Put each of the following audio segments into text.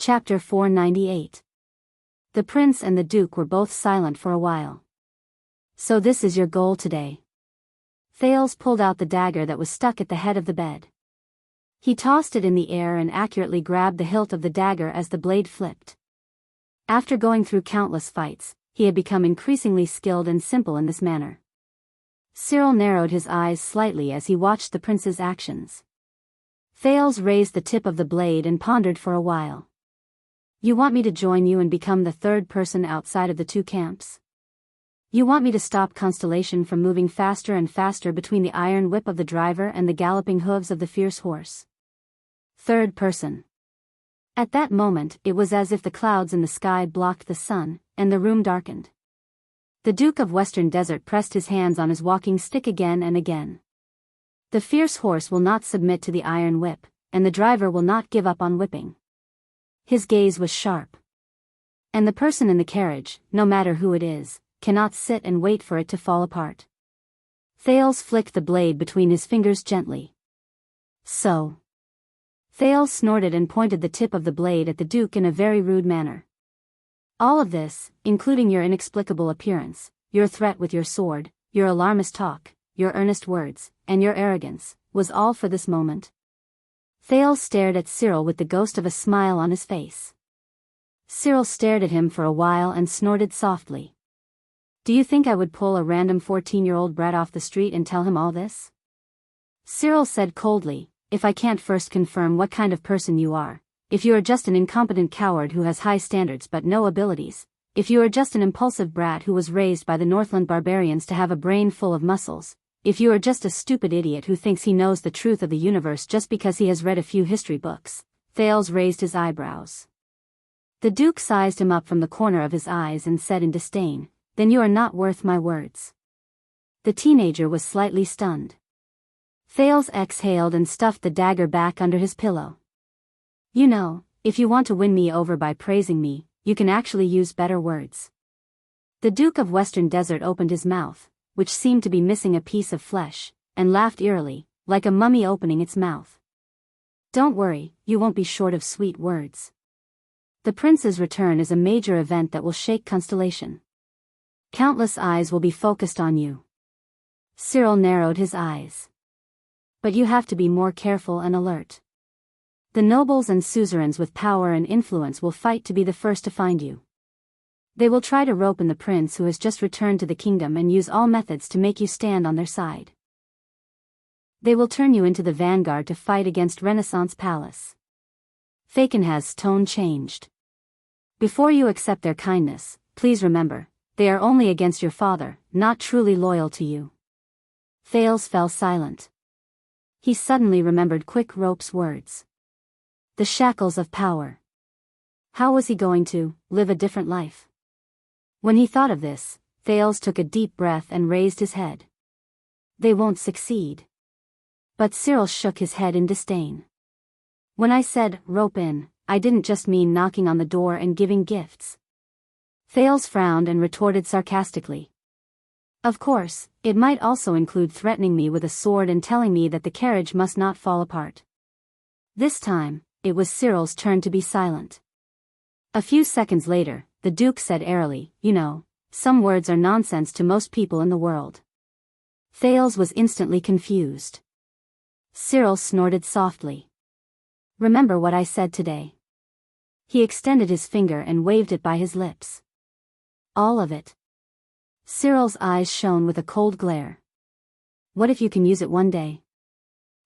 Chapter 498. The prince and the duke were both silent for a while. So this is your goal today? Thales pulled out the dagger that was stuck at the head of the bed. He tossed it in the air and accurately grabbed the hilt of the dagger as the blade flipped. After going through countless fights, he had become increasingly skilled and simple in this manner. Cyril narrowed his eyes slightly as he watched the prince's actions. Thales raised the tip of the blade and pondered for a while. You want me to join you and become the third person outside of the two camps? You want me to stop Constellation from moving faster and faster between the iron whip of the driver and the galloping hooves of the fierce horse? Third person. At that moment, it was as if the clouds in the sky blocked the sun, and the room darkened. The Duke of Western Desert pressed his hands on his walking stick again and again. The fierce horse will not submit to the iron whip, and the driver will not give up on whipping. His gaze was sharp. And the person in the carriage, no matter who it is, cannot sit and wait for it to fall apart. Thales flicked the blade between his fingers gently. So. Thales snorted and pointed the tip of the blade at the Duke in a very rude manner. All of this, including your inexplicable appearance, your threat with your sword, your alarmist talk, your earnest words, and your arrogance, was all for this moment. Thales stared at Cyril with the ghost of a smile on his face. Cyril stared at him for a while and snorted softly. Do you think I would pull a random 14-year-old brat off the street and tell him all this? Cyril said coldly, if I can't first confirm what kind of person you are, if you are just an incompetent coward who has high standards but no abilities, if you are just an impulsive brat who was raised by the Northland barbarians to have a brain full of muscles, if you are just a stupid idiot who thinks he knows the truth of the universe just because he has read a few history books, Thales raised his eyebrows. The Duke sized him up from the corner of his eyes and said in disdain, then you are not worth my words. The teenager was slightly stunned. Thales exhaled and stuffed the dagger back under his pillow. You know, if you want to win me over by praising me, you can actually use better words. The Duke of Western Desert opened his mouth, which seemed to be missing a piece of flesh, and laughed eerily, like a mummy opening its mouth. Don't worry, you won't be short of sweet words. The prince's return is a major event that will shake Constellation. Countless eyes will be focused on you. Cyril narrowed his eyes. But you have to be more careful and alert. The nobles and suzerains with power and influence will fight to be the first to find you. They will try to rope in the prince who has just returned to the kingdom and use all methods to make you stand on their side. They will turn you into the vanguard to fight against Renaissance Palace. Falconhaz's tone changed. Before you accept their kindness, please remember, they are only against your father, not truly loyal to you. Thales fell silent. He suddenly remembered Quick Rope's words. The shackles of power. How was he going to live a different life? When he thought of this, Thales took a deep breath and raised his head. They won't succeed. But Cyril shook his head in disdain. When I said, rope in, I didn't just mean knocking on the door and giving gifts. Thales frowned and retorted sarcastically. Of course, it might also include threatening me with a sword and telling me that the carriage must not fall apart. This time, it was Cyril's turn to be silent. A few seconds later, the Duke said airily, you know, some words are nonsense to most people in the world. Thales was instantly confused. Cyril snorted softly. Remember what I said today. He extended his finger and waved it by his lips. All of it. Cyril's eyes shone with a cold glare. What if you can use it one day?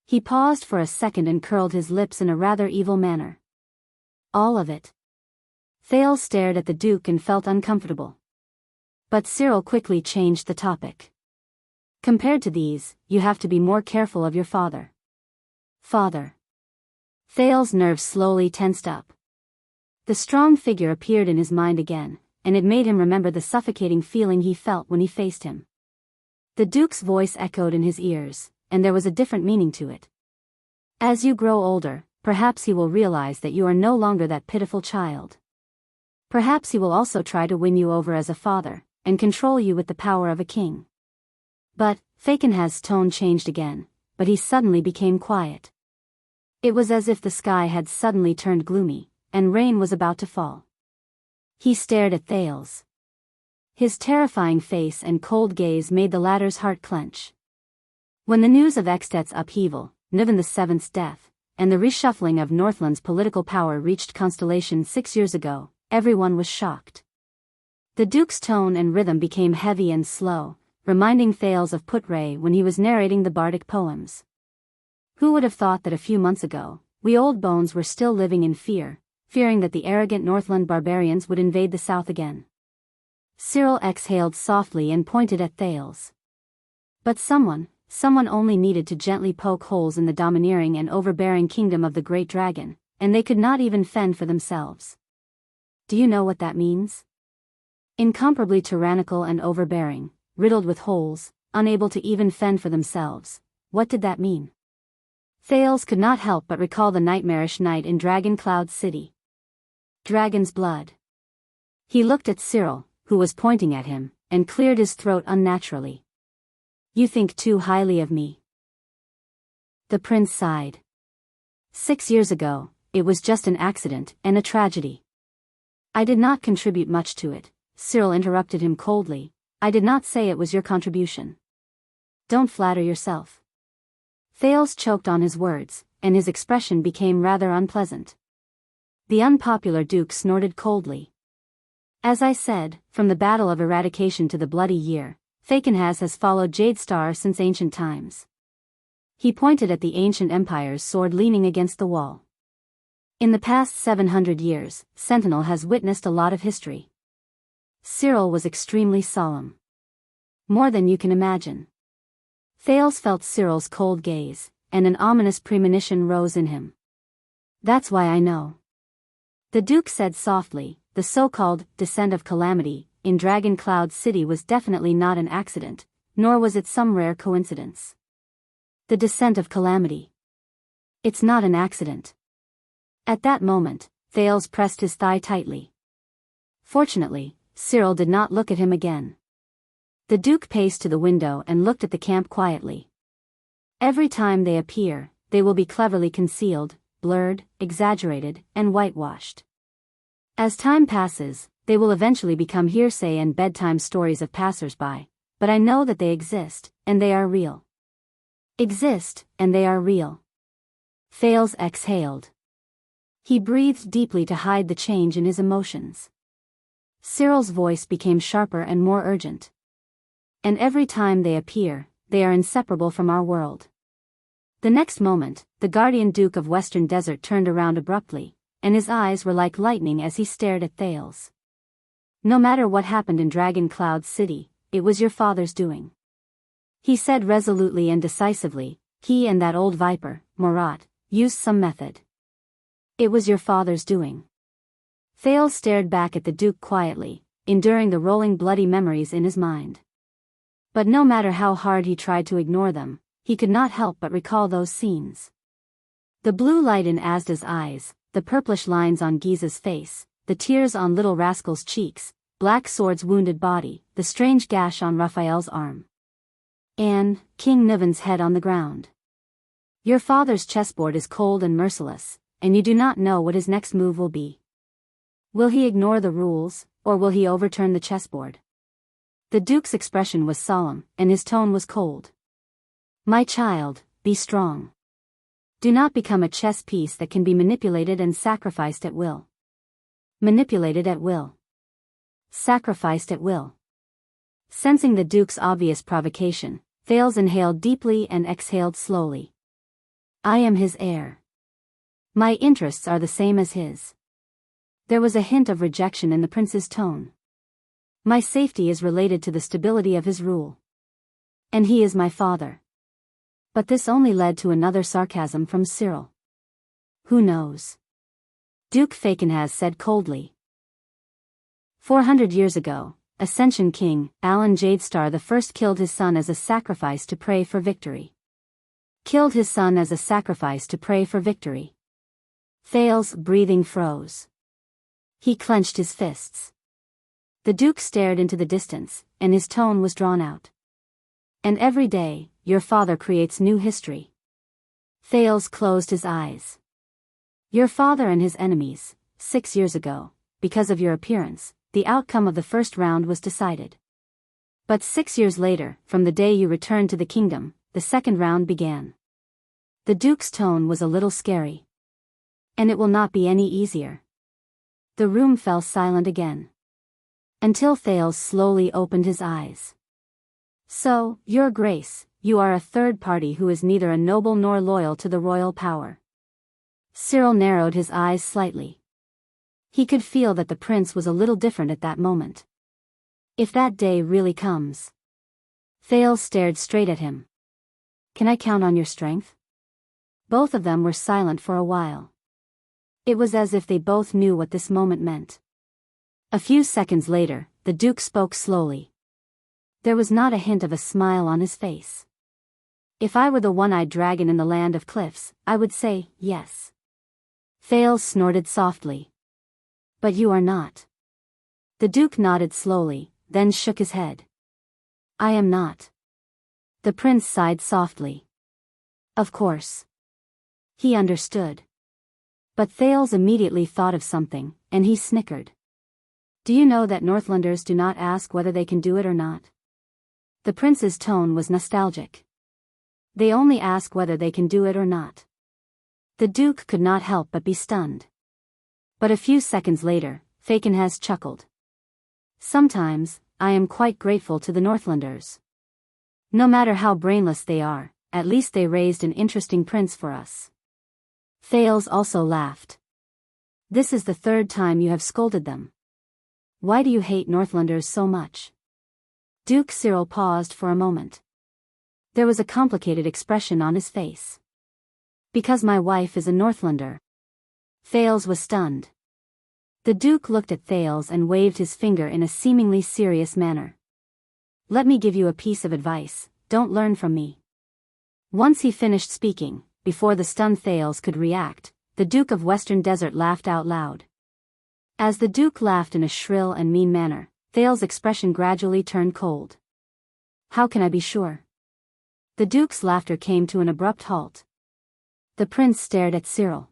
He paused for a second and curled his lips in a rather evil manner. All of it. Thales stared at the Duke and felt uncomfortable. But Cyril quickly changed the topic. Compared to these, you have to be more careful of your father. Father. Thales' nerves slowly tensed up. The strong figure appeared in his mind again, and it made him remember the suffocating feeling he felt when he faced him. The Duke's voice echoed in his ears, and there was a different meaning to it. As you grow older, perhaps he will realize that you are no longer that pitiful child. Perhaps he will also try to win you over as a father, and control you with the power of a king. But, Falconhaz's tone changed again, but he suddenly became quiet. It was as if the sky had suddenly turned gloomy, and rain was about to fall. He stared at Thales. His terrifying face and cold gaze made the latter's heart clench. When the news of Extet's upheaval, Niven VII's death, and the reshuffling of Northland's political power reached Constellation 6 years ago, everyone was shocked. The Duke's tone and rhythm became heavy and slow, reminding Thales of Putray when he was narrating the bardic poems. Who would have thought that a few months ago, we old bones were still living in fear, fearing that the arrogant Northland barbarians would invade the south again? Cyril exhaled softly and pointed at Thales. But someone only needed to gently poke holes in the domineering and overbearing kingdom of the great dragon, and they could not even fend for themselves. Do you know what that means? Incomparably tyrannical and overbearing, riddled with holes, unable to even fend for themselves. What did that mean? Thales could not help but recall the nightmarish night in Dragon Cloud City. Dragon's blood. He looked at Cyril, who was pointing at him, and cleared his throat unnaturally. You think too highly of me. The prince sighed. 6 years ago, it was just an accident and a tragedy. I did not contribute much to it, Cyril interrupted him coldly. I did not say it was your contribution. Don't flatter yourself. Thales choked on his words, and his expression became rather unpleasant. The unpopular duke snorted coldly. As I said, from the Battle of Eradication to the Bloody Year, Fakenhas has followed Jadestar since ancient times. He pointed at the ancient empire's sword leaning against the wall. In the past 700 years, Sentinel has witnessed a lot of history. Cyril was extremely solemn. More than you can imagine. Thales felt Cyril's cold gaze, and an ominous premonition rose in him. That's why I know. The Duke said softly, the so-called descent of calamity in Dragon Cloud City was definitely not an accident, nor was it some rare coincidence. The descent of calamity. It's not an accident. At that moment, Thales pressed his thigh tightly. Fortunately, Cyril did not look at him again. The Duke paced to the window and looked at the camp quietly. Every time they appear, they will be cleverly concealed, blurred, exaggerated, and whitewashed. As time passes, they will eventually become hearsay and bedtime stories of passers-by, but I know that they exist, and they are real. Exist, and they are real. Thales exhaled. He breathed deeply to hide the change in his emotions. Cyril's voice became sharper and more urgent. And every time they appear, they are inseparable from our world. The next moment, the Guardian Duke of Western Desert turned around abruptly, and his eyes were like lightning as he stared at Thales. No matter what happened in Dragon Cloud City, it was your father's doing. He said resolutely and decisively, he and that old viper, Murat, used some method. It was your father's doing. Thales stared back at the Duke quietly, enduring the rolling bloody memories in his mind. But no matter how hard he tried to ignore them, he could not help but recall those scenes. The blue light in Asda's eyes, the purplish lines on Giza's face, the tears on little Rascal's cheeks, Black Sword's wounded body, the strange gash on Raphael's arm. And King Niven's head on the ground. Your father's chessboard is cold and merciless, and you do not know what his next move will be. Will he ignore the rules, or will he overturn the chessboard? The Duke's expression was solemn, and his tone was cold. My child, be strong. Do not become a chess piece that can be manipulated and sacrificed at will. Manipulated at will. Sacrificed at will. Sensing the Duke's obvious provocation, Thales inhaled deeply and exhaled slowly. I am his heir. My interests are the same as his. There was a hint of rejection in the prince's tone. My safety is related to the stability of his rule. And he is my father. But this only led to another sarcasm from Cyril. Who knows? Duke Fakenhas said coldly. 400 years ago, Ascension King, Alan Jadestar I killed his son as a sacrifice to pray for victory. Killed his son as a sacrifice to pray for victory. Thales' breathing froze. He clenched his fists. The Duke stared into the distance, and his tone was drawn out. And every day, your father creates new history. Thales closed his eyes. Your father and his enemies, 6 years ago, because of your appearance, the outcome of the first round was decided. But 6 years later, from the day you returned to the kingdom, the second round began. The Duke's tone was a little scary. And it will not be any easier. The room fell silent again. Until Thales slowly opened his eyes. So, Your Grace, you are a third party who is neither a noble nor loyal to the royal power. Cyril narrowed his eyes slightly. He could feel that the prince was a little different at that moment. If that day really comes. Thales stared straight at him. Can I count on your strength? Both of them were silent for a while. It was as if they both knew what this moment meant. A few seconds later, the Duke spoke slowly. There was not a hint of a smile on his face. If I were the one-eyed dragon in the land of cliffs, I would say, yes. Thales snorted softly. But you are not. The Duke nodded slowly, then shook his head. I am not. The prince sighed softly. Of course. He understood. But Thales immediately thought of something, and he snickered. Do you know that Northlanders do not ask whether they can do it or not? The prince's tone was nostalgic. They only ask whether they can do it or not. The Duke could not help but be stunned. But a few seconds later, Fakenhas chuckled. Sometimes, I am quite grateful to the Northlanders. No matter how brainless they are, at least they raised an interesting prince for us. Thales also laughed. This is the third time you have scolded them. Why do you hate Northlanders so much? Duke Cyril paused for a moment. There was a complicated expression on his face. Because my wife is a Northlander. Thales was stunned. The Duke looked at Thales and waved his finger in a seemingly serious manner. Let me give you a piece of advice, don't learn from me. Once he finished speaking, before the stunned Thales could react, the Duke of Western Desert laughed out loud. As the Duke laughed in a shrill and mean manner, Thales' expression gradually turned cold. How can I be sure? The Duke's laughter came to an abrupt halt. The prince stared at Cyril.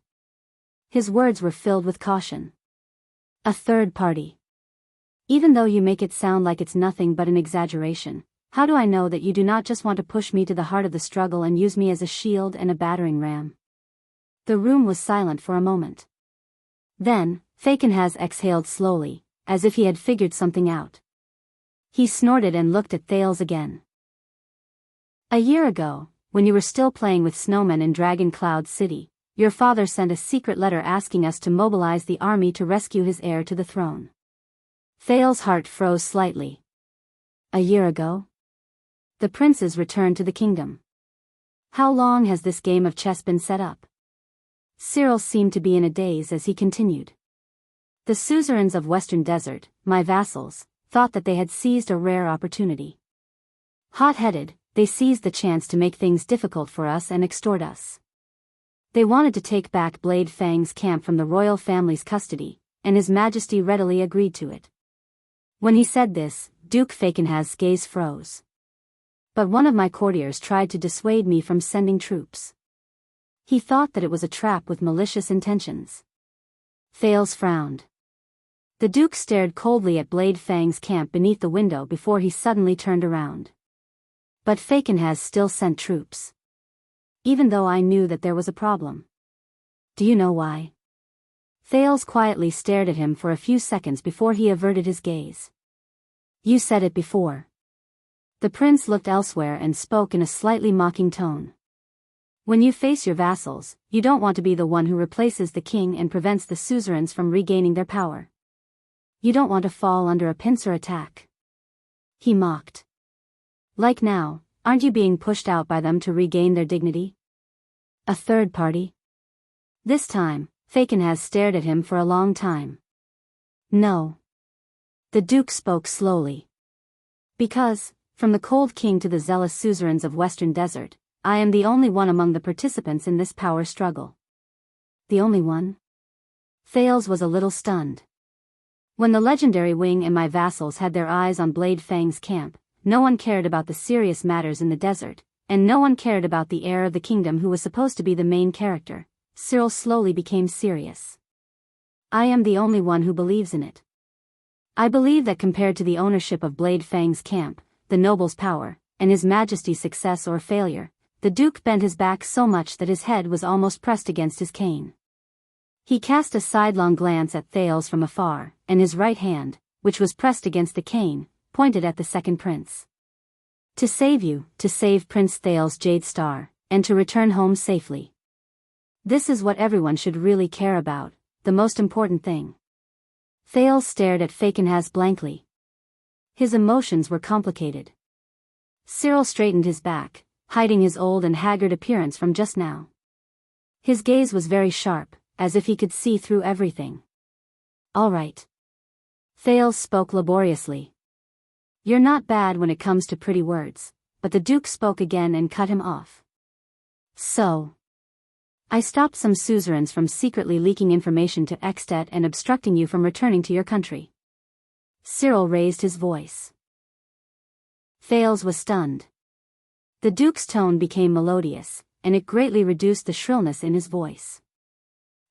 His words were filled with caution. A third party. Even though you make it sound like it's nothing but an exaggeration, how do I know that you do not just want to push me to the heart of the struggle and use me as a shield and a battering ram? The room was silent for a moment. Then, Fakenhas exhaled slowly, as if he had figured something out. He snorted and looked at Thales again. A year ago, when you were still playing with snowmen in Dragon Cloud City, your father sent a secret letter asking us to mobilize the army to rescue his heir to the throne. Thales' heart froze slightly. A year ago? The princes returned to the kingdom. How long has this game of chess been set up? Cyril seemed to be in a daze as he continued. The suzerains of Western Desert, my vassals, thought that they had seized a rare opportunity. Hot-headed, they seized the chance to make things difficult for us and extort us. They wanted to take back Blade Fang's camp from the royal family's custody, and His Majesty readily agreed to it. When he said this, Duke Fakenhas' gaze froze. But one of my courtiers tried to dissuade me from sending troops. He thought that it was a trap with malicious intentions. Thales frowned. The Duke stared coldly at Blade Fang's camp beneath the window before he suddenly turned around. But Fakenhas still sent troops. Even though I knew that there was a problem. Do you know why? Thales quietly stared at him for a few seconds before he averted his gaze. You said it before. The prince looked elsewhere and spoke in a slightly mocking tone. When you face your vassals, you don't want to be the one who replaces the king and prevents the suzerains from regaining their power. You don't want to fall under a pincer attack. He mocked. Like now, aren't you being pushed out by them to regain their dignity? A third party? This time, Fakenhas stared at him for a long time. No. The Duke spoke slowly. Because, from the cold king to the zealous suzerains of Western Desert, I am the only one among the participants in this power struggle. The only one? Thales was a little stunned. When the legendary wing and my vassals had their eyes on Blade Fang's camp, no one cared about the serious matters in the desert, and no one cared about the heir of the kingdom who was supposed to be the main character. Cyril slowly became serious. I am the only one who believes in it. I believe that compared to the ownership of Blade Fang's camp, the noble's power, and His Majesty's success or failure, the Duke bent his back so much that his head was almost pressed against his cane. He cast a sidelong glance at Thales from afar, and his right hand, which was pressed against the cane, pointed at the second prince. To save you, to save Prince Thales' Jade Star, and to return home safely. This is what everyone should really care about, the most important thing. Thales stared at Fakenhas blankly. His emotions were complicated. Cyril straightened his back, hiding his old and haggard appearance from just now. His gaze was very sharp, as if he could see through everything. All right. Thales spoke laboriously. You're not bad when it comes to pretty words, but the Duke spoke again and cut him off. So. I stopped some suzerains from secretly leaking information to Extet and obstructing you from returning to your country. Cyril raised his voice. Thales was stunned. The Duke's tone became melodious, and it greatly reduced the shrillness in his voice.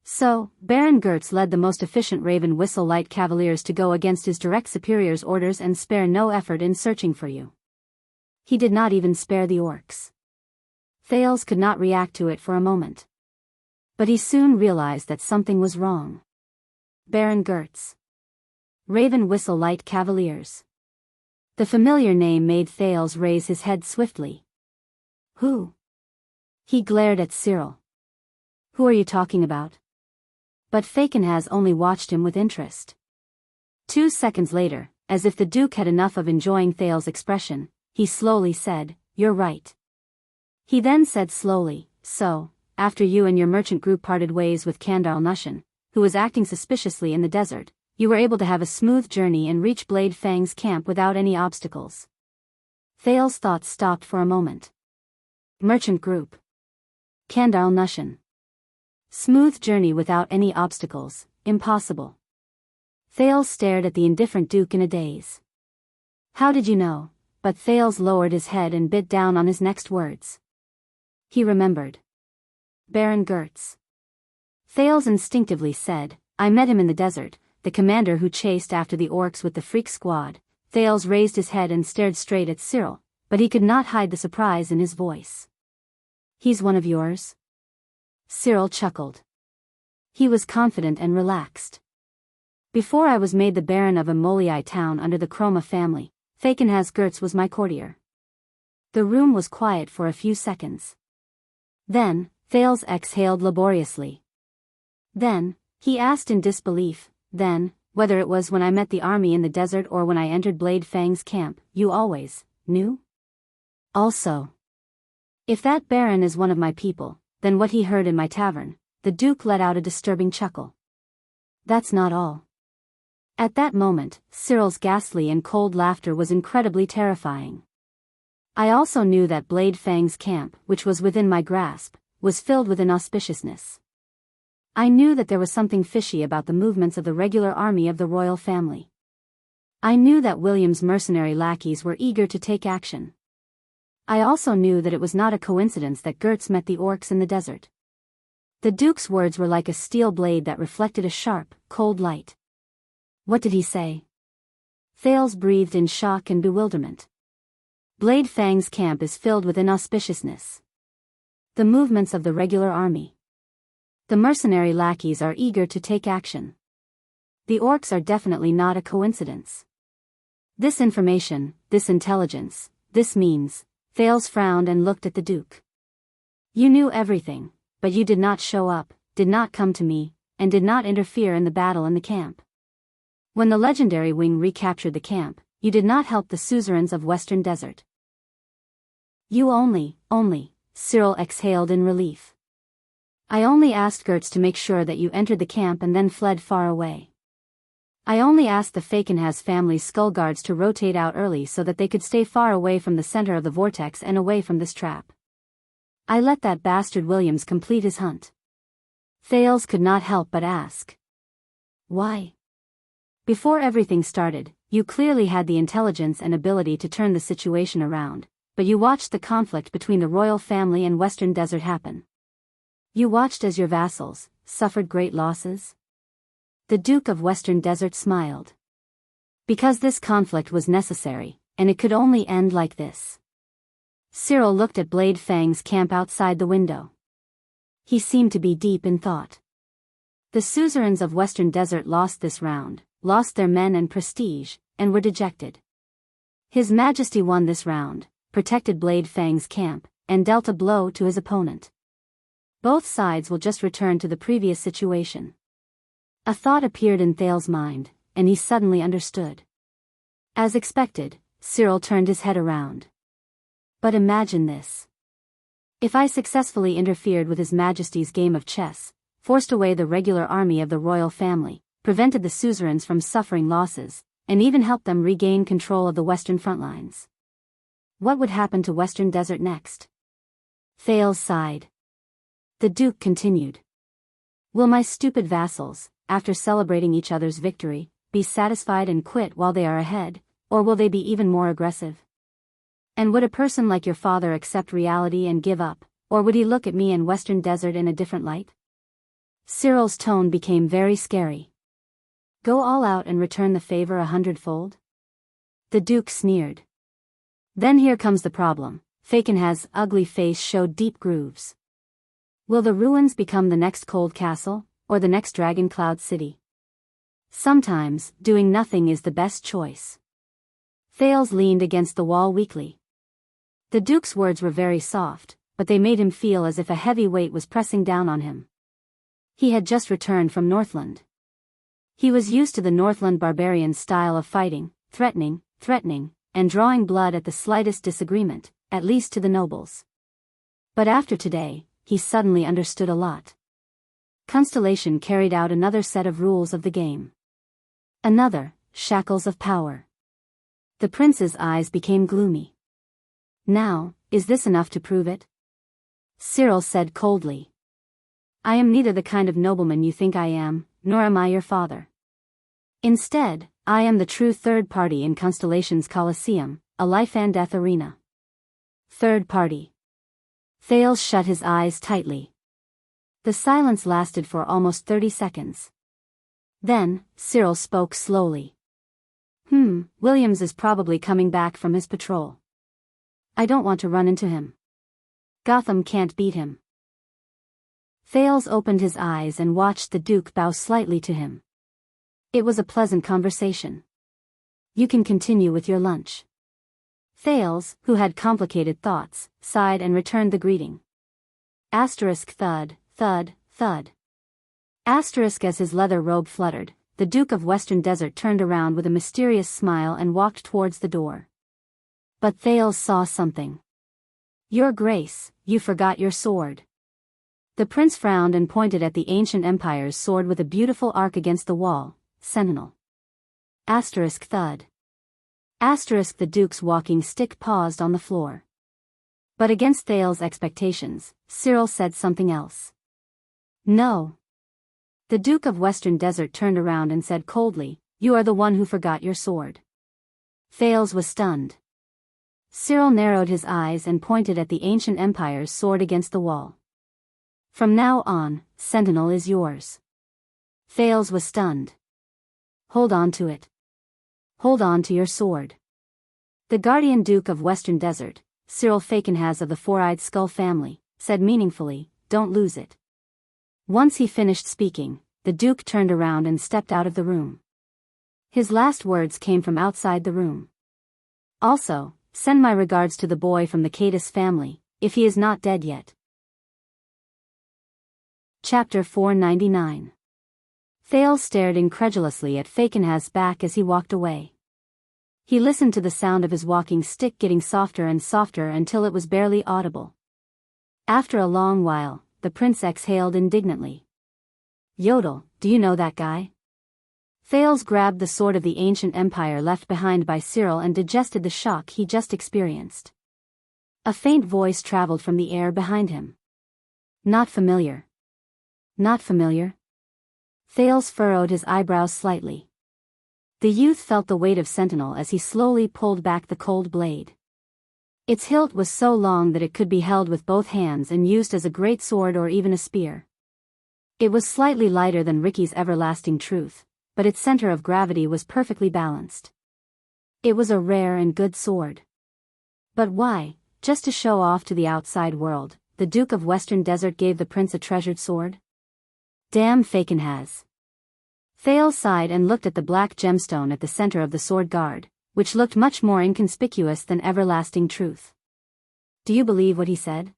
So, Baron Gertz led the most efficient Raven Whistle Light Cavaliers to go against his direct superior's orders and spare no effort in searching for you. He did not even spare the orcs. Thales could not react to it for a moment. But he soon realized that something was wrong. Baron Gertz. Raven Whistle Light Cavaliers. The familiar name made Thales raise his head swiftly. Who? He glared at Cyril. Who are you talking about? But Fakenhas only watched him with interest. 2 seconds later, as if the Duke had enough of enjoying Thales' expression, he slowly said, You're right. He then said slowly, So, after you and your merchant group parted ways with Kandar Nushan, who was acting suspiciously in the desert, you were able to have a smooth journey and reach Blade Fang's camp without any obstacles. Thales' thoughts stopped for a moment. Merchant group. Kandar Nushan. Smooth journey without any obstacles, impossible. Thales stared at the indifferent Duke in a daze. How did you know? But Thales lowered his head and bit down on his next words. He remembered. Baron Gertz. Thales instinctively said, I met him in the desert, the commander who chased after the orcs with the freak squad. Thales raised his head and stared straight at Cyril, but he could not hide the surprise in his voice. He's one of yours? Cyril chuckled. He was confident and relaxed. Before I was made the Baron of a Molii town under the Chroma family, Fakenhas Gertz was my courtier. The room was quiet for a few seconds. Then, Thales exhaled laboriously. Then, he asked in disbelief, then, whether it was when I met the army in the desert or when I entered Blade Fang's camp, you always knew? Also. If that Baron is one of my people, then what he heard in my tavern, the Duke let out a disturbing chuckle. That's not all. At that moment, Cyril's ghastly and cold laughter was incredibly terrifying. I also knew that Blade Fang's camp, which was within my grasp, was filled with inauspiciousness. I knew that there was something fishy about the movements of the regular army of the royal family. I knew that William's mercenary lackeys were eager to take action. I also knew that it was not a coincidence that Gertz met the orcs in the desert. The Duke's words were like a steel blade that reflected a sharp, cold light. What did he say? Thales breathed in shock and bewilderment. Blade Fang's camp is filled with inauspiciousness. The movements of the regular army. The mercenary lackeys are eager to take action. The orcs are definitely not a coincidence. This information, this intelligence, this means, Thales frowned and looked at the Duke. You knew everything, but you did not show up, did not come to me, and did not interfere in the battle in the camp. When the legendary wing recaptured the camp, you did not help the suzerains of Western Desert. You only, Cyril exhaled in relief. I only asked Gertz to make sure that you entered the camp and then fled far away. I only asked the Fakenhas family's skull guards to rotate out early so that they could stay far away from the center of the vortex and away from this trap. I let that bastard Williams complete his hunt. Thales could not help but ask. Why? Before everything started, you clearly had the intelligence and ability to turn the situation around, but you watched the conflict between the royal family and Western Desert happen. You watched as your vassals suffered great losses. The Duke of Western Desert smiled. Because this conflict was necessary, and it could only end like this. Cyril looked at Blade Fang's camp outside the window. He seemed to be deep in thought. The suzerains of Western Desert lost this round, lost their men and prestige, and were dejected. His Majesty won this round, protected Blade Fang's camp, and dealt a blow to his opponent. Both sides will just return to the previous situation. A thought appeared in Thales's mind, and he suddenly understood. As expected, Cyril turned his head around. But imagine this. If I successfully interfered with His Majesty's game of chess, forced away the regular army of the royal family, prevented the suzerains from suffering losses, and even helped them regain control of the western front lines. What would happen to Western Desert next? Thales sighed. The Duke continued. Will my stupid vassals, after celebrating each other's victory, be satisfied and quit while they are ahead, or will they be even more aggressive? And would a person like your father accept reality and give up, or would he look at me and Western Desert in a different light? Cyril's tone became very scary. Go all out and return the favor 100-fold? The Duke sneered. Then here comes the problem. Falcon's ugly face showed deep grooves. Will the ruins become the next cold castle, or the next dragon cloud city? Sometimes, doing nothing is the best choice. Thales leaned against the wall weakly. The Duke's words were very soft, but they made him feel as if a heavy weight was pressing down on him. He had just returned from Northland. He was used to the Northland barbarian style of fighting, threatening, and drawing blood at the slightest disagreement, at least to the nobles. But after today, he suddenly understood a lot. Constellation carried out another set of rules of the game. Another, shackles of power. The prince's eyes became gloomy. Now, is this enough to prove it? Cyril said coldly. I am neither the kind of nobleman you think I am, nor am I your father. Instead, I am the true third party in Constellation's Colosseum, a life and death arena. Third party. Thales shut his eyes tightly. The silence lasted for almost 30 seconds. Then, Cyril spoke slowly. Williams is probably coming back from his patrol. I don't want to run into him. Gotham can't beat him. Thales opened his eyes and watched the Duke bow slightly to him. It was a pleasant conversation. You can continue with your lunch. Thales, who had complicated thoughts, sighed and returned the greeting. Asterisk thud, thud, thud. Asterisk as his leather robe fluttered, the Duke of Western Desert turned around with a mysterious smile and walked towards the door. But Thales saw something. Your Grace, you forgot your sword. The prince frowned and pointed at the ancient empire's sword with a beautiful arc against the wall, Sentinel. Asterisk thud. Asterisk the Duke's walking stick paused on the floor. But against Thales' expectations, Cyril said something else. No. The Duke of Western Desert turned around and said coldly, you are the one who forgot your sword. Thales was stunned. Cyril narrowed his eyes and pointed at the ancient empire's sword against the wall. From now on, Sentinel is yours. Thales was stunned. Hold on to it. Hold on to your sword. The Guardian Duke of Western Desert, Cyril Falconhas of the Four-Eyed Skull family, said meaningfully, don't lose it. Once he finished speaking, the Duke turned around and stepped out of the room. His last words came from outside the room. Also, send my regards to the boy from the Cadis family, if he is not dead yet. Chapter 499. Thales stared incredulously at Falconhas' back as he walked away. He listened to the sound of his walking stick getting softer and softer until it was barely audible. After a long while, the prince exhaled indignantly. Yodel, do you know that guy? Thales grabbed the sword of the ancient empire left behind by Cyril and digested the shock he just experienced. A faint voice traveled from the air behind him. Not familiar. Not familiar? Thales furrowed his eyebrows slightly. The youth felt the weight of Sentinel as he slowly pulled back the cold blade. Its hilt was so long that it could be held with both hands and used as a great sword or even a spear. It was slightly lighter than Ricky's everlasting truth, but its center of gravity was perfectly balanced. It was a rare and good sword. But why, just to show off to the outside world, the Duke of Western Desert gave the prince a treasured sword? Damn Fakenhaz. Thales sighed and looked at the black gemstone at the center of the sword guard, which looked much more inconspicuous than everlasting truth. Do you believe what he said?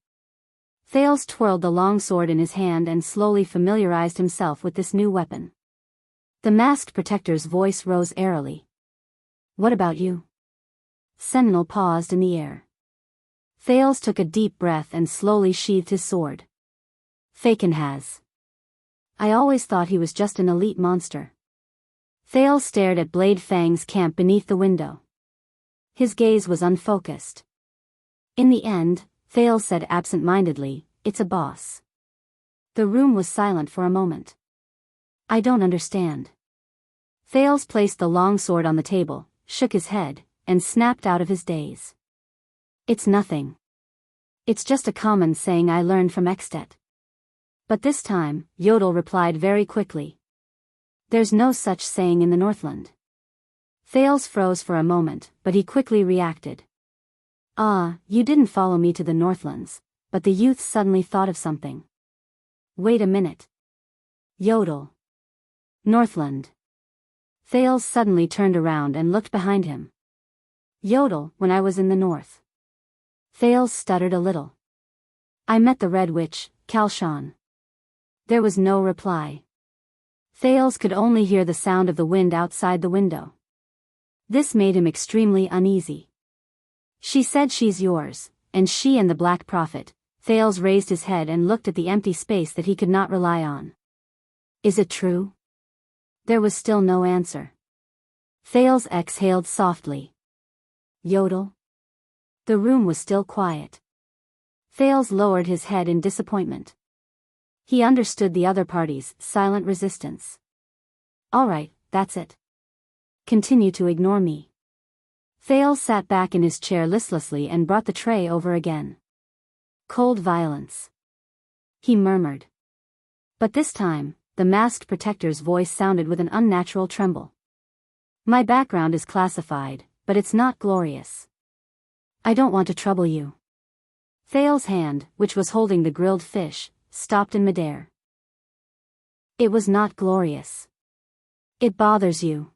Thales twirled the long sword in his hand and slowly familiarized himself with this new weapon. The masked protector's voice rose airily. What about you? Sentinel paused in the air. Thales took a deep breath and slowly sheathed his sword. Fakenhaz. I always thought he was just an elite monster. Thales stared at Blade Fang's camp beneath the window. His gaze was unfocused. In the end, Thales said absent-mindedly, "It's a boss." The room was silent for a moment. I don't understand. Thales placed the long sword on the table, shook his head, and snapped out of his daze. It's nothing. It's just a common saying I learned from Extet. But this time, Yodel replied very quickly. There's no such saying in the Northland. Thales froze for a moment, but he quickly reacted. Ah, you didn't follow me to the Northlands, but the youth suddenly thought of something. Wait a minute. Yodel. Northland. Thales suddenly turned around and looked behind him. Yodel, when I was in the north. Thales stuttered a little. I met the Red Witch, Kalshan. There was no reply. Thales could only hear the sound of the wind outside the window. This made him extremely uneasy. She said she's yours, and she and the Black Prophet. Thales raised his head and looked at the empty space that he could not rely on. Is it true? There was still no answer. Thales exhaled softly. Yodel? The room was still quiet. Thales lowered his head in disappointment. He understood the other party's silent resistance. All right, that's it. Continue to ignore me. Thales sat back in his chair listlessly and brought the tray over again. Cold violence. He murmured. But this time, the masked protector's voice sounded with an unnatural tremble. My background is classified, but it's not glorious. I don't want to trouble you. Thales' hand, which was holding the grilled fish, stopped in midair. It was not glorious. It bothers you.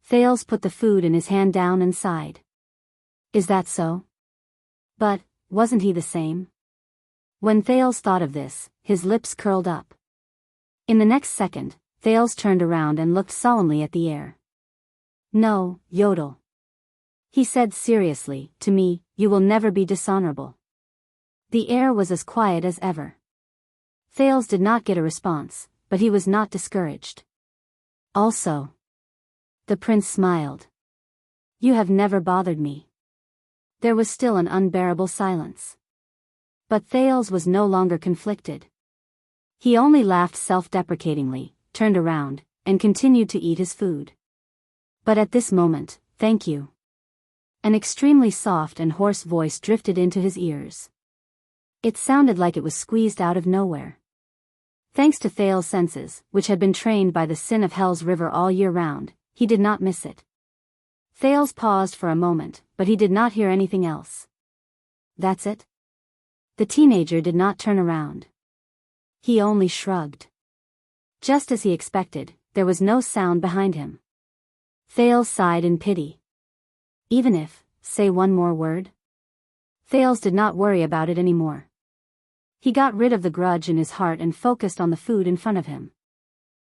Thales put the food in his hand down and sighed. Is that so? But, wasn't he the same? When Thales thought of this, his lips curled up. In the next second, Thales turned around and looked solemnly at the air. No, Yodel. He said seriously, to me, you will never be dishonorable. The air was as quiet as ever. Thales did not get a response, but he was not discouraged. Also. The prince smiled. You have never bothered me. There was still an unbearable silence. But Thales was no longer conflicted. He only laughed self-deprecatingly, turned around, and continued to eat his food. But at this moment, thank you. An extremely soft and hoarse voice drifted into his ears. It sounded like it was squeezed out of nowhere. Thanks to Thales' senses, which had been trained by the sin of Hell's River all year round, he did not miss it. Thales paused for a moment, but he did not hear anything else. That's it? The teenager did not turn around. He only shrugged. Just as he expected, there was no sound behind him. Thales sighed in pity. Even if, say one more word? Thales did not worry about it anymore. He got rid of the grudge in his heart and focused on the food in front of him.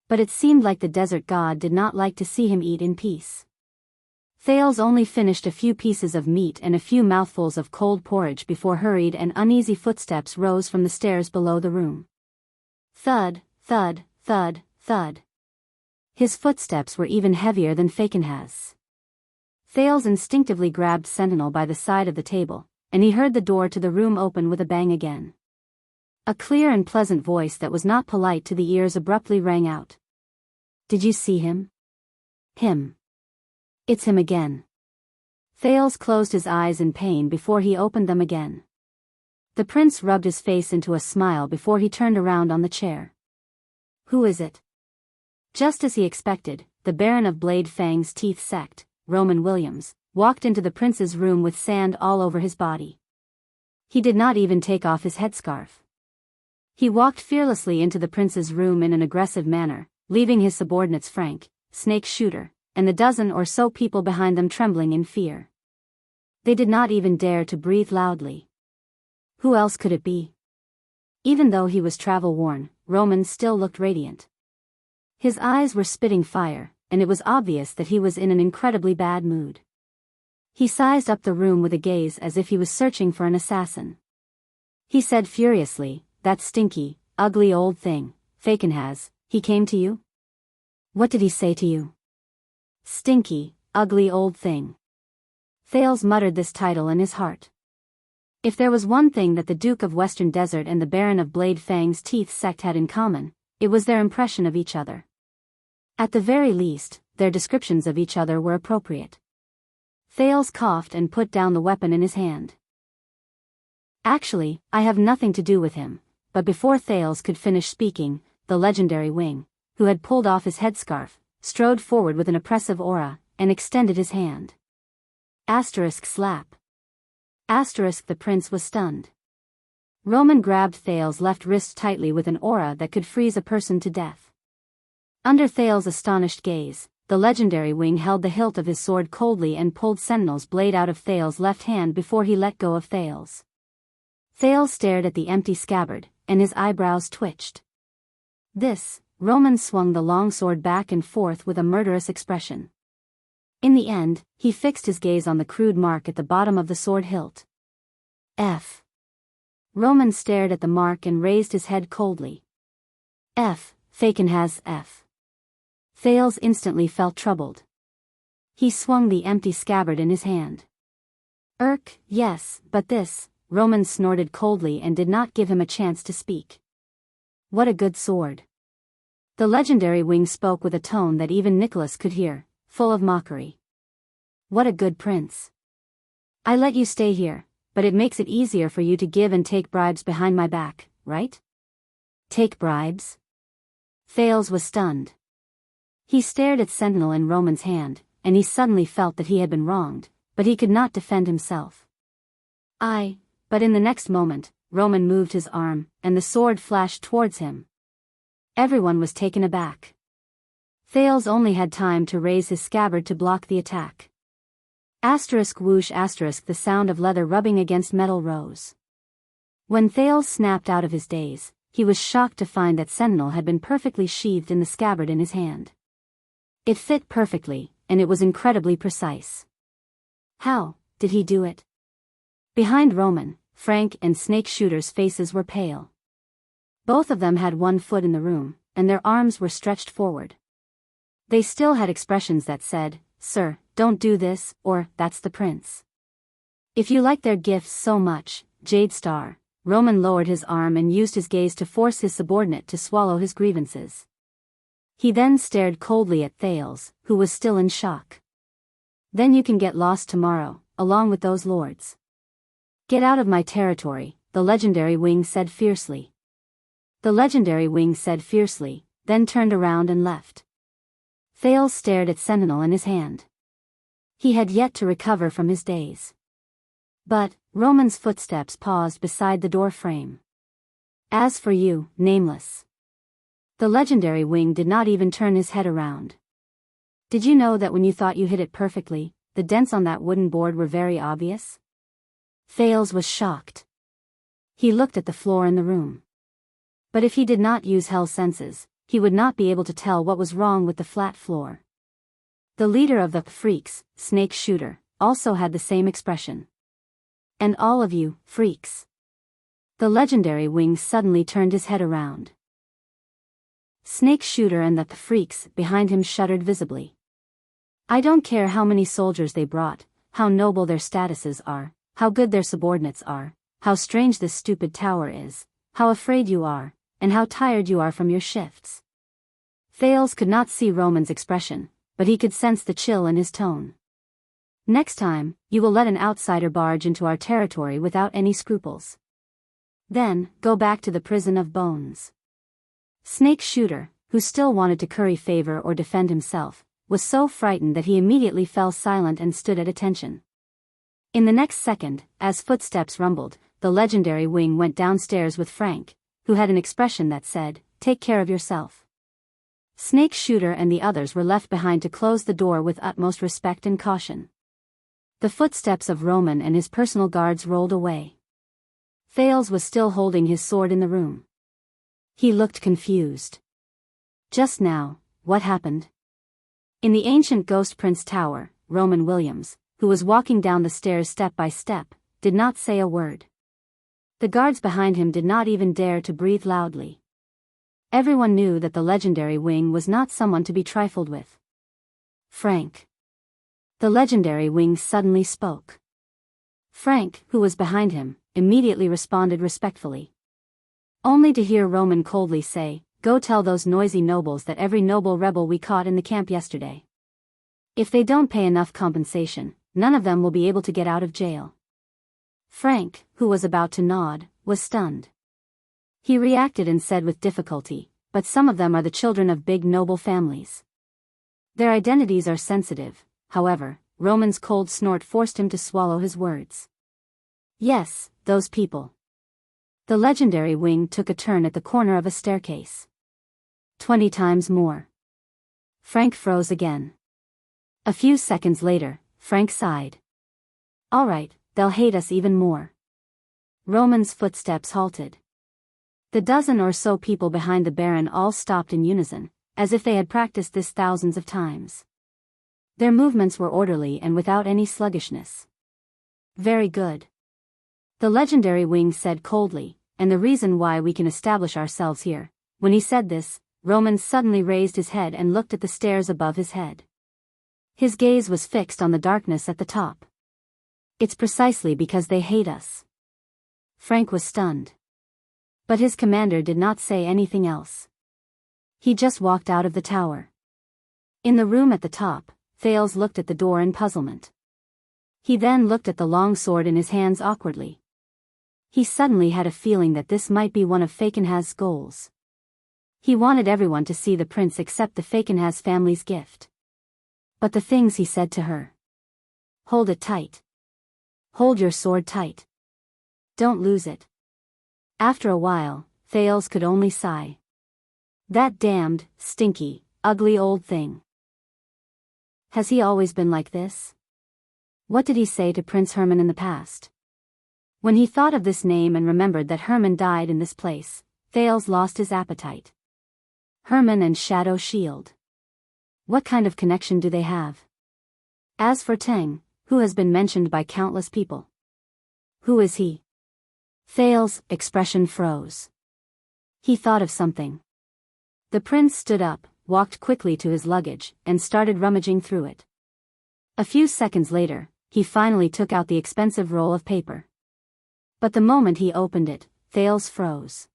But it seemed like the desert god did not like to see him eat in peace. Thales only finished a few pieces of meat and a few mouthfuls of cold porridge before hurried and uneasy footsteps rose from the stairs below the room. Thud, thud, thud, thud. His footsteps were even heavier than Fakenhaz. Thales instinctively grabbed Sentinel by the side of the table, and he heard the door to the room open with a bang again. A clear and pleasant voice that was not polite to the ears abruptly rang out. Did you see him? Him. It's him again. Thales closed his eyes in pain before he opened them again. The prince rubbed his face into a smile before he turned around on the chair. Who is it? Just as he expected, the Baron of Blade Fang's teeth sect, Roman Williams, walked into the prince's room with sand all over his body. He did not even take off his headscarf. He walked fearlessly into the prince's room in an aggressive manner, leaving his subordinates Frank, Snake Shooter, and the dozen or so people behind them trembling in fear. They did not even dare to breathe loudly. Who else could it be? Even though he was travel-worn, Roman still looked radiant. His eyes were spitting fire, and it was obvious that he was in an incredibly bad mood. He sized up the room with a gaze as if he was searching for an assassin. He said furiously, "That stinky, ugly old thing, Fakenhas, he came to you? What did he say to you?" Stinky, ugly old thing. Thales muttered this title in his heart. If there was one thing that the Duke of Western Desert and the Baron of Blade Fang's teeth sect had in common, it was their impression of each other. At the very least, their descriptions of each other were appropriate. Thales coughed and put down the weapon in his hand. "Actually, I have nothing to do with him," but before Thales could finish speaking, the legendary Wing, who had pulled off his headscarf, strode forward with an oppressive aura, and extended his hand. Slap. The prince was stunned. Roman grabbed Thales' left wrist tightly with an aura that could freeze a person to death. Under Thales' astonished gaze, the legendary Wing held the hilt of his sword coldly and pulled Sentinel's blade out of Thales' left hand before he let go of Thales. Thales stared at the empty scabbard, and his eyebrows twitched. Roman swung the long sword back and forth with a murderous expression. In the end, he fixed his gaze on the crude mark at the bottom of the sword hilt. F. Roman stared at the mark and raised his head coldly. Fakenhas F. Thales instantly felt troubled. He swung the empty scabbard in his hand. Yes, but this, Roman snorted coldly and did not give him a chance to speak. What a good sword. The legendary Wing spoke with a tone that even Nicholas could hear, full of mockery. What a good prince. I let you stay here, but it makes it easier for you to give and take bribes behind my back, right? Take bribes? Thales was stunned. He stared at Sentinel in Roman's hand, and he suddenly felt that he had been wronged, but he could not defend himself. But in the next moment, Roman moved his arm, and the sword flashed towards him. Everyone was taken aback. Thales only had time to raise his scabbard to block the attack. Whoosh *, the sound of leather rubbing against metal rose. When Thales snapped out of his daze, he was shocked to find that Sentinel had been perfectly sheathed in the scabbard in his hand. It fit perfectly, and it was incredibly precise. How did he do it? Behind Roman, Frank and Snake Shooter's faces were pale. Both of them had one foot in the room, and their arms were stretched forward. They still had expressions that said, "Sir, don't do this," or "That's the prince." If you like their gifts so much, Jade Star, Roman lowered his arm and used his gaze to force his subordinate to swallow his grievances. He then stared coldly at Thales, who was still in shock. "Then you can get lost tomorrow, along with those lords." "Get out of my territory," the legendary Wing said fiercely. The legendary Wing said fiercely, then turned around and left. Thales stared at Sentinel in his hand. He had yet to recover from his daze. But Roman's footsteps paused beside the door frame. "As for you, Nameless." The legendary Wing did not even turn his head around. "Did you know that when you thought you hit it perfectly, the dents on that wooden board were very obvious?" Thales was shocked. He looked at the floor in the room. But if he did not use Hell's senses, he would not be able to tell what was wrong with the flat floor. The leader of the freaks, Snake Shooter, also had the same expression. "And all of you, freaks." The legendary Wing suddenly turned his head around. Snake Shooter and the freaks behind him shuddered visibly. "I don't care how many soldiers they brought, how noble their statuses are, how good their subordinates are, how strange this stupid tower is, how afraid you are, and how tired you are from your shifts." Thales could not see Roman's expression, but he could sense the chill in his tone. "Next time, you will let an outsider barge into our territory without any scruples. Then, go back to the prison of bones." Snake Shooter, who still wanted to curry favor or defend himself, was so frightened that he immediately fell silent and stood at attention. In the next second, as footsteps rumbled, the legendary wing went downstairs with Frank, who had an expression that said, "Take care of yourself." Snake Shooter and the others were left behind to close the door with utmost respect and caution. The footsteps of Roman and his personal guards rolled away. Thales was still holding his sword in the room. He looked confused. Just now, what happened? In the ancient Ghost Prince Tower, Roman Williams, who was walking down the stairs step by step, did not say a word. The guards behind him did not even dare to breathe loudly. Everyone knew that the legendary wing was not someone to be trifled with. "Frank." The legendary wing suddenly spoke. Frank, who was behind him, immediately responded respectfully. Only to hear Roman coldly say, "Go tell those noisy nobles that every noble rebel we caught in the camp yesterday. If they don't pay enough compensation, none of them will be able to get out of jail." Frank, who was about to nod, was stunned. He reacted and said with difficulty, "But some of them are the children of big noble families. Their identities are sensitive." However, Roman's cold snort forced him to swallow his words. "Yes, those people." The legendary wing took a turn at the corner of a staircase. 20 times more. Frank froze again. A few seconds later, Frank sighed. "All right, they'll hate us even more." Roman's footsteps halted. The dozen or so people behind the Baron all stopped in unison, as if they had practiced this thousands of times. Their movements were orderly and without any sluggishness. "Very good," the legendary wing said coldly, "and the reason why we can establish ourselves here." When he said this, Roman suddenly raised his head and looked at the stairs above his head. His gaze was fixed on the darkness at the top. "It's precisely because they hate us." Frank was stunned. But his commander did not say anything else. He just walked out of the tower. In the room at the top, Thales looked at the door in puzzlement. He then looked at the long sword in his hands awkwardly. He suddenly had a feeling that this might be one of Fakenhaz's goals. He wanted everyone to see the prince accept the Fakenhaz family's gift. But the things he said to her. "Hold it tight. Hold your sword tight. Don't lose it." After a while, Thales could only sigh. "That damned, stinky, ugly old thing. Has he always been like this? What did he say to Prince Herman in the past?" When he thought of this name and remembered that Herman died in this place, Thales lost his appetite. Herman and Shadow Shield. What kind of connection do they have? As for Teng, who has been mentioned by countless people. Who is he? Thales' expression froze. He thought of something. The prince stood up, walked quickly to his luggage, and started rummaging through it. A few seconds later, he finally took out the expensive roll of paper. But the moment he opened it, Thales froze.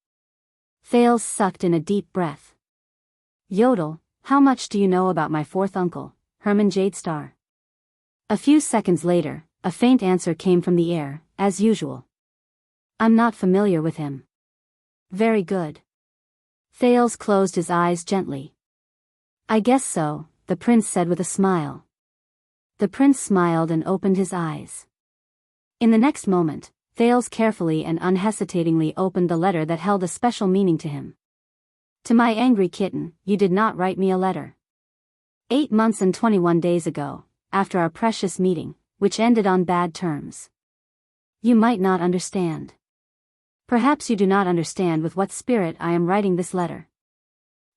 Thales sucked in a deep breath. "Yodel, how much do you know about my fourth uncle, Herman Jadestar?" A few seconds later, a faint answer came from the air, as usual. "I'm not familiar with him." "Very good." Thales closed his eyes gently. "I guess so," the prince said with a smile. The prince smiled and opened his eyes. In the next moment, Thales carefully and unhesitatingly opened the letter that held a special meaning to him. "To my angry kitten, you did not write me a letter. 8 months and 21 days ago, after our precious meeting, which ended on bad terms. You might not understand. Perhaps you do not understand with what spirit I am writing this letter.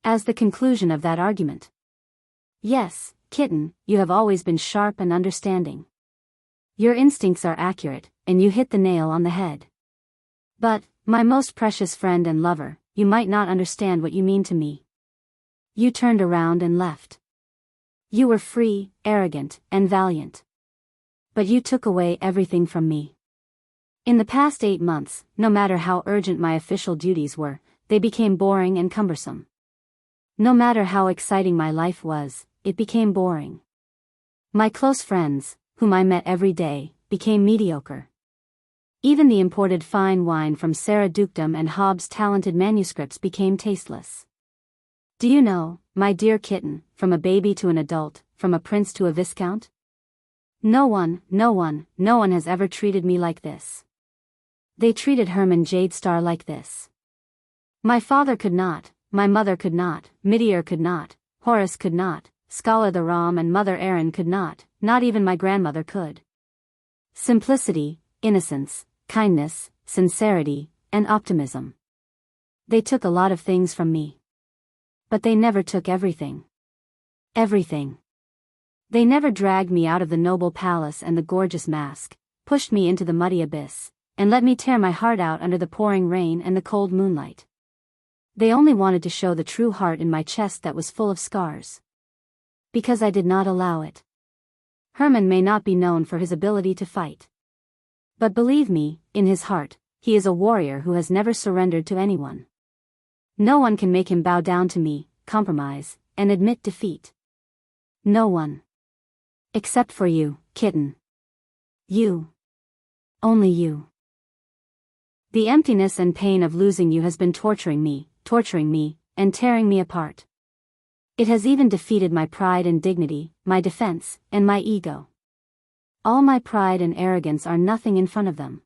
As the conclusion of that argument. Yes, kitten, you have always been sharp and understanding. Your instincts are accurate, and you hit the nail on the head. But, my most precious friend and lover, you might not understand what you mean to me. You turned around and left. You were free, arrogant, and valiant. But you took away everything from me. In the past 8 months, no matter how urgent my official duties were, they became boring and cumbersome. No matter how exciting my life was, it became boring. My close friends, whom I met every day, became mediocre. Even the imported fine wine from Sarah Dukedom and Hobbes' talented manuscripts became tasteless. Do you know, my dear kitten, from a baby to an adult, from a prince to a viscount? No one has ever treated me like this. They treated Hermann Jadestar like this. My father could not, my mother could not, Midier could not, Horace could not, Scholar the Ram and Mother Erin could not even my grandmother could. Simplicity, innocence, kindness, sincerity, and optimism. They took a lot of things from me. But they never took everything. Everything. They never dragged me out of the noble palace and the gorgeous mask, pushed me into the muddy abyss, and let me tear my heart out under the pouring rain and the cold moonlight. They only wanted to show the true heart in my chest that was full of scars. Because I did not allow it. Hermann may not be known for his ability to fight. But believe me, in his heart, he is a warrior who has never surrendered to anyone. No one can make him bow down to me, compromise, and admit defeat. No one. Except for you, kitten. You. Only you. The emptiness and pain of losing you has been torturing me, and tearing me apart. It has even defeated my pride and dignity, my defense, and my ego. All my pride and arrogance are nothing in front of them.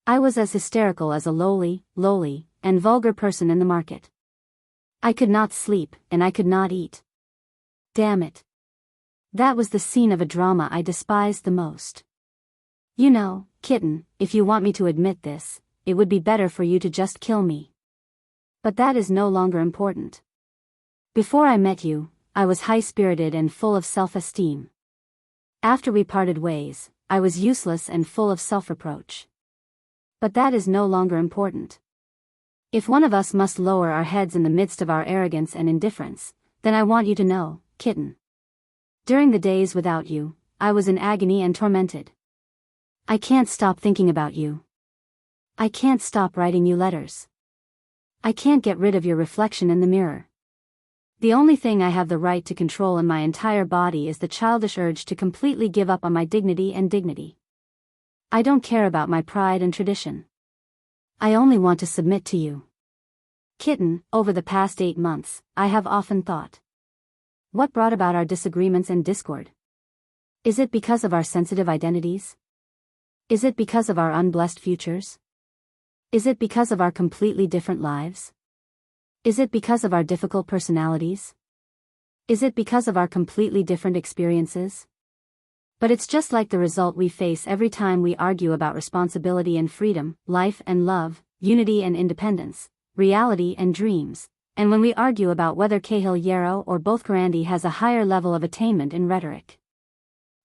I was as hysterical as a lowly, and vulgar person in the market. I could not sleep, and I could not eat. Damn it. That was the scene of a drama I despised the most. You know, kitten, if you want me to admit this, it would be better for you to just kill me. But that is no longer important. Before I met you, I was high-spirited and full of self-esteem. After we parted ways, I was useless and full of self-reproach. But that is no longer important. If one of us must lower our heads in the midst of our arrogance and indifference, then I want you to know, kitten. During the days without you, I was in agony and tormented. I can't stop thinking about you. I can't stop writing you letters. I can't get rid of your reflection in the mirror. The only thing I have the right to control in my entire body is the childish urge to completely give up on my dignity. I don't care about my pride and tradition. I only want to submit to you. Kitten, over the past 8 months, I have often thought. What brought about our disagreements and discord? Is it because of our sensitive identities? Is it because of our unblessed futures? Is it because of our completely different lives? Is it because of our difficult personalities? Is it because of our completely different experiences? But it's just like the result we face every time we argue about responsibility and freedom, life and love, unity and independence, reality and dreams, and when we argue about whether Cahill Yarrow or both Garandi has a higher level of attainment in rhetoric.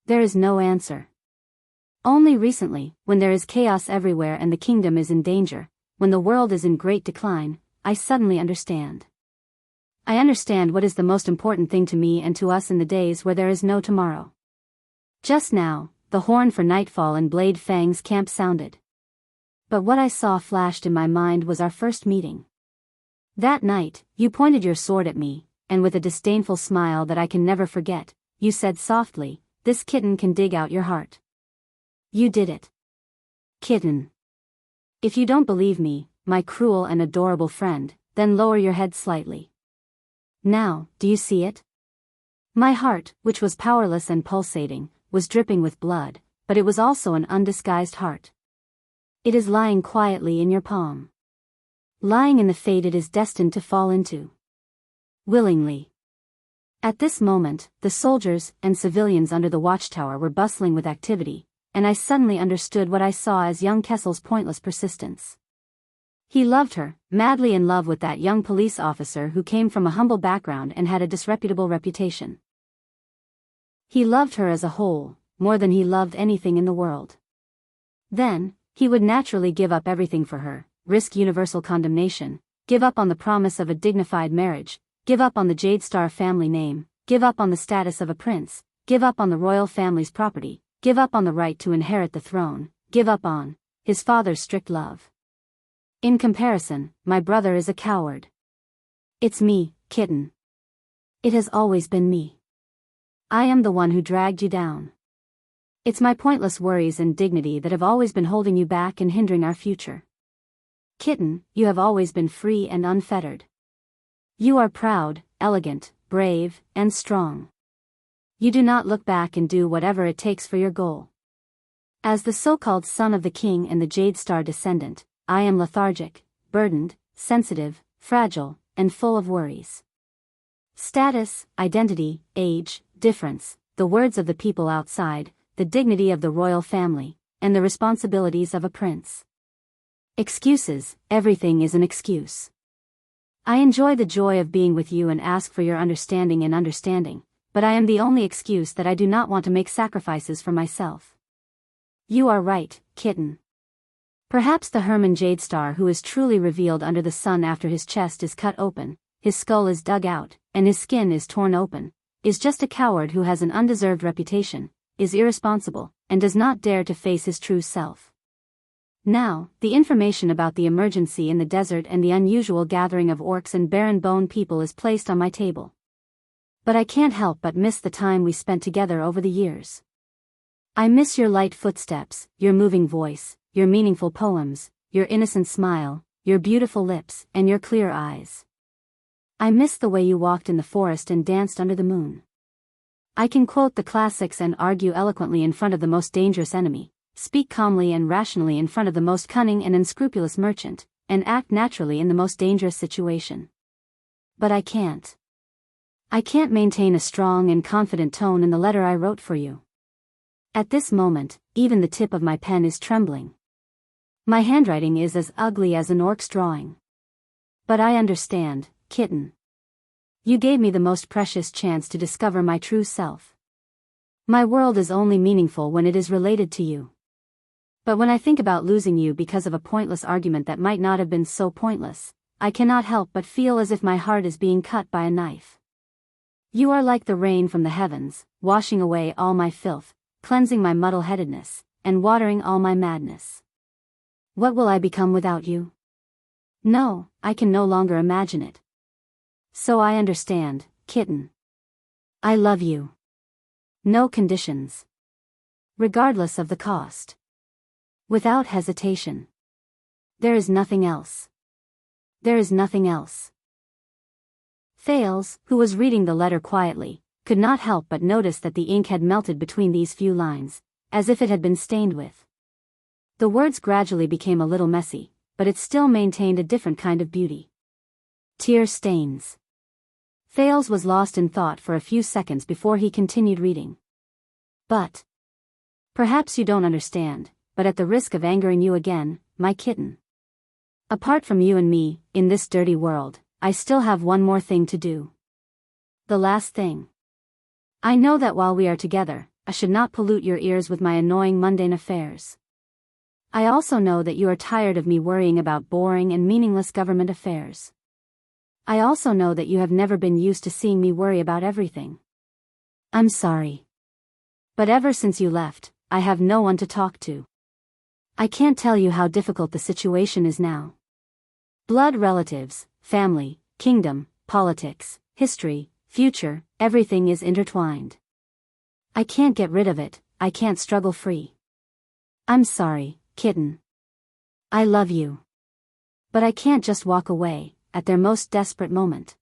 There is no answer. Only recently, when there is chaos everywhere and the kingdom is in danger, when the world is in great decline, I suddenly understand. I understand what is the most important thing to me and to us in the days where there is no tomorrow. Just now, the horn for nightfall in Blade Fang's camp sounded. But what I saw flashed in my mind was our first meeting. That night, you pointed your sword at me, and with a disdainful smile that I can never forget, you said softly, "This kitten can dig out your heart." You did it. Kitten. If you don't believe me, my cruel and adorable friend, then lower your head slightly. Now, do you see it? My heart, which was powerless and pulsating, was dripping with blood, but it was also an undisguised heart. It is lying quietly in your palm. Lying in the fate it is destined to fall into. Willingly. At this moment, the soldiers and civilians under the watchtower were bustling with activity, and I suddenly understood what I saw as young Kessel's pointless persistence. He loved her, madly in love with that young police officer who came from a humble background and had a disreputable reputation. He loved her as a whole, more than he loved anything in the world. Then, he would naturally give up everything for her, risk universal condemnation, give up on the promise of a dignified marriage, give up on the Jadestar family name, give up on the status of a prince, give up on the royal family's property, give up on the right to inherit the throne, give up on his father's strict love. In comparison, my brother is a coward. It's me, kitten. It has always been me. I am the one who dragged you down. It's my pointless worries and dignity that have always been holding you back and hindering our future. Kitten, you have always been free and unfettered. You are proud, elegant, brave, and strong. You do not look back and do whatever it takes for your goal. As the so-called son of the king and the Jade Star descendant, I am lethargic, burdened, sensitive, fragile, and full of worries. Status, identity, age, difference, the words of the people outside, the dignity of the royal family, and the responsibilities of a prince. Excuses, everything is an excuse. I enjoy the joy of being with you and ask for your understanding and understanding, but I am the only excuse that I do not want to make sacrifices for myself. You are right, kitten. Perhaps the Herman Jade Star who is truly revealed under the sun after his chest is cut open, his skull is dug out, and his skin is torn open, is just a coward who has an undeserved reputation, is irresponsible, and does not dare to face his true self. Now, the information about the emergency in the desert and the unusual gathering of orcs and barren bone people is placed on my table. But I can't help but miss the time we spent together over the years. I miss your light footsteps, your moving voice, your meaningful poems, your innocent smile, your beautiful lips, and your clear eyes. I miss the way you walked in the forest and danced under the moon. I can quote the classics and argue eloquently in front of the most dangerous enemy, speak calmly and rationally in front of the most cunning and unscrupulous merchant, and act naturally in the most dangerous situation. But I can't. I can't maintain a strong and confident tone in the letter I wrote for you. At this moment, even the tip of my pen is trembling. My handwriting is as ugly as an orc's drawing. But I understand, kitten. You gave me the most precious chance to discover my true self. My world is only meaningful when it is related to you. But when I think about losing you because of a pointless argument that might not have been so pointless, I cannot help but feel as if my heart is being cut by a knife. You are like the rain from the heavens, washing away all my filth, cleansing my muddle-headedness, and watering all my madness. What will I become without you? No, I can no longer imagine it. So I understand, kitten. I love you. No conditions. Regardless of the cost. Without hesitation. There is nothing else. There is nothing else. Thales, who was reading the letter quietly, could not help but notice that the ink had melted between these few lines, as if it had been stained with. The words gradually became a little messy, but it still maintained a different kind of beauty. Tear stains. Thales was lost in thought for a few seconds before he continued reading. But. Perhaps you don't understand, but at the risk of angering you again, my kitten. Apart from you and me, in this dirty world, I still have one more thing to do. The last thing. I know that while we are together, I should not pollute your ears with my annoying mundane affairs. I also know that you are tired of me worrying about boring and meaningless government affairs. I also know that you have never been used to seeing me worry about everything. I'm sorry. But ever since you left, I have no one to talk to. I can't tell you how difficult the situation is now. Blood relatives, family, kingdom, politics, history, future, everything is intertwined. I can't get rid of it, I can't struggle free. I'm sorry, kitten. I love you. But I can't just walk away, at their most desperate moment.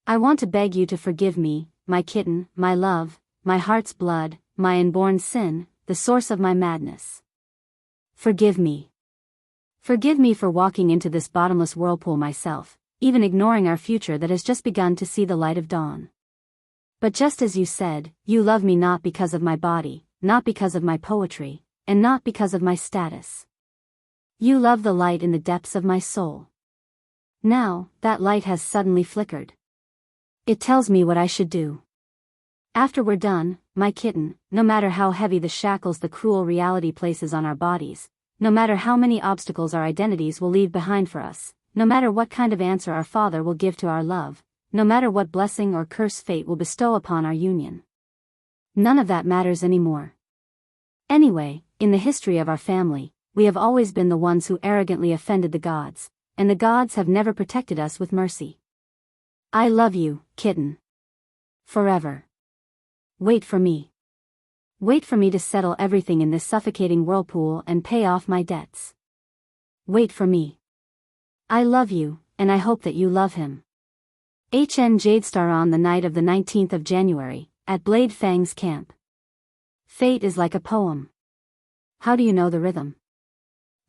I want to beg you to forgive me, my kitten, my love, my heart's blood, my inborn sin, the source of my madness. Forgive me. Forgive me for walking into this bottomless whirlpool myself, even ignoring our future that has just begun to see the light of dawn. But just as you said, you love me not because of my body, not because of my poetry, and not because of my status. You love the light in the depths of my soul. Now, that light has suddenly flickered. It tells me what I should do. After we're done, my kitten, no matter how heavy the shackles the cruel reality places on our bodies, no matter how many obstacles our identities will leave behind for us, no matter what kind of answer our Father will give to our love, no matter what blessing or curse fate will bestow upon our union. None of that matters anymore. Anyway, in the history of our family, we have always been the ones who arrogantly offended the gods, and the gods have never protected us with mercy. I love you, kitten. Forever. Wait for me. Wait for me to settle everything in this suffocating whirlpool and pay off my debts. Wait for me. I love you, and I hope that you love him. HN Jadestar on the night of the 19th of January, at Blade Fang's camp. Fate is like a poem. How do you know the rhythm?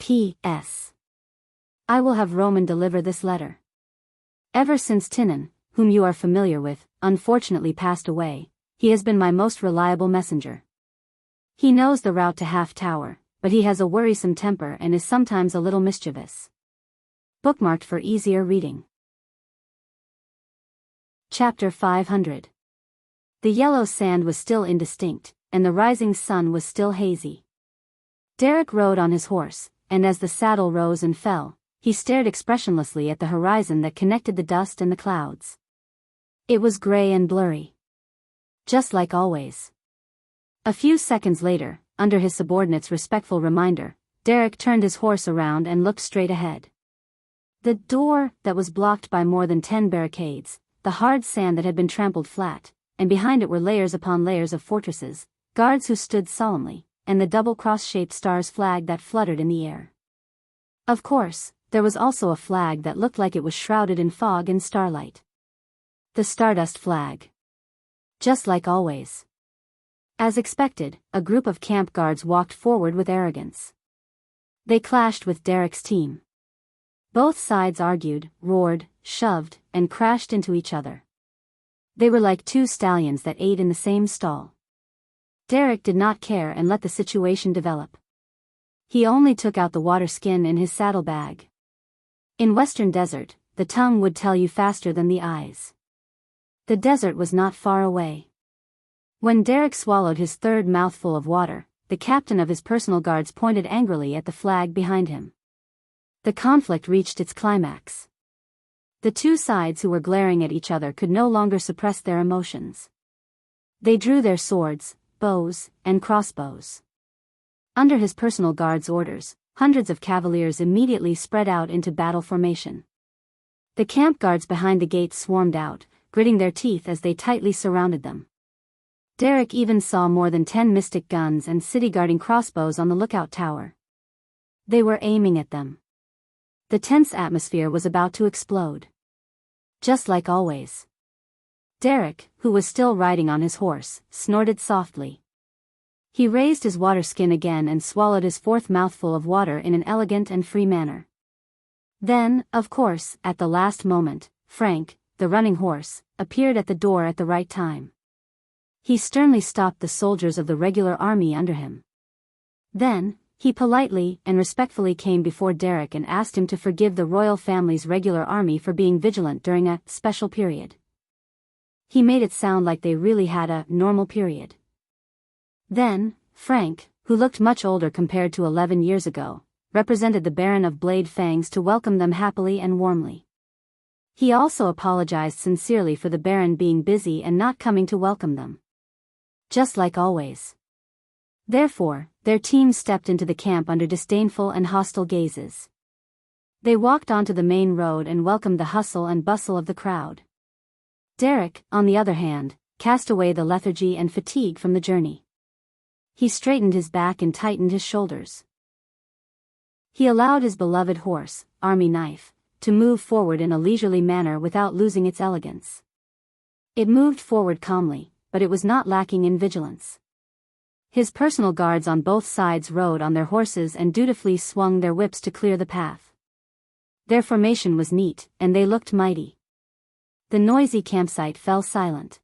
P.S. I will have Roman deliver this letter. Ever since Tinan, whom you are familiar with, unfortunately passed away, he has been my most reliable messenger. He knows the route to Half Tower, but he has a worrisome temper and is sometimes a little mischievous. Bookmarked for easier reading. Chapter 500. The yellow sand was still indistinct, and the rising sun was still hazy. Derek rode on his horse, and as the saddle rose and fell, he stared expressionlessly at the horizon that connected the dust and the clouds. It was gray and blurry. Just like always. A few seconds later, under his subordinate's respectful reminder, Derek turned his horse around and looked straight ahead. The door, that was blocked by more than 10 barricades, the hard sand that had been trampled flat, and behind it were layers upon layers of fortresses, guards who stood solemnly, and the double cross-shaped star's flag that fluttered in the air. Of course, there was also a flag that looked like it was shrouded in fog and starlight. The Stardust flag. Just like always. As expected, a group of camp guards walked forward with arrogance. They clashed with Derek's team. Both sides argued, roared, shoved, and crashed into each other. They were like two stallions that ate in the same stall. Derek did not care and let the situation develop. He only took out the water skin in his saddlebag. In Western Desert, the tongue would tell you faster than the eyes. The desert was not far away. When Derek swallowed his third mouthful of water, the captain of his personal guards pointed angrily at the flag behind him. The conflict reached its climax. The two sides who were glaring at each other could no longer suppress their emotions. They drew their swords, bows, and crossbows. Under his personal guard's orders, hundreds of cavaliers immediately spread out into battle formation. The camp guards behind the gates swarmed out, gritting their teeth as they tightly surrounded them. Derek even saw more than 10 mystic guns and city-guarding crossbows on the lookout tower. They were aiming at them. The tense atmosphere was about to explode. Just like always. Derek, who was still riding on his horse, snorted softly. He raised his water skin again and swallowed his fourth mouthful of water in an elegant and free manner. Then, of course, at the last moment, Frank, the running horse, appeared at the door at the right time. He sternly stopped the soldiers of the regular army under him. Then, he politely and respectfully came before Derek and asked him to forgive the royal family's regular army for being vigilant during a special period. He made it sound like they really had a normal period. Then, Frank, who looked much older compared to 11 years ago, represented the Baron of Blade Fangs to welcome them happily and warmly. He also apologized sincerely for the Baron being busy and not coming to welcome them. Just like always. Therefore, their team stepped into the camp under disdainful and hostile gazes. They walked onto the main road and welcomed the hustle and bustle of the crowd. Derek, on the other hand, cast away the lethargy and fatigue from the journey. He straightened his back and tightened his shoulders. He allowed his beloved horse, Army Knife, to move forward in a leisurely manner without losing its elegance. It moved forward calmly, but it was not lacking in vigilance. His personal guards on both sides rode on their horses and dutifully swung their whips to clear the path. Their formation was neat, and they looked mighty. The noisy campsite fell silent.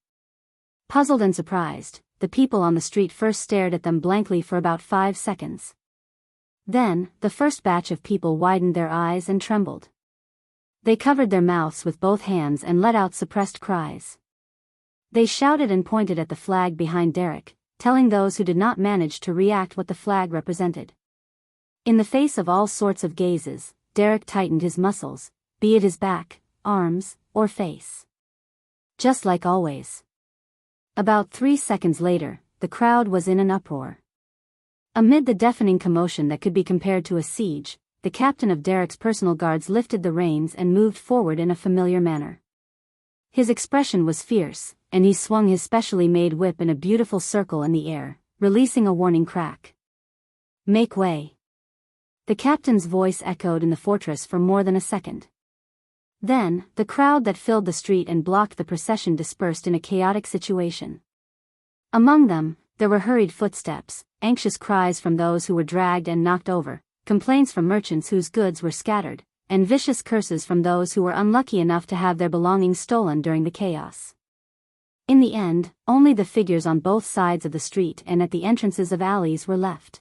Puzzled and surprised, the people on the street first stared at them blankly for about 5 seconds. Then, the first batch of people widened their eyes and trembled. They covered their mouths with both hands and let out suppressed cries. They shouted and pointed at the flag behind Derek, telling those who did not manage to react what the flag represented. In the face of all sorts of gazes, Derek tightened his muscles, be it his back, arms, or face. Just like always. About 3 seconds later, the crowd was in an uproar. Amid the deafening commotion that could be compared to a siege, the captain of Derek's personal guards lifted the reins and moved forward in a familiar manner. His expression was fierce, and he swung his specially made whip in a beautiful circle in the air, releasing a warning crack. "Make way." The captain's voice echoed in the fortress for more than a second. Then, the crowd that filled the street and blocked the procession dispersed in a chaotic situation. Among them, there were hurried footsteps, anxious cries from those who were dragged and knocked over, complaints from merchants whose goods were scattered, and vicious curses from those who were unlucky enough to have their belongings stolen during the chaos. In the end, only the figures on both sides of the street and at the entrances of alleys were left.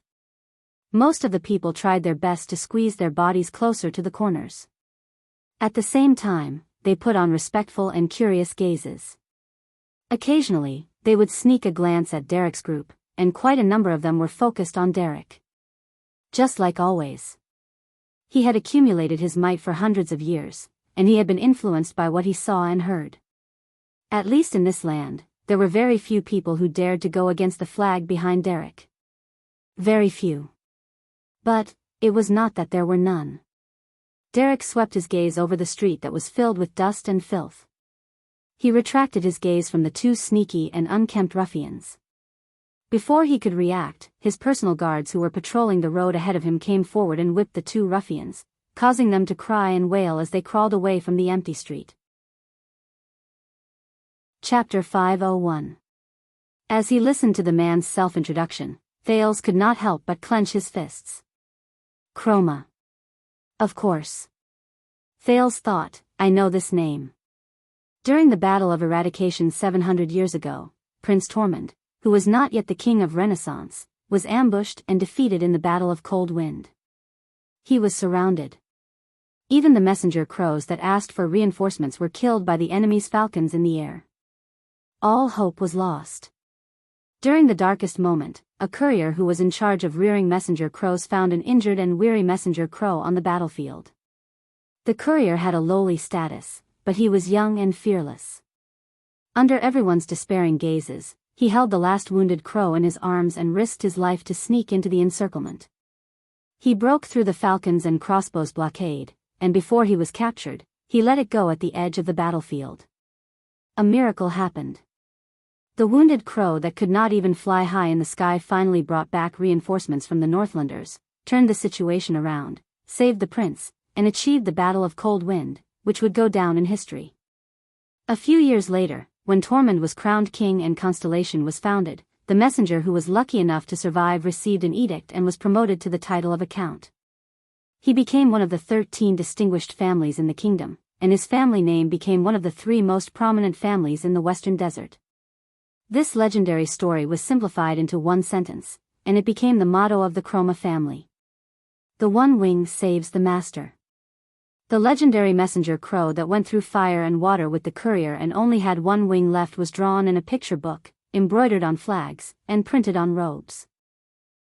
Most of the people tried their best to squeeze their bodies closer to the corners. At the same time, they put on respectful and curious gazes. Occasionally, they would sneak a glance at Derek's group, and quite a number of them were focused on Derek. Just like always. He had accumulated his might for hundreds of years, and he had been influenced by what he saw and heard. At least in this land, there were very few people who dared to go against the flag behind Derek. Very few. But, it was not that there were none. Derek swept his gaze over the street that was filled with dust and filth. He retracted his gaze from the two sneaky and unkempt ruffians. Before he could react, his personal guards who were patrolling the road ahead of him came forward and whipped the two ruffians, causing them to cry and wail as they crawled away from the empty street. Chapter 501. As he listened to the man's self-introduction, Thales could not help but clench his fists. Chroma. Of course. Thales thought, I know this name. During the Battle of Eradication 700 years ago, Prince Tormund, who was not yet the king of Renaissance, was ambushed and defeated in the Battle of Cold Wind. He was surrounded. Even the messenger crows that asked for reinforcements were killed by the enemy's falcons in the air. All hope was lost. During the darkest moment, a courier who was in charge of rearing messenger crows found an injured and weary messenger crow on the battlefield. The courier had a lowly status, but he was young and fearless. Under everyone's despairing gazes, he held the last wounded crow in his arms and risked his life to sneak into the encirclement. He broke through the falcons and crossbows blockade, and before he was captured, he let it go at the edge of the battlefield. A miracle happened. The wounded crow that could not even fly high in the sky finally brought back reinforcements from the Northlanders, turned the situation around, saved the prince, and achieved the Battle of Cold Wind, which would go down in history. A few years later, when Tormund was crowned king and Constellation was founded, the messenger who was lucky enough to survive received an edict and was promoted to the title of a count. He became one of the 13 distinguished families in the kingdom, and his family name became one of the 3 most prominent families in the Western Desert. This legendary story was simplified into one sentence, and it became the motto of the Chroma family. The one wing saves the master. The legendary messenger crow that went through fire and water with the courier and only had one wing left was drawn in a picture book, embroidered on flags, and printed on robes.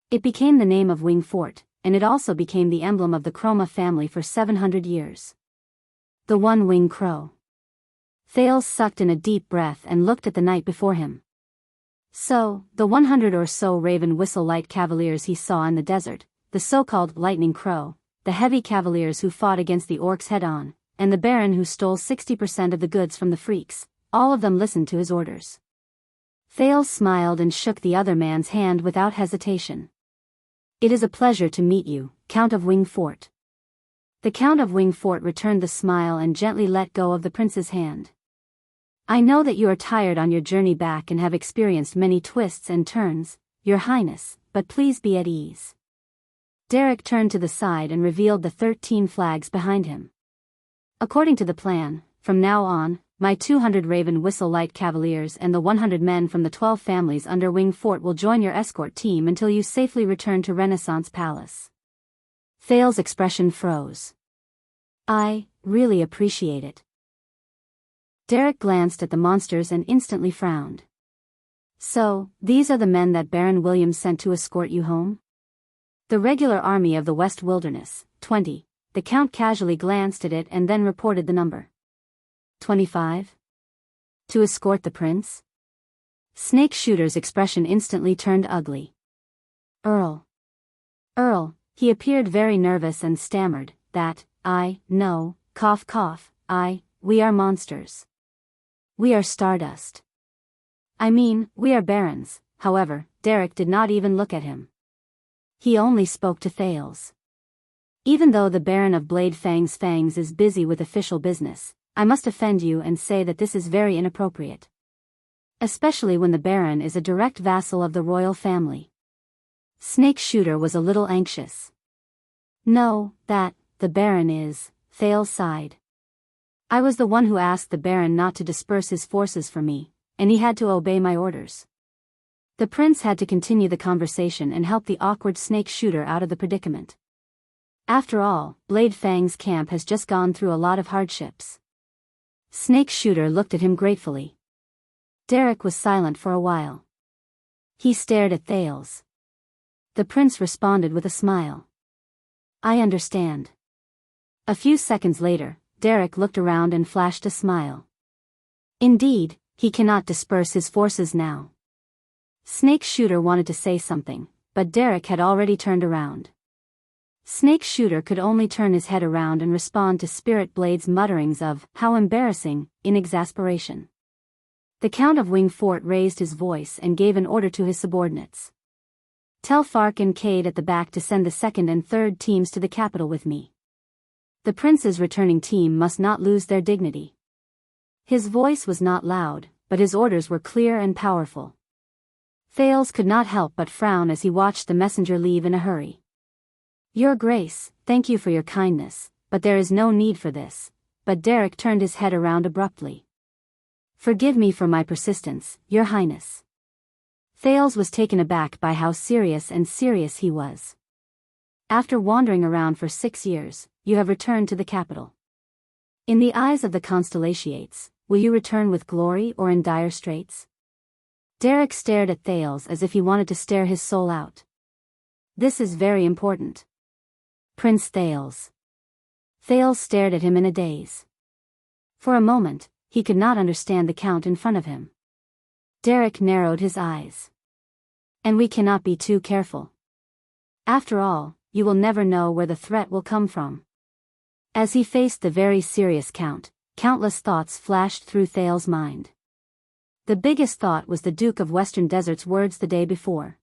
It became the name of Wing Fort, and it also became the emblem of the Chroma family for 700 years. The one-wing crow. Thales sucked in a deep breath and looked at the night before him. So, the 100 or so Raven Whistle Light Cavaliers he saw in the desert, the so-called Lightning Crow, the heavy cavaliers who fought against the orcs head-on, and the Baron who stole 60% of the goods from the freaks, all of them listened to his orders. Thales smiled and shook the other man's hand without hesitation. It is a pleasure to meet you, Count of Wing Fort. The Count of Wing Fort returned the smile and gently let go of the prince's hand. I know that you are tired on your journey back and have experienced many twists and turns, Your Highness, but please be at ease. Derek turned to the side and revealed the 13 flags behind him. According to the plan, from now on, my 200 Raven Whistle Light Cavaliers and the 100 men from the 12 families under Wing Fort will join your escort team until you safely return to Renaissance Palace. Thales' expression froze. I really appreciate it. Derek glanced at the monsters and instantly frowned. So, these are the men that Baron Williams sent to escort you home? The regular army of the West Wilderness, 20. The Count casually glanced at it and then reported the number. 25? To escort the prince? Snake Shooter's expression instantly turned ugly. Earl, he appeared very nervous and stammered, no, cough cough, we are monsters. We are stardust. I mean, we are barons. However, Derek did not even look at him. He only spoke to Thales. Even though the Baron of Blade Fang's Fangs is busy with official business, I must offend you and say that this is very inappropriate. Especially when the Baron is a direct vassal of the royal family. Snake Shooter was a little anxious. No, the Baron is, Thales sighed. I was the one who asked the Baron not to disperse his forces for me, and he had to obey my orders. The prince had to continue the conversation and help the awkward Snake Shooter out of the predicament. After all, Blade Fang's camp has just gone through a lot of hardships. Snake Shooter looked at him gratefully. Derek was silent for a while. He stared at Thales. The prince responded with a smile. I understand. A few seconds later, Derek looked around and flashed a smile. Indeed, he cannot disperse his forces now. Snake Shooter wanted to say something, but Derek had already turned around. Snake Shooter could only turn his head around and respond to Spirit Blade's mutterings of, "How embarrassing," in exasperation. The Count of Wing Fort raised his voice and gave an order to his subordinates. Tell Fark and Cade at the back to send the second and third teams to the capital with me. The prince's returning team must not lose their dignity. His voice was not loud, but his orders were clear and powerful. Thales could not help but frown as he watched the messenger leave in a hurry. Your Grace, thank you for your kindness, but there is no need for this. But Derek turned his head around abruptly. Forgive me for my persistence, Your Highness. Thales was taken aback by how serious he was. After wandering around for 6 years, you have returned to the capital. In the eyes of the Constellatiates, will you return with glory or in dire straits? Derek stared at Thales as if he wanted to stare his soul out. This is very important. Prince Thales. Thales stared at him in a daze. For a moment, he could not understand the Count in front of him. Derek narrowed his eyes. And we cannot be too careful. After all, you will never know where the threat will come from. As he faced the very serious Count, countless thoughts flashed through Thales' mind. The biggest thought was the Duke of Western Desert's words the day before.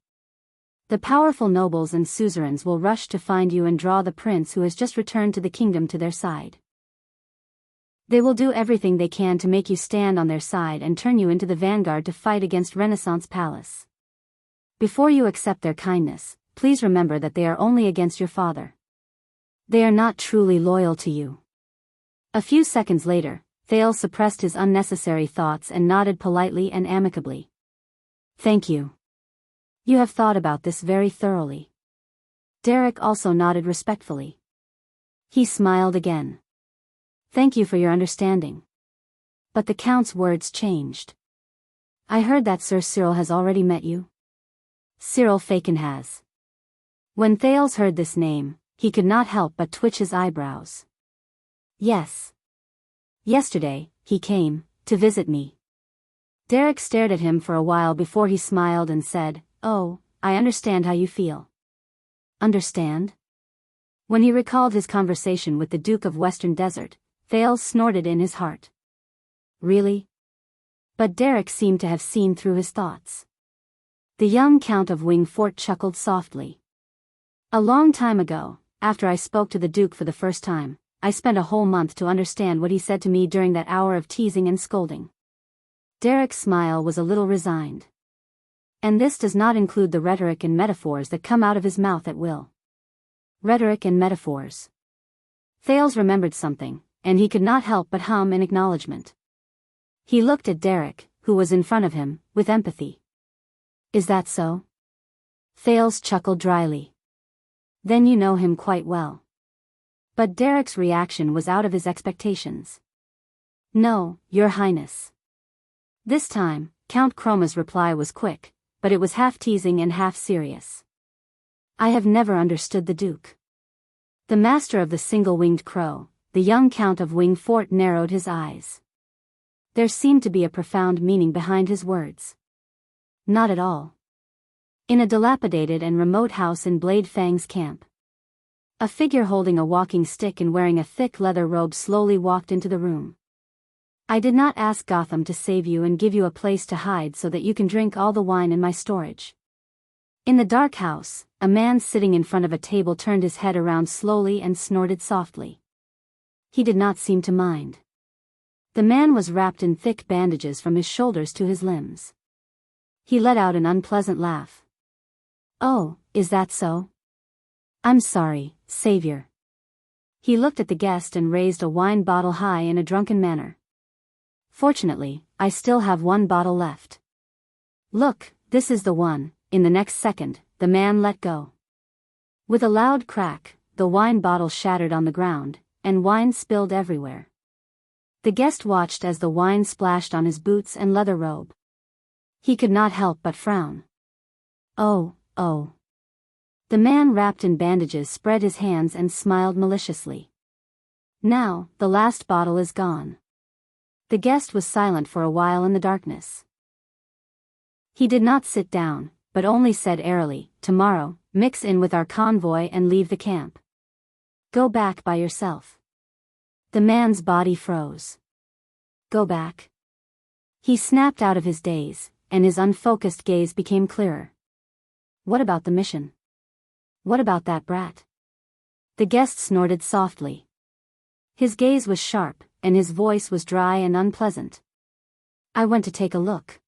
The powerful nobles and suzerains will rush to find you and draw the prince who has just returned to the kingdom to their side. They will do everything they can to make you stand on their side and turn you into the vanguard to fight against Renaissance Palace. Before you accept their kindness, please remember that they are only against your father. They are not truly loyal to you. A few seconds later, Thales suppressed his unnecessary thoughts and nodded politely and amicably. Thank you. You have thought about this very thoroughly. Derek also nodded respectfully. He smiled again. Thank you for your understanding. But the Count's words changed. I heard that Sir Cyril has already met you. Cyril Faken has. When Thales heard this name, he could not help but twitch his eyebrows. Yes. Yesterday, he came to visit me. Derek stared at him for a while before he smiled and said, Oh, I understand how you feel. Understand? When he recalled his conversation with the Duke of Western Desert, Thales snorted in his heart. Really? But Derek seemed to have seen through his thoughts. The young Count of Wing Fort chuckled softly. A long time ago, after I spoke to the Duke for the first time, I spent a whole month to understand what he said to me during that hour of teasing and scolding. Derek's smile was a little resigned. And this does not include the rhetoric and metaphors that come out of his mouth at will. Rhetoric and metaphors. Thales remembered something, and he could not help but hum in acknowledgement. He looked at Derek, who was in front of him, with empathy. Is that so? Thales chuckled dryly. Then you know him quite well. But Derek's reaction was out of his expectations. No, Your Highness. This time, Count Chroma's reply was quick, but it was half teasing and half serious. I have never understood the Duke. The master of the single-winged crow, the young Count of Wing Fort narrowed his eyes. There seemed to be a profound meaning behind his words. Not at all. In a dilapidated and remote house in Blade Fang's camp, a figure holding a walking stick and wearing a thick leather robe slowly walked into the room. I did not ask Gotham to save you and give you a place to hide so that you can drink all the wine in my storage. In the dark house, a man sitting in front of a table turned his head around slowly and snorted softly. He did not seem to mind. The man was wrapped in thick bandages from his shoulders to his limbs. He let out an unpleasant laugh. "Oh, is that so? I'm sorry, savior." He looked at the guest and raised a wine bottle high in a drunken manner. "Fortunately, I still have one bottle left. Look, this is the one." In the next second, the man let go. With a loud crack, the wine bottle shattered on the ground, and wine spilled everywhere. The guest watched as the wine splashed on his boots and leather robe. He could not help but frown. "Oh, oh." The man wrapped in bandages spread his hands and smiled maliciously. "Now, the last bottle is gone." The guest was silent for a while in the darkness. He did not sit down, but only said airily, "Tomorrow, mix in with our convoy and leave the camp. Go back by yourself." The man's body froze. "Go back?" He snapped out of his daze, and his unfocused gaze became clearer. "What about the mission? What about that brat?" The guest snorted softly. His gaze was sharp, and his voice was dry and unpleasant. "I went to take a look.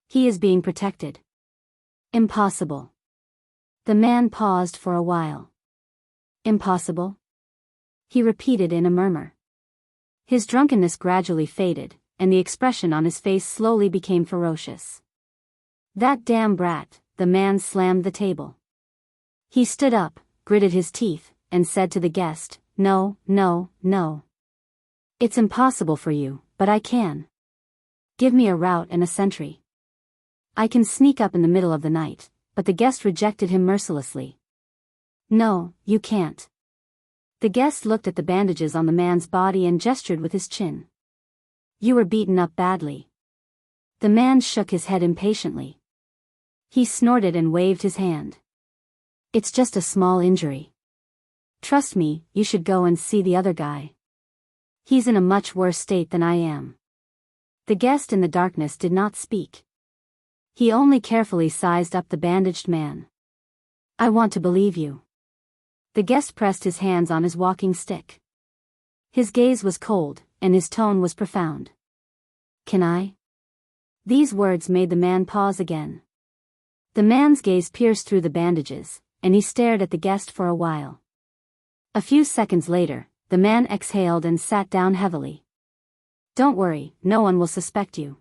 He is being protected." "Impossible." The man paused for a while. "Impossible?" he repeated in a murmur. His drunkenness gradually faded, and the expression on his face slowly became ferocious. "That damn brat," the man slammed the table. He stood up, gritted his teeth, and said to the guest, "No, no, no. It's impossible for you, but I can. Give me a route and a sentry. I can sneak up in the middle of the night," but the guest rejected him mercilessly. "No, you can't." The guest looked at the bandages on the man's body and gestured with his chin. "You were beaten up badly." The man shook his head impatiently. He snorted and waved his hand. "It's just a small injury. Trust me, you should go and see the other guy. He's in a much worse state than I am." The guest in the darkness did not speak. He only carefully sized up the bandaged man. "I want to believe you." The guest pressed his hands on his walking stick. His gaze was cold, and his tone was profound. "Can I?" These words made the man pause again. The man's gaze pierced through the bandages, and he stared at the guest for a while. A few seconds later, the man exhaled and sat down heavily. "Don't worry, no one will suspect you."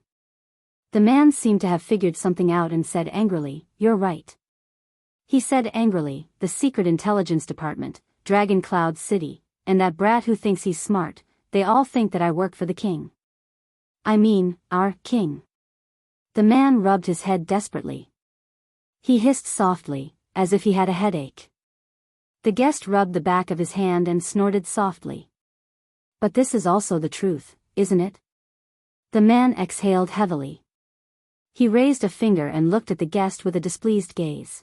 The man seemed to have figured something out and said angrily, "You're right." He said angrily, "The Secret Intelligence Department, Dragon Cloud City, and that brat who thinks he's smart, they all think that I work for the king. I mean, our king." The man rubbed his head desperately. He hissed softly, as if he had a headache. The guest rubbed the back of his hand and snorted softly. "But this is also the truth, isn't it?" The man exhaled heavily. He raised a finger and looked at the guest with a displeased gaze.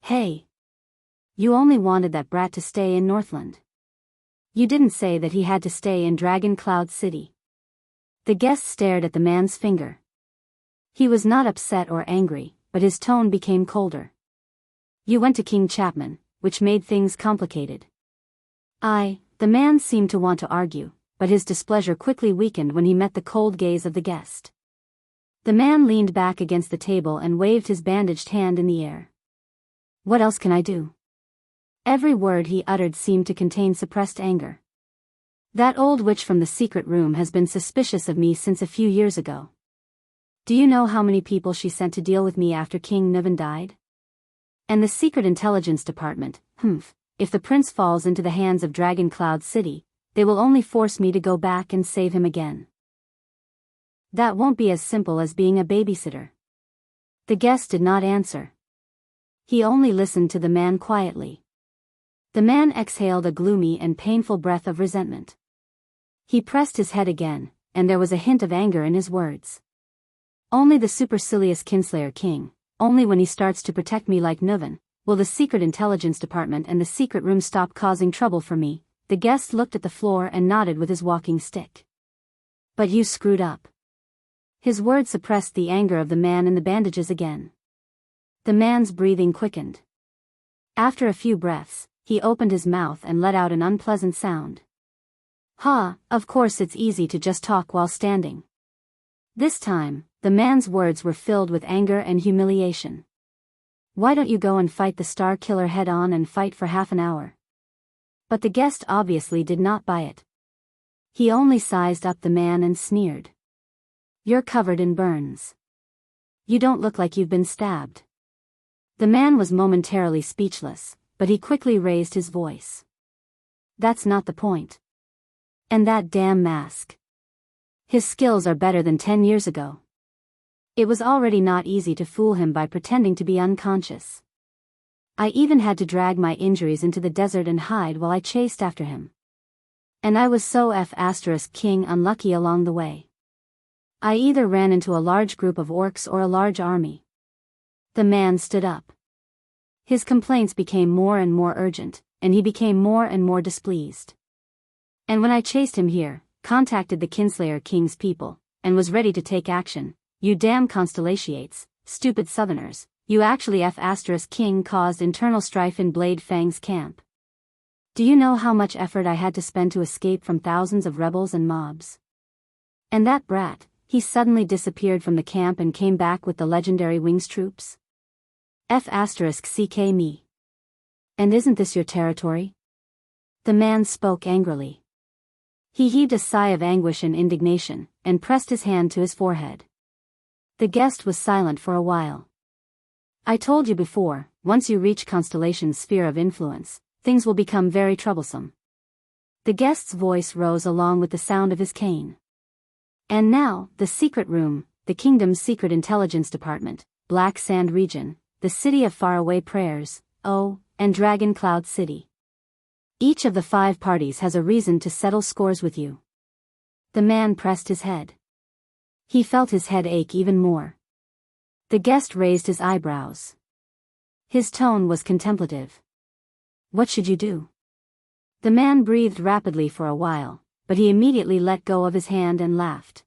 "Hey! You only wanted that brat to stay in Northland. You didn't say that he had to stay in Dragon Cloud City." The guest stared at the man's finger. He was not upset or angry, but his tone became colder. "You went to King Chapman, which made things complicated." The man seemed to want to argue, but his displeasure quickly weakened when he met the cold gaze of the guest. The man leaned back against the table and waved his bandaged hand in the air. "What else can I do?" Every word he uttered seemed to contain suppressed anger. "That old witch from the secret room has been suspicious of me since a few years ago. Do you know how many people she sent to deal with me after King Niven died? And the Secret Intelligence Department, if the prince falls into the hands of Dragon Cloud City, they will only force me to go back and save him again. That won't be as simple as being a babysitter." The guest did not answer. He only listened to the man quietly. The man exhaled a gloomy and painful breath of resentment. He pressed his head again, and there was a hint of anger in his words. "Only the supercilious Kinslayer King, only when he starts to protect me like Nuven, will the Secret Intelligence Department and the secret room stop causing trouble for me." The guest looked at the floor and nodded with his walking stick. "But you screwed up." His words suppressed the anger of the man in the bandages again. The man's breathing quickened. After a few breaths, he opened his mouth and let out an unpleasant sound. Ha, of course it's easy to just talk while standing. This time, the man's words were filled with anger and humiliation. Why don't you go and fight the Star Killer head on and fight for half an hour? But the guest obviously did not buy it. He only sized up the man and sneered. You're covered in burns. You don't look like you've been stabbed. The man was momentarily speechless, but he quickly raised his voice. That's not the point. And that damn mask. His skills are better than 10 years ago. It was already not easy to fool him by pretending to be unconscious. I even had to drag my injuries into the desert and hide while I chased after him. And I was so King unlucky along the way. I either ran into a large group of orcs or a large army. The man stood up. His complaints became more and more urgent, and he became more and more displeased. And when I chased him here, contacted the Kinslayer King's people, and was ready to take action, you damn Constellations, stupid southerners, you actually King caused internal strife in Blade Fang's camp. Do you know how much effort I had to spend to escape from thousands of rebels and mobs? And that brat, he suddenly disappeared from the camp and came back with the legendary Wings troops? CK me. And isn't this your territory? The man spoke angrily. He heaved a sigh of anguish and indignation, and pressed his hand to his forehead. The guest was silent for a while. I told you before, once you reach Constellation's sphere of influence, things will become very troublesome. The guest's voice rose along with the sound of his cane. And now, the secret room, the kingdom's secret intelligence department, Black Sand region, the city of faraway prayers, and Dragon Cloud City. Each of the 5 parties has a reason to settle scores with you. The man pressed his head. He felt his head ache even more. The guest raised his eyebrows. His tone was contemplative. What should you do? The man breathed rapidly for a while, but he immediately let go of his hand and laughed.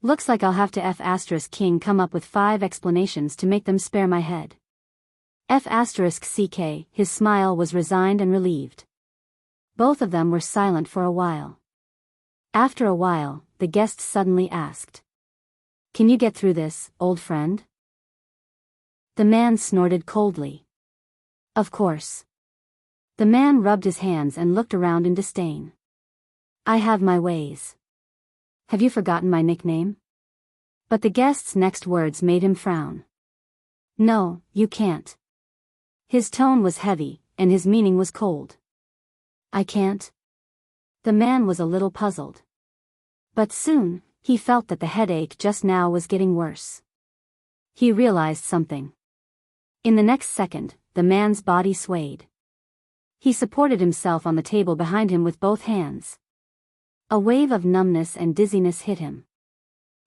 Looks like I'll have to King come up with 5 explanations to make them spare my head. CK, his smile was resigned and relieved. Both of them were silent for a while. After a while, the guest suddenly asked. Can you get through this, old friend? The man snorted coldly. Of course. The man rubbed his hands and looked around in disdain. I have my ways. Have you forgotten my nickname? But the guest's next words made him frown. No, you can't. His tone was heavy, and his meaning was cold. I can't? The man was a little puzzled. But soon, he felt that the headache just now was getting worse. He realized something. In the next second, the man's body swayed. He supported himself on the table behind him with both hands. A wave of numbness and dizziness hit him.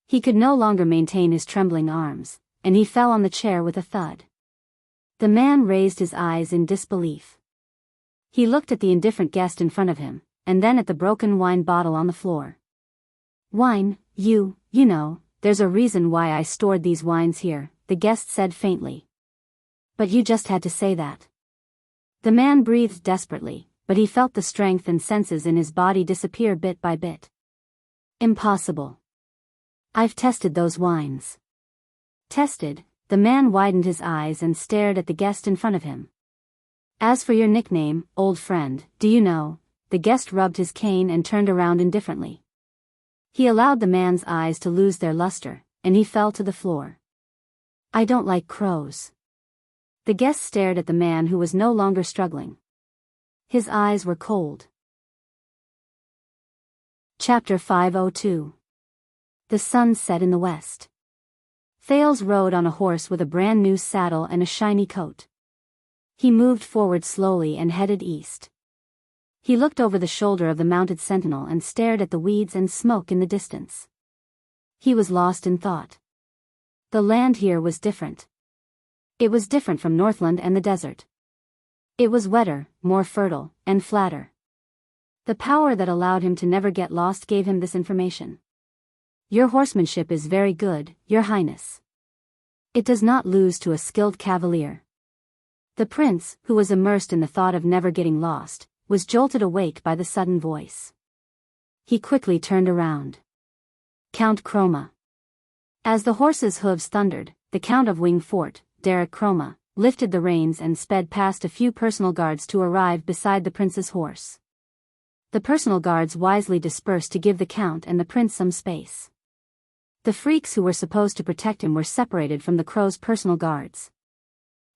He could no longer maintain his trembling arms, and he fell on the chair with a thud. The man raised his eyes in disbelief. He looked at the indifferent guest in front of him, and then at the broken wine bottle on the floor. Wine, you know, there's a reason why I stored these wines here, the guest said faintly. But you just had to say that. The man breathed desperately, but he felt the strength and senses in his body disappear bit by bit. Impossible. I've tested those wines. Tested? The man widened his eyes and stared at the guest in front of him. As for your nickname, old friend, do you know? The guest rubbed his cane and turned around indifferently. He allowed the man's eyes to lose their luster, and he fell to the floor. I don't like crows. The guest stared at the man who was no longer struggling. His eyes were cold. Chapter 502. The sun set in the west. Thales rode on a horse with a brand new saddle and a shiny coat. He moved forward slowly and headed east. He looked over the shoulder of the mounted sentinel and stared at the weeds and smoke in the distance. He was lost in thought. The land here was different. It was different from Northland and the desert. It was wetter, more fertile, and flatter. The power that allowed him to never get lost gave him this information. Your horsemanship is very good, Your Highness. It does not lose to a skilled cavalier. The prince, who was immersed in the thought of never getting lost, was jolted awake by the sudden voice. He quickly turned around. Count Chroma. As the horse's hooves thundered, the Count of Wing Fort, Derek Chroma, lifted the reins and sped past a few personal guards to arrive beside the prince's horse. The personal guards wisely dispersed to give the count and the prince some space. The freaks who were supposed to protect him were separated from the crow's personal guards.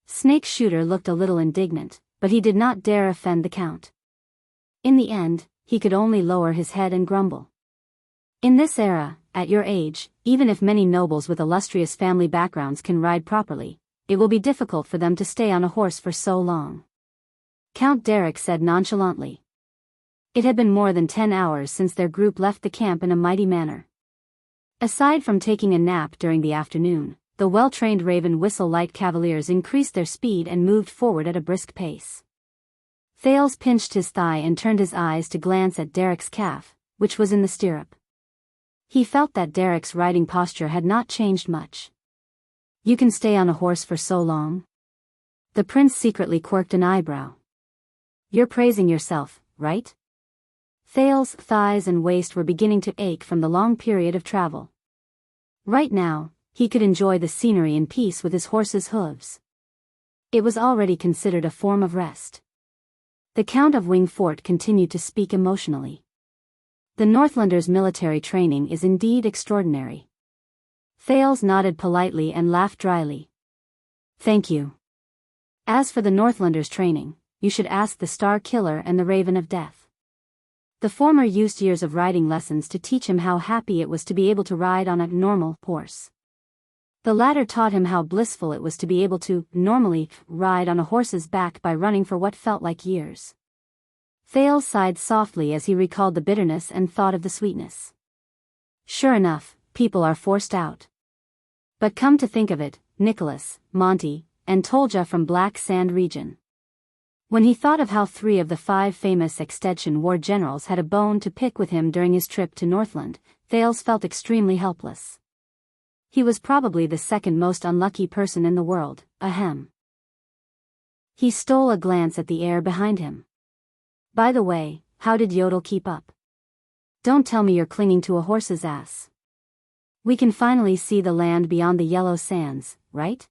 Snake Shooter looked a little indignant, but he did not dare offend the count. In the end, he could only lower his head and grumble. In this era, at your age, even if many nobles with illustrious family backgrounds can ride properly, it will be difficult for them to stay on a horse for so long. Count Derek said nonchalantly. It had been more than 10 hours since their group left the camp in a mighty manner. Aside from taking a nap during the afternoon, the well-trained Raven Whistle Light Cavaliers increased their speed and moved forward at a brisk pace. Thales pinched his thigh and turned his eyes to glance at Derek's calf, which was in the stirrup. He felt that Derek's riding posture had not changed much. You can stay on a horse for so long? The prince secretly quirked an eyebrow. You're praising yourself, right? Thales' thighs and waist were beginning to ache from the long period of travel. Right now, he could enjoy the scenery in peace with his horse's hooves. It was already considered a form of rest. The Count of Wing Fort continued to speak emotionally. The Northlanders' military training is indeed extraordinary. Thales nodded politely and laughed dryly. Thank you. As for the Northlanders' training, you should ask the Star Killer and the Raven of Death. The former used years of riding lessons to teach him how happy it was to be able to ride on a normal horse. The latter taught him how blissful it was to be able to, normally, ride on a horse's back by running for what felt like years. Thales sighed softly as he recalled the bitterness and thought of the sweetness. Sure enough, people are forced out. But come to think of it, Nicholas, Monty, and Tolja from Black Sand region. When he thought of how 3 of the 5 famous Extension War generals had a bone to pick with him during his trip to Northland, Thales felt extremely helpless. He was probably the second most unlucky person in the world, ahem. He stole a glance at the air behind him. By the way, how did Yodel keep up? Don't tell me you're clinging to a horse's ass. We can finally see the land beyond the yellow sands, right?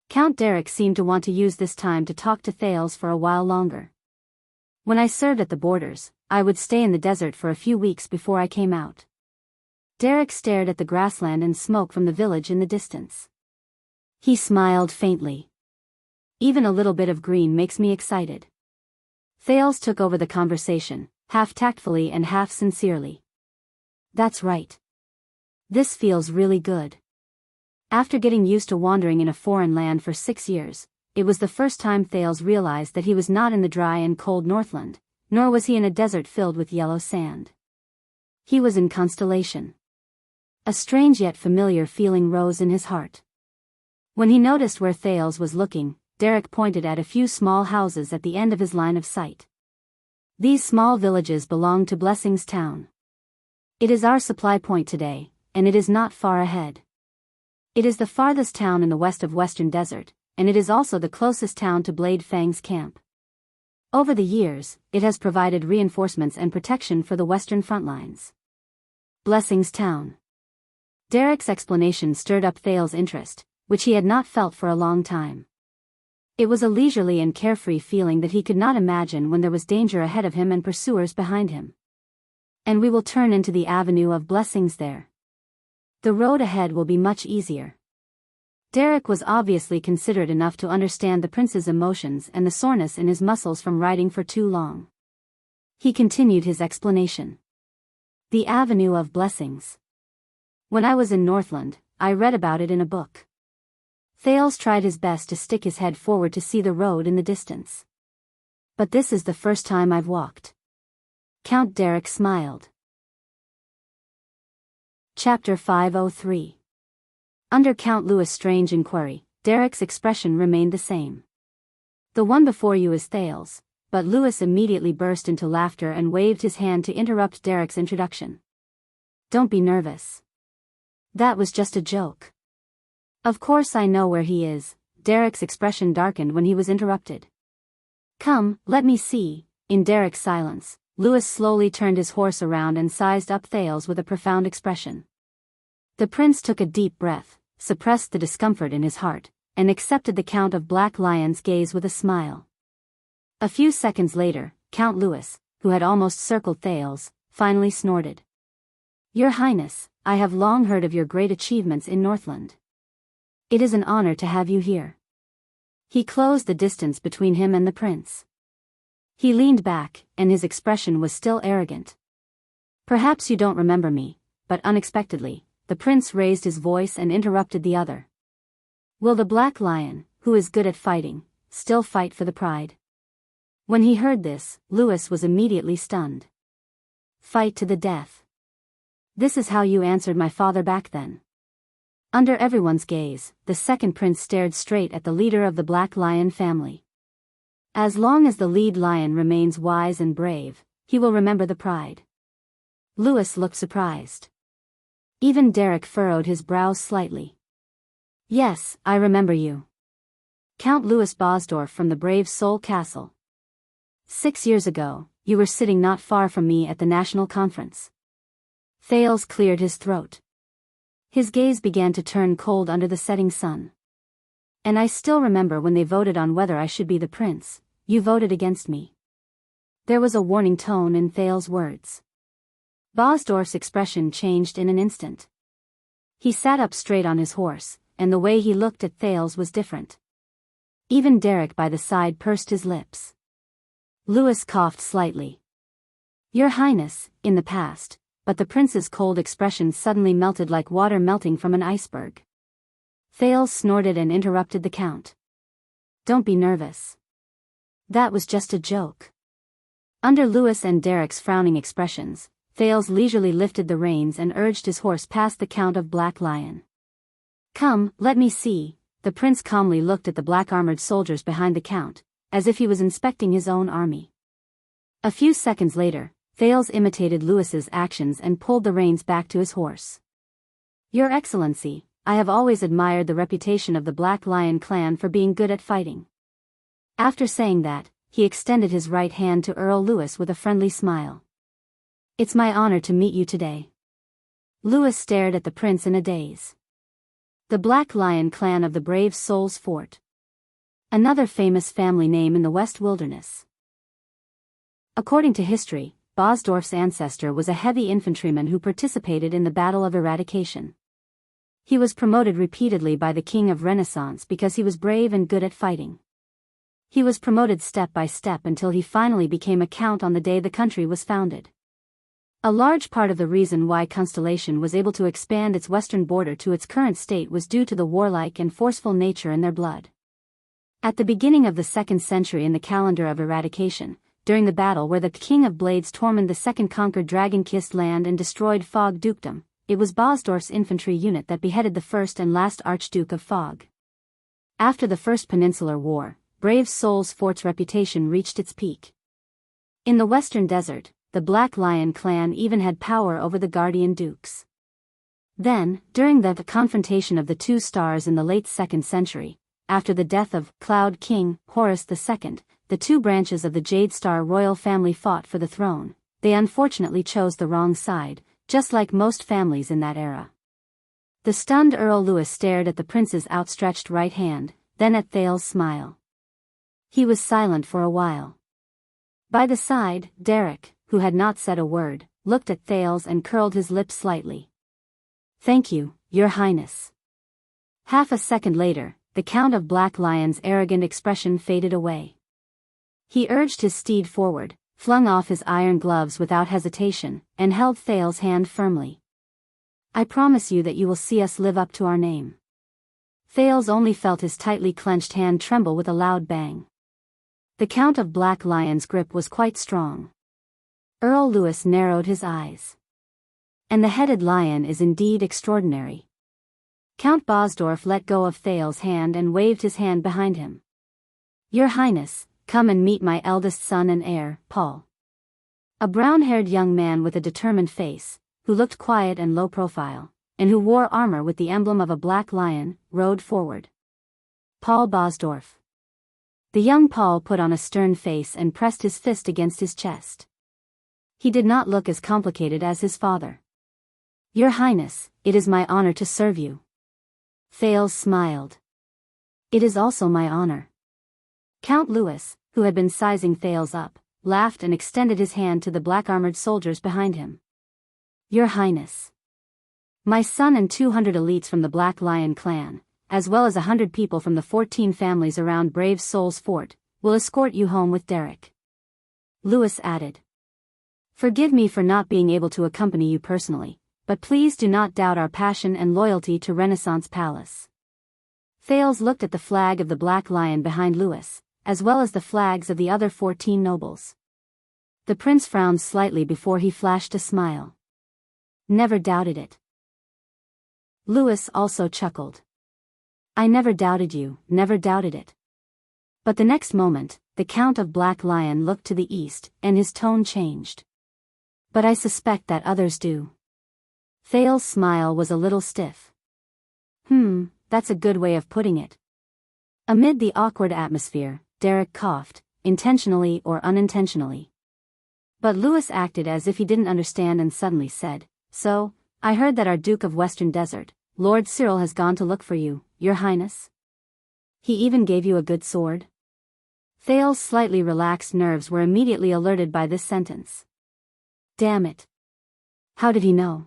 Count Derek seemed to want to use this time to talk to Thales for a while longer. When I served at the borders, I would stay in the desert for a few weeks before I came out. Derek stared at the grassland and smoke from the village in the distance. He smiled faintly. Even a little bit of green makes me excited. Thales took over the conversation, half tactfully and half sincerely. That's right. This feels really good. After getting used to wandering in a foreign land for 6 years, it was the first time Thales realized that he was not in the dry and cold Northland, nor was he in a desert filled with yellow sand. He was in Constellation. A strange yet familiar feeling rose in his heart. When he noticed where Thales was looking, Derek pointed at a few small houses at the end of his line of sight. These small villages belong to Blessings Town. It is our supply point today, and it is not far ahead. It is the farthest town in the west of Western Desert, and it is also the closest town to Blade Fang's camp. Over the years, it has provided reinforcements and protection for the western front lines. Blessings Town. Derek's explanation stirred up Thales' interest, which he had not felt for a long time. It was a leisurely and carefree feeling that he could not imagine when there was danger ahead of him and pursuers behind him. And we will turn into the Avenue of Blessings there. The road ahead will be much easier. Derek was obviously considerate enough to understand the prince's emotions and the soreness in his muscles from riding for too long. He continued his explanation. The Avenue of Blessings. When I was in Northland, I read about it in a book. Thales tried his best to stick his head forward to see the road in the distance. But this is the first time I've walked. Count Derek smiled. Chapter 503. Under Count Louis' strange inquiry, Derek's expression remained the same. The one before you is Thales, but Louis immediately burst into laughter and waved his hand to interrupt Derek's introduction. Don't be nervous. That was just a joke. Of course I know where he is. Derek's expression darkened when he was interrupted. Come, let me see. In Derek's silence, Louis slowly turned his horse around and sized up Thales with a profound expression. The prince took a deep breath, suppressed the discomfort in his heart, and accepted the Count of Black Lion's gaze with a smile. A few seconds later, Count Louis, who had almost circled Thales, finally snorted. Your Highness, I have long heard of your great achievements in Northland. It is an honor to have you here. He closed the distance between him and the prince. He leaned back, and his expression was still arrogant. Perhaps you don't remember me, but unexpectedly, the prince raised his voice and interrupted the other. Will the Black Lion, who is good at fighting, still fight for the pride? When he heard this, Louis was immediately stunned. Fight to the death. This is how you answered my father back then. Under everyone's gaze, the second prince stared straight at the leader of the Black Lion family. As long as the lead lion remains wise and brave, he will remember the pride. Louis looked surprised. Even Derek furrowed his brows slightly. Yes, I remember you. Count Louis Bosdorf from the brave Seoul Castle. 6 years ago, you were sitting not far from me at the national conference. Thales cleared his throat. His gaze began to turn cold under the setting sun. And I still remember when they voted on whether I should be the prince, you voted against me. There was a warning tone in Thales' words. Bosdorf's expression changed in an instant. He sat up straight on his horse, and the way he looked at Thales was different. Even Derek by the side pursed his lips. Louis coughed slightly. Your Highness, in the past, but the prince's cold expression suddenly melted like water melting from an iceberg. Thales snorted and interrupted the count. Don't be nervous. That was just a joke. Under Louis and Derek's frowning expressions, Thales leisurely lifted the reins and urged his horse past the Count of Black Lion. Come, let me see. The prince calmly looked at the black-armored soldiers behind the count, as if he was inspecting his own army. A few seconds later, Thales imitated Louis's actions and pulled the reins back to his horse. Your Excellency, I have always admired the reputation of the Black Lion clan for being good at fighting. After saying that, he extended his right hand to Earl Louis with a friendly smile. It's my honor to meet you today. Louis stared at the prince in a daze. The Black Lion clan of the brave Souls Fort. Another famous family name in the West Wilderness. According to history, Bosdorf's ancestor was a heavy infantryman who participated in the Battle of Eradication. He was promoted repeatedly by the King of Renaissance because he was brave and good at fighting. He was promoted step by step until he finally became a count on the day the country was founded. A large part of the reason why Constellation was able to expand its western border to its current state was due to the warlike and forceful nature in their blood. At the beginning of the 2nd century in the calendar of Eradication, during the battle where the King of Blades Tormund II conquered dragon-kissed land and destroyed Fog Dukedom, it was Bosdorf's infantry unit that beheaded the first and last Archduke of Fog. After the First Peninsular War, Brave Souls Fort's reputation reached its peak. In the Western Desert, the Black Lion clan even had power over the Guardian Dukes. Then, during the confrontation of the two stars in the late 2nd century, after the death of Cloud King Horus II, the two branches of the Jade Star royal family fought for the throne. They unfortunately chose the wrong side, just like most families in that era. The stunned Earl Louis stared at the prince's outstretched right hand, then at Thales' smile. He was silent for a while. By the side, Derek, who had not said a word, looked at Thales and curled his lips slightly. Thank you, Your Highness. Half a second later, the Count of Black Lion's arrogant expression faded away. He urged his steed forward, flung off his iron gloves without hesitation, and held Thales' hand firmly. I promise you that you will see us live up to our name. Thales only felt his tightly clenched hand tremble with a loud bang. The Count of Black Lion's grip was quite strong. Earl Louis narrowed his eyes. And the headed lion is indeed extraordinary. Count Bosdorf let go of Thales' hand and waved his hand behind him. Your Highness, come and meet my eldest son and heir, Paul. A brown-haired young man with a determined face, who looked quiet and low-profile, and who wore armor with the emblem of a black lion, rode forward. Paul Bosdorf. The young Paul put on a stern face and pressed his fist against his chest. He did not look as complicated as his father. Your Highness, it is my honor to serve you. Thales smiled. It is also my honor. Count Louis, who had been sizing Thales up, laughed and extended his hand to the black-armored soldiers behind him. Your Highness. My son and 200 elites from the Black Lion clan, as well as 100 people from the 14 families around Brave Soul's fort, will escort you home with Derek. Louis added. Forgive me for not being able to accompany you personally, but please do not doubt our passion and loyalty to Renaissance Palace. Thales looked at the flag of the Black Lion behind Louis, as well as the flags of the other 14 nobles. The prince frowned slightly before he flashed a smile. Never doubted it. Louis also chuckled. I never doubted you, never doubted it. But the next moment, the Count of Black Lion looked to the east, and his tone changed. But I suspect that others do. Thales' smile was a little stiff. That's a good way of putting it. Amid the awkward atmosphere, Derek coughed, intentionally or unintentionally. But Louis acted as if he didn't understand and suddenly said, So, I heard that our Duke of Western Desert, Lord Cyril, has gone to look for you, Your Highness. He even gave you a good sword? Thales' slightly relaxed nerves were immediately alerted by this sentence. Damn it. How did he know?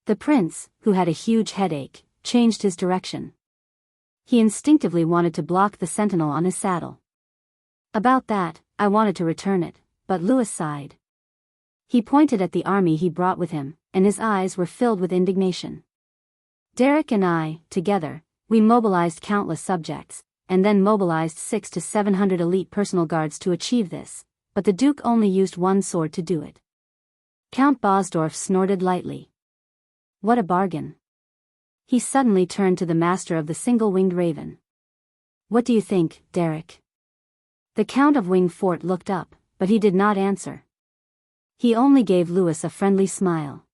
The prince, who had a huge headache, changed his direction. He instinctively wanted to block the sentinel on his saddle. About that, I wanted to return it, but Louis sighed. He pointed at the army he brought with him, and his eyes were filled with indignation. Derek and I, together, we mobilized countless subjects, and then mobilized 600 to 700 elite personal guards to achieve this, but the Duke only used one sword to do it. Count Bosdorf snorted lightly. What a bargain. He suddenly turned to the master of the single-winged raven. What do you think, Derek? The Count of Winged Fort looked up, but he did not answer. He only gave Louis a friendly smile.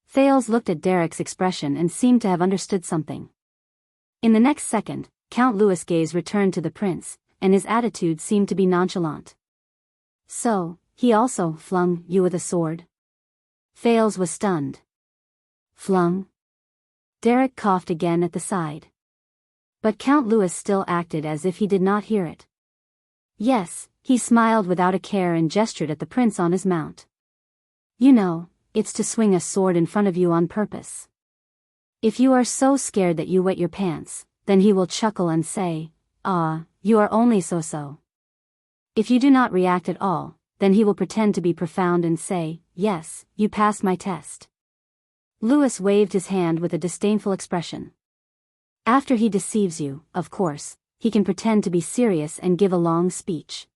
Thales looked at Derek's expression and seemed to have understood something. In the next second, Count Louis' gaze returned to the prince, and his attitude seemed to be nonchalant. So, he also flung you with a sword? Thales was stunned. Flung? Derek coughed again at the side. But Count Louis still acted as if he did not hear it. Yes, he smiled without a care and gestured at the prince on his mount. You know, it's to swing a sword in front of you on purpose. If you are so scared that you wet your pants, then he will chuckle and say, you are only so-so. If you do not react at all, then he will pretend to be profound and say, yes, you passed my test. Louis waved his hand with a disdainful expression. After he deceives you, of course, he can pretend to be serious and give a long speech.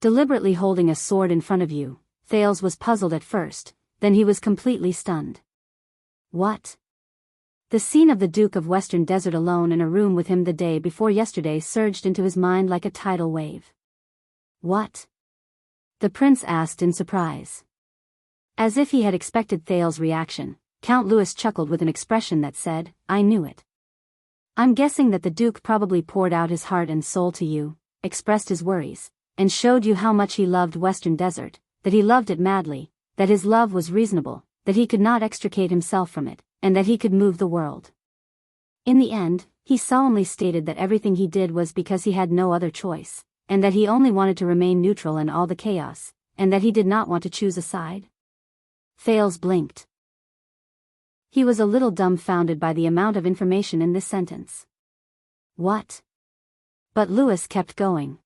Deliberately holding a sword in front of you, Thales was puzzled at first, then he was completely stunned. What? The scene of the Duke of Western Desert alone in a room with him the day before yesterday surged into his mind like a tidal wave. What? The prince asked in surprise. As if he had expected Thales' reaction, Count Louis chuckled with an expression that said, I knew it. I'm guessing that the Duke probably poured out his heart and soul to you, expressed his worries, and showed you how much he loved Western Desert, that he loved it madly, that his love was reasonable, that he could not extricate himself from it, and that he could move the world. In the end, he solemnly stated that everything he did was because he had no other choice, and that he only wanted to remain neutral in all the chaos, and that he did not want to choose a side. Thales blinked. He was a little dumbfounded by the amount of information in this sentence. What? But Louis kept going.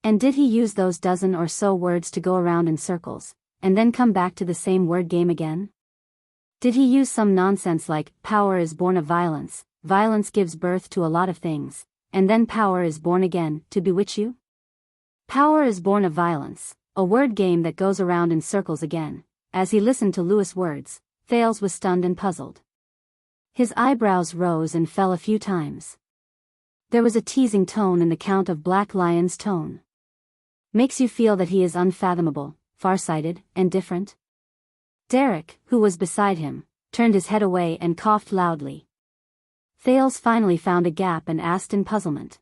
And did he use those dozen or so words to go around in circles, and then come back to the same word game again? Did he use some nonsense like, power is born of violence, violence gives birth to a lot of things, and then power is born again, to bewitch you? Power is born of violence, a word game that goes around in circles again. As he listened to Louis' words, Thales was stunned and puzzled. His eyebrows rose and fell a few times. There was a teasing tone in the Count of Black Lion's tone. Makes you feel that he is unfathomable, farsighted, and different? Derek, who was beside him, turned his head away and coughed loudly. Thales finally found a gap and asked in puzzlement.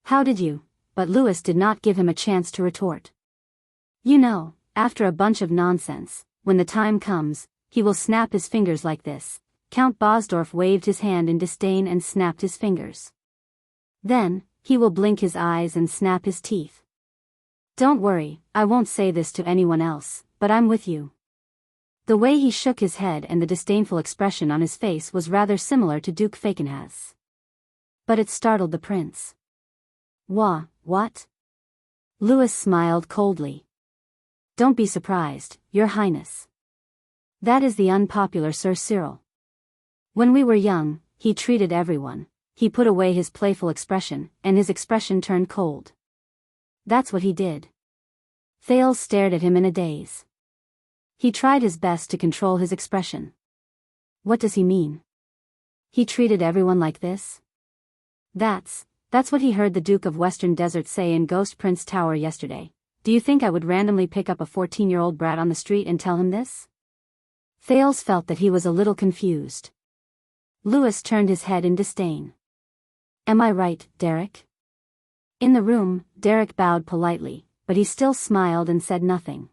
"How did you?" But Louis did not give him a chance to retort. "You know, after a bunch of nonsense, when the time comes, he will snap his fingers like this." Count Bosdorf waved his hand in disdain and snapped his fingers. "Then, he will blink his eyes and snap his teeth. Don't worry, I won't say this to anyone else, but I'm with you." The way he shook his head and the disdainful expression on his face was rather similar to Duke Falkenha's. But it startled the prince. What? Louis smiled coldly. "Don't be surprised, Your Highness. That is the unpopular Sir Cyril. When we were young, he treated everyone." He put away his playful expression, and his expression turned cold. "That's what he did." Thales stared at him in a daze. He tried his best to control his expression. "What does he mean? He treated everyone like this?" That's what he heard the Duke of Western Desert say in Ghost Prince Tower yesterday. Do you think I would randomly pick up a 14-year-old brat on the street and tell him this?" Thales felt that he was a little confused. Louis turned his head in disdain. "Am I right, Derek?" In the room, Derek bowed politely, but he still smiled and said nothing.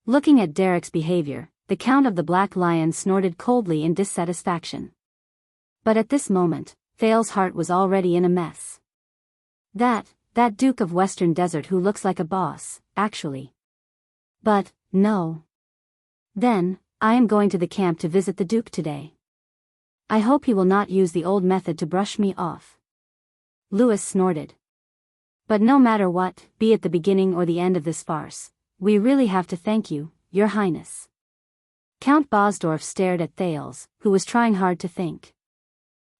Looking at Derek's behavior, the Count of the Black Lion snorted coldly in dissatisfaction. But at this moment, Thales' heart was already in a mess. That Duke of Western Desert who looks like a boss, actually. But, no. Then, I am going to the camp to visit the Duke today. I hope he will not use the old method to brush me off. Louis snorted. But no matter what, be it the beginning or the end of this farce, we really have to thank you, Your Highness. Count Bosdorf stared at Thales, who was trying hard to think.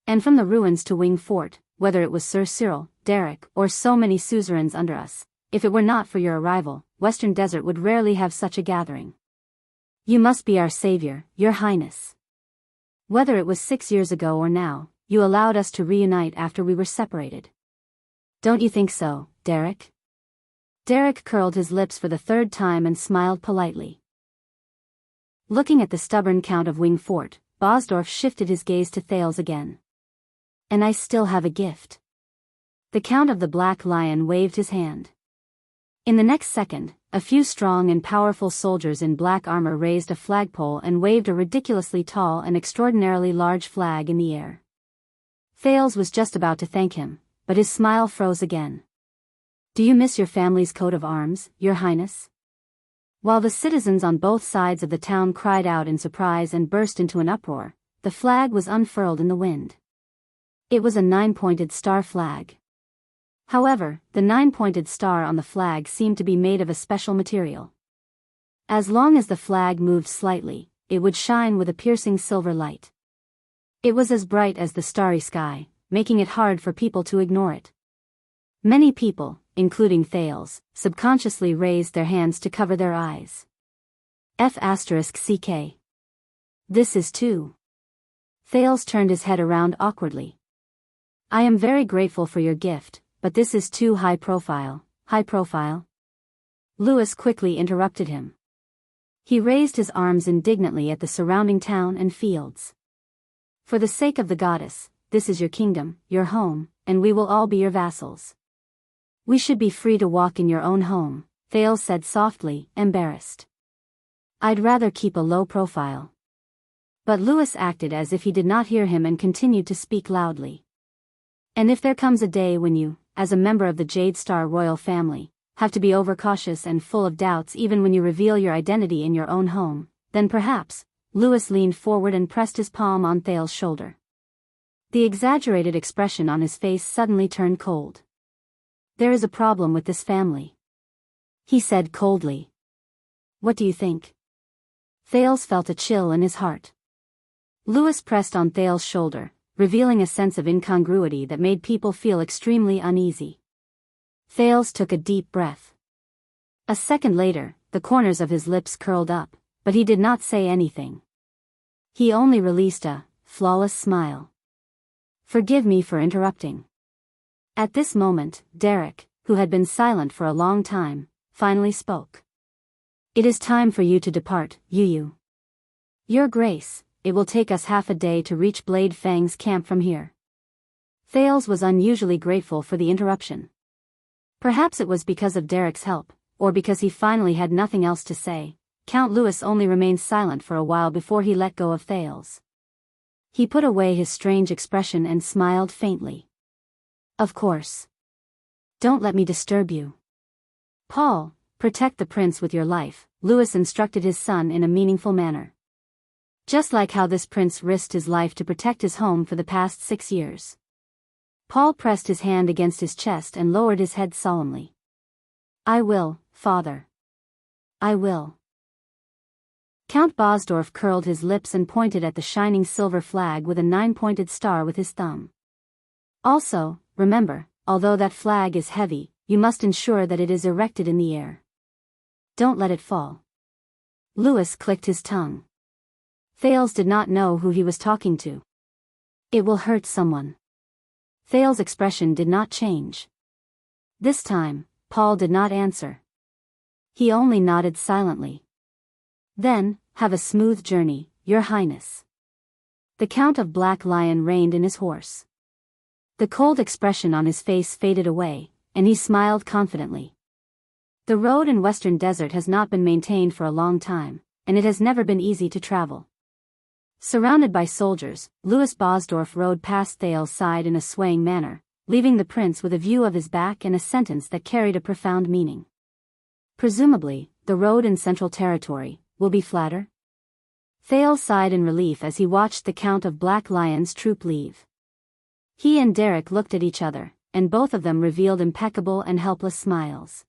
And from the ruins to Wing Fort, whether it was Sir Cyril, Derek, or so many suzerains under us, if it were not for your arrival, Western Desert would rarely have such a gathering. You must be our savior, Your Highness. Whether it was 6 years ago or now, you allowed us to reunite after we were separated. Don't you think so, Derek? Derek curled his lips for the third time and smiled politely. Looking at the stubborn Count of Wing Fort, Bosdorf shifted his gaze to Thales again. And I still have a gift. The Count of the Black Lion waved his hand. In the next second, a few strong and powerful soldiers in black armor raised a flagpole and waved a ridiculously tall and extraordinarily large flag in the air. Thales was just about to thank him, but his smile froze again. Do you miss your family's coat of arms, Your Highness? While the citizens on both sides of the town cried out in surprise and burst into an uproar, the flag was unfurled in the wind. It was a 9-pointed star flag. However, the 9-pointed star on the flag seemed to be made of a special material. As long as the flag moved slightly, it would shine with a piercing silver light. It was as bright as the starry sky, making it hard for people to ignore it. Many people, including Thales, subconsciously raised their hands to cover their eyes. F***CK. This is too. Thales turned his head around awkwardly. I am very grateful for your gift, but this is too high profile. High profile? Louis quickly interrupted him. He raised his arms indignantly at the surrounding town and fields. For the sake of the goddess, this is your kingdom, your home, and we will all be your vassals. We should be free to walk in your own home, Thales said softly, embarrassed. I'd rather keep a low profile. But Louis acted as if he did not hear him and continued to speak loudly. And if there comes a day when you, as a member of the Jade Star royal family, have to be overcautious and full of doubts even when you reveal your identity in your own home, then perhaps, Louis leaned forward and pressed his palm on Thales' shoulder. The exaggerated expression on his face suddenly turned cold. There is a problem with this family, he said coldly. What do you think? Thales felt a chill in his heart. Louis pressed on Thales' shoulder, revealing a sense of incongruity that made people feel extremely uneasy. Thales took a deep breath. A second later, the corners of his lips curled up, but he did not say anything. He only released a flawless smile. Forgive me for interrupting. At this moment, Derek, who had been silent for a long time, finally spoke. It is time for you to depart, Yu. Your Grace, it will take us half a day to reach Blade Fang's camp from here. Thales was unusually grateful for the interruption. Perhaps it was because of Derek's help, or because he finally had nothing else to say. Count Louis only remained silent for a while before he let go of Thales. He put away his strange expression and smiled faintly. Of course. Don't let me disturb you. Paul, protect the prince with your life, Louis instructed his son in a meaningful manner. Just like how this prince risked his life to protect his home for the past 6 years. Paul pressed his hand against his chest and lowered his head solemnly. I will, father. I will. Count Bosdorf curled his lips and pointed at the shining silver flag with a 9-pointed star with his thumb. Also, remember, although that flag is heavy, you must ensure that it is erected in the air. Don't let it fall. Louis clicked his tongue. Thales did not know who he was talking to. It will hurt someone. Thales' expression did not change. This time, Paul did not answer. He only nodded silently. Then, have a smooth journey, Your Highness. The Count of Black Lion reined in his horse. The cold expression on his face faded away, and he smiled confidently. The road in Western Desert has not been maintained for a long time, and it has never been easy to travel. Surrounded by soldiers, Louis Bosdorf rode past Thales' side in a swaying manner, leaving the prince with a view of his back and a sentence that carried a profound meaning. Presumably, the road in Central Territory will be flatter? Thales sighed in relief as he watched the Count of Black Lion's troop leave. He and Derek looked at each other, and both of them revealed impeccable and helpless smiles.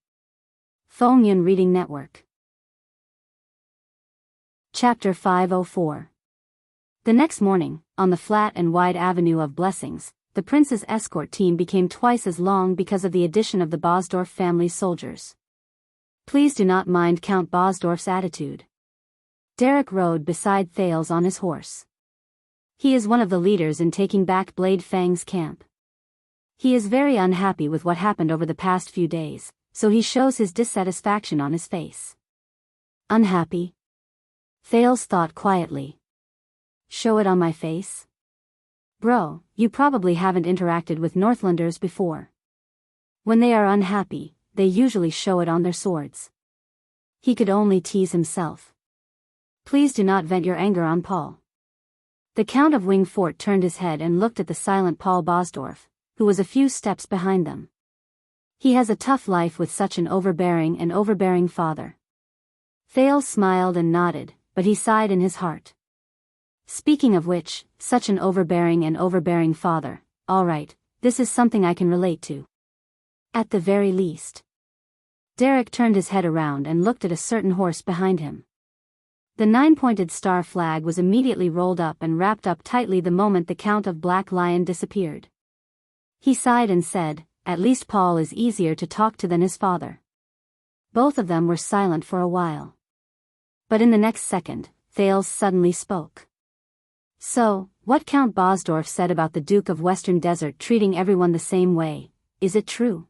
Thongyun Reading Network. Chapter 504. The next morning, on the flat and wide Avenue of Blessings, the prince's escort team became twice as long because of the addition of the Bosdorf family's soldiers. Please do not mind Count Bosdorf's attitude. Derek rode beside Thales on his horse. He is one of the leaders in taking back Blade Fang's camp. He is very unhappy with what happened over the past few days, so he shows his dissatisfaction on his face. Unhappy? Thales thought quietly. Show it on my face? Bro, you probably haven't interacted with Northlanders before. When they are unhappy, they usually show it on their swords. He could only tease himself. Please do not vent your anger on Paul. The Count of Wingfort turned his head and looked at the silent Paul Bosdorf, who was a few steps behind them. He has a tough life with such an overbearing father. Thales smiled and nodded, but he sighed in his heart. Speaking of which, such an overbearing father, all right, this is something I can relate to. At the very least. Derek turned his head around and looked at a certain horse behind him. The 9-pointed star flag was immediately rolled up and wrapped up tightly the moment the Count of Black Lion disappeared. He sighed and said, at least Paul is easier to talk to than his father. Both of them were silent for a while. But in the next second, Thales suddenly spoke. So, what Count Bosdorf said about the Duke of Western Desert treating everyone the same way, is it true?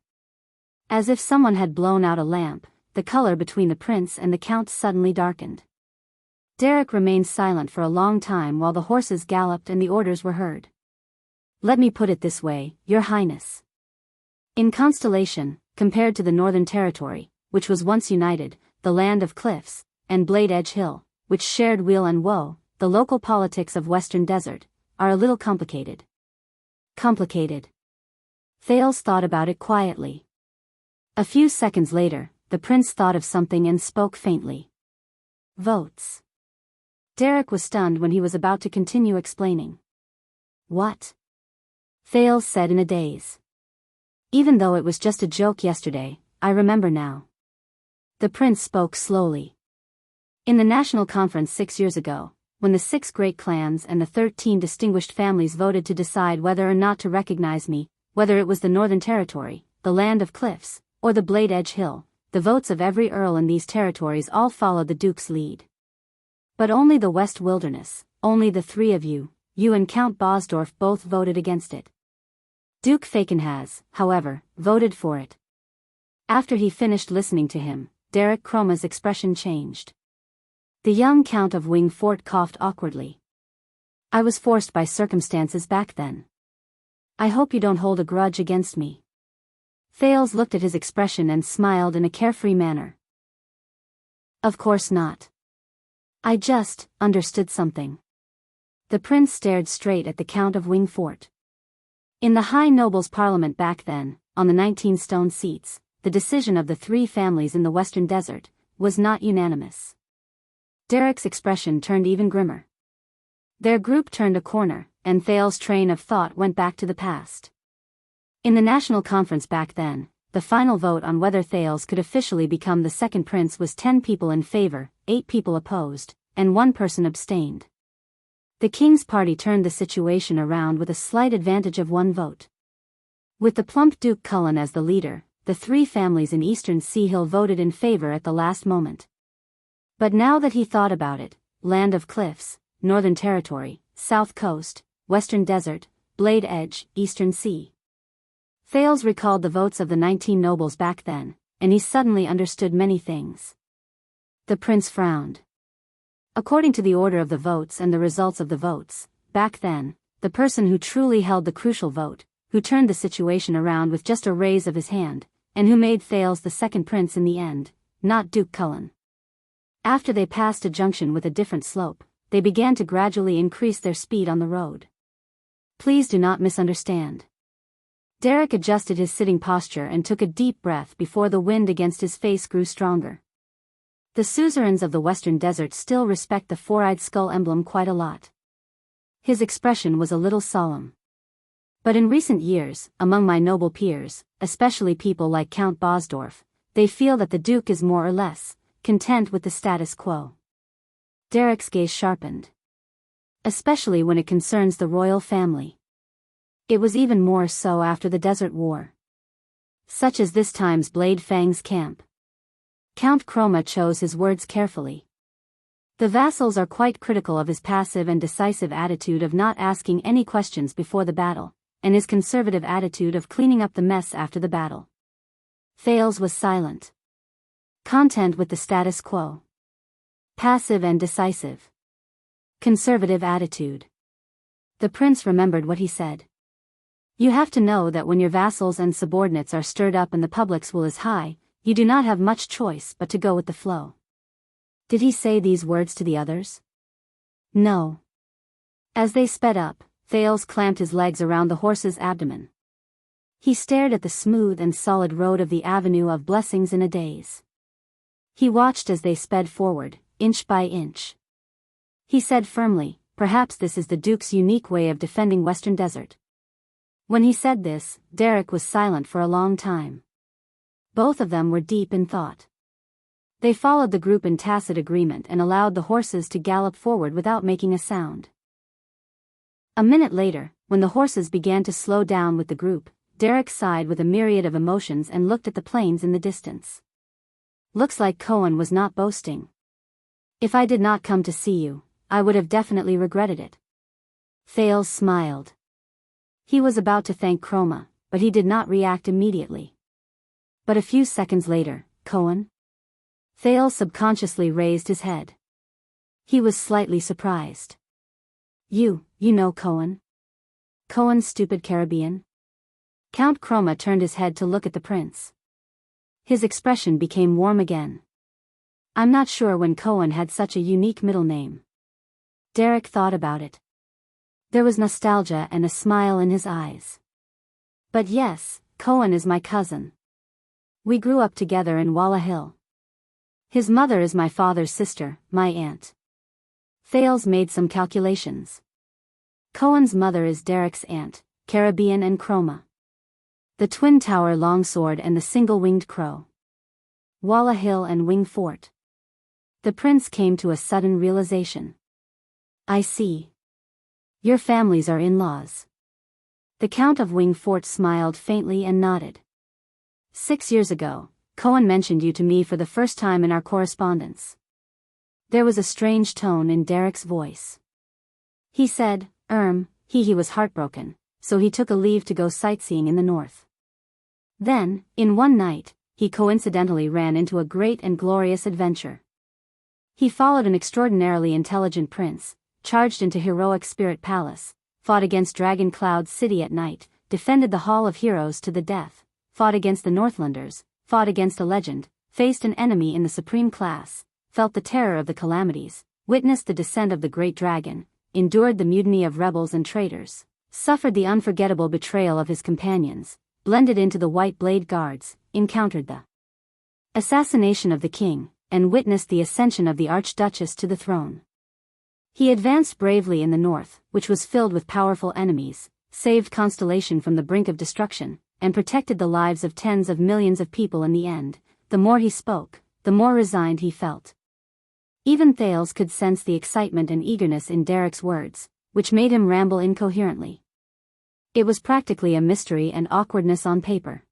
As if someone had blown out a lamp, the color between the prince and the count suddenly darkened. Derek remained silent for a long time while the horses galloped and the orders were heard. Let me put it this way, Your Highness. In Constellation, compared to the Northern Territory, which was once united, the land of cliffs, and Blade Edge Hill, which shared weal and woe, the local politics of Western Desert are a little complicated. Complicated. Thales thought about it quietly. A few seconds later, the prince thought of something and spoke faintly. Votes. Derek was stunned when he was about to continue explaining. What? Thales said in a daze. Even though it was just a joke yesterday, I remember now. The prince spoke slowly. In the national conference 6 years ago, when the 6 great clans and the 13 distinguished families voted to decide whether or not to recognize me, whether it was the Northern Territory, the land of cliffs, or the Blade Edge Hill, the votes of every earl in these territories all followed the Duke's lead. But only the West Wilderness, only the 3 of you and Count Bosdorf both voted against it. Duke Fakenhas, however, voted for it. After he finished listening to him, Derek Chroma's expression changed. The young Count of Wingfort coughed awkwardly. I was forced by circumstances back then. I hope you don't hold a grudge against me. Thales looked at his expression and smiled in a carefree manner. Of course not. I just understood something. The prince stared straight at the Count of Wingfort. In the High Nobles' Parliament back then, on the 19 stone seats, the decision of the three families in the Western Desert was not unanimous. Derek's expression turned even grimmer. Their group turned a corner, and Thales' train of thought went back to the past. In the national conference back then, the final vote on whether Thales could officially become the second prince was 10 people in favor, 8 people opposed, and 1 person abstained. The king's party turned the situation around with a slight advantage of 1 vote. With the plump Duke Cullen as the leader, the 3 families in Eastern Sea Hill voted in favor at the last moment. But now that he thought about it, Land of Cliffs, Northern Territory, South Coast, Western Desert, Blade Edge, Eastern Sea. Thales recalled the votes of the 19 nobles back then, and he suddenly understood many things. The prince frowned. According to the order of the votes and the results of the votes, back then, the person who truly held the crucial vote, who turned the situation around with just a raise of his hand, and who made Thales the second prince in the end, not Duke Cullen. After they passed a junction with a different slope, they began to gradually increase their speed on the road. Please do not misunderstand. Derek adjusted his sitting posture and took a deep breath before the wind against his face grew stronger. The suzerains of the Western Desert still respect the 4-eyed skull emblem quite a lot. His expression was a little solemn. But in recent years, among my noble peers, especially people like Count Bosdorf, they feel that the Duke is more or less content with the status quo. Derek's gaze sharpened. Especially when it concerns the royal family. It was even more so after the Desert War. Such as this time's Blade Fang's camp. Count Chroma chose his words carefully. The vassals are quite critical of his passive and decisive attitude of not asking any questions before the battle, and his conservative attitude of cleaning up the mess after the battle. Thales was silent. Content with the status quo. Passive and decisive. Conservative attitude. The prince remembered what he said. You have to know that when your vassals and subordinates are stirred up and the public's will is high, you do not have much choice but to go with the flow. Did he say these words to the others? No. As they sped up, Thales clamped his legs around the horse's abdomen. He stared at the smooth and solid road of the Avenue of Blessings in a daze. He watched as they sped forward, inch by inch. He said firmly, perhaps this is the Duke's unique way of defending Western Desert. When he said this, Derek was silent for a long time. Both of them were deep in thought. They followed the group in tacit agreement and allowed the horses to gallop forward without making a sound. A minute later, when the horses began to slow down with the group, Derek sighed with a myriad of emotions and looked at the plains in the distance. Looks like Cohen was not boasting. If I did not come to see you, I would have definitely regretted it. Thales smiled. He was about to thank Chroma, but he did not react immediately. But a few seconds later, Cohen? Thales subconsciously raised his head. He was slightly surprised. You know Cohen? Cohen's stupid Caribbean? Count Chroma turned his head to look at the prince. His expression became warm again. I'm not sure when Cohen had such a unique middle name. Derek thought about it. There was nostalgia and a smile in his eyes. But yes, Cohen is my cousin. We grew up together in Walla Hill. His mother is my father's sister, my aunt. Thales made some calculations. Cohen's mother is Derek's aunt, Caribbean and Chroma. The Twin Tower Longsword and the Single-Winged Crow. Walla Hill and Wing Fort. The prince came to a sudden realization. I see. Your families are in-laws. The Count of Wing Fort smiled faintly and nodded. 6 years ago, Cohen mentioned you to me for the first time in our correspondence. There was a strange tone in Derek's voice. He said, he was heartbroken, so he took a leave to go sightseeing in the north. Then, in one night, he coincidentally ran into a great and glorious adventure. He followed an extraordinarily intelligent prince, charged into heroic Spirit Palace, fought against Dragon Cloud City at night, defended the Hall of Heroes to the death, fought against the Northlanders, fought against a legend, faced an enemy in the supreme class, felt the terror of the calamities, witnessed the descent of the great dragon, endured the mutiny of rebels and traitors, suffered the unforgettable betrayal of his companions, blended into the White Blade Guards, encountered the assassination of the king, and witnessed the ascension of the Archduchess to the throne. He advanced bravely in the north, which was filled with powerful enemies, saved Constellation from the brink of destruction, and protected the lives of tens of millions of people in the end. The more he spoke, the more resigned he felt. Even Thales could sense the excitement and eagerness in Derek's words, which made him ramble incoherently. It was practically a mystery and awkwardness on paper.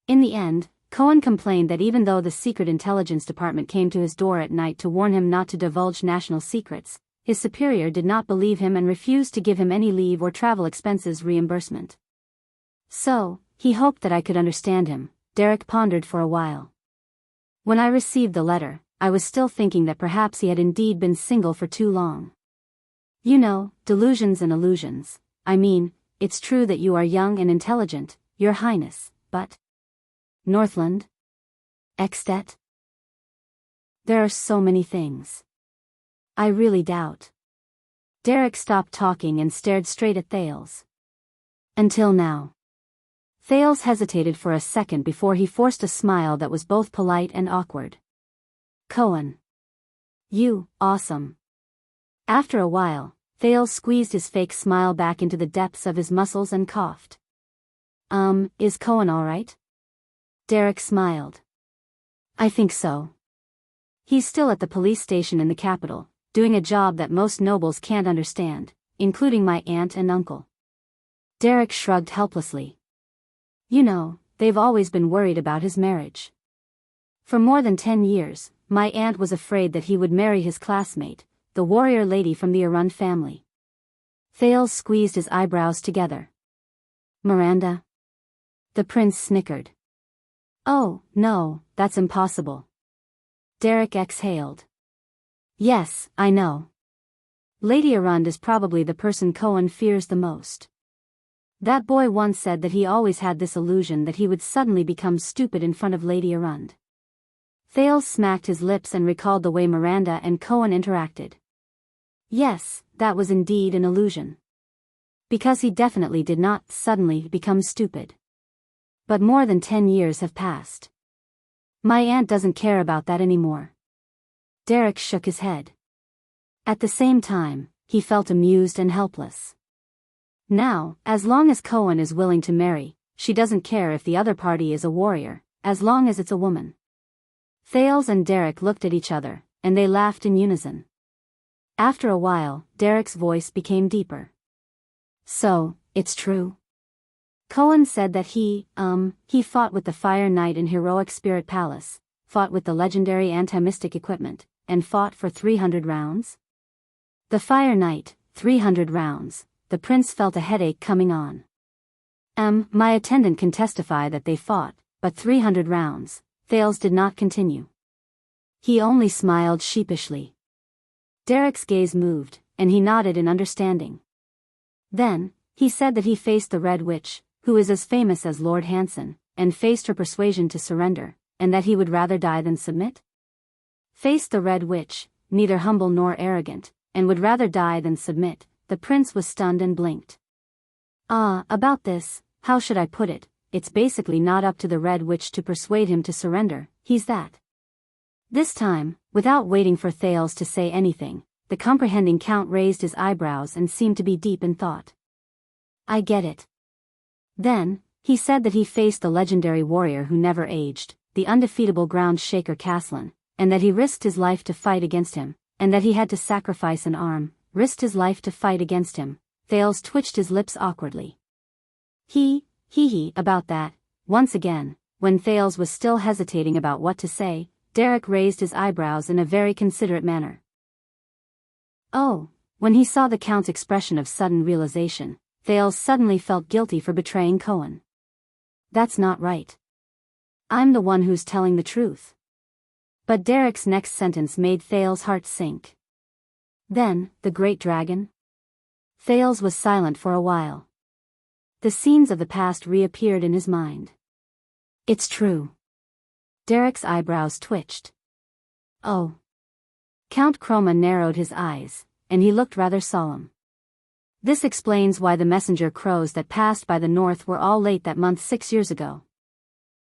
In the end, Cohen complained that even though the Secret Intelligence Department came to his door at night to warn him not to divulge national secrets, his superior did not believe him and refused to give him any leave or travel expenses reimbursement. So, he hoped that I could understand him. Derek pondered for a while. When I received the letter, I was still thinking that perhaps he had indeed been single for too long. You know, delusions and illusions. I mean, it's true that you are young and intelligent, Your Highness, but Northland? Extet? There are so many things. I really doubt. Derek stopped talking and stared straight at Thales. Until now. Thales hesitated for a second before he forced a smile that was both polite and awkward. Cohen. You, awesome. After a while, Thales squeezed his fake smile back into the depths of his muscles and coughed. Is Cohen all right? Derek smiled. I think so. He's still at the police station in the capital, doing a job that most nobles can't understand, including my aunt and uncle. Derek shrugged helplessly. You know, they've always been worried about his marriage. For more than 10 years, my aunt was afraid that he would marry his classmate, the warrior lady from the Arund family. Thales squeezed his eyebrows together. Miranda? The prince snickered. Oh, no, that's impossible. Derek exhaled. Yes, I know. Lady Arund is probably the person Cohen fears the most. That boy once said that he always had this illusion that he would suddenly become stupid in front of Lady Arund. Thales smacked his lips and recalled the way Miranda and Cohen interacted. Yes, that was indeed an illusion. Because he definitely did not suddenly become stupid. But more than 10 years have passed. My aunt doesn't care about that anymore. Derek shook his head. At the same time, he felt amused and helpless. Now, as long as Cohen is willing to marry, she doesn't care if the other party is a warrior, as long as it's a woman. Thales and Derek looked at each other, and they laughed in unison. After a while, Derek's voice became deeper. So, it's true. Cohen said that he fought with the Fire Knight in heroic Spirit Palace, fought with the legendary anti-mystic equipment, and fought for 300 rounds? The Fire Knight, 300 rounds, the prince felt a headache coming on. My attendant can testify that they fought, but 300 rounds, Thales did not continue. He only smiled sheepishly. Derek's gaze moved, and he nodded in understanding. Then, he said that he faced the Red Witch, who is as famous as Lord Hanson, and faced her persuasion to surrender, and that he would rather die than submit? Faced the Red Witch, neither humble nor arrogant, and would rather die than submit. The prince was stunned and blinked. About this, how should I put it, it's basically not up to the Red Witch to persuade him to surrender, he's that. This time, without waiting for Thales to say anything, the comprehending Count raised his eyebrows and seemed to be deep in thought. I get it. Then, he said that he faced the legendary warrior who never aged, the undefeatable ground shaker Caslin, and that he risked his life to fight against him, and that he had to sacrifice an arm, risked his life to fight against him. Thales twitched his lips awkwardly. He about that. Once again, when Thales was still hesitating about what to say, Derek raised his eyebrows in a very considerate manner. Oh, when he saw the Count's expression of sudden realization, Thales suddenly felt guilty for betraying Cohen. That's not right. I'm the one who's telling the truth. But Derek's next sentence made Thales' heart sink. Then, the great dragon? Thales was silent for a while. The scenes of the past reappeared in his mind. It's true. Derek's eyebrows twitched. Oh. Count Chroma narrowed his eyes, and he looked rather solemn. This explains why the messenger crows that passed by the north were all late that month 6 years ago.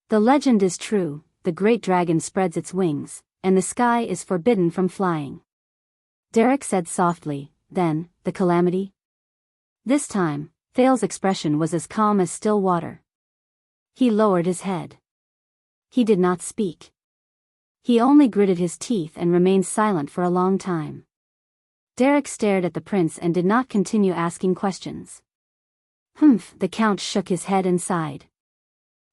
The legend is true, the great dragon spreads its wings, and the sky is forbidden from flying. Derek said softly, then, the calamity? This time, Thales' expression was as calm as still water. He lowered his head. He did not speak. He only gritted his teeth and remained silent for a long time. Derek stared at the prince and did not continue asking questions. Humph, the count shook his head and sighed.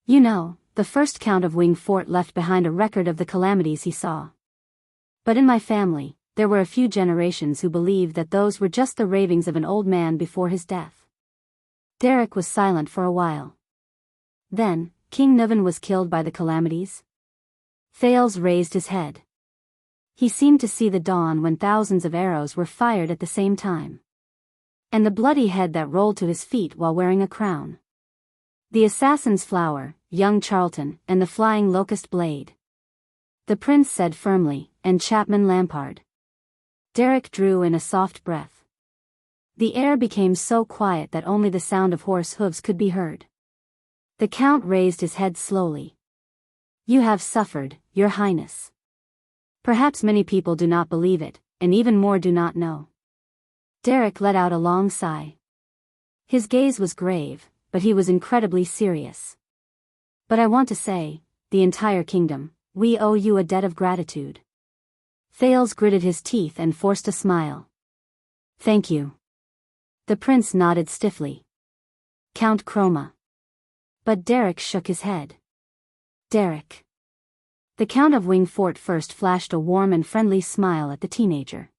You know, the first count of Wing Fort left behind a record of the calamities he saw. But in my family, there were a few generations who believed that those were just the ravings of an old man before his death. Derek was silent for a while. Then, King Nuvan was killed by the calamities? Thales raised his head. He seemed to see the dawn when thousands of arrows were fired at the same time. And the bloody head that rolled to his feet while wearing a crown. The assassin's flower, young Charlton, and the flying locust blade. The prince said firmly, and Chapman Lampard. Derek drew in a soft breath. The air became so quiet that only the sound of horse hooves could be heard. The count raised his head slowly. You have suffered, your highness. Perhaps many people do not believe it, and even more do not know. Derek let out a long sigh. His gaze was grave, but he was incredibly serious. But I want to say, the entire kingdom, we owe you a debt of gratitude. Thales gritted his teeth and forced a smile. Thank you. The prince nodded stiffly. Count Chroma. But Derek shook his head. Derek. The Count of Wing Fort first flashed a warm and friendly smile at the teenager.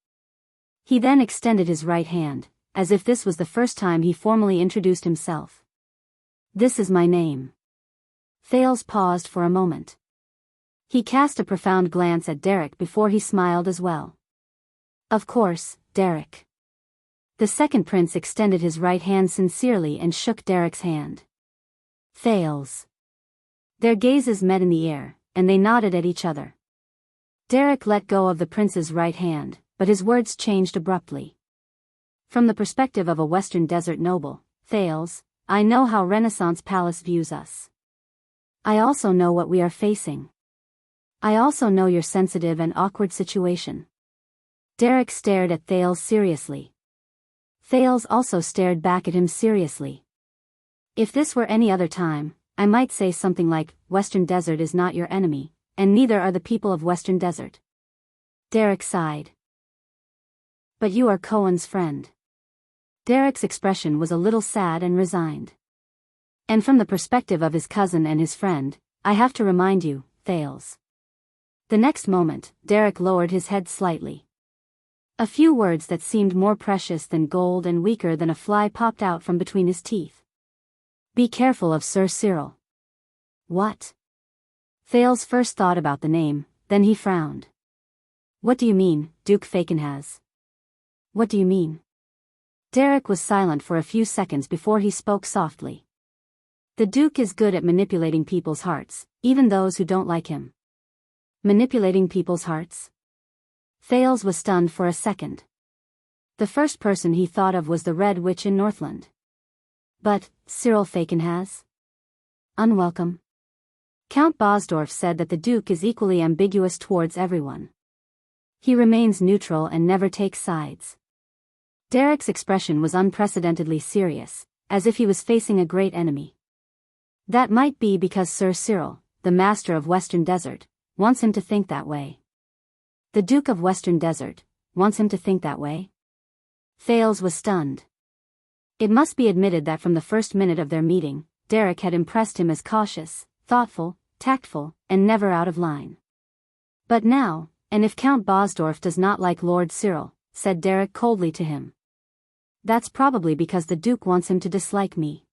He then extended his right hand, as if this was the first time he formally introduced himself. This is my name. Thales paused for a moment. He cast a profound glance at Derek before he smiled as well. Of course, Derek. The second prince extended his right hand sincerely and shook Derek's hand. Thales. Their gazes met in the air, and they nodded at each other. Derek let go of the prince's right hand, but his words changed abruptly. From the perspective of a Western Desert noble, Thales, I know how Renaissance Palace views us. I also know what we are facing. I also know your sensitive and awkward situation. Derek stared at Thales seriously. Thales also stared back at him seriously. If this were any other time, I might say something like, Western Desert is not your enemy, and neither are the people of Western Desert. Derek sighed. But you are Cohen's friend. Derek's expression was a little sad and resigned. And from the perspective of his cousin and his friend, I have to remind you, Thales. The next moment, Derek lowered his head slightly. A few words that seemed more precious than gold and weaker than a fly popped out from between his teeth. Be careful of Sir Cyril. What? Thales first thought about the name, then he frowned. What do you mean, Duke Fakenhas? What do you mean? Derek was silent for a few seconds before he spoke softly. The Duke is good at manipulating people's hearts, even those who don't like him. Manipulating people's hearts? Thales was stunned for a second. The first person he thought of was the Red Witch in Northland. But, Cyril Fakenhas? Unwelcome. Count Bosdorf said that the Duke is equally ambiguous towards everyone. He remains neutral and never takes sides. Derek's expression was unprecedentedly serious, as if he was facing a great enemy. That might be because Sir Cyril, the master of Western Desert, wants him to think that way. The Duke of Western Desert wants him to think that way? Thales was stunned. It must be admitted that from the first minute of their meeting, Derek had impressed him as cautious, thoughtful, tactful, and never out of line. But now, and if Count Bosdorf does not like Lord Cyril, said Derek coldly to him. That's probably because the Duke wants him to dislike me.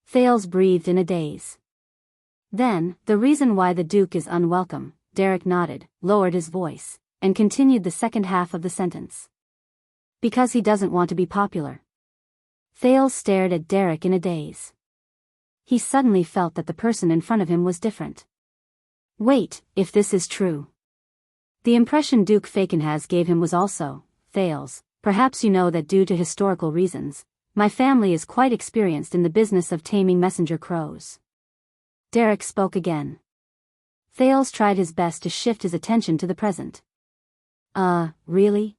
Thales breathed in a daze. Then, the reason why the Duke is unwelcome, Derek nodded, lowered his voice, and continued the second half of the sentence. Because he doesn't want to be popular. Thales stared at Derek in a daze. He suddenly felt that the person in front of him was different. Wait, if this is true. The impression Duke Fakenhas gave him was also, Thales, perhaps you know that due to historical reasons, my family is quite experienced in the business of taming messenger crows. Derek spoke again. Thales tried his best to shift his attention to the present. Really?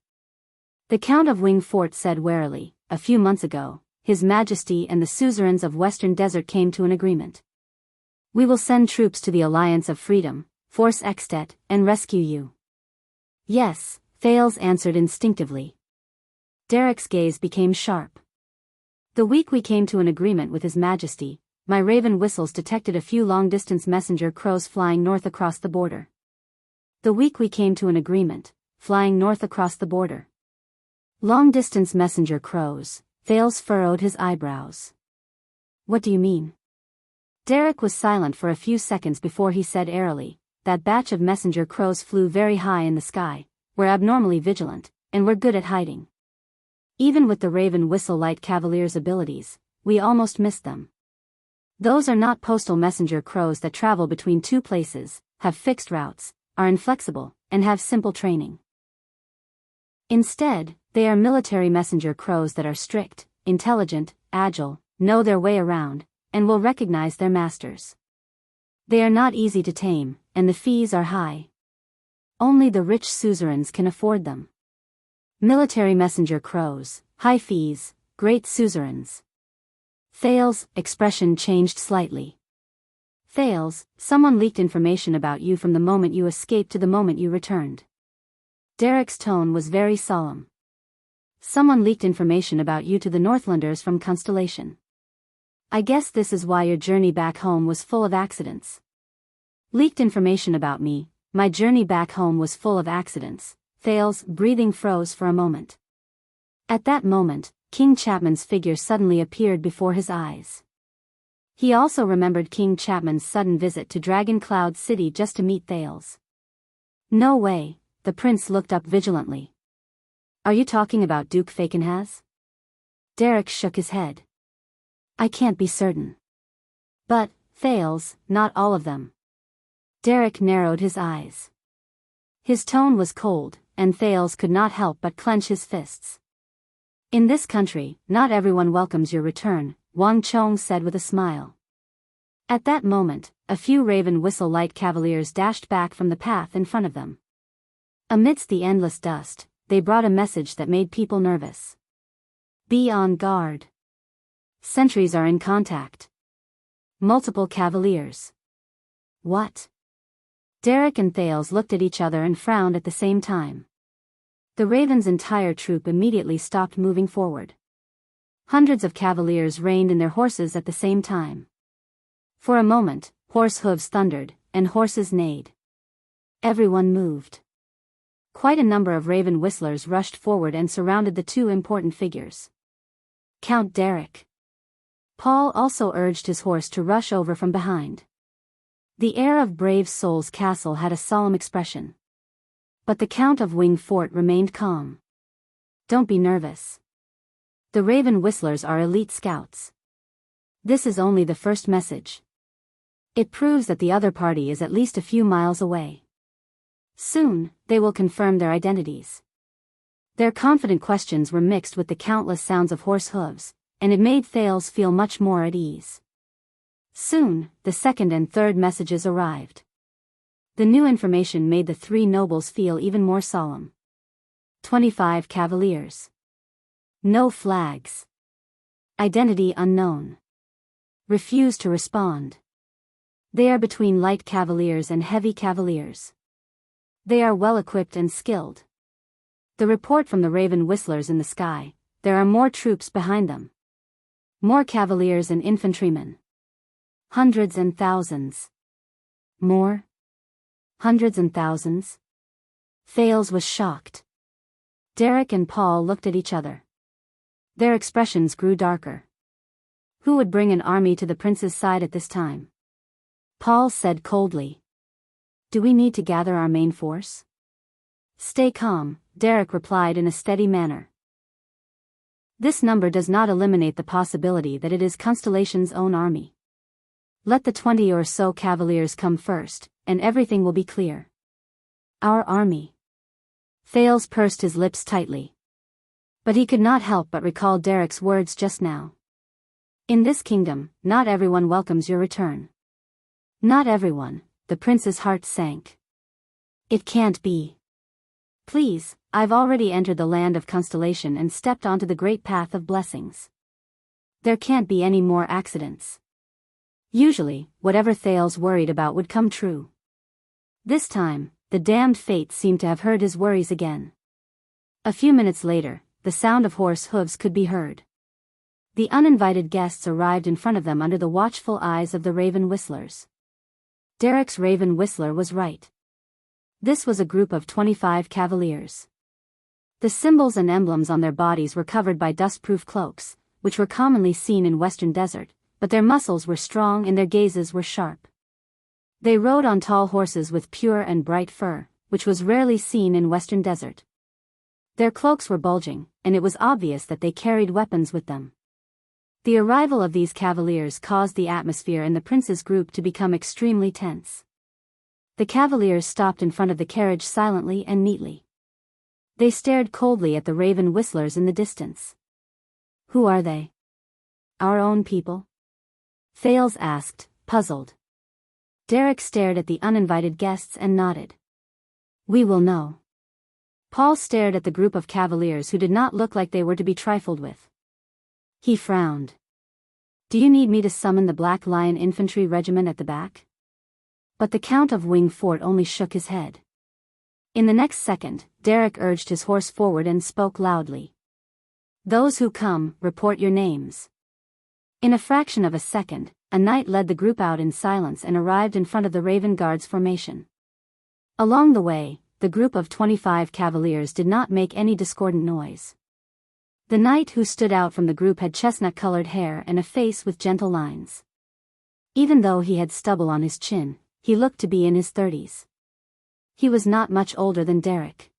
The Count of Wing Fort said warily, a few months ago, His Majesty and the suzerains of Western Desert came to an agreement. We will send troops to the Alliance of Freedom, Force Extet, and rescue you. Yes, Thales answered instinctively. Derek's gaze became sharp. The week we came to an agreement with His Majesty, my raven whistles detected a few long-distance messenger crows flying north across the border. The week we came to an agreement, flying north across the border. Long-distance messenger crows, Thales furrowed his eyebrows. What do you mean? Derek was silent for a few seconds before he said airily, that batch of messenger crows flew very high in the sky, were abnormally vigilant, and were good at hiding. Even with the Raven Whistle Light Cavalier's abilities, we almost missed them. Those are not postal messenger crows that travel between two places, have fixed routes, are inflexible, and have simple training. Instead, they are military messenger crows that are strict, intelligent, agile, know their way around, and will recognize their masters. They are not easy to tame, and the fees are high. Only the rich suzerains can afford them. Military messenger crows, high fees, great suzerains. Thales' expression changed slightly. Thales, someone leaked information about you from the moment you escaped to the moment you returned. Derek's tone was very solemn. Someone leaked information about you to the Northlanders from Constellation. I guess this is why your journey back home was full of accidents. Leaked information about me, my journey back home was full of accidents. Thales' breathing froze for a moment. At that moment, King Chapman's figure suddenly appeared before his eyes. He also remembered King Chapman's sudden visit to Dragon Cloud City just to meet Thales. No way, the prince looked up vigilantly. Are you talking about Duke Fakenhas? Derek shook his head. I can't be certain. But, Thales, not all of them. Derek narrowed his eyes. His tone was cold, and Thales could not help but clench his fists. In this country, not everyone welcomes your return, Wang Chong said with a smile. At that moment, a few Raven Whistle Light Cavaliers dashed back from the path in front of them. Amidst the endless dust, they brought a message that made people nervous. Be on guard. Sentries are in contact. Multiple cavaliers. What? Derek and Thales looked at each other and frowned at the same time. The Raven's entire troop immediately stopped moving forward. Hundreds of cavaliers reined in their horses at the same time. For a moment, horse hooves thundered, and horses neighed. Everyone moved. Quite a number of Raven whistlers rushed forward and surrounded the two important figures. Count Derek. Paul also urged his horse to rush over from behind. The air of Brave Soul's castle had a solemn expression. But the Count of Wing Fort remained calm. Don't be nervous. The Raven Whistlers are elite scouts. This is only the first message. It proves that the other party is at least a few miles away. Soon, they will confirm their identities. Their confident questions were mixed with the countless sounds of horse hooves, and it made Thales feel much more at ease. Soon, the second and third messages arrived. The new information made the three nobles feel even more solemn. 25 cavaliers. No flags. Identity unknown. Refuse to respond. They are between light cavaliers and heavy cavaliers. They are well equipped and skilled. The report from the Raven Whistlers in the sky, there are more troops behind them. More cavaliers and infantrymen. Hundreds and thousands. More? Hundreds and thousands? Thales was shocked. Derek and Paul looked at each other. Their expressions grew darker. Who would bring an army to the prince's side at this time? Paul said coldly. Do we need to gather our main force? Stay calm, Derek replied in a steady manner. This number does not eliminate the possibility that it is Constellation's own army. Let the 20 or so cavaliers come first, and everything will be clear. Our army. Thales pursed his lips tightly. But he could not help but recall Derek's words just now. In this kingdom, not everyone welcomes your return. Not everyone, the prince's heart sank. It can't be. Please, I've already entered the land of Constellation and stepped onto the great path of blessings. There can't be any more accidents. Usually, whatever Thales worried about would come true. This time, the damned fates seemed to have heard his worries again. A few minutes later, the sound of horse hooves could be heard. The uninvited guests arrived in front of them under the watchful eyes of the raven whistlers. Derek's raven whistler was right. This was a group of 25 cavaliers. The symbols and emblems on their bodies were covered by dust-proof cloaks, which were commonly seen in Western Desert, but their muscles were strong and their gazes were sharp. They rode on tall horses with pure and bright fur, which was rarely seen in Western Desert. Their cloaks were bulging, and it was obvious that they carried weapons with them. The arrival of these cavaliers caused the atmosphere in the prince's group to become extremely tense. The cavaliers stopped in front of the carriage silently and neatly. They stared coldly at the raven whistlers in the distance. Who are they? Our own people? Thales asked, puzzled. Derek stared at the uninvited guests and nodded. We will know. Paul stared at the group of cavaliers who did not look like they were to be trifled with. He frowned. Do you need me to summon the Black Lion Infantry Regiment at the back? But the Count of Wingfort only shook his head. In the next second, Derek urged his horse forward and spoke loudly. Those who come, report your names. In a fraction of a second, a knight led the group out in silence and arrived in front of the Raven Guard's formation. Along the way, the group of 25 cavaliers did not make any discordant noise. The knight who stood out from the group had chestnut-colored hair and a face with gentle lines. Even though he had stubble on his chin, he looked to be in his 30s. He was not much older than Derek.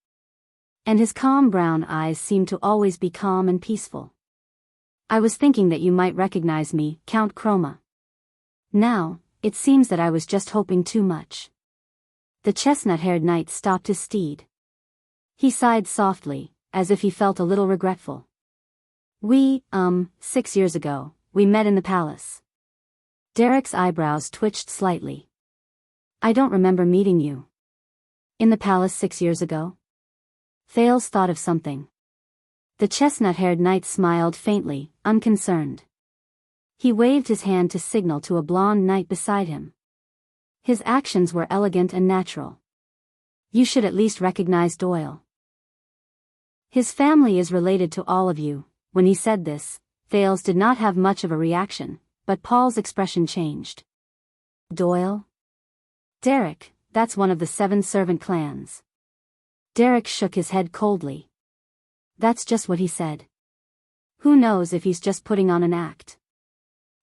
And his calm brown eyes seemed to always be calm and peaceful. I was thinking that you might recognize me, Count Chroma. Now, it seems that I was just hoping too much. The chestnut-haired knight stopped his steed. He sighed softly, as if he felt a little regretful. 6 years ago, we met in the palace. Derek's eyebrows twitched slightly. I don't remember meeting you. In the palace 6 years ago? Thales thought of something. The chestnut-haired knight smiled faintly, unconcerned. He waved his hand to signal to a blonde knight beside him. His actions were elegant and natural. You should at least recognize Doyle. His family is related to all of you. When he said this, Thales did not have much of a reaction, but Paul's expression changed. Doyle? Derek, that's one of the 7 servant clans. Derek shook his head coldly. That's just what he said. Who knows if he's just putting on an act.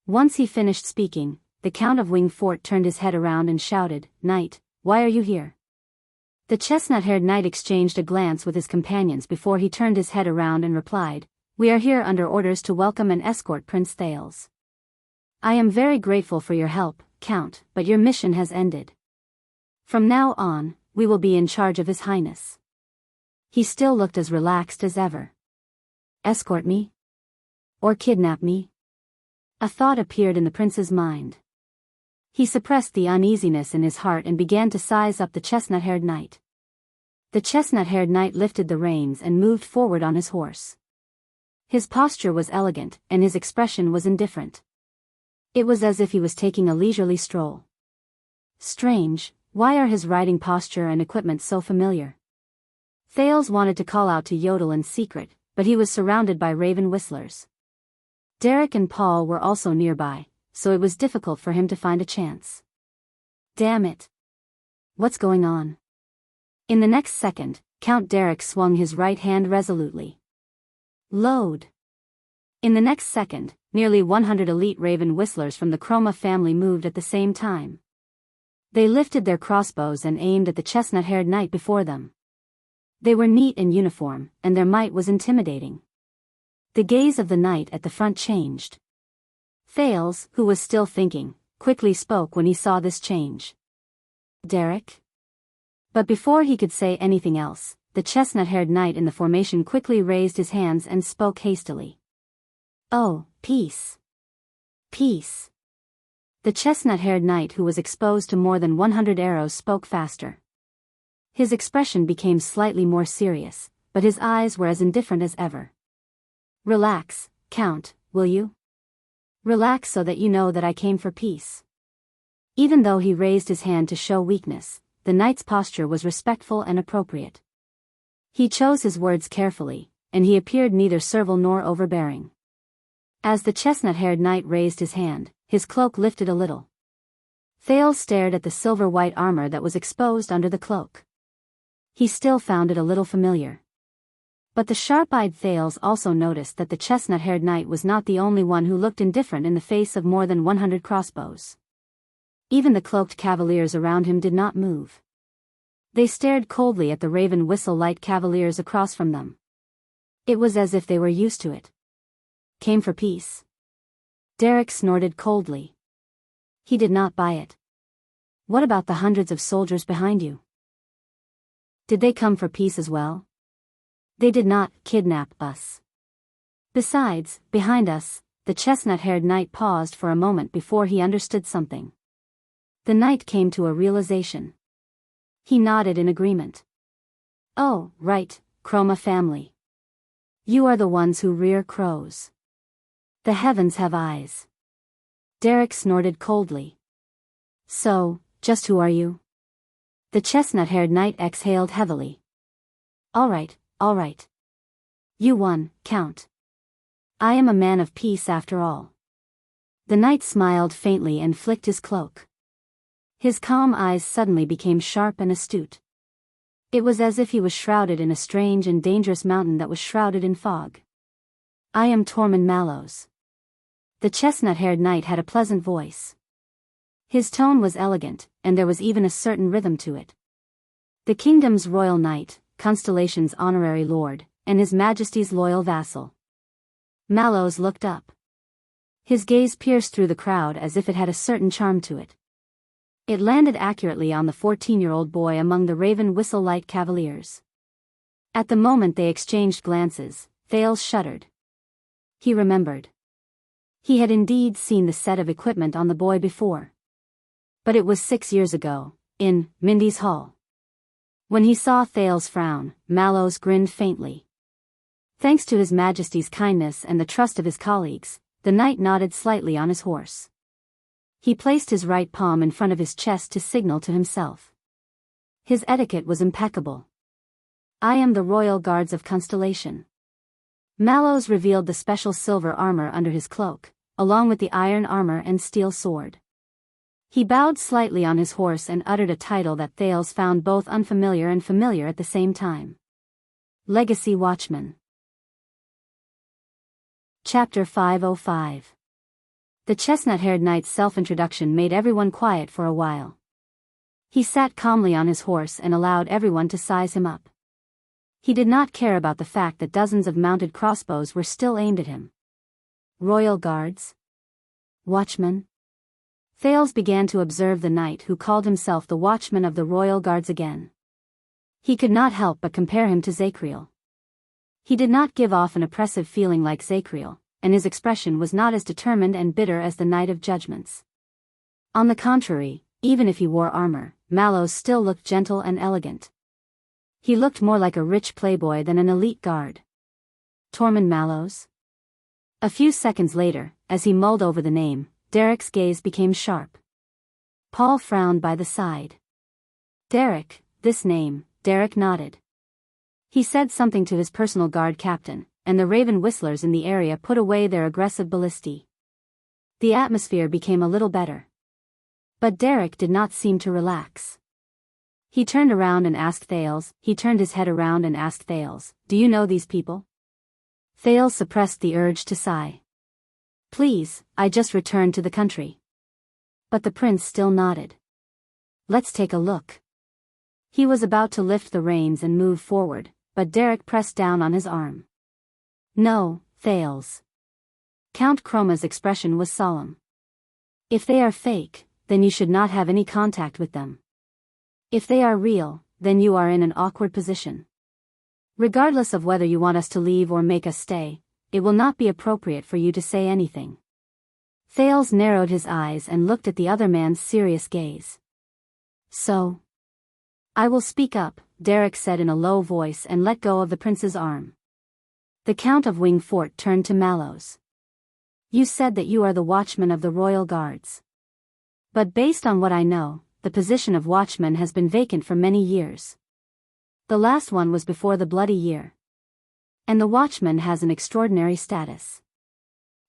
Once he finished speaking, the Count of Wingfort turned his head around and shouted, Knight, why are you here? The chestnut-haired knight exchanged a glance with his companions before he turned his head around and replied, We are here under orders to welcome and escort Prince Thales. I am very grateful for your help, Count, but your mission has ended. From now on, we will be in charge of His Highness. He still looked as relaxed as ever. Escort me? Or kidnap me? A thought appeared in the prince's mind. He suppressed the uneasiness in his heart and began to size up the chestnut-haired knight. The chestnut-haired knight lifted the reins and moved forward on his horse. His posture was elegant, and his expression was indifferent. It was as if he was taking a leisurely stroll. Strange, why are his riding posture and equipment so familiar? Thales wanted to call out to Yodel in secret, but he was surrounded by raven whistlers. Derek and Paul were also nearby, so it was difficult for him to find a chance. Damn it. What's going on? In the next second, Count Derek swung his right hand resolutely. Load. In the next second, nearly 100 elite raven whistlers from the Chroma family moved at the same time. They lifted their crossbows and aimed at the chestnut-haired knight before them. They were neat in uniform, and their might was intimidating. The gaze of the knight at the front changed. Thales, who was still thinking, quickly spoke when he saw this change. Derek? But before he could say anything else, the chestnut-haired knight in the formation quickly raised his hands and spoke hastily. Oh, peace. Peace. The chestnut-haired knight who was exposed to more than 100 arrows spoke faster. His expression became slightly more serious, but his eyes were as indifferent as ever. Relax, Count, will you? Relax so that you know that I came for peace. Even though he raised his hand to show weakness, the knight's posture was respectful and appropriate. He chose his words carefully, and he appeared neither servile nor overbearing. As the chestnut-haired knight raised his hand, his cloak lifted a little. Thales stared at the silver-white armor that was exposed under the cloak. He still found it a little familiar. But the sharp-eyed Thales also noticed that the chestnut-haired knight was not the only one who looked indifferent in the face of more than 100 crossbows. Even the cloaked cavaliers around him did not move. They stared coldly at the raven whistle light cavaliers across from them. It was as if they were used to it. Came for peace? Derek snorted coldly. He did not buy it. What about the hundreds of soldiers behind you? Did they come for peace as well? They did not kidnap us. Besides, behind us, the chestnut-haired knight paused for a moment before he understood something. The knight came to a realization. He nodded in agreement. Oh, right, Chroma family. You are the ones who rear crows. The heavens have eyes. Derek snorted coldly. So, just who are you? The chestnut-haired knight exhaled heavily. All right. You won, Count. I am a man of peace after all. The knight smiled faintly and flicked his cloak. His calm eyes suddenly became sharp and astute. It was as if he was shrouded in a strange and dangerous mountain that was shrouded in fog. I am Tormund Mallows. The chestnut-haired knight had a pleasant voice. His tone was elegant, and there was even a certain rhythm to it. The kingdom's royal knight, Constellation's honorary lord, and His Majesty's loyal vassal. Mallows looked up. His gaze pierced through the crowd as if it had a certain charm to it. It landed accurately on the 14-year-old boy among the raven whistle light cavaliers. At the moment they exchanged glances, Thales shuddered. He remembered. He had indeed seen the set of equipment on the boy before. But it was 6 years ago, in Mindy's Hall. When he saw Thales frown, Mallows grinned faintly. Thanks to His Majesty's kindness and the trust of his colleagues, the knight nodded slightly on his horse. He placed his right palm in front of his chest to signal to himself. His etiquette was impeccable. I am the Royal Guards of Constellation. Mallows revealed the special silver armor under his cloak, along with the iron armor and steel sword. He bowed slightly on his horse and uttered a title that Thales found both unfamiliar and familiar at the same time. Legacy Watchman. Chapter 505. The chestnut-haired knight's self-introduction made everyone quiet for a while. He sat calmly on his horse and allowed everyone to size him up. He did not care about the fact that dozens of mounted crossbows were still aimed at him. Royal Guards? Watchmen? Thales began to observe the knight who called himself the Watchman of the Royal Guards again. He could not help but compare him to Zacriel. He did not give off an oppressive feeling like Zacriel, and his expression was not as determined and bitter as the Knight of Judgments. On the contrary, even if he wore armor, Mallows still looked gentle and elegant. He looked more like a rich playboy than an elite guard. Tormund Mallows? A few seconds later, as he mulled over the name, Derek's gaze became sharp. Paul frowned by the side. Derek, this name, Derek nodded. He said something to his personal guard captain, and the raven whistlers in the area put away their aggressive ballistae. The atmosphere became a little better. But Derek did not seem to relax. He turned his head around and asked Thales, do you know these people? Thales suppressed the urge to sigh. Please, I just returned to the country. But the prince still nodded. Let's take a look. He was about to lift the reins and move forward, but Derek pressed down on his arm. No, Thales. Count Chroma's expression was solemn. If they are fake, then you should not have any contact with them. If they are real, then you are in an awkward position. Regardless of whether you want us to leave or make us stay, it will not be appropriate for you to say anything. Thales narrowed his eyes and looked at the other man's serious gaze. So? I will speak up, Derek said in a low voice and let go of the prince's arm. The Count of Wingfort turned to Mallows. You said that you are the watchman of the royal guards. But based on what I know, the position of watchman has been vacant for many years. The last one was before the Bloody Year. And the watchman has an extraordinary status.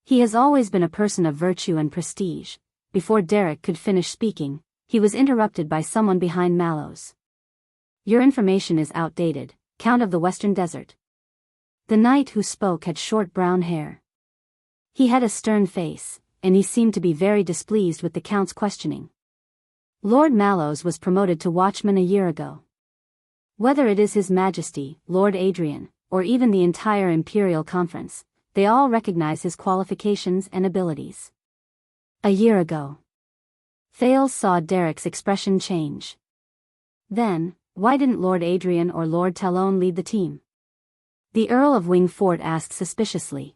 He has always been a person of virtue and prestige. Before Derek could finish speaking, he was interrupted by someone behind Mallows. Your information is outdated, Count of the Western Desert. The knight who spoke had short brown hair. He had a stern face, and he seemed to be very displeased with the Count's questioning. Lord Mallows was promoted to watchman a year ago. Whether it is His Majesty, Lord Adrian, or even the entire Imperial Conference, they all recognize his qualifications and abilities. A year ago. Thales saw Derek's expression change. Then, why didn't Lord Adrian or Lord Talon lead the team? The Earl of Wingfort asked suspiciously.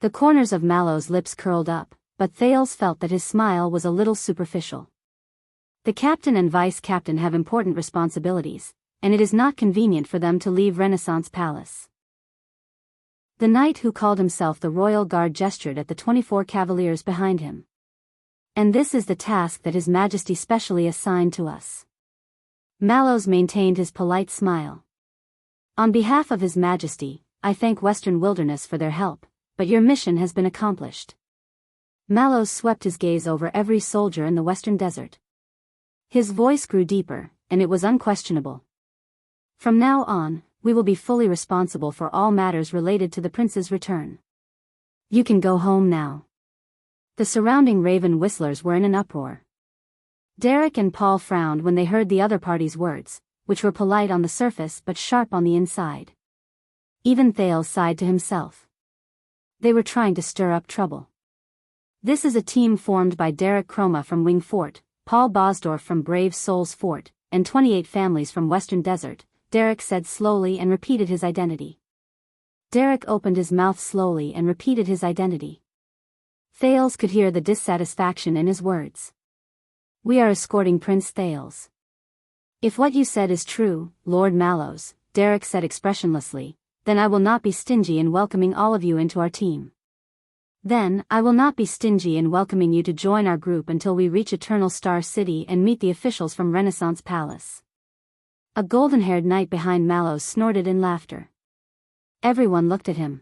The corners of Mallows' lips curled up, but Thales felt that his smile was a little superficial. The captain and vice-captain have important responsibilities, and it is not convenient for them to leave Renaissance Palace. The knight who called himself the Royal Guard gestured at the 24 cavaliers behind him. And this is the task that His Majesty specially assigned to us. Mallows maintained his polite smile. On behalf of His Majesty, I thank Western Wilderness for their help, but your mission has been accomplished. Mallows swept his gaze over every soldier in the Western Desert. His voice grew deeper, and it was unquestionable. From now on, we will be fully responsible for all matters related to the prince's return. You can go home now. The surrounding Raven whistlers were in an uproar. Derek and Paul frowned when they heard the other party's words, which were polite on the surface but sharp on the inside. Even Thales sighed to himself. They were trying to stir up trouble. This is a team formed by Derek Chroma from Wingfort, Paul Bosdorf from Brave Souls Fort, and 28 families from Western Desert, Derek said slowly and repeated his identity. Derek opened his mouth slowly and repeated his identity. Thales could hear the dissatisfaction in his words. We are escorting Prince Thales. If what you said is true, Lord Mallows, Derek said expressionlessly, then I will not be stingy in welcoming all of you into our team. Then, I will not be stingy in welcoming you to join our group until we reach Eternal Star City and meet the officials from Renaissance Palace. A golden-haired knight behind Mallows snorted in laughter. Everyone looked at him.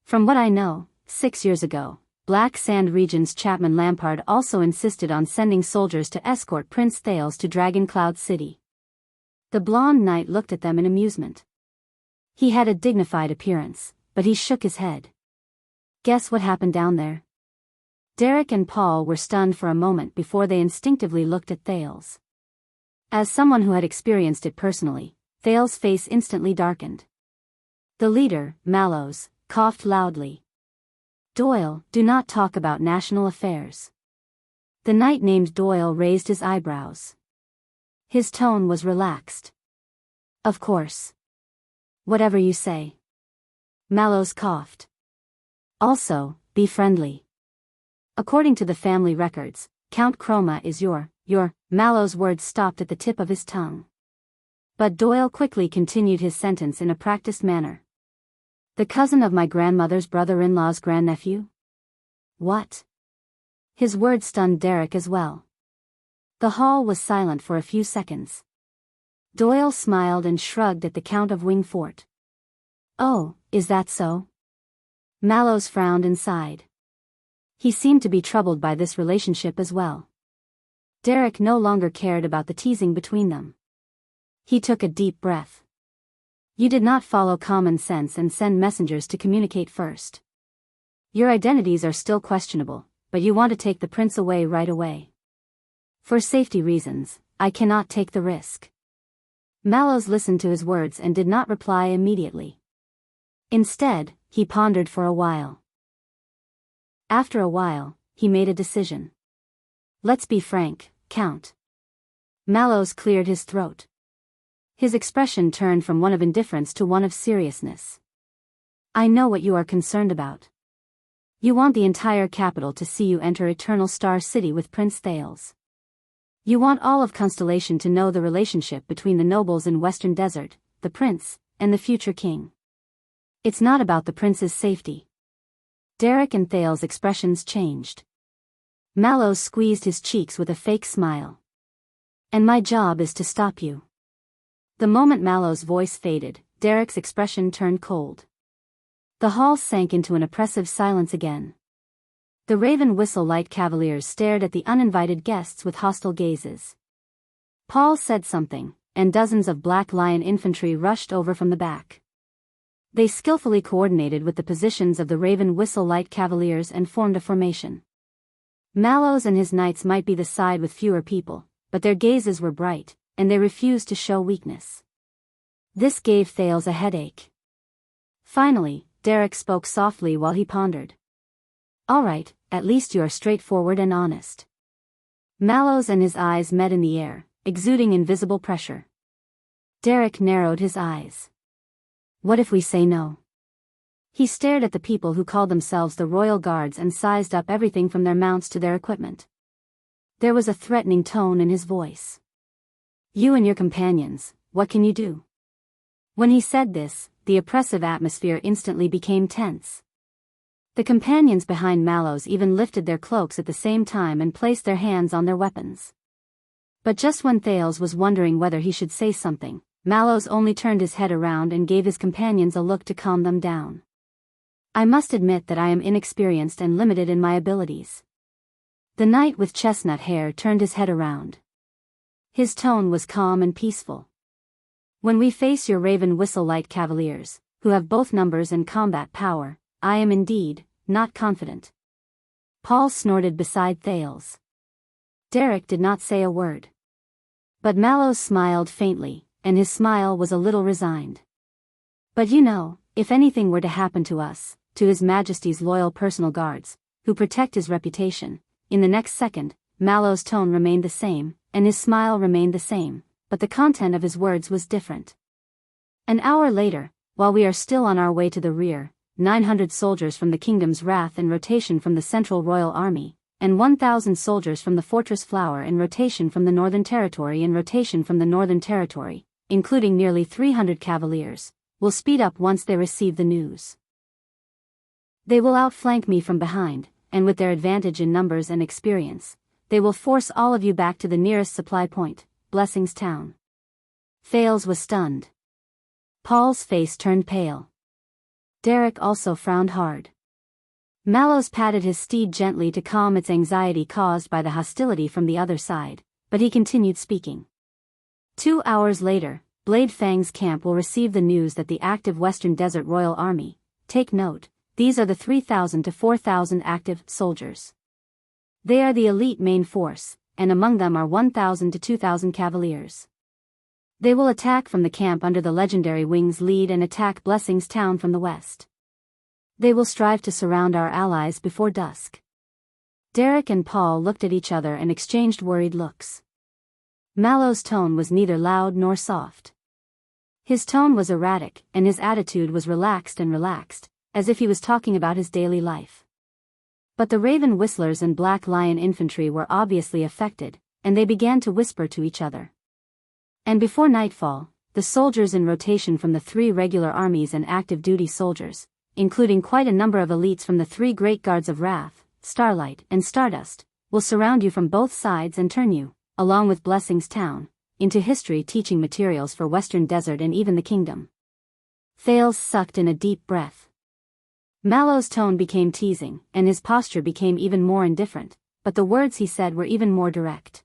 From what I know, 6 years ago, Black Sand Region's Chapman Lampard also insisted on sending soldiers to escort Prince Thales to Dragon Cloud City. The blonde knight looked at them in amusement. He had a dignified appearance, but he shook his head. Guess what happened down there? Derek and Paul were stunned for a moment before they instinctively looked at Thales. As someone who had experienced it personally, Thales' face instantly darkened. The leader, Mallows, coughed loudly. Doyle, do not talk about national affairs. The knight named Doyle raised his eyebrows. His tone was relaxed. Of course. Whatever you say. Mallows coughed. Also, be friendly. According to the family records, Count Chroma is your, Mallows' words stopped at the tip of his tongue. But Doyle quickly continued his sentence in a practiced manner. The cousin of my grandmother's brother-in-law's grandnephew? What? His words stunned Derek as well. The hall was silent for a few seconds. Doyle smiled and shrugged at the Count of Wingfort. Oh, is that so? Mallows frowned and sighed. He seemed to be troubled by this relationship as well. Derek no longer cared about the teasing between them. He took a deep breath. You did not follow common sense and send messengers to communicate first. Your identities are still questionable, but you want to take the prince away right away. For safety reasons, I cannot take the risk. Mallows listened to his words and did not reply immediately. Instead, he pondered for a while. After a while, he made a decision. Let's be frank, Count. Mallows cleared his throat. His expression turned from one of indifference to one of seriousness. I know what you are concerned about. You want the entire capital to see you enter Eternal Star City with Prince Thales. You want all of Constellation to know the relationship between the nobles in Western Desert, the prince, and the future king. It's not about the prince's safety. Derek and Thales' expressions changed. Mallows squeezed his cheeks with a fake smile. And my job is to stop you. The moment Mallows' voice faded, Derek's expression turned cold. The hall sank into an oppressive silence again. The Raven Whistle Light Cavaliers stared at the uninvited guests with hostile gazes. Paul said something, and dozens of Black Lion infantry rushed over from the back. They skillfully coordinated with the positions of the Raven Whistle Light Cavaliers and formed a formation. Mallows and his knights might be the side with fewer people, but their gazes were bright, and they refused to show weakness. This gave Thales a headache. Finally, Derek spoke softly while he pondered. All right, at least you are straightforward and honest. Mallows and his eyes met in the air, exuding invisible pressure. Derek narrowed his eyes. What if we say no? He stared at the people who called themselves the Royal Guards and sized up everything from their mounts to their equipment. There was a threatening tone in his voice. You and your companions, what can you do? When he said this, the oppressive atmosphere instantly became tense. The companions behind Mallows even lifted their cloaks at the same time and placed their hands on their weapons. But just when Thales was wondering whether he should say something, Mallows only turned his head around and gave his companions a look to calm them down. I must admit that I am inexperienced and limited in my abilities. The knight with chestnut hair turned his head around. His tone was calm and peaceful. When we face your Raven Whistle Light Cavaliers, who have both numbers and combat power, I am indeed not confident. Paul snorted beside Thales. Derek did not say a word. But Mallows smiled faintly, and his smile was a little resigned. But you know, if anything were to happen to us, to His Majesty's loyal personal guards, who protect his reputation, in the next second, Mallows' tone remained the same, and his smile remained the same, but the content of his words was different. An hour later, while we are still on our way to the rear, 900 soldiers from the Kingdom's Wrath in rotation from the Central Royal Army, and 1,000 soldiers from the Fortress Flower in rotation from the Northern Territory including nearly 300 cavaliers, will speed up once they receive the news. They will outflank me from behind, and with their advantage in numbers and experience, they will force all of you back to the nearest supply point, Blessings Town. Thales was stunned. Paul's face turned pale. Derek also frowned hard. Mallows patted his steed gently to calm its anxiety caused by the hostility from the other side, but he continued speaking. 2 hours later, Blade Fang's camp will receive the news that the active Western Desert Royal Army, take note, these are the 3,000 to 4,000 active soldiers. They are the elite main force, and among them are 1,000 to 2,000 cavaliers. They will attack from the camp under the legendary Wing's lead and attack Blessings Town from the west. They will strive to surround our allies before dusk. Derek and Paul looked at each other and exchanged worried looks. Mallows' tone was neither loud nor soft. His tone was erratic, and his attitude was relaxed, as if he was talking about his daily life. But the Raven Whistlers and Black Lion infantry were obviously affected, and they began to whisper to each other. And before nightfall, the soldiers in rotation from the 3 regular armies and active duty soldiers, including quite a number of elites from the 3 Great Guards of Wrath, Starlight, and Stardust, will surround you from both sides and turn you, along with Blessings Town, into history teaching materials for Western Desert and even the Kingdom. Thales sucked in a deep breath. Mallows' tone became teasing, and his posture became even more indifferent, but the words he said were even more direct.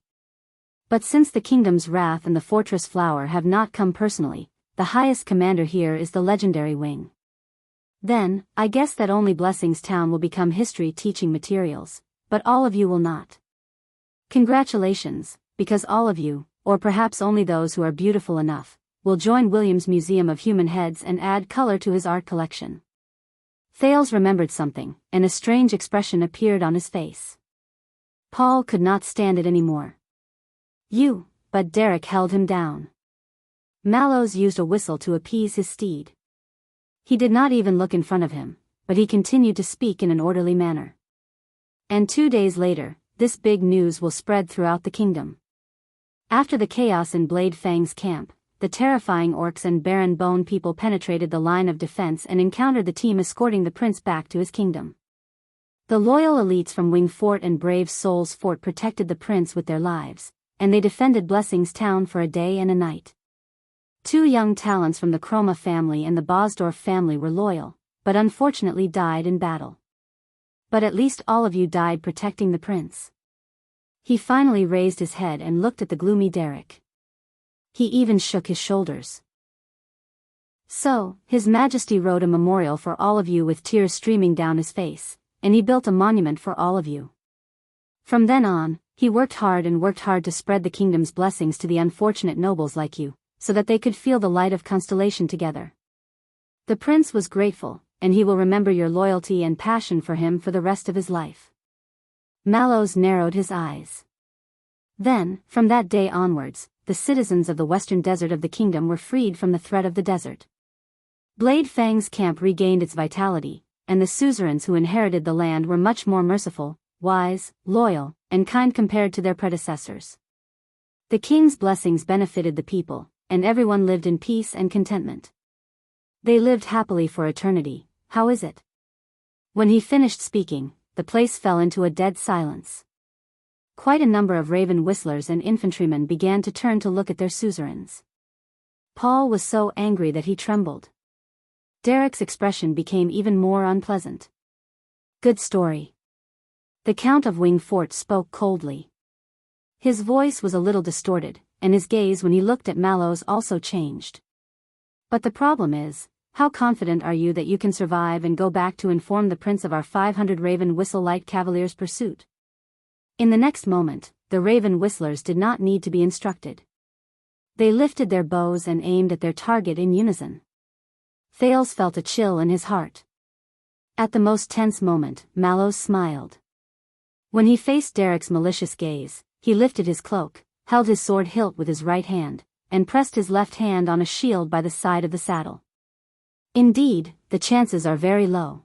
But since the Kingdom's Wrath and the Fortress Flower have not come personally, the highest commander here is the legendary Wing. Then, I guess that only Blessings Town will become history teaching materials, but all of you will not. Congratulations, because all of you, or perhaps only those who are beautiful enough, will join William's Museum of Human Heads and add color to his art collection. Thales remembered something, and a strange expression appeared on his face. Paul could not stand it anymore. But Derek held him down. Mallows used a whistle to appease his steed. He did not even look in front of him, but he continued to speak in an orderly manner. And 2 days later, this big news will spread throughout the kingdom. After the chaos in Blade Fang's camp, the terrifying orcs and Baron Bone people penetrated the line of defense and encountered the team escorting the prince back to his kingdom. The loyal elites from Wing Fort and Brave Souls Fort protected the prince with their lives, and they defended Blessings Town for a day and a night. 2 young talents from the Chroma family and the Bosdorf family were loyal, but unfortunately died in battle. But at least all of you died protecting the prince. He finally raised his head and looked at the gloomy Derek. He even shook his shoulders. So, His Majesty wrote a memorial for all of you with tears streaming down his face, and he built a monument for all of you. From then on, he worked hard to spread the kingdom's blessings to the unfortunate nobles like you, so that they could feel the light of constellation together. The prince was grateful, and he will remember your loyalty and passion for him for the rest of his life. Mallows narrowed his eyes. Then, from that day onwards, the citizens of the western desert of the kingdom were freed from the threat of the desert. Blade Fang's camp regained its vitality, and the suzerains who inherited the land were much more merciful, wise, loyal, and kind compared to their predecessors. The king's blessings benefited the people, and everyone lived in peace and contentment. They lived happily for eternity. How is it? When he finished speaking, the place fell into a dead silence. Quite a number of raven whistlers and infantrymen began to turn to look at their suzerains. Paul was so angry that he trembled. Derek's expression became even more unpleasant. Good story. The Count of Wing Fort spoke coldly. His voice was a little distorted, and his gaze when he looked at Mallows also changed. But the problem is, how confident are you that you can survive and go back to inform the prince of our 500 Raven Whistle Light Cavaliers' pursuit? In the next moment, the Raven Whistlers did not need to be instructed. They lifted their bows and aimed at their target in unison. Thales felt a chill in his heart. At the most tense moment, Mallows smiled. When he faced Derek's malicious gaze, he lifted his cloak, held his sword hilt with his right hand, and pressed his left hand on a shield by the side of the saddle. Indeed, the chances are very low.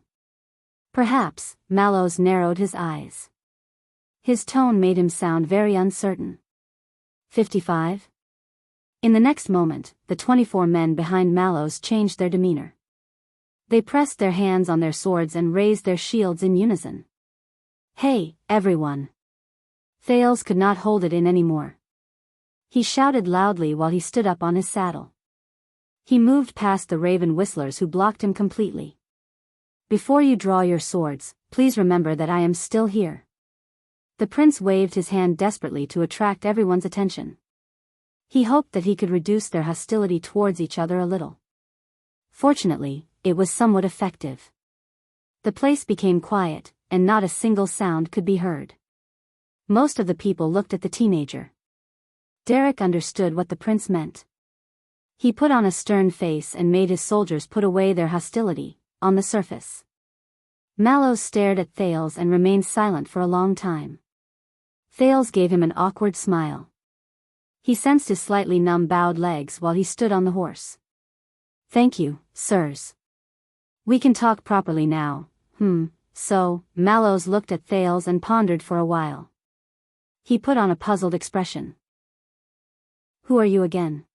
Perhaps. Mallows narrowed his eyes. His tone made him sound very uncertain. 55? In the next moment, the 24 men behind Mallows changed their demeanor. They pressed their hands on their swords and raised their shields in unison. Hey, everyone! Thales could not hold it in anymore. He shouted loudly while he stood up on his saddle. He moved past the Raven Whistlers who blocked him completely. Before you draw your swords, please remember that I am still here. The prince waved his hand desperately to attract everyone's attention. He hoped that he could reduce their hostility towards each other a little. Fortunately, it was somewhat effective. The place became quiet, and not a single sound could be heard. Most of the people looked at the teenager. Derek understood what the prince meant. He put on a stern face and made his soldiers put away their hostility, on the surface. Mallows stared at Thales and remained silent for a long time. Thales gave him an awkward smile. He sensed his slightly numb bowed legs while he stood on the horse. Thank you, sirs. We can talk properly now. So, Mallows looked at Thales and pondered for a while. He put on a puzzled expression. Who are you again?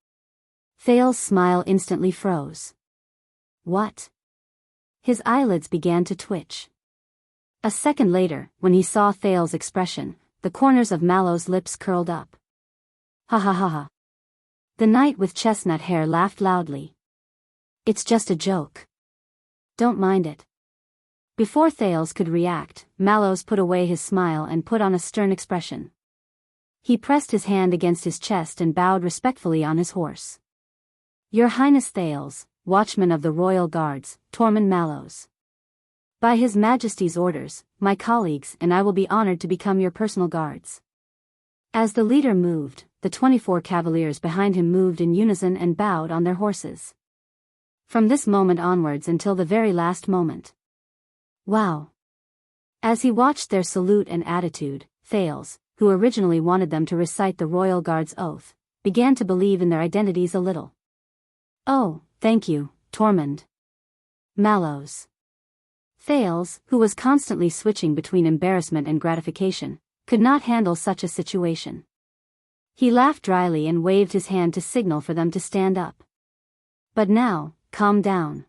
Thales' smile instantly froze. What? His eyelids began to twitch. A second later, when he saw Thales' expression, the corners of Mallows' lips curled up. Ha ha ha ha. The knight with chestnut hair laughed loudly. It's just a joke. Don't mind it. Before Thales could react, Mallows put away his smile and put on a stern expression. He pressed his hand against his chest and bowed respectfully on his horse. Your Highness Thales, Watchman of the Royal Guards, Tormund Mallows. By His Majesty's orders, my colleagues and I will be honored to become your personal guards. As the leader moved, the 24 cavaliers behind him moved in unison and bowed on their horses. From this moment onwards until the very last moment, Wow. As he watched their salute and attitude, Thales, who originally wanted them to recite the royal guard's oath, began to believe in their identities a little. Oh, thank you, Tormund. Mallows. Thales, who was constantly switching between embarrassment and gratification, could not handle such a situation. He laughed dryly and waved his hand to signal for them to stand up. But now, calm down.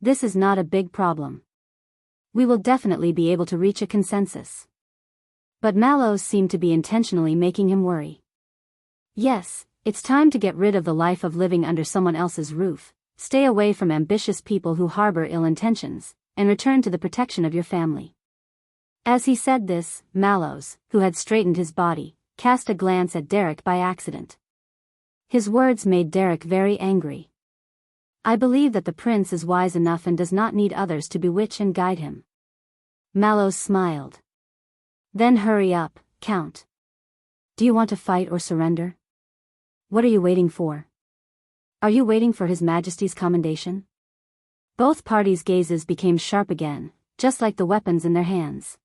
This is not a big problem. We will definitely be able to reach a consensus. But Mallows seemed to be intentionally making him worry. Yes, it's time to get rid of the life of living under someone else's roof, stay away from ambitious people who harbor ill intentions, and return to the protection of your family. As he said this, Mallows, who had straightened his body, cast a glance at Derek by accident. His words made Derek very angry. I believe that the prince is wise enough and does not need others to bewitch and guide him. Mallows smiled. Then hurry up, Count. Do you want to fight or surrender? What are you waiting for? Are you waiting for His Majesty's commendation? Both parties' gazes became sharp again, just like the weapons in their hands.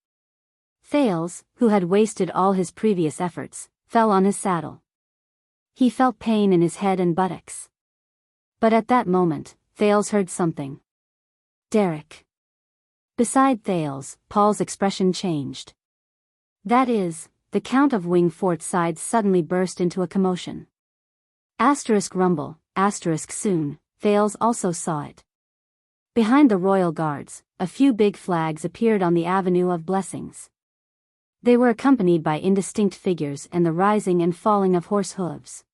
Thales, who had wasted all his previous efforts, fell on his saddle. He felt pain in his head and buttocks. But at that moment, Thales heard something. Derek. Beside Thales, Paul's expression changed. That is, the Count of Wingfort's sides suddenly burst into a commotion. Asterisk rumble, asterisk soon, Thales also saw it. Behind the royal guards, a few big flags appeared on the Avenue of Blessings. They were accompanied by indistinct figures and the rising and falling of horse hooves.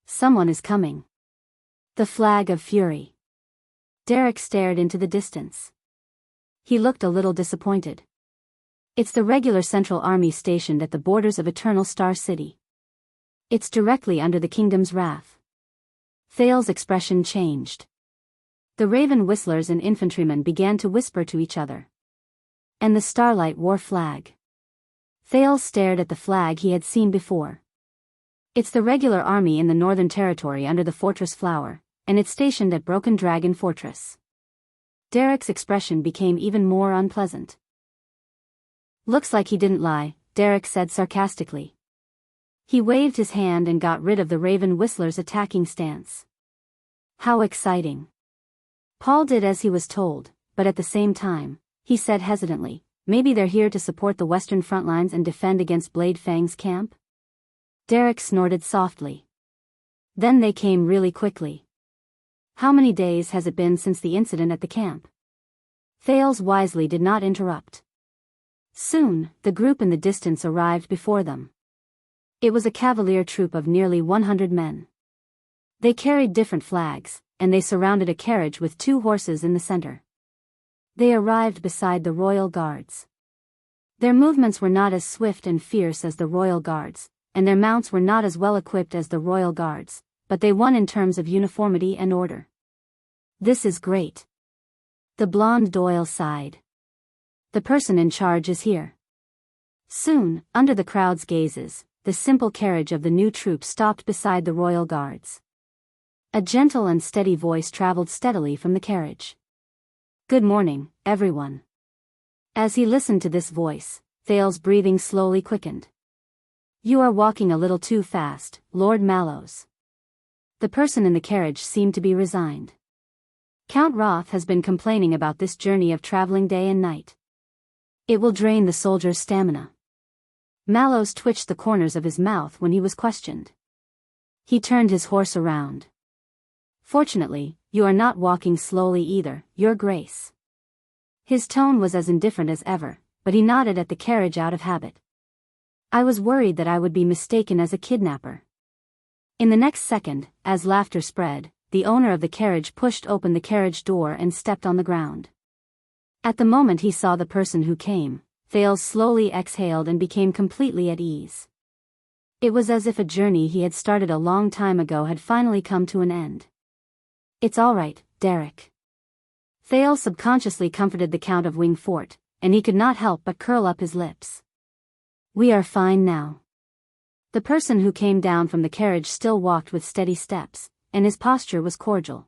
Someone is coming. The flag of fury. Derek stared into the distance. He looked a little disappointed. It's the regular Central Army stationed at the borders of Eternal Star City. It's directly under the kingdom's wrath. Thales' expression changed. The raven whistlers and infantrymen began to whisper to each other. And the Starlight War flag. Thales stared at the flag he had seen before. It's the regular army in the Northern Territory under the Fortress Flower, and it's stationed at Broken Dragon Fortress. Derek's expression became even more unpleasant. Looks like he didn't lie, Derek said sarcastically. He waved his hand and got rid of the raven whistlers' attacking stance. How exciting. Paul did as he was told, but at the same time, he said hesitantly, maybe they're here to support the western front lines and defend against Blade Fang's camp? Derek snorted softly. Then they came really quickly. How many days has it been since the incident at the camp? Thales wisely did not interrupt. Soon, the group in the distance arrived before them. It was a cavalier troop of nearly 100 men. They carried different flags, and they surrounded a carriage with 2 horses in the center. They arrived beside the royal guards. Their movements were not as swift and fierce as the royal guards, and their mounts were not as well equipped as the royal guards, but they won in terms of uniformity and order. This is great. The blonde Doyle sighed. The person in charge is here. Soon, under the crowd's gazes, the simple carriage of the new troop stopped beside the royal guards. A gentle and steady voice traveled steadily from the carriage. Good morning, everyone. As he listened to this voice, Thales' breathing slowly quickened. You are walking a little too fast, Lord Mallows. The person in the carriage seemed to be resigned. Count Roth has been complaining about this journey of traveling day and night. It will drain the soldier's stamina. Mallows twitched the corners of his mouth when he was questioned. He turned his horse around. Fortunately, you are not walking slowly either, Your Grace. His tone was as indifferent as ever, but he nodded at the carriage out of habit. I was worried that I would be mistaken as a kidnapper. In the next second, as laughter spread, the owner of the carriage pushed open the carriage door and stepped on the ground. At the moment he saw the person who came, Thales slowly exhaled and became completely at ease. It was as if a journey he had started a long time ago had finally come to an end. It's all right, Derek. Thales subconsciously comforted the Count of Wingfort, and he could not help but curl up his lips. We are fine now. The person who came down from the carriage still walked with steady steps, and his posture was cordial.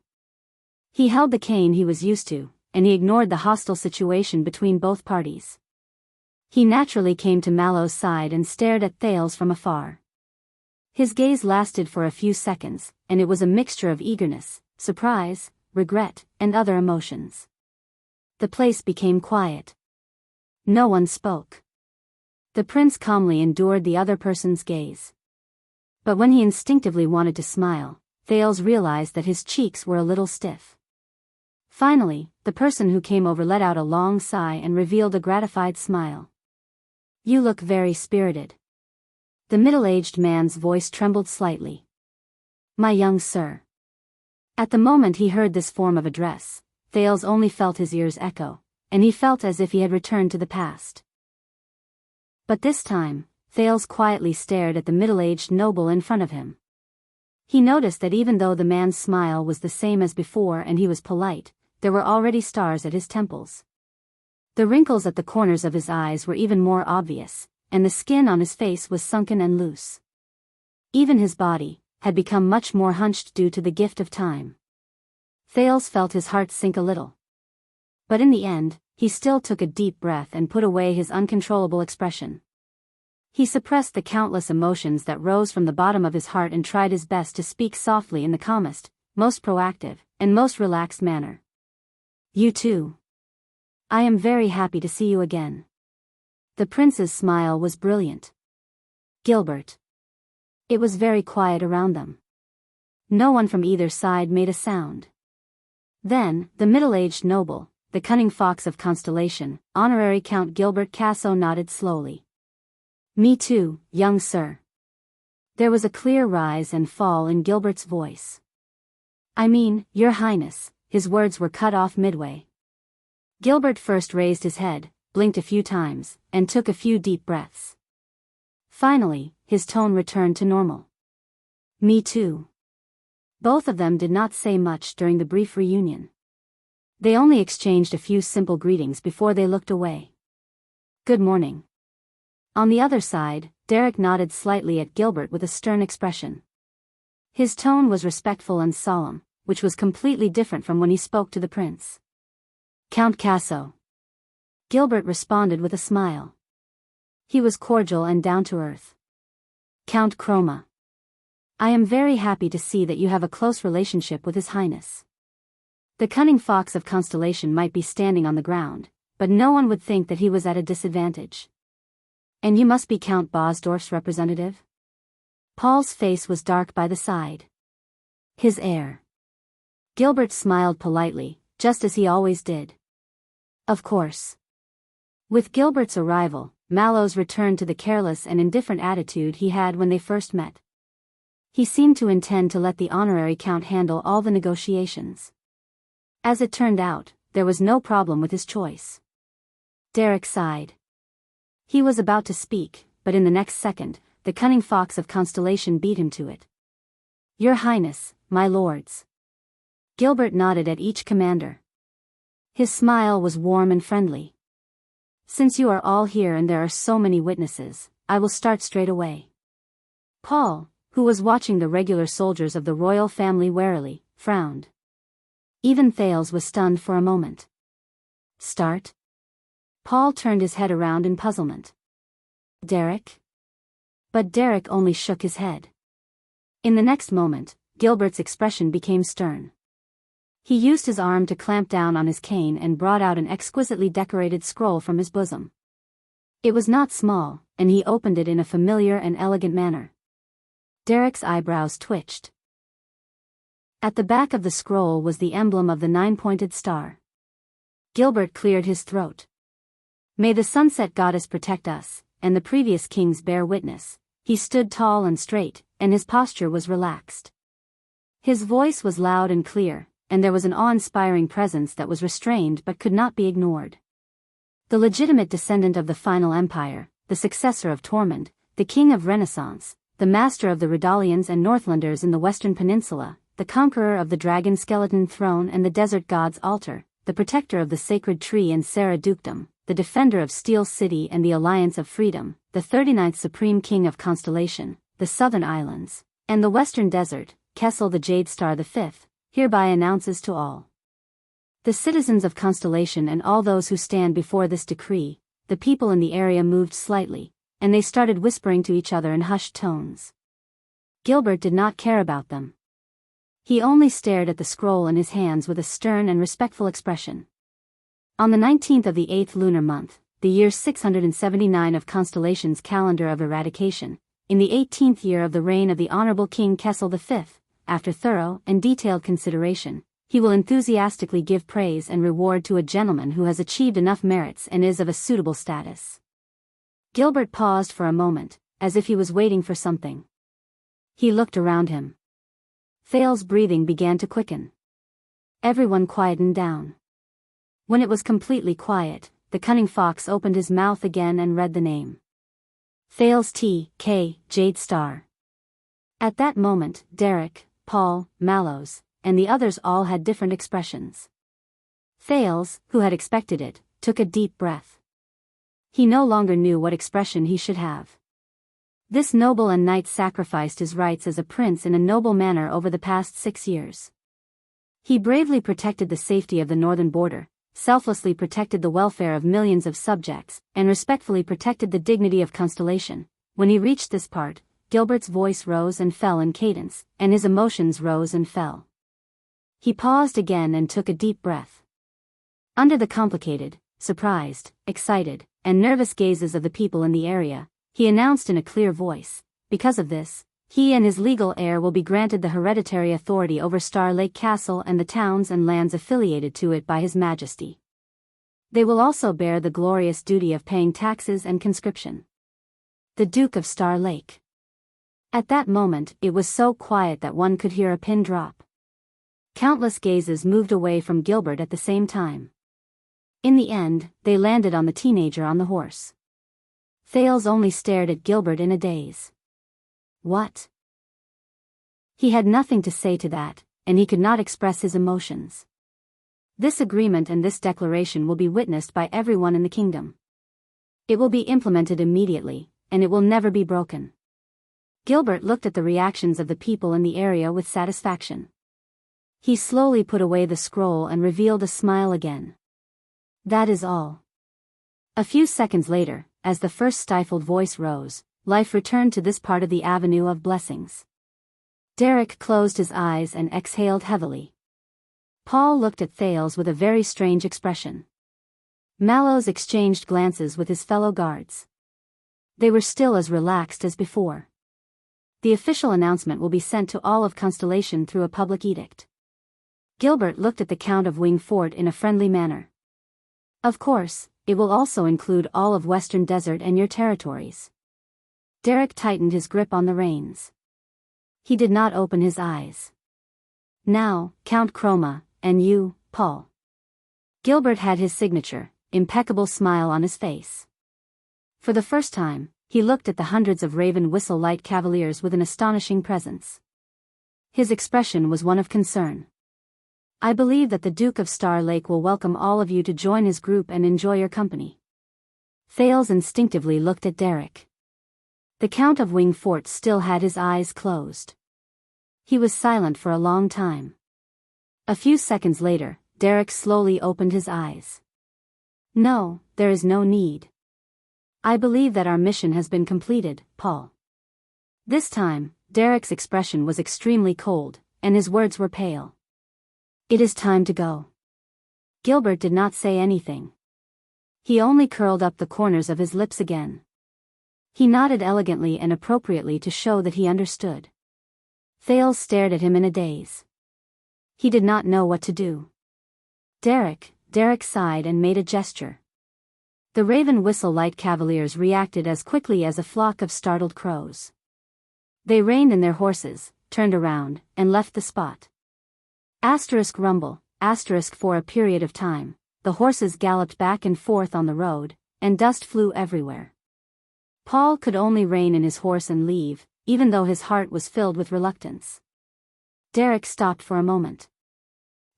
He held the cane he was used to, and he ignored the hostile situation between both parties. He naturally came to Mallow's side and stared at Thales from afar. His gaze lasted for a few seconds, and it was a mixture of eagerness, surprise, regret, and other emotions. The place became quiet. No one spoke. The prince calmly endured the other person's gaze. But when he instinctively wanted to smile, Thales realized that his cheeks were a little stiff. Finally, the person who came over let out a long sigh and revealed a gratified smile. "You look very spirited." The middle-aged man's voice trembled slightly. "My young sir." At the moment he heard this form of address, Thales only felt his ears echo, and he felt as if he had returned to the past. But this time, Thales quietly stared at the middle-aged noble in front of him. He noticed that even though the man's smile was the same as before and he was polite, there were already stars at his temples. The wrinkles at the corners of his eyes were even more obvious, and the skin on his face was sunken and loose. Even his body had become much more hunched due to the gift of time. Thales felt his heart sink a little. But in the end, he still took a deep breath and put away his uncontrollable expression. He suppressed the countless emotions that rose from the bottom of his heart and tried his best to speak softly in the calmest, most proactive, and most relaxed manner. "You too. I am very happy to see you again." The prince's smile was brilliant. "Gilbert." It was very quiet around them. No one from either side made a sound. Then, the middle-aged noble, the cunning fox of Constellation, Honorary Count Gilbert Casso nodded slowly. "Me too, young sir." There was a clear rise and fall in Gilbert's voice. "I mean, your highness," his words were cut off midway. Gilbert first raised his head, blinked a few times, and took a few deep breaths. Finally, his tone returned to normal. "Me too." Both of them did not say much during the brief reunion. They only exchanged a few simple greetings before they looked away. "Good morning." On the other side, Derek nodded slightly at Gilbert with a stern expression. His tone was respectful and solemn, which was completely different from when he spoke to the prince. "Count Casso." Gilbert responded with a smile. He was cordial and down-to-earth. "Count Chroma. I am very happy to see that you have a close relationship with His Highness." The cunning fox of Constellation might be standing on the ground, but no one would think that he was at a disadvantage. "And you must be Count Bosdorf's representative?" Paul's face was dark by the side. "His heir." Gilbert smiled politely, just as he always did. "Of course." With Gilbert's arrival, Mallows returned to the careless and indifferent attitude he had when they first met. He seemed to intend to let the honorary count handle all the negotiations. As it turned out, there was no problem with his choice. Derek sighed. He was about to speak, but in the next second, the cunning fox of Constellation beat him to it. "Your Highness, my lords." Gilbert nodded at each commander. His smile was warm and friendly. "Since you are all here and there are so many witnesses, I will start straight away." Paul, who was watching the regular soldiers of the royal family warily, frowned. Even Thales was stunned for a moment. "Start?" Paul turned his head around in puzzlement. "Derek?" But Derek only shook his head. In the next moment, Gilbert's expression became stern. He used his arm to clamp down on his cane and brought out an exquisitely decorated scroll from his bosom. It was not small, and he opened it in a familiar and elegant manner. Derek's eyebrows twitched. At the back of the scroll was the emblem of the nine-pointed star. Gilbert cleared his throat. "May the sunset goddess protect us, and the previous kings bear witness." He stood tall and straight, and his posture was relaxed. His voice was loud and clear, and there was an awe-inspiring presence that was restrained but could not be ignored. The legitimate descendant of the final empire, the successor of Tormund, the king of Renaissance, the master of the Redalians and Northlanders in the Western Peninsula, the conqueror of the dragon skeleton throne and the desert god's altar, the protector of the sacred tree and Sarah Dukedom, the defender of Steel City and the Alliance of Freedom, the 39th Supreme King of Constellation, the Southern Islands, and the Western Desert, Kessel the Jade Star V, hereby announces to all. The citizens of Constellation and all those who stand before this decree, the people in the area moved slightly, and they started whispering to each other in hushed tones. Gilbert did not care about them. He only stared at the scroll in his hands with a stern and respectful expression. On the 19th of the 8th lunar month, the year 679 of Constellation's calendar of eradication, in the 18th year of the reign of the Honorable King Kessel V, after thorough and detailed consideration, he will enthusiastically give praise and reward to a gentleman who has achieved enough merits and is of a suitable status. Gilbert paused for a moment, as if he was waiting for something. He looked around him. Thales's breathing began to quicken. Everyone quietened down. When it was completely quiet, the cunning fox opened his mouth again and read the name. Thales T.K. Jade Star. At that moment, Derek, Paul, Mallows, and the others all had different expressions. Thales, who had expected it, took a deep breath. He no longer knew what expression he should have. This noble and knight sacrificed his rights as a prince in a noble manner over the past 6 years. He bravely protected the safety of the northern border, selflessly protected the welfare of millions of subjects, and respectfully protected the dignity of Constellation. When he reached this part, Gilbert's voice rose and fell in cadence, and his emotions rose and fell. He paused again and took a deep breath. Under the complicated, surprised, excited, and nervous gazes of the people in the area, he announced in a clear voice, because of this, he and his legal heir will be granted the hereditary authority over Star Lake Castle and the towns and lands affiliated to it by His Majesty. They will also bear the glorious duty of paying taxes and conscription. The Duke of Star Lake. At that moment, it was so quiet that one could hear a pin drop. Countless gazes moved away from Gilbert at the same time. In the end, they landed on the teenager on the horse. Thales only stared at Gilbert in a daze. What? He had nothing to say to that, and he could not express his emotions. This agreement and this declaration will be witnessed by everyone in the kingdom. It will be implemented immediately, and it will never be broken. Gilbert looked at the reactions of the people in the area with satisfaction. He slowly put away the scroll and revealed a smile again. That is all. A few seconds later, as the first stifled voice rose, life returned to this part of the Avenue of Blessings. Derek closed his eyes and exhaled heavily. Paul looked at Thales with a very strange expression. Mallows exchanged glances with his fellow guards. They were still as relaxed as before. The official announcement will be sent to all of Constellation through a public edict. Gilbert looked at the Count of Wingfort in a friendly manner. Of course, it will also include all of Western Desert and your territories. Derek tightened his grip on the reins. He did not open his eyes. Now, Count Chroma, and you, Paul. Gilbert had his signature, impeccable smile on his face. For the first time, he looked at the hundreds of Raven Whistle Light Cavaliers with an astonishing presence. His expression was one of concern. I believe that the Duke of Star Lake will welcome all of you to join his group and enjoy your company. Thales instinctively looked at Derek. The Count of Wingfort still had his eyes closed. He was silent for a long time. A few seconds later, Derek slowly opened his eyes. No, there is no need. I believe that our mission has been completed, Paul. This time, Derek's expression was extremely cold, and his words were pale. It is time to go. Gilbert did not say anything. He only curled up the corners of his lips again. He nodded elegantly and appropriately to show that he understood. Thales stared at him in a daze. He did not know what to do. Derek sighed and made a gesture. The Raven Whistle Light Cavaliers reacted as quickly as a flock of startled crows. They reined in their horses, turned around, and left the spot. Rumble, for a period of time, the horses galloped back and forth on the road, and dust flew everywhere. Paul could only rein in his horse and leave, even though his heart was filled with reluctance. Derek stopped for a moment.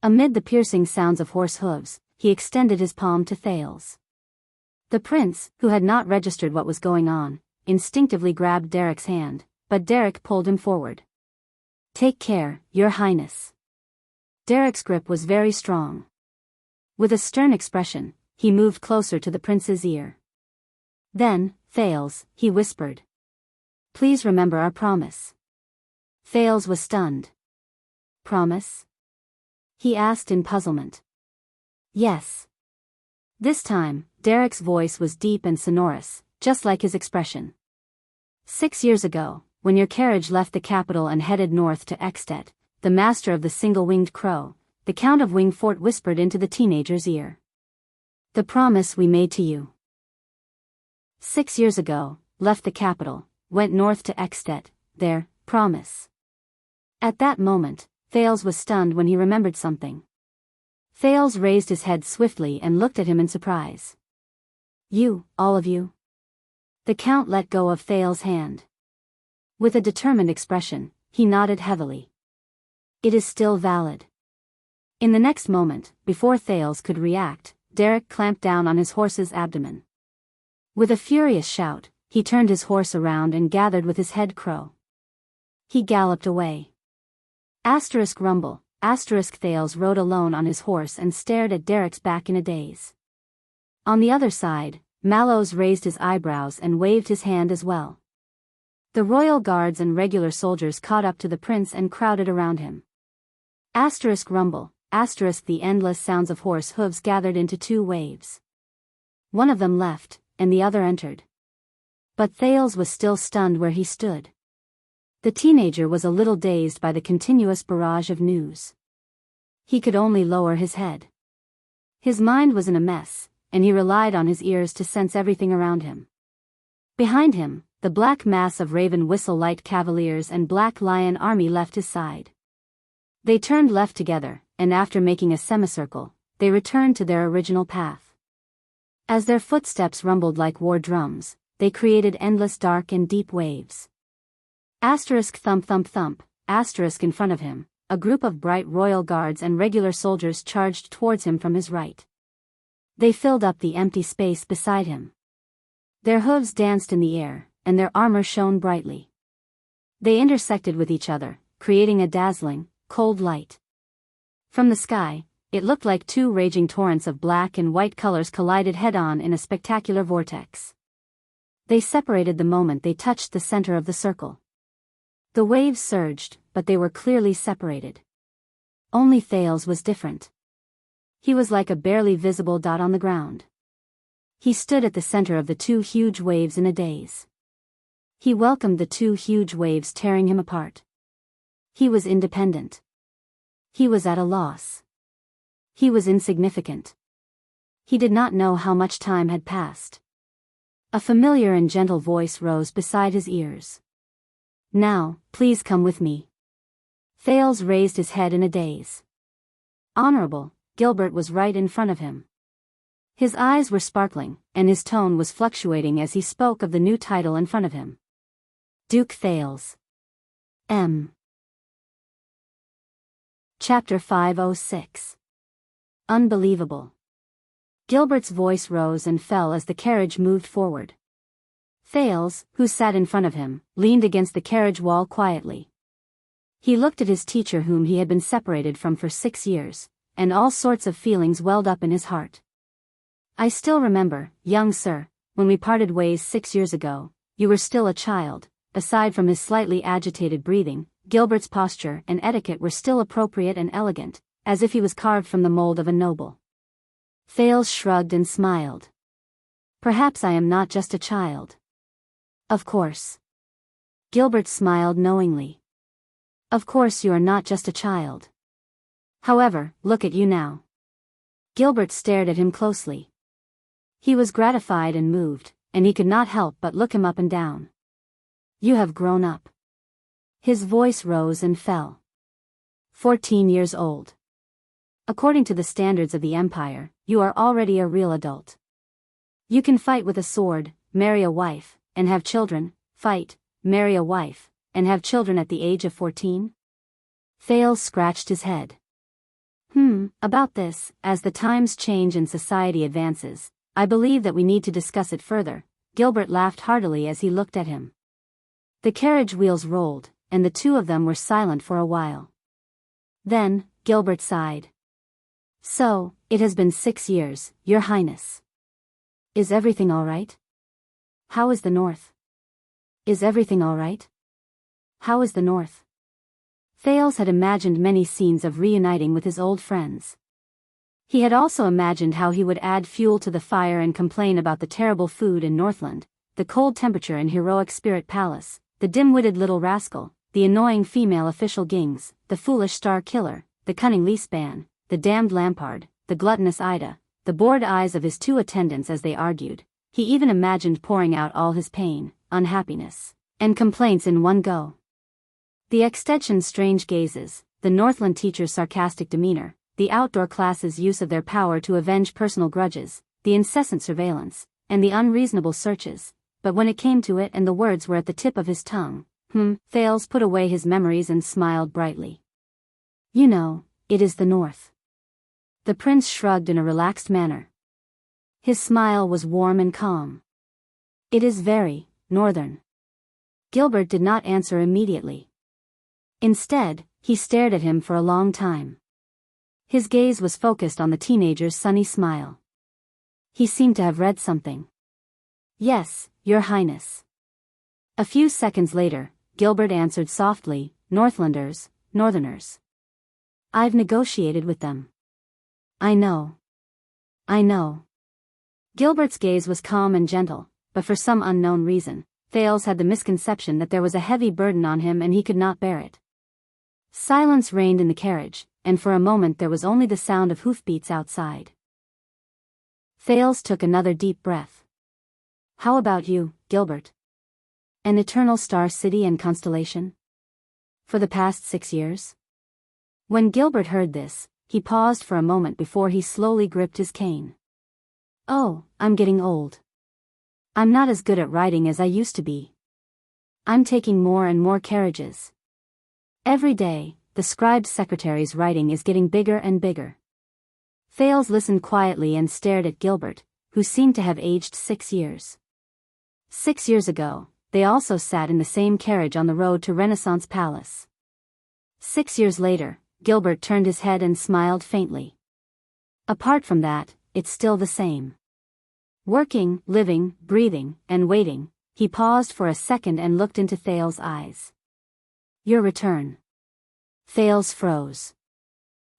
Amid the piercing sounds of horse hooves, he extended his palm to Thales. The prince, who had not registered what was going on, instinctively grabbed Derek's hand, but Derek pulled him forward. Take care, Your Highness. Derek's grip was very strong. With a stern expression, he moved closer to the prince's ear. Then, Thales, he whispered. Please remember our promise. Thales was stunned. Promise? He asked in puzzlement. Yes. This time, Derek's voice was deep and sonorous, just like his expression. 6 years ago, when your carriage left the capital and headed north to Extet, the master of the single-winged crow, the Count of Wingfort whispered into the teenager's ear. The promise we made to you. 6 years ago, left the capital, went north to Extet, there, promise. At that moment, Thales was stunned when he remembered something. Thales raised his head swiftly and looked at him in surprise. You, all of you? The Count let go of Thales' hand. With a determined expression, he nodded heavily. It is still valid. In the next moment, before Thales could react, Derek clamped down on his horse's abdomen. With a furious shout, he turned his horse around and gathered with his head crow. He galloped away. Asterisk rumble, asterisk Thales rode alone on his horse and stared at Derek's back in a daze. On the other side, Mallows raised his eyebrows and waved his hand as well. The royal guards and regular soldiers caught up to the prince and crowded around him. Asterisk rumble, asterisk the endless sounds of horse hooves gathered into two waves. One of them left, and the other entered. But Thales was still stunned where he stood. The teenager was a little dazed by the continuous barrage of news. He could only lower his head. His mind was in a mess, and he relied on his ears to sense everything around him. Behind him, the black mass of Raven Whistle Light Cavaliers and Black Lion Army left his side. They turned left together, and after making a semicircle, they returned to their original path. As their footsteps rumbled like war drums, they created endless dark and deep waves. Asterisk thump thump thump, asterisk in front of him, a group of bright royal guards and regular soldiers charged towards him from his right. They filled up the empty space beside him. Their hooves danced in the air, and their armor shone brightly. They intersected with each other, creating a dazzling, cold light. From the sky, it looked like two raging torrents of black and white colors collided head-on in a spectacular vortex. They separated the moment they touched the center of the circle. The waves surged, but they were clearly separated. Only Thales was different. He was like a barely visible dot on the ground. He stood at the center of the two huge waves in a daze. He welcomed the two huge waves tearing him apart. He was independent. He was at a loss. He was insignificant. He did not know how much time had passed. A familiar and gentle voice rose beside his ears. Now, please come with me. Thales raised his head in a daze. Honorable, Gilbert was right in front of him. His eyes were sparkling, and his tone was fluctuating as he spoke of the new title in front of him. Duke Thales. M. Chapter 506. Unbelievable. Gilbert's voice rose and fell as the carriage moved forward. Thales, who sat in front of him, leaned against the carriage wall quietly. He looked at his teacher whom he had been separated from for 6 years, and all sorts of feelings welled up in his heart. I still remember, young sir, when we parted ways 6 years ago, you were still a child. Aside from his slightly agitated breathing, Gilbert's posture and etiquette were still appropriate and elegant, as if he was carved from the mold of a noble. Thales shrugged and smiled. Perhaps I am not just a child. Of course. Gilbert smiled knowingly. Of course you are not just a child. However, look at you now. Gilbert stared at him closely. He was gratified and moved, and he could not help but look him up and down. You have grown up. His voice rose and fell. 14 years old. According to the standards of the Empire, you are already a real adult. You can fight with a sword, marry a wife, and have children, fight, marry a wife, and have children at the age of 14? Thales scratched his head. About this, as the times change and society advances, I believe that we need to discuss it further. Gilbert laughed heartily as he looked at him. The carriage wheels rolled, and the two of them were silent for a while. Then, Gilbert sighed. So, it has been 6 years, Your Highness. Is everything all right? How is the north? Is everything all right? How is the north? Thales had imagined many scenes of reuniting with his old friends. He had also imagined how he would add fuel to the fire and complain about the terrible food in Northland, the cold temperature in heroic Spirit Palace, the dim-witted little rascal, the annoying female official Gings, the foolish star killer, the cunning Leaspan, the damned Lampard, the gluttonous Ida, the bored eyes of his 2 attendants as they argued. He even imagined pouring out all his pain, unhappiness, and complaints in one go. The extension's strange gazes, the Northland teacher's sarcastic demeanor, the outdoor class's use of their power to avenge personal grudges, the incessant surveillance, and the unreasonable searches. But when it came to it and the words were at the tip of his tongue, Thales put away his memories and smiled brightly. You know, it is the north. The prince shrugged in a relaxed manner. His smile was warm and calm. It is very northern. Gilbert did not answer immediately. Instead, he stared at him for a long time. His gaze was focused on the teenager's sunny smile. He seemed to have read something. Yes, Your Highness. A few seconds later, Gilbert answered softly, Northlanders, Northerners. I've negotiated with them. I know. I know. Gilbert's gaze was calm and gentle, but for some unknown reason, Thales had the misconception that there was a heavy burden on him and he could not bear it. Silence reigned in the carriage, and for a moment there was only the sound of hoofbeats outside. Thales took another deep breath. How about you, Gilbert? An eternal star city and constellation? For the past 6 years? When Gilbert heard this, he paused for a moment before he slowly gripped his cane. Oh, I'm getting old. I'm not as good at writing as I used to be. I'm taking more and more carriages. Every day, the scribe secretary's writing is getting bigger and bigger. Thales listened quietly and stared at Gilbert, who seemed to have aged 6 years. 6 years ago, they also sat in the same carriage on the road to Renaissance Palace. 6 years later, Gilbert turned his head and smiled faintly. Apart from that, it's still the same. Working, living, breathing, and waiting. He paused for a second and looked into Thales' eyes. Your return. Thales froze.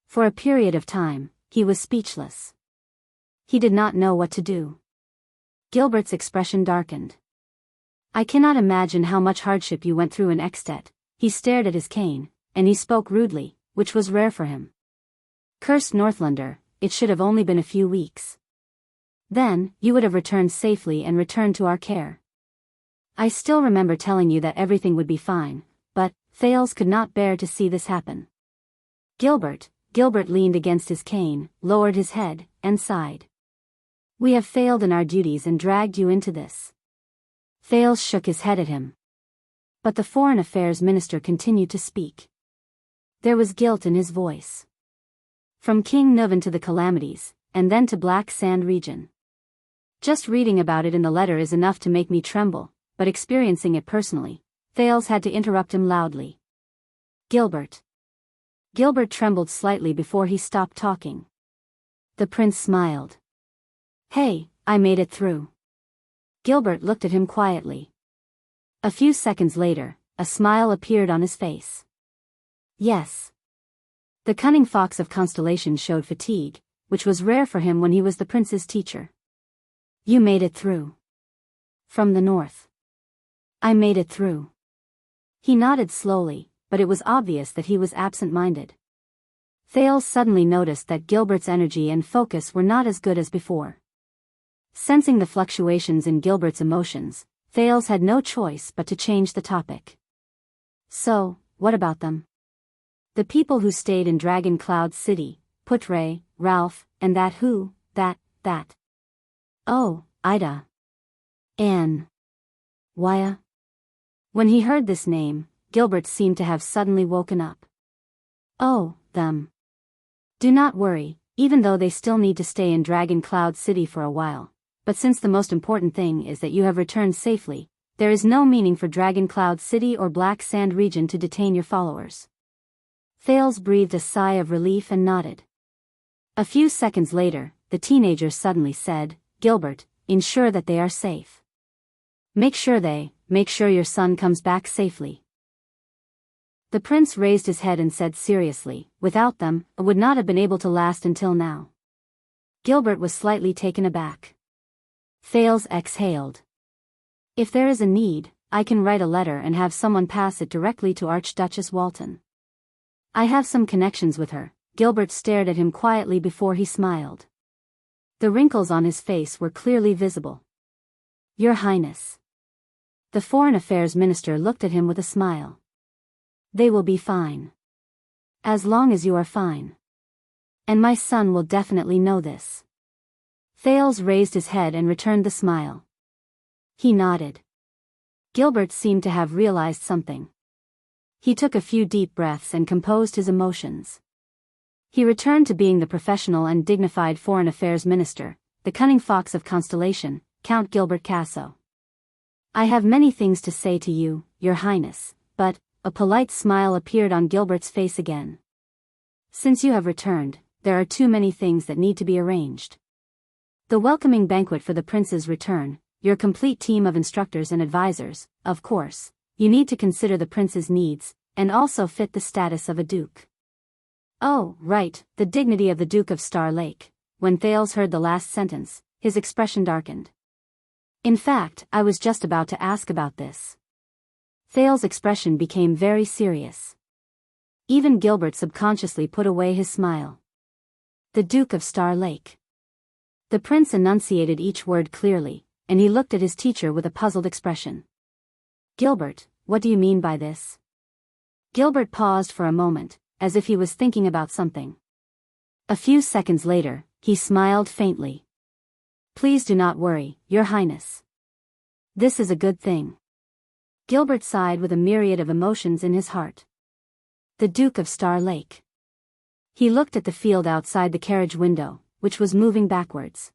For a period of time, he was speechless. He did not know what to do. Gilbert's expression darkened. I cannot imagine how much hardship you went through in Extet. He stared at his cane, and he spoke rudely, which was rare for him. Cursed Northlander, it should have only been a few weeks. Then, you would have returned safely and returned to our care. I still remember telling you that everything would be fine, but Thales could not bear to see this happen. Gilbert leaned against his cane, lowered his head, and sighed. We have failed in our duties and dragged you into this. Thales shook his head at him. But the Foreign Affairs Minister continued to speak. There was guilt in his voice. From King Nuvan to the calamities, and then to Black Sand region. Just reading about it in the letter is enough to make me tremble, but experiencing it personally, Thales had to interrupt him loudly. Gilbert. Gilbert trembled slightly before he stopped talking. The prince smiled. Hey, I made it through. Gilbert looked at him quietly. A few seconds later, a smile appeared on his face. Yes. The cunning fox of Constellation showed fatigue, which was rare for him when he was the prince's teacher. You made it through. From the north. I made it through. He nodded slowly, but it was obvious that he was absent-minded. Thales suddenly noticed that Gilbert's energy and focus were not as good as before. Sensing the fluctuations in Gilbert's emotions, Thales had no choice but to change the topic. So, what about them? The people who stayed in Dragon Cloud City, Putre, Ralph, and that. Oh, Ida. Anne. Waya. When he heard this name, Gilbert seemed to have suddenly woken up. Oh, them. Do not worry, even though they still need to stay in Dragon Cloud City for a while. But since the most important thing is that you have returned safely, there is no meaning for Dragon Cloud City or Black Sand region to detain your followers. Thales breathed a sigh of relief and nodded. A few seconds later, the teenager suddenly said, "Gilbert, ensure that they are safe. Make sure your son comes back safely." The prince raised his head and said seriously, "Without them, I would not have been able to last until now." Gilbert was slightly taken aback. Thales exhaled. "If there is a need, I can write a letter and have someone pass it directly to Archduchess Walton. I have some connections with her." Gilbert stared at him quietly before he smiled. The wrinkles on his face were clearly visible. "Your Highness." The Foreign Affairs Minister looked at him with a smile. "They will be fine. As long as you are fine. And my son will definitely know this." Thales raised his head and returned the smile. He nodded. Gilbert seemed to have realized something. He took a few deep breaths and composed his emotions. He returned to being the professional and dignified Foreign Affairs Minister, the cunning fox of Constellation, Count Gilbert Casso. "I have many things to say to you, Your Highness, but..." A polite smile appeared on Gilbert's face again. "Since you have returned, there are too many things that need to be arranged. The welcoming banquet for the prince's return, your complete team of instructors and advisors, of course. You need to consider the prince's needs, and also fit the status of a duke." "Oh, right, the dignity of the Duke of Star Lake." When Thales heard the last sentence, his expression darkened. "In fact, I was just about to ask about this." Thales' expression became very serious. Even Gilbert subconsciously put away his smile. The Duke of Star Lake. The prince enunciated each word clearly, and he looked at his teacher with a puzzled expression. "Gilbert, what do you mean by this?" Gilbert paused for a moment, as if he was thinking about something. A few seconds later, he smiled faintly. "Please do not worry, Your Highness. This is a good thing." Gilbert sighed with a myriad of emotions in his heart. The Duke of Star Lake. He looked at the field outside the carriage window, which was moving backwards.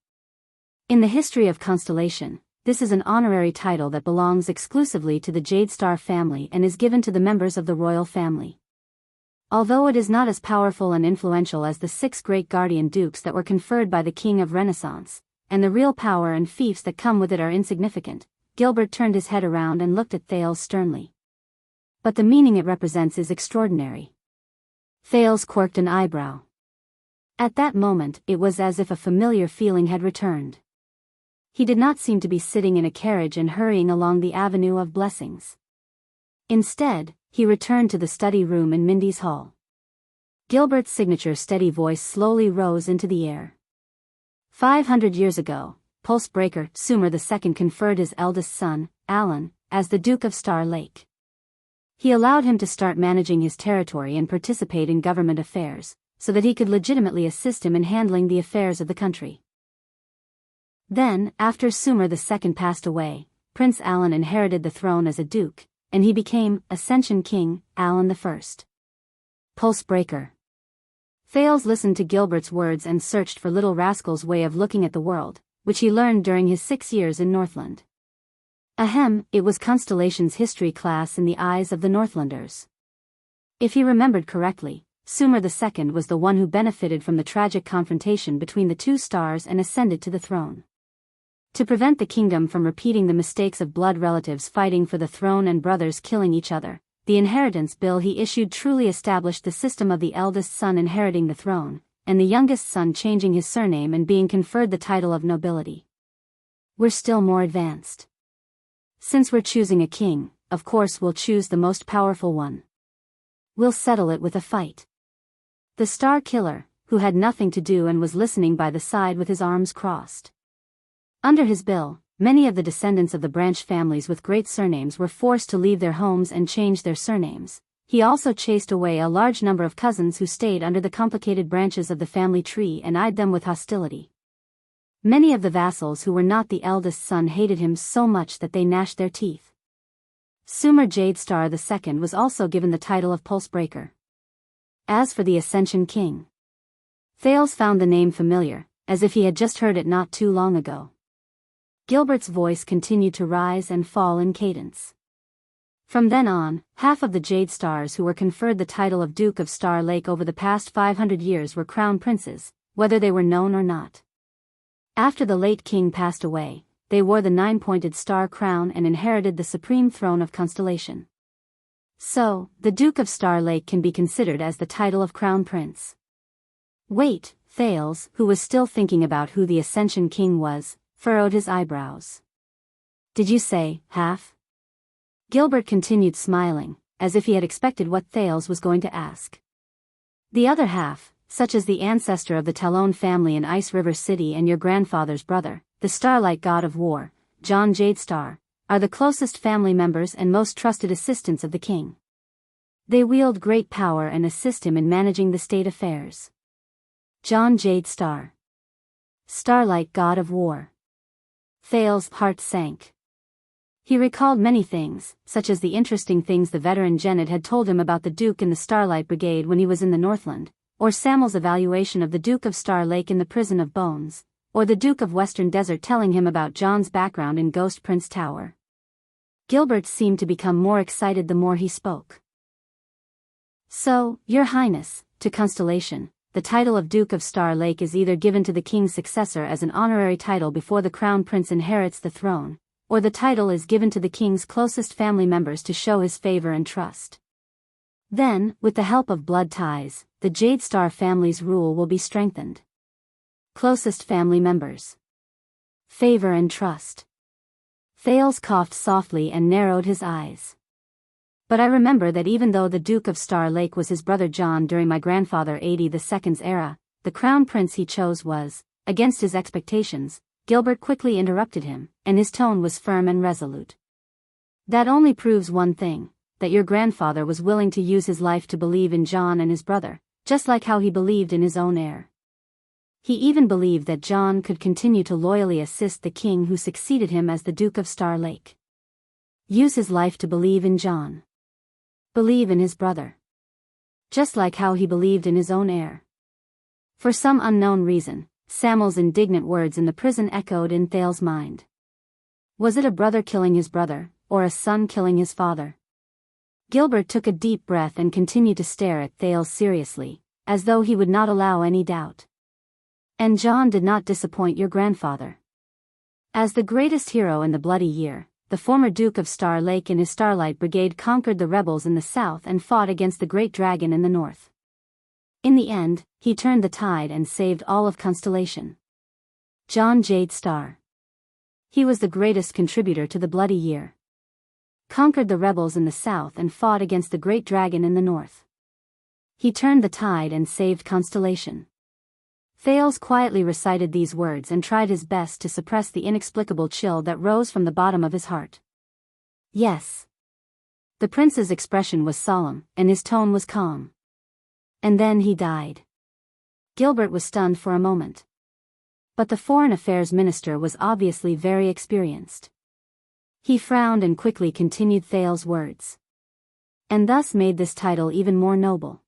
In the history of Constellation, this is an honorary title that belongs exclusively to the Jade Star family and is given to the members of the royal family. Although it is not as powerful and influential as the 6 great guardian dukes that were conferred by the King of Renaissance, and the real power and fiefs that come with it are insignificant, Gilbert turned his head around and looked at Thales sternly. "But the meaning it represents is extraordinary." Thales quirked an eyebrow. At that moment, it was as if a familiar feeling had returned. He did not seem to be sitting in a carriage and hurrying along the avenue of blessings. Instead, he returned to the study room in Mindy's hall. Gilbert's signature steady voice slowly rose into the air. 500 years ago, Pulse Breaker Sumer II conferred his eldest son, Alan, as the Duke of Star Lake. He allowed him to start managing his territory and participate in government affairs, so that he could legitimately assist him in handling the affairs of the country. Then, after Sumer II passed away, Prince Alan inherited the throne as a duke, and he became Ascension King, Alan I. Pulse Breaker. Thales listened to Gilbert's words and searched for Little Rascal's way of looking at the world, which he learned during his 6 years in Northland. Ahem, it was Constellation's history class in the eyes of the Northlanders. If he remembered correctly, Sumer II was the one who benefited from the tragic confrontation between the 2 stars and ascended to the throne. To prevent the kingdom from repeating the mistakes of blood relatives fighting for the throne and brothers killing each other, the inheritance bill he issued truly established the system of the eldest son inheriting the throne, and the youngest son changing his surname and being conferred the title of nobility. We're still more advanced. Since we're choosing a king, of course we'll choose the most powerful one. We'll settle it with a fight. The Star Killer, who had nothing to do and was listening by the side with his arms crossed. Under his bill, many of the descendants of the branch families with great surnames were forced to leave their homes and change their surnames. He also chased away a large number of cousins who stayed under the complicated branches of the family tree and eyed them with hostility. Many of the vassals who were not the eldest son hated him so much that they gnashed their teeth. Sumer Jade Star II was also given the title of Pulse Breaker. As for the Ascension King, Thales found the name familiar, as if he had just heard it not too long ago. Gilbert's voice continued to rise and fall in cadence. From then on, half of the Jade Stars who were conferred the title of Duke of Star Lake over the past 500 years were crown princes, whether they were known or not. After the late king passed away, they wore the 9-pointed star crown and inherited the supreme throne of Constellation. So, the Duke of Star Lake can be considered as the title of Crown Prince. Wait, Thales, who was still thinking about who the Ascension King was, furrowed his eyebrows. Did you say, half? Gilbert continued smiling, as if he had expected what Thales was going to ask. The other half, such as the ancestor of the Talon family in Ice River City and your grandfather's brother, the Starlight God of War, John Jadestar, are the closest family members and most trusted assistants of the king. They wield great power and assist him in managing the state affairs. John Jadestar. Starlight God of War. Thales' heart sank. He recalled many things, such as the interesting things the veteran Janet had told him about the Duke in the Starlight Brigade when he was in the Northland, or Samuel's evaluation of the Duke of Star Lake in the Prison of Bones, or the Duke of Western Desert telling him about John's background in Ghost Prince Tower. Gilbert seemed to become more excited the more he spoke. So, Your Highness, to Constellation, the title of Duke of Star Lake is either given to the king's successor as an honorary title before the crown prince inherits the throne, or the title is given to the king's closest family members to show his favor and trust. Then, with the help of blood ties, the Jadestar family's rule will be strengthened. Closest family members. Favor and trust. Thales coughed softly and narrowed his eyes. But I remember that even though the Duke of Star Lake was his brother John during my grandfather 82's era, the crown prince he chose was, against his expectations. Gilbert quickly interrupted him, and his tone was firm and resolute. That only proves one thing, that your grandfather was willing to use his life to believe in John and his brother, just like how he believed in his own heir. He even believed that John could continue to loyally assist the king who succeeded him as the Duke of Star Lake. Use his life to believe in John. Believe in his brother. Just like how he believed in his own heir. For some unknown reason, Samuel's indignant words in the prison echoed in Thales' mind. Was it a brother killing his brother, or a son killing his father? Gilbert took a deep breath and continued to stare at Thales seriously, as though he would not allow any doubt. And John did not disappoint your grandfather. As the greatest hero in the Bloody Year, the former Duke of Star Lake and his Starlight Brigade conquered the rebels in the south and fought against the Great Dragon in the north. In the end, he turned the tide and saved all of Constellation. John Jadestar. He was the greatest contributor to the Bloody Year. Conquered the rebels in the south and fought against the Great Dragon in the north. He turned the tide and saved Constellation. Thales quietly recited these words and tried his best to suppress the inexplicable chill that rose from the bottom of his heart. Yes. The prince's expression was solemn, and his tone was calm. And then he died. Gilbert was stunned for a moment. But the Foreign Affairs Minister was obviously very experienced. He frowned and quickly continued Thales' words. And thus made this title even more noble.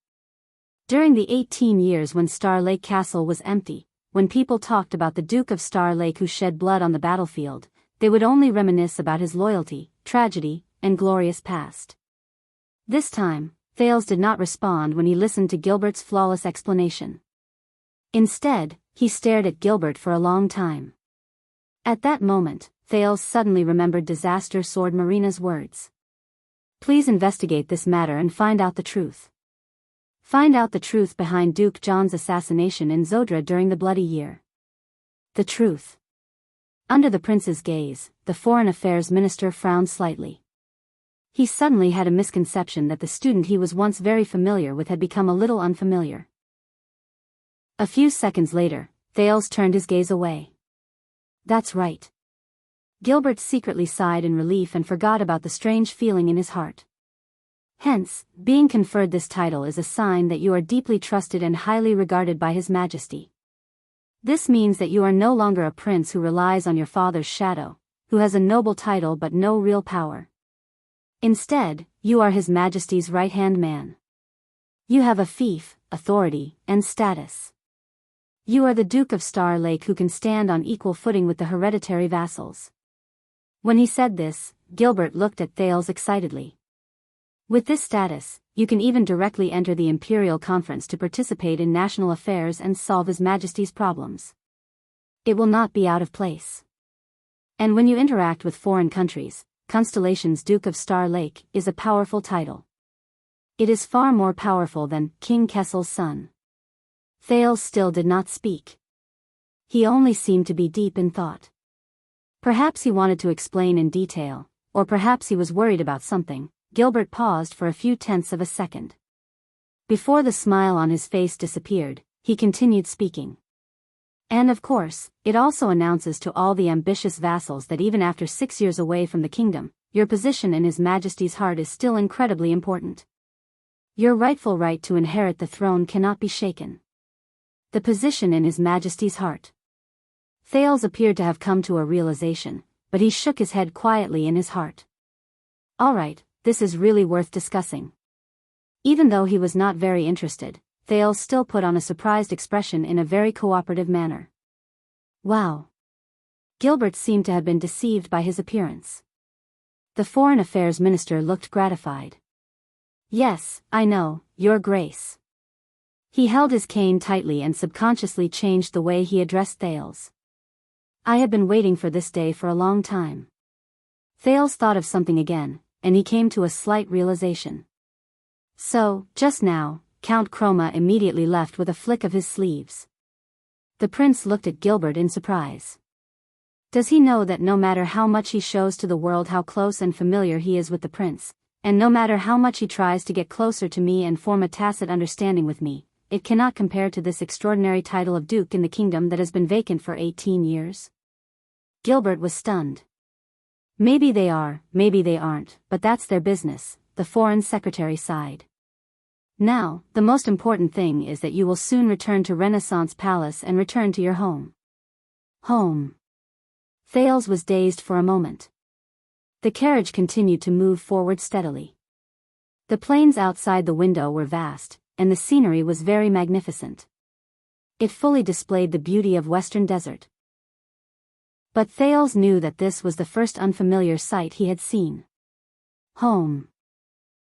During the 18 years when Star Lake Castle was empty, when people talked about the Duke of Star Lake who shed blood on the battlefield, they would only reminisce about his loyalty, tragedy, and glorious past. This time, Thales did not respond when he listened to Gilbert's flawless explanation. Instead, he stared at Gilbert for a long time. At that moment, Thales suddenly remembered Disaster Sword Marina's words. Please investigate this matter and find out the truth. Find out the truth behind Duke John's assassination in Zodra during the Bloody Year. The truth. Under the prince's gaze, the Foreign Affairs Minister frowned slightly. He suddenly had a misconception that the student he was once very familiar with had become a little unfamiliar. A few seconds later, Thales turned his gaze away. That's right. Gilbert secretly sighed in relief and forgot about the strange feeling in his heart. Hence, being conferred this title is a sign that you are deeply trusted and highly regarded by His Majesty. This means that you are no longer a prince who relies on your father's shadow, who has a noble title but no real power. Instead, you are His Majesty's right-hand man. You have a fief, authority, and status. You are the Duke of Star Lake who can stand on equal footing with the hereditary vassals. When he said this, Gilbert looked at Thales excitedly. With this status, you can even directly enter the Imperial Conference to participate in national affairs and solve His Majesty's problems. It will not be out of place. And when you interact with foreign countries, Constellation's Duke of Star Lake is a powerful title. It is far more powerful than King Kessel's son. Thales still did not speak. He only seemed to be deep in thought. Perhaps he wanted to explain in detail, or perhaps he was worried about something. Gilbert paused for a few tenths of a second. Before the smile on his face disappeared, he continued speaking. And of course, it also announces to all the ambitious vassals that even after 6 years away from the kingdom, your position in His Majesty's heart is still incredibly important. Your rightful right to inherit the throne cannot be shaken. The position in His Majesty's heart. Thales appeared to have come to a realization, but he shook his head quietly in his heart. All right, this is really worth discussing. Even though he was not very interested, Thales still put on a surprised expression in a very cooperative manner. Wow. Gilbert seemed to have been deceived by his appearance. The Foreign Affairs Minister looked gratified. Yes, I know, Your Grace. He held his cane tightly and subconsciously changed the way he addressed Thales. I had been waiting for this day for a long time. Thales thought of something again, and he came to a slight realization. So, just now, Count Chroma immediately left with a flick of his sleeves. The prince looked at Gilbert in surprise. Does he know that no matter how much he shows to the world how close and familiar he is with the prince, and no matter how much he tries to get closer to me and form a tacit understanding with me, it cannot compare to this extraordinary title of Duke in the kingdom that has been vacant for 18 years? Gilbert was stunned. Maybe they are, maybe they aren't, but that's their business, the Foreign Secretary sighed. Now, the most important thing is that you will soon return to Renaissance Palace and return to your home. Home. Thales was dazed for a moment. The carriage continued to move forward steadily. The plains outside the window were vast, and the scenery was very magnificent. It fully displayed the beauty of Western Desert. But Thales knew that this was the first unfamiliar sight he had seen. Home.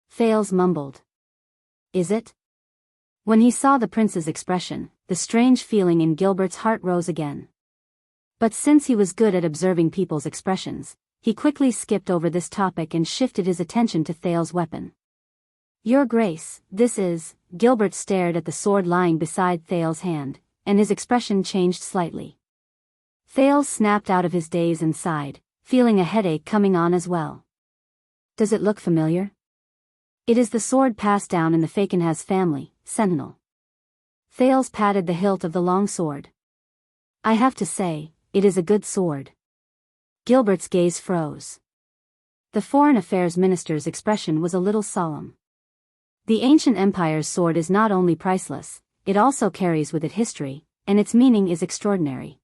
Thales mumbled. Is it? When he saw the prince's expression, the strange feeling in Gilbert's heart rose again. But since he was good at observing people's expressions, he quickly skipped over this topic and shifted his attention to Thales' weapon. Your Grace, this is... Gilbert stared at the sword lying beside Thales' hand, and his expression changed slightly. Thales snapped out of his daze and sighed, feeling a headache coming on as well. Does it look familiar? It is the sword passed down in the Fakenhas family, Sentinel. Thales patted the hilt of the long sword. I have to say, it is a good sword. Gilbert's gaze froze. The Foreign Affairs Minister's expression was a little solemn. The ancient empire's sword is not only priceless, it also carries with it history, and its meaning is extraordinary.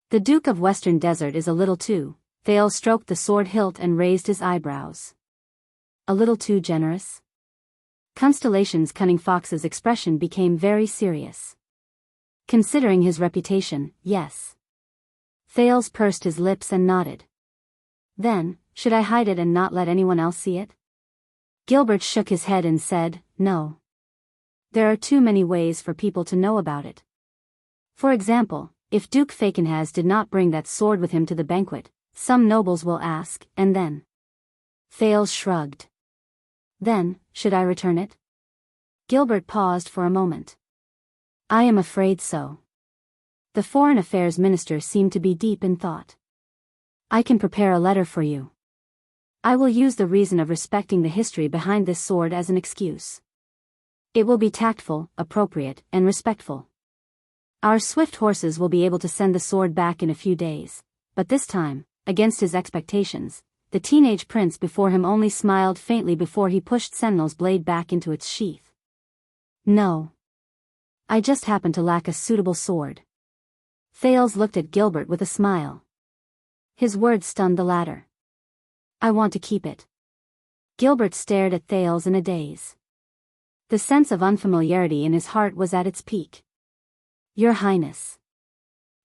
The Duke of Western Desert is a little too... Thales stroked the sword hilt and raised his eyebrows. A little too generous? Constellation's cunning fox's expression became very serious. Considering his reputation, yes. Thales pursed his lips and nodded. Then, should I hide it and not let anyone else see it? Gilbert shook his head and said, no. There are too many ways for people to know about it. For example, if Duke Fakenhas did not bring that sword with him to the banquet, some nobles will ask, and then... Thales shrugged. Then, should I return it? Gilbert paused for a moment. I am afraid so. The Foreign Affairs Minister seemed to be deep in thought. I can prepare a letter for you. I will use the reason of respecting the history behind this sword as an excuse. It will be tactful, appropriate, and respectful. Our swift horses will be able to send the sword back in a few days, but this time, against his expectations, the teenage prince before him only smiled faintly before he pushed Sentinel's blade back into its sheath. No. I just happen to lack a suitable sword. Thales looked at Gilbert with a smile. His words stunned the latter. I want to keep it. Gilbert stared at Thales in a daze. The sense of unfamiliarity in his heart was at its peak. Your Highness.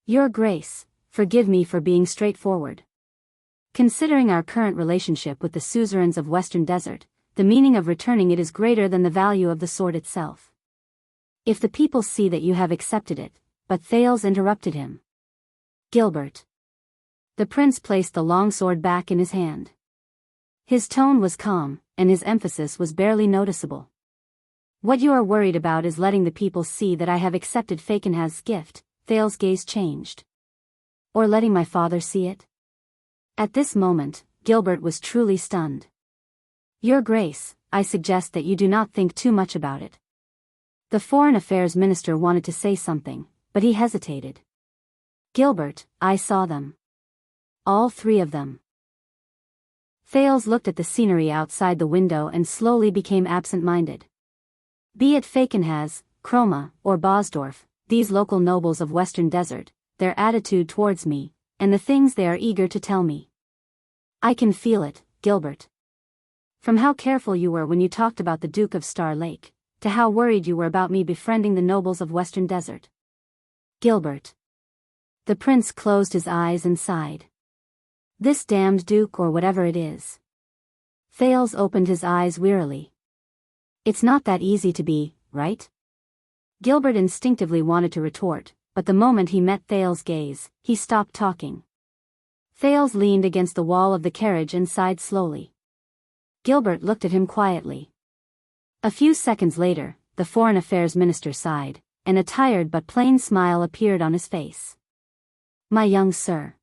Your Grace, forgive me for being straightforward. Considering our current relationship with the suzerains of Western Desert, the meaning of returning it is greater than the value of the sword itself. If the people see that you have accepted it, but Thales interrupted him. Gilbert. The prince placed the long sword back in his hand. His tone was calm, and his emphasis was barely noticeable. What you are worried about is letting the people see that I have accepted Falkenhaz's gift. Thales' gaze changed. Or letting my father see it? At this moment, Gilbert was truly stunned. Your Grace, I suggest that you do not think too much about it. The Foreign Affairs Minister wanted to say something, but he hesitated. Gilbert, I saw them. All three of them. Thales looked at the scenery outside the window and slowly became absent-minded. Be it Falkenhaz, Chroma, or Bosdorf, these local nobles of Western Desert, their attitude towards me, and the things they are eager to tell me. I can feel it, Gilbert. From how careful you were when you talked about the Duke of Star Lake, to how worried you were about me befriending the nobles of Western Desert. Gilbert. The prince closed his eyes and sighed. This damned Duke or whatever it is. Thales opened his eyes wearily. It's not that easy to be, right? Gilbert instinctively wanted to retort, but the moment he met Thales' gaze, he stopped talking. Thales leaned against the wall of the carriage and sighed slowly. Gilbert looked at him quietly. A few seconds later, the Foreign Affairs Minister sighed, and a tired but plain smile appeared on his face. My young sir.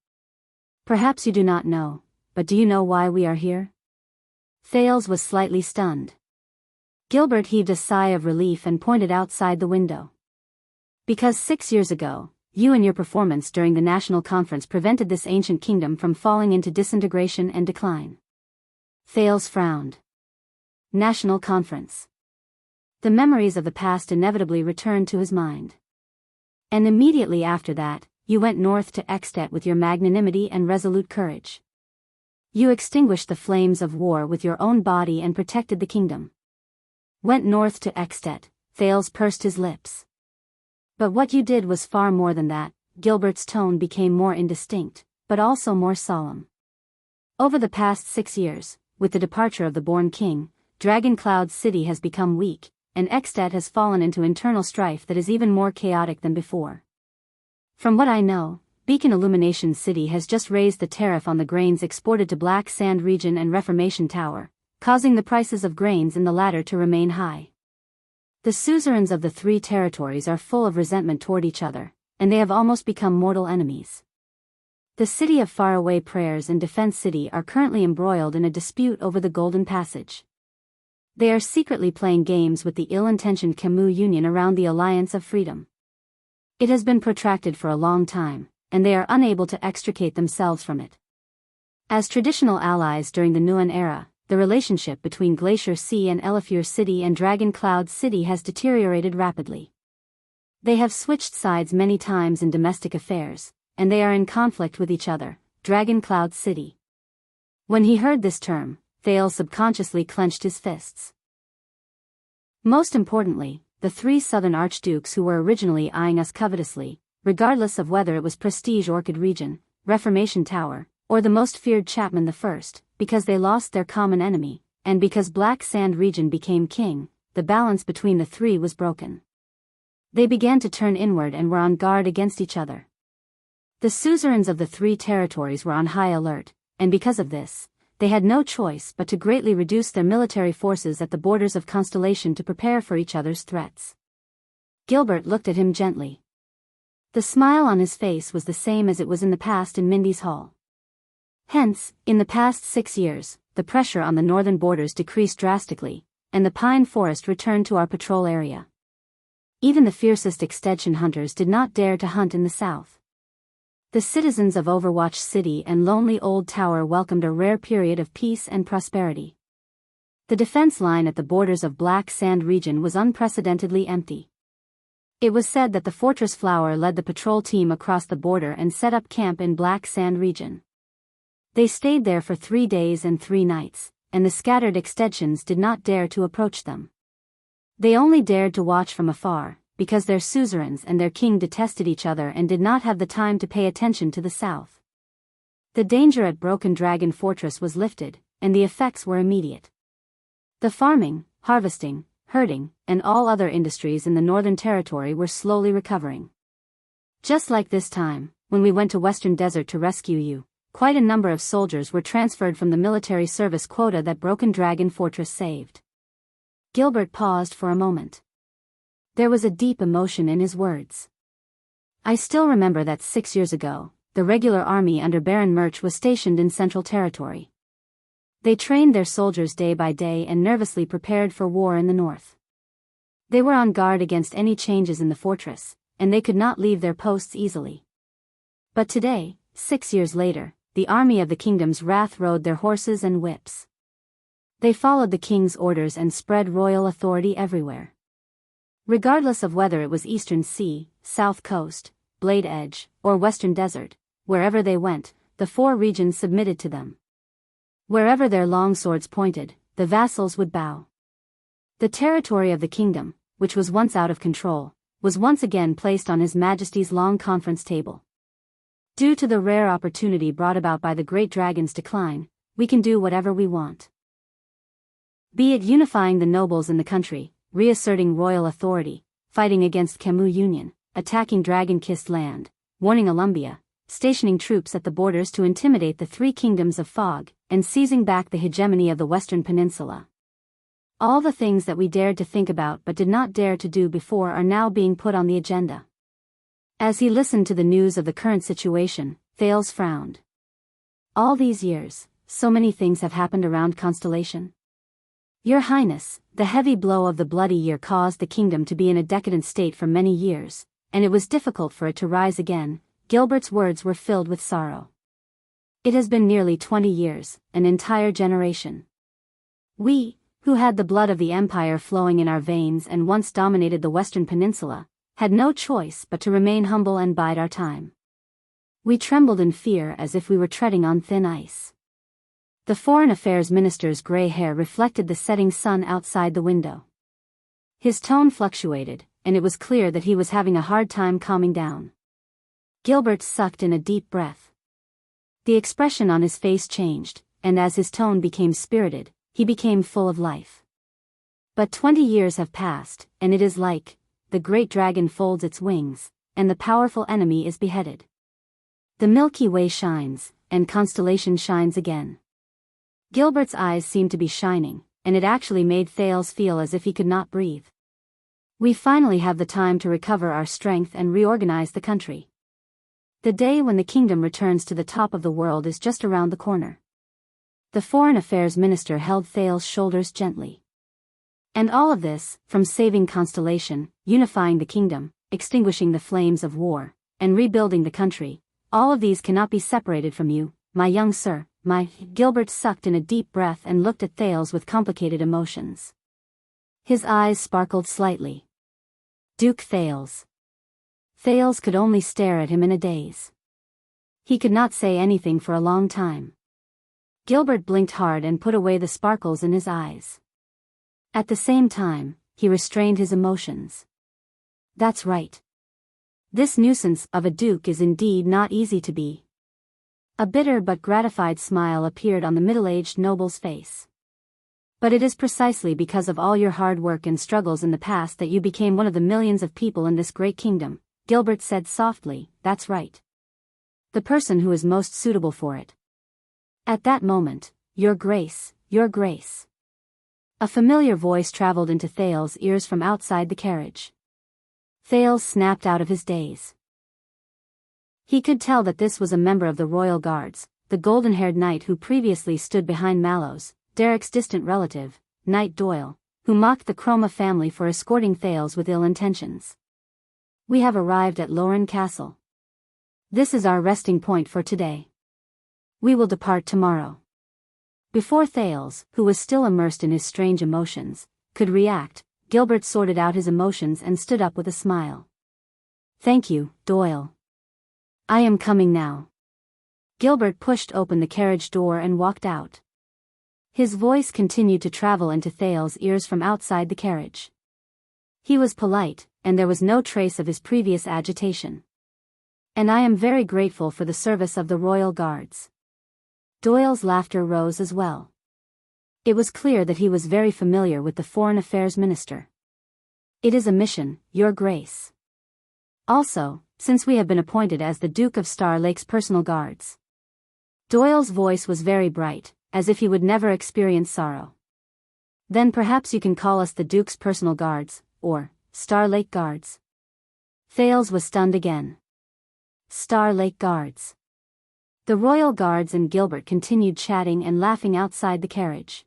Perhaps you do not know, but do you know why we are here? Thales was slightly stunned. Gilbert heaved a sigh of relief and pointed outside the window. Because 6 years ago, you and your performance during the national conference prevented this ancient kingdom from falling into disintegration and decline. Thales frowned. National conference. The memories of the past inevitably returned to his mind. And immediately after that, you went north to Ekstedt with your magnanimity and resolute courage. You extinguished the flames of war with your own body and protected the kingdom. Went north to Ekstedt, Thales pursed his lips. But what you did was far more than that. Gilbert's tone became more indistinct, but also more solemn. Over the past 6 years, with the departure of the born king, Dragon Cloud City has become weak, and Ekstedt has fallen into internal strife that is even more chaotic than before. From what I know, Beacon Illumination City has just raised the tariff on the grains exported to Black Sand Region and Reformation Tower, causing the prices of grains in the latter to remain high. The suzerains of the 3 territories are full of resentment toward each other, and they have almost become mortal enemies. The city of Faraway Prayers and Defense City are currently embroiled in a dispute over the Golden Passage. They are secretly playing games with the ill-intentioned Camus Union around the Alliance of Freedom. It has been protracted for a long time, and they are unable to extricate themselves from it. As traditional allies during the Nguyen era, the relationship between Glacier Sea and Elefure City and Dragon Cloud City has deteriorated rapidly. They have switched sides many times in domestic affairs, and they are in conflict with each other. Dragon Cloud City. When he heard this term, Thales subconsciously clenched his fists. Most importantly, the 3 southern archdukes who were originally eyeing us covetously, regardless of whether it was Prestige Orchid Region, Reformation Tower, or the most feared Chapman I, because they lost their common enemy, and because Black Sand Region became king, the balance between the 3 was broken. They began to turn inward and were on guard against each other. The suzerains of the 3 territories were on high alert, and because of this, they had no choice but to greatly reduce their military forces at the borders of Constellation to prepare for each other's threats. Gilbert looked at him gently. The smile on his face was the same as it was in the past in Mindy's Hall. Hence, in the past 6 years, the pressure on the northern borders decreased drastically, and the pine forest returned to our patrol area. Even the fiercest extension hunters did not dare to hunt in the south. The citizens of Overwatch City and Lonely Old Tower welcomed a rare period of peace and prosperity. The defense line at the borders of Black Sand Region was unprecedentedly empty. It was said that the Fortress Flower led the patrol team across the border and set up camp in Black Sand Region. They stayed there for 3 days and 3 nights, and the scattered extensions did not dare to approach them. They only dared to watch from afar, because their suzerains and their king detested each other and did not have the time to pay attention to the south. The danger at Broken Dragon Fortress was lifted, and the effects were immediate. The farming, harvesting, herding, and all other industries in the Northern Territory were slowly recovering. Just like this time, when we went to Western Desert to rescue you, quite a number of soldiers were transferred from the military service quota that Broken Dragon Fortress saved. Gilbert paused for a moment. There was a deep emotion in his words. I still remember that 6 years ago, the regular army under Baron Murch was stationed in Central Territory. They trained their soldiers day by day and nervously prepared for war in the north. They were on guard against any changes in the fortress, and they could not leave their posts easily. But today, 6 years later, the army of the kingdom's wrath rode their horses and whips. They followed the king's orders and spread royal authority everywhere. Regardless of whether it was Eastern Sea, South Coast, Blade Edge, or Western Desert, wherever they went, the 4 regions submitted to them. Wherever their long swords pointed, the vassals would bow. The territory of the kingdom, which was once out of control, was once again placed on His Majesty's long conference table. Due to the rare opportunity brought about by the Great Dragon's decline, we can do whatever we want. Be it unifying the nobles in the country, reasserting royal authority, fighting against Camus Union, attacking dragon-kissed land, warning Alumbia, stationing troops at the borders to intimidate the 3 kingdoms of Fog, and seizing back the hegemony of the Western Peninsula. All the things that we dared to think about but did not dare to do before are now being put on the agenda. As he listened to the news of the current situation, Thales frowned. All these years, so many things have happened around Constellation. Your Highness, the heavy blow of the Bloody Year caused the kingdom to be in a decadent state for many years, and it was difficult for it to rise again. Gilbert's words were filled with sorrow. It has been nearly 20 years, an entire generation. We, who had the blood of the Empire flowing in our veins and once dominated the Western Peninsula, had no choice but to remain humble and bide our time. We trembled in fear as if we were treading on thin ice. The Foreign Affairs Minister's gray hair reflected the setting sun outside the window. His tone fluctuated, and it was clear that he was having a hard time calming down. Gilbert sucked in a deep breath. The expression on his face changed, and as his tone became spirited, he became full of life. But 20 years have passed, and it is like, the great dragon folds its wings, and the powerful enemy is beheaded. The Milky Way shines, and Constellation shines again. Gilbert's eyes seemed to be shining, and it actually made Thales feel as if he could not breathe. We finally have the time to recover our strength and reorganize the country. The day when the kingdom returns to the top of the world is just around the corner. The Foreign Affairs Minister held Thales' shoulders gently. And all of this, from saving Constellation, unifying the kingdom, extinguishing the flames of war, and rebuilding the country, all of these cannot be separated from you, my young sir, Gilbert sucked in a deep breath and looked at Thales with complicated emotions. His eyes sparkled slightly. Duke Thales. Thales could only stare at him in a daze. He could not say anything for a long time. Gilbert blinked hard and put away the sparkles in his eyes. At the same time, he restrained his emotions. That's right. This nuisance of a duke is indeed not easy to be. A bitter but gratified smile appeared on the middle-aged noble's face. But it is precisely because of all your hard work and struggles in the past that you became one of the millions of people in this great kingdom, Gilbert said softly. That's right. The person who is most suitable for it. At that moment, Your Grace, Your Grace. A familiar voice traveled into Thales' ears from outside the carriage. Thales snapped out of his daze. He could tell that this was a member of the royal guards, the golden-haired knight who previously stood behind Mallows, Derek's distant relative, Knight Doyle, who mocked the Chroma family for escorting Thales with ill intentions. We have arrived at Lauren Castle. This is our resting point for today. We will depart tomorrow. Before Thales, who was still immersed in his strange emotions, could react, Gilbert sorted out his emotions and stood up with a smile. Thank you, Doyle. I am coming now. Gilbert pushed open the carriage door and walked out. His voice continued to travel into Thales' ears from outside the carriage. He was polite, and there was no trace of his previous agitation. And I am very grateful for the service of the Royal Guards. Doyle's laughter rose as well. It was clear that he was very familiar with the Foreign Affairs Minister. "It is a mission, Your Grace. Also, since we have been appointed as the Duke of Star Lake's personal guards." Doyle's voice was very bright, as if he would never experience sorrow. "Then perhaps you can call us the Duke's personal guards, or Star Lake Guards." Thales was stunned again. Star Lake Guards. The Royal Guards and Gilbert continued chatting and laughing outside the carriage.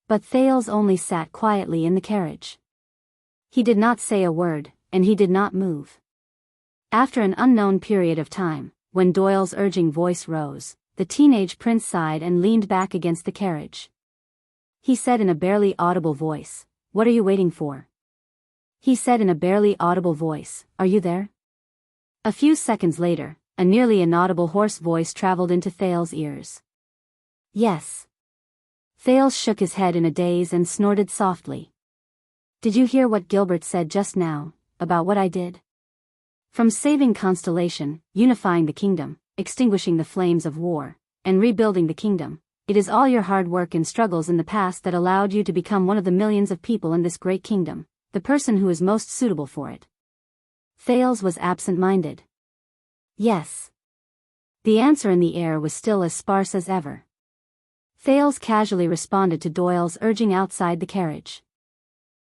But Thales only sat quietly in the carriage. He did not say a word, and he did not move. After an unknown period of time, when Doyle's urging voice rose, the teenage prince sighed and leaned back against the carriage. He said in a barely audible voice, "What are you waiting for?" He said in a barely audible voice, "Are you there?" A few seconds later, a nearly inaudible hoarse voice traveled into Thales' ears. "Yes." Thales shook his head in a daze and snorted softly. "Did you hear what Gilbert said just now, about what I did? From saving Constellation, unifying the kingdom, extinguishing the flames of war, and rebuilding the kingdom, it is all your hard work and struggles in the past that allowed you to become one of the millions of people in this great kingdom, the person who is most suitable for it." Thales was absent-minded. "Yes." The answer in the air was still as sparse as ever. Thales casually responded to Doyle's urging outside the carriage.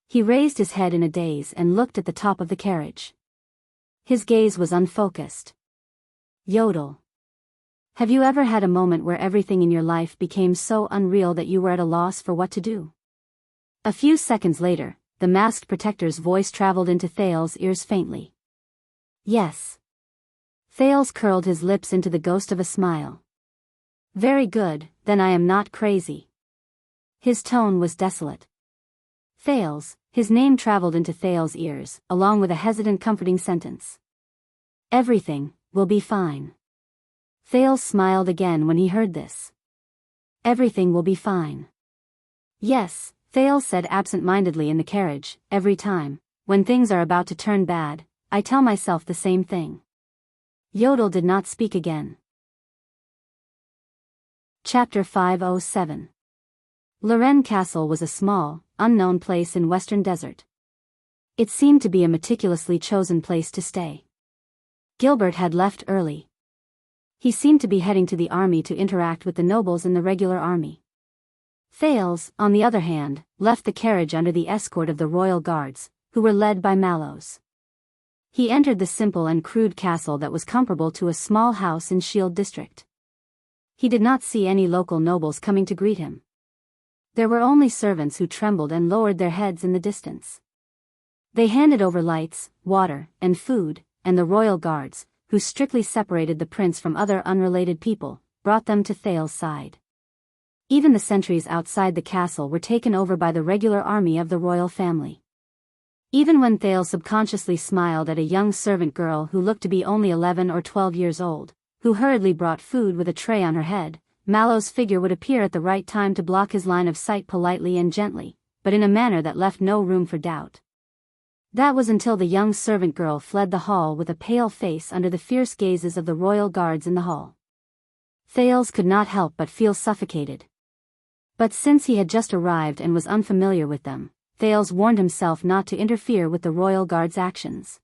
He raised his head in a daze and looked at the top of the carriage. His gaze was unfocused. Yodel. Have you ever had a moment where everything in your life became so unreal that you were at a loss for what to do? A few seconds later, the masked protector's voice traveled into Thales' ears faintly. "Yes." Thales curled his lips into the ghost of a smile. "Very good, then I am not crazy." His tone was desolate. "Thales," his name traveled into Thales' ears, along with a hesitant comforting sentence. "Everything will be fine." Thales smiled again when he heard this. "Everything will be fine." "Yes," Thales said absent-mindedly in the carriage, "every time, when things are about to turn bad, I tell myself the same thing." Yodel did not speak again. Chapter 507. Lorraine Castle was a small, unknown place in Western Desert. It seemed to be a meticulously chosen place to stay. Gilbert had left early. He seemed to be heading to the army to interact with the nobles in the regular army. Thales, on the other hand, left the carriage under the escort of the royal guards, who were led by Mallows. He entered the simple and crude castle that was comparable to a small house in Shield District. He did not see any local nobles coming to greet him. There were only servants who trembled and lowered their heads in the distance. They handed over lights, water, and food, and the royal guards, who strictly separated the prince from other unrelated people, brought them to Thales' side. Even the sentries outside the castle were taken over by the regular army of the royal family. Even when Thales subconsciously smiled at a young servant girl who looked to be only 11 or 12 years old, who hurriedly brought food with a tray on her head, Mallow's figure would appear at the right time to block his line of sight politely and gently, but in a manner that left no room for doubt. That was until the young servant girl fled the hall with a pale face under the fierce gazes of the royal guards in the hall. Thales could not help but feel suffocated. But since he had just arrived and was unfamiliar with them, Thales warned himself not to interfere with the royal guard's actions.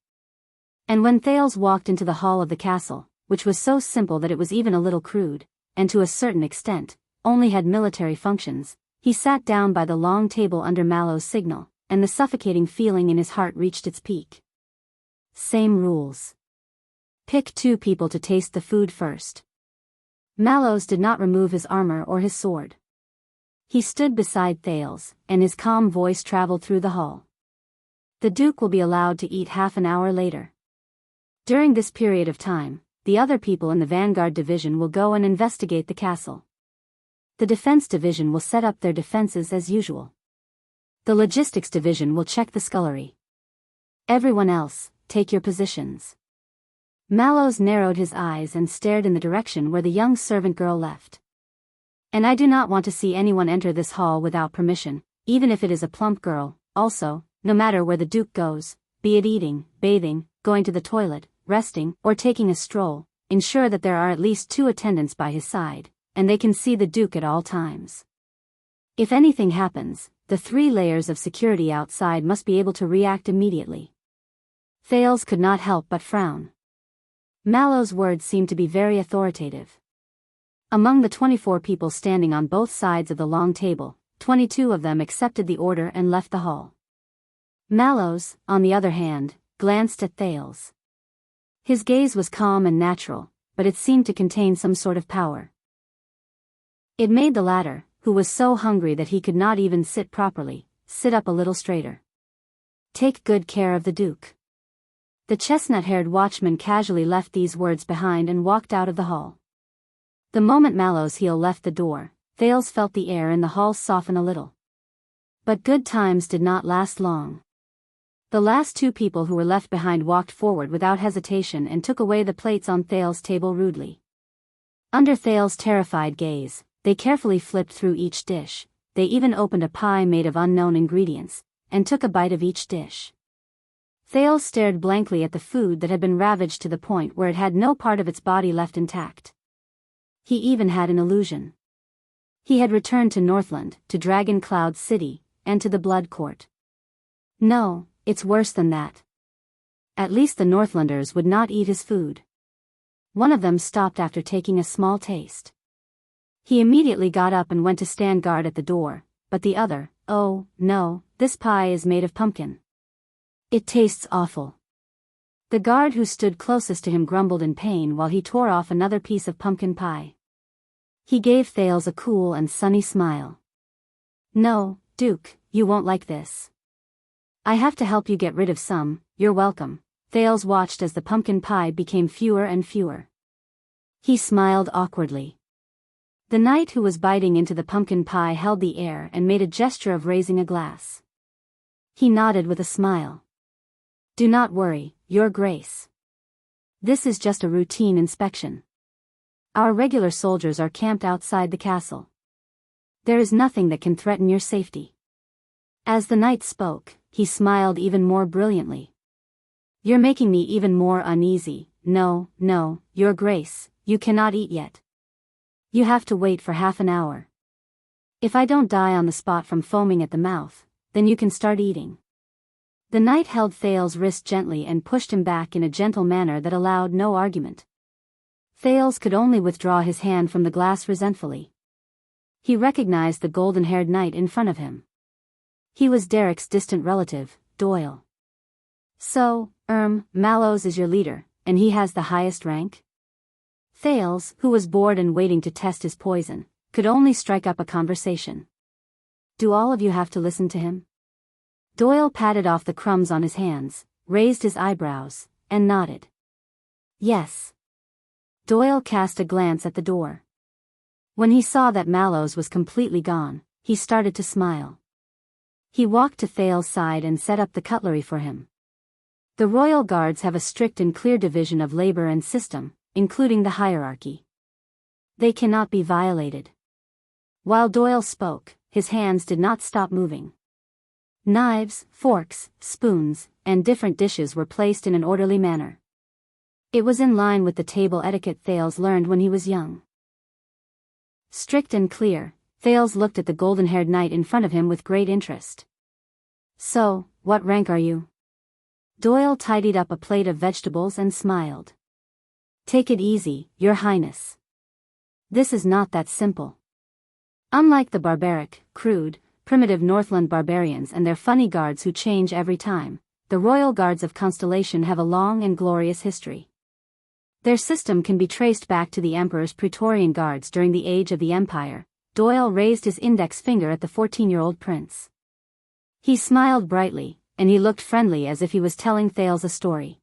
And when Thales walked into the hall of the castle, which was so simple that it was even a little crude, and to a certain extent, only had military functions, he sat down by the long table under Mallow's signal, and the suffocating feeling in his heart reached its peak. Same rules. Pick 2 people to taste the food first. Mallows did not remove his armor or his sword. He stood beside Thales, and his calm voice traveled through the hall. The Duke will be allowed to eat half an hour later. During this period of time, the other people in the Vanguard Division will go and investigate the castle. The Defense Division will set up their defenses as usual. The Logistics Division will check the scullery. Everyone else, take your positions. Mallows narrowed his eyes and stared in the direction where the young servant girl left. And I do not want to see anyone enter this hall without permission, even if it is a plump girl. Also, no matter where the Duke goes, be it eating, bathing, going to the toilet, resting, or taking a stroll, ensure that there are at least 2 attendants by his side, and they can see the Duke at all times. If anything happens, the 3 layers of security outside must be able to react immediately. Thales could not help but frown. Mallow's words seemed to be very authoritative. Among the 24 people standing on both sides of the long table, 22 of them accepted the order and left the hall. Mallows, on the other hand, glanced at Thales. His gaze was calm and natural, but it seemed to contain some sort of power. It made the latter, who was so hungry that he could not even sit properly, sit up a little straighter. Take good care of the Duke. The chestnut-haired watchman casually left these words behind and walked out of the hall. The moment Mallow's heel left the door, Thales felt the air in the hall soften a little. But good times did not last long. The last 2 people who were left behind walked forward without hesitation and took away the plates on Thales' table rudely. Under Thales' terrified gaze, they carefully flipped through each dish. They even opened a pie made of unknown ingredients, and took a bite of each dish. Thales stared blankly at the food that had been ravaged to the point where it had no part of its body left intact. He even had an illusion. He had returned to Northland, to Dragon Cloud City, and to the Blood Court. No, it's worse than that. At least the Northlanders would not eat his food. One of them stopped after taking a small taste. He immediately got up and went to stand guard at the door, but the other, oh, no, this pie is made of pumpkin. It tastes awful. The guard who stood closest to him grumbled in pain while he tore off another piece of pumpkin pie. He gave Thales a cool and sunny smile. No, Duke, you won't like this. I have to help you get rid of some. You're welcome. Thales watched as the pumpkin pie became fewer and fewer. He smiled awkwardly. The knight who was biting into the pumpkin pie held the air and made a gesture of raising a glass. He nodded with a smile. Do not worry, Your Grace. This is just a routine inspection. Our regular soldiers are camped outside the castle. There is nothing that can threaten your safety. As the knight spoke, he smiled even more brilliantly. You're making me even more uneasy. No, no, Your Grace, you cannot eat yet. You have to wait for half an hour. If I don't die on the spot from foaming at the mouth, then you can start eating. The knight held Thales' wrist gently and pushed him back in a gentle manner that allowed no argument. Thales could only withdraw his hand from the glass resentfully. He recognized the golden-haired knight in front of him. He was Derek's distant relative, Doyle. So, Mallows is your leader, and he has the highest rank? Thales, who was bored and waiting to test his poison, could only strike up a conversation. Do all of you have to listen to him? Doyle patted off the crumbs on his hands, raised his eyebrows, and nodded. Yes. Doyle cast a glance at the door. When he saw that Mallows was completely gone, he started to smile. He walked to Thales' side and set up the cutlery for him. The royal guards have a strict and clear division of labor and system, including the hierarchy. They cannot be violated. While Doyle spoke, his hands did not stop moving. Knives, forks, spoons, and different dishes were placed in an orderly manner. It was in line with the table etiquette Thales learned when he was young. Strict and clear, Thales looked at the golden-haired knight in front of him with great interest. So, what rank are you? Doyle tidied up a plate of vegetables and smiled. Take it easy, Your Highness. This is not that simple. Unlike the barbaric, crude, primitive Northland barbarians and their funny guards who change every time, the royal guards of Constellation have a long and glorious history. Their system can be traced back to the Emperor's Praetorian Guards during the age of the Empire. Doyle raised his index finger at the 14-year-old prince. He smiled brightly, and he looked friendly as if he was telling Thales a story.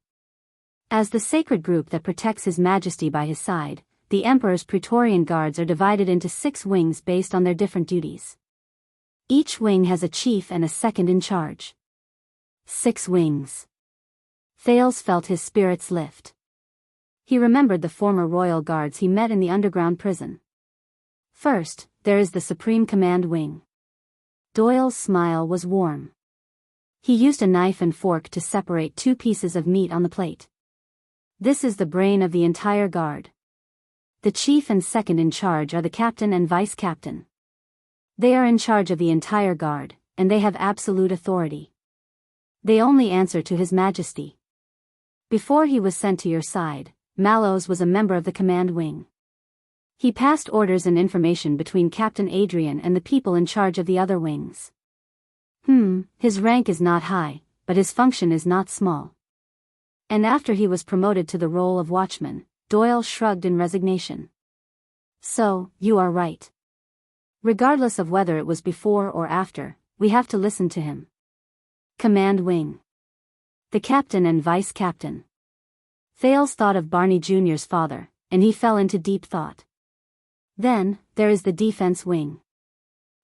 As the sacred group that protects His Majesty by his side, the Emperor's Praetorian Guards are divided into 6 wings based on their different duties. Each wing has a chief and a second in charge. 6 wings. Thales felt his spirits lift. He remembered the former royal guards he met in the underground prison. First, there is the Supreme Command Wing. Doyle's smile was warm. He used a knife and fork to separate 2 pieces of meat on the plate. This is the brain of the entire guard. The chief and second in charge are the captain and vice captain. They are in charge of the entire guard, and they have absolute authority. They only answer to His Majesty. Before he was sent to your side, Mallows was a member of the command wing. He passed orders and information between Captain Adrian and the people in charge of the other wings. His rank is not high, but his function is not small. And after he was promoted to the role of watchman, Doyle shrugged in resignation. So, you are right. Regardless of whether it was before or after, we have to listen to him. Command wing. The captain and vice captain. Thales thought of Barney Jr.'s father, and he fell into deep thought. Then, there is the defense wing.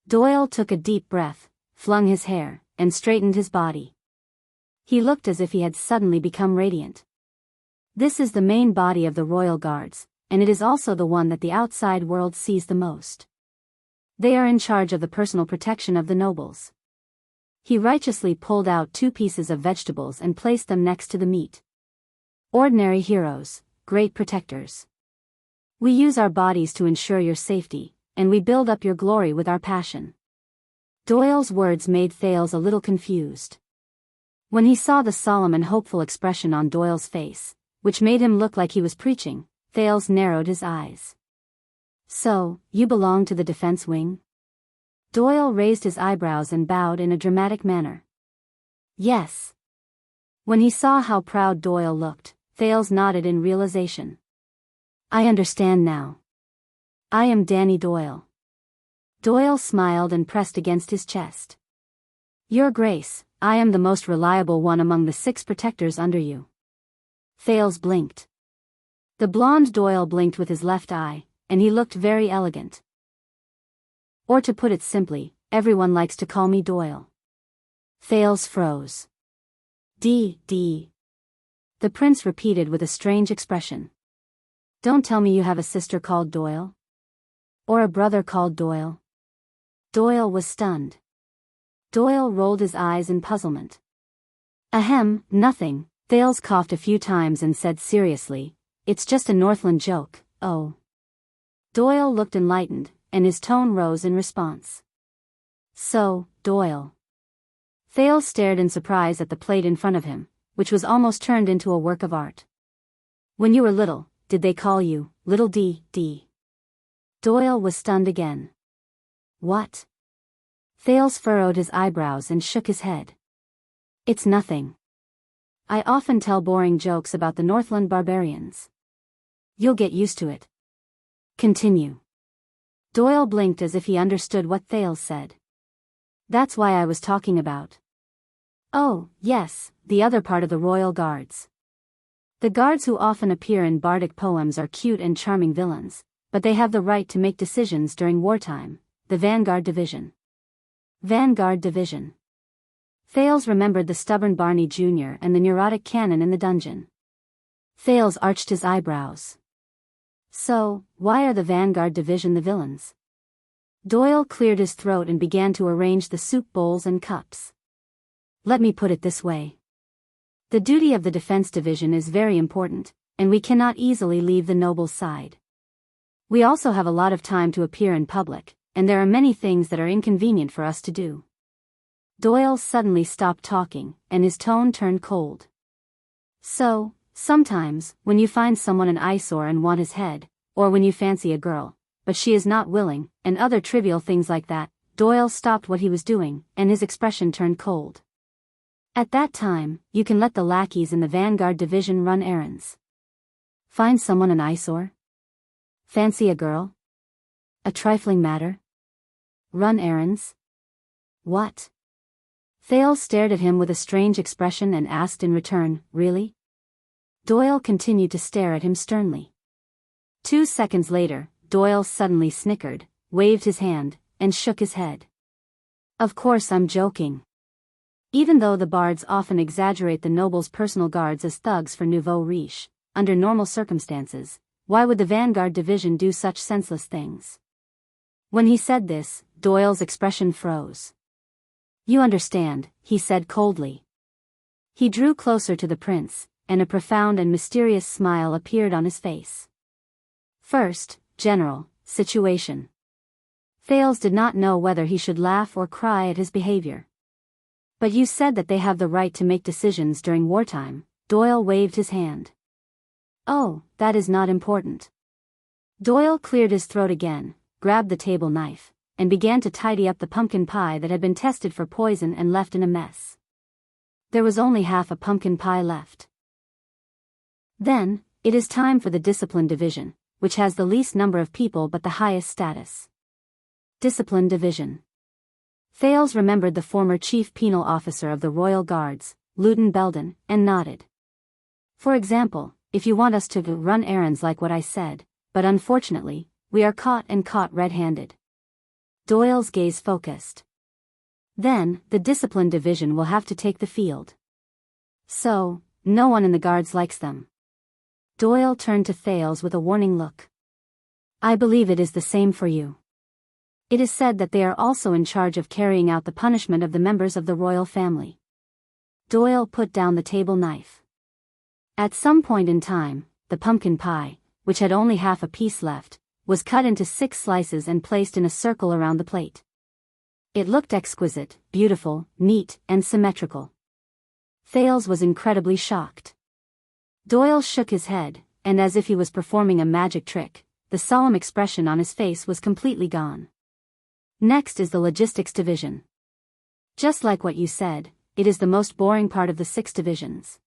Doyle took a deep breath, flung his hair, and straightened his body. He looked as if he had suddenly become radiant. This is the main body of the Royal Guards, and it is also the one that the outside world sees the most. They are in charge of the personal protection of the nobles. He righteously pulled out 2 pieces of vegetables and placed them next to the meat. Ordinary heroes, great protectors. We use our bodies to ensure your safety, and we build up your glory with our passion. Doyle's words made Thales a little confused. When he saw the solemn and hopeful expression on Doyle's face, which made him look like he was preaching, Thales narrowed his eyes. So, you belong to the defense wing? Doyle raised his eyebrows and bowed in a dramatic manner. Yes. When he saw how proud Doyle looked, Thales nodded in realization. I understand now. I am Danny Doyle. Doyle smiled and pressed against his chest. Your Grace, I am the most reliable one among the 6 protectors under you. Thales blinked. The blonde Doyle blinked with his left eye, and he looked very elegant. Or to put it simply, everyone likes to call me Doyle. Thales froze. D. The prince repeated with a strange expression. Don't tell me you have a sister called Doyle? Or a brother called Doyle? Doyle was stunned. Doyle rolled his eyes in puzzlement. Ahem, nothing. Thales coughed a few times and said seriously, it's just a Northland joke, oh. Doyle looked enlightened, and his tone rose in response. So, Doyle. Thales stared in surprise at the plate in front of him, which was almost turned into a work of art. When you were little, did they call you, Little D? Doyle was stunned again. What? Thales furrowed his eyebrows and shook his head. It's nothing. I often tell boring jokes about the Northland barbarians. You'll get used to it. Continue. Doyle blinked as if he understood what Thales said. That's why I was talking about. Oh, yes, the other part of the Royal Guards. The guards who often appear in bardic poems are cute and charming villains, but they have the right to make decisions during wartime, the Vanguard Division. Vanguard Division. Thales remembered the stubborn Barney Jr. and the neurotic cannon in the dungeon. Thales arched his eyebrows. So, why are the Vanguard Division the villains? Doyle cleared his throat and began to arrange the soup bowls and cups. Let me put it this way. The duty of the Defense Division is very important, and we cannot easily leave the noble side. We also have a lot of time to appear in public, and there are many things that are inconvenient for us to do. Doyle suddenly stopped talking, and his tone turned cold. So, sometimes, when you find someone an eyesore and want his head, or when you fancy a girl, but she is not willing, and other trivial things like that, Doyle stopped what he was doing, and his expression turned cold. At that time, you can let the lackeys in the Vanguard Division run errands. Find someone an eyesore? Fancy a girl? A trifling matter? Run errands? What? Thales stared at him with a strange expression and asked in return, really? Doyle continued to stare at him sternly. 2 seconds later, Doyle suddenly snickered, waved his hand, and shook his head. Of course I'm joking. Even though the bards often exaggerate the nobles' personal guards as thugs for nouveau riche, under normal circumstances, why would the Vanguard Division do such senseless things? When he said this, Doyle's expression froze. You understand, he said coldly. He drew closer to the prince, and a profound and mysterious smile appeared on his face. First, general, situation. Thales did not know whether he should laugh or cry at his behavior. But you said that they have the right to make decisions during wartime. Doyle waved his hand. Oh, that is not important. Doyle cleared his throat again, grabbed the table knife, and began to tidy up the pumpkin pie that had been tested for poison and left in a mess. There was only half a pumpkin pie left. Then, it is time for the Discipline Division, which has the least number of people but the highest status. Discipline Division. Thales remembered the former Chief Penal Officer of the Royal Guards, Lieutenant Belden, and nodded. For example, if you want us to run errands like what I said, but unfortunately, we are caught red-handed. Doyle's gaze focused. Then, the Discipline Division will have to take the field. So, no one in the guards likes them. Doyle turned to Thales with a warning look. I believe it is the same for you. It is said that they are also in charge of carrying out the punishment of the members of the royal family. Doyle put down the table knife. At some point in time, the pumpkin pie, which had only half a piece left, was cut into 6 slices and placed in a circle around the plate. It looked exquisite, beautiful, neat, and symmetrical. Thales was incredibly shocked. Doyle shook his head, and as if he was performing a magic trick, the solemn expression on his face was completely gone. Next is the Logistics Division. Just like what you said, it is the most boring part of the 6 divisions.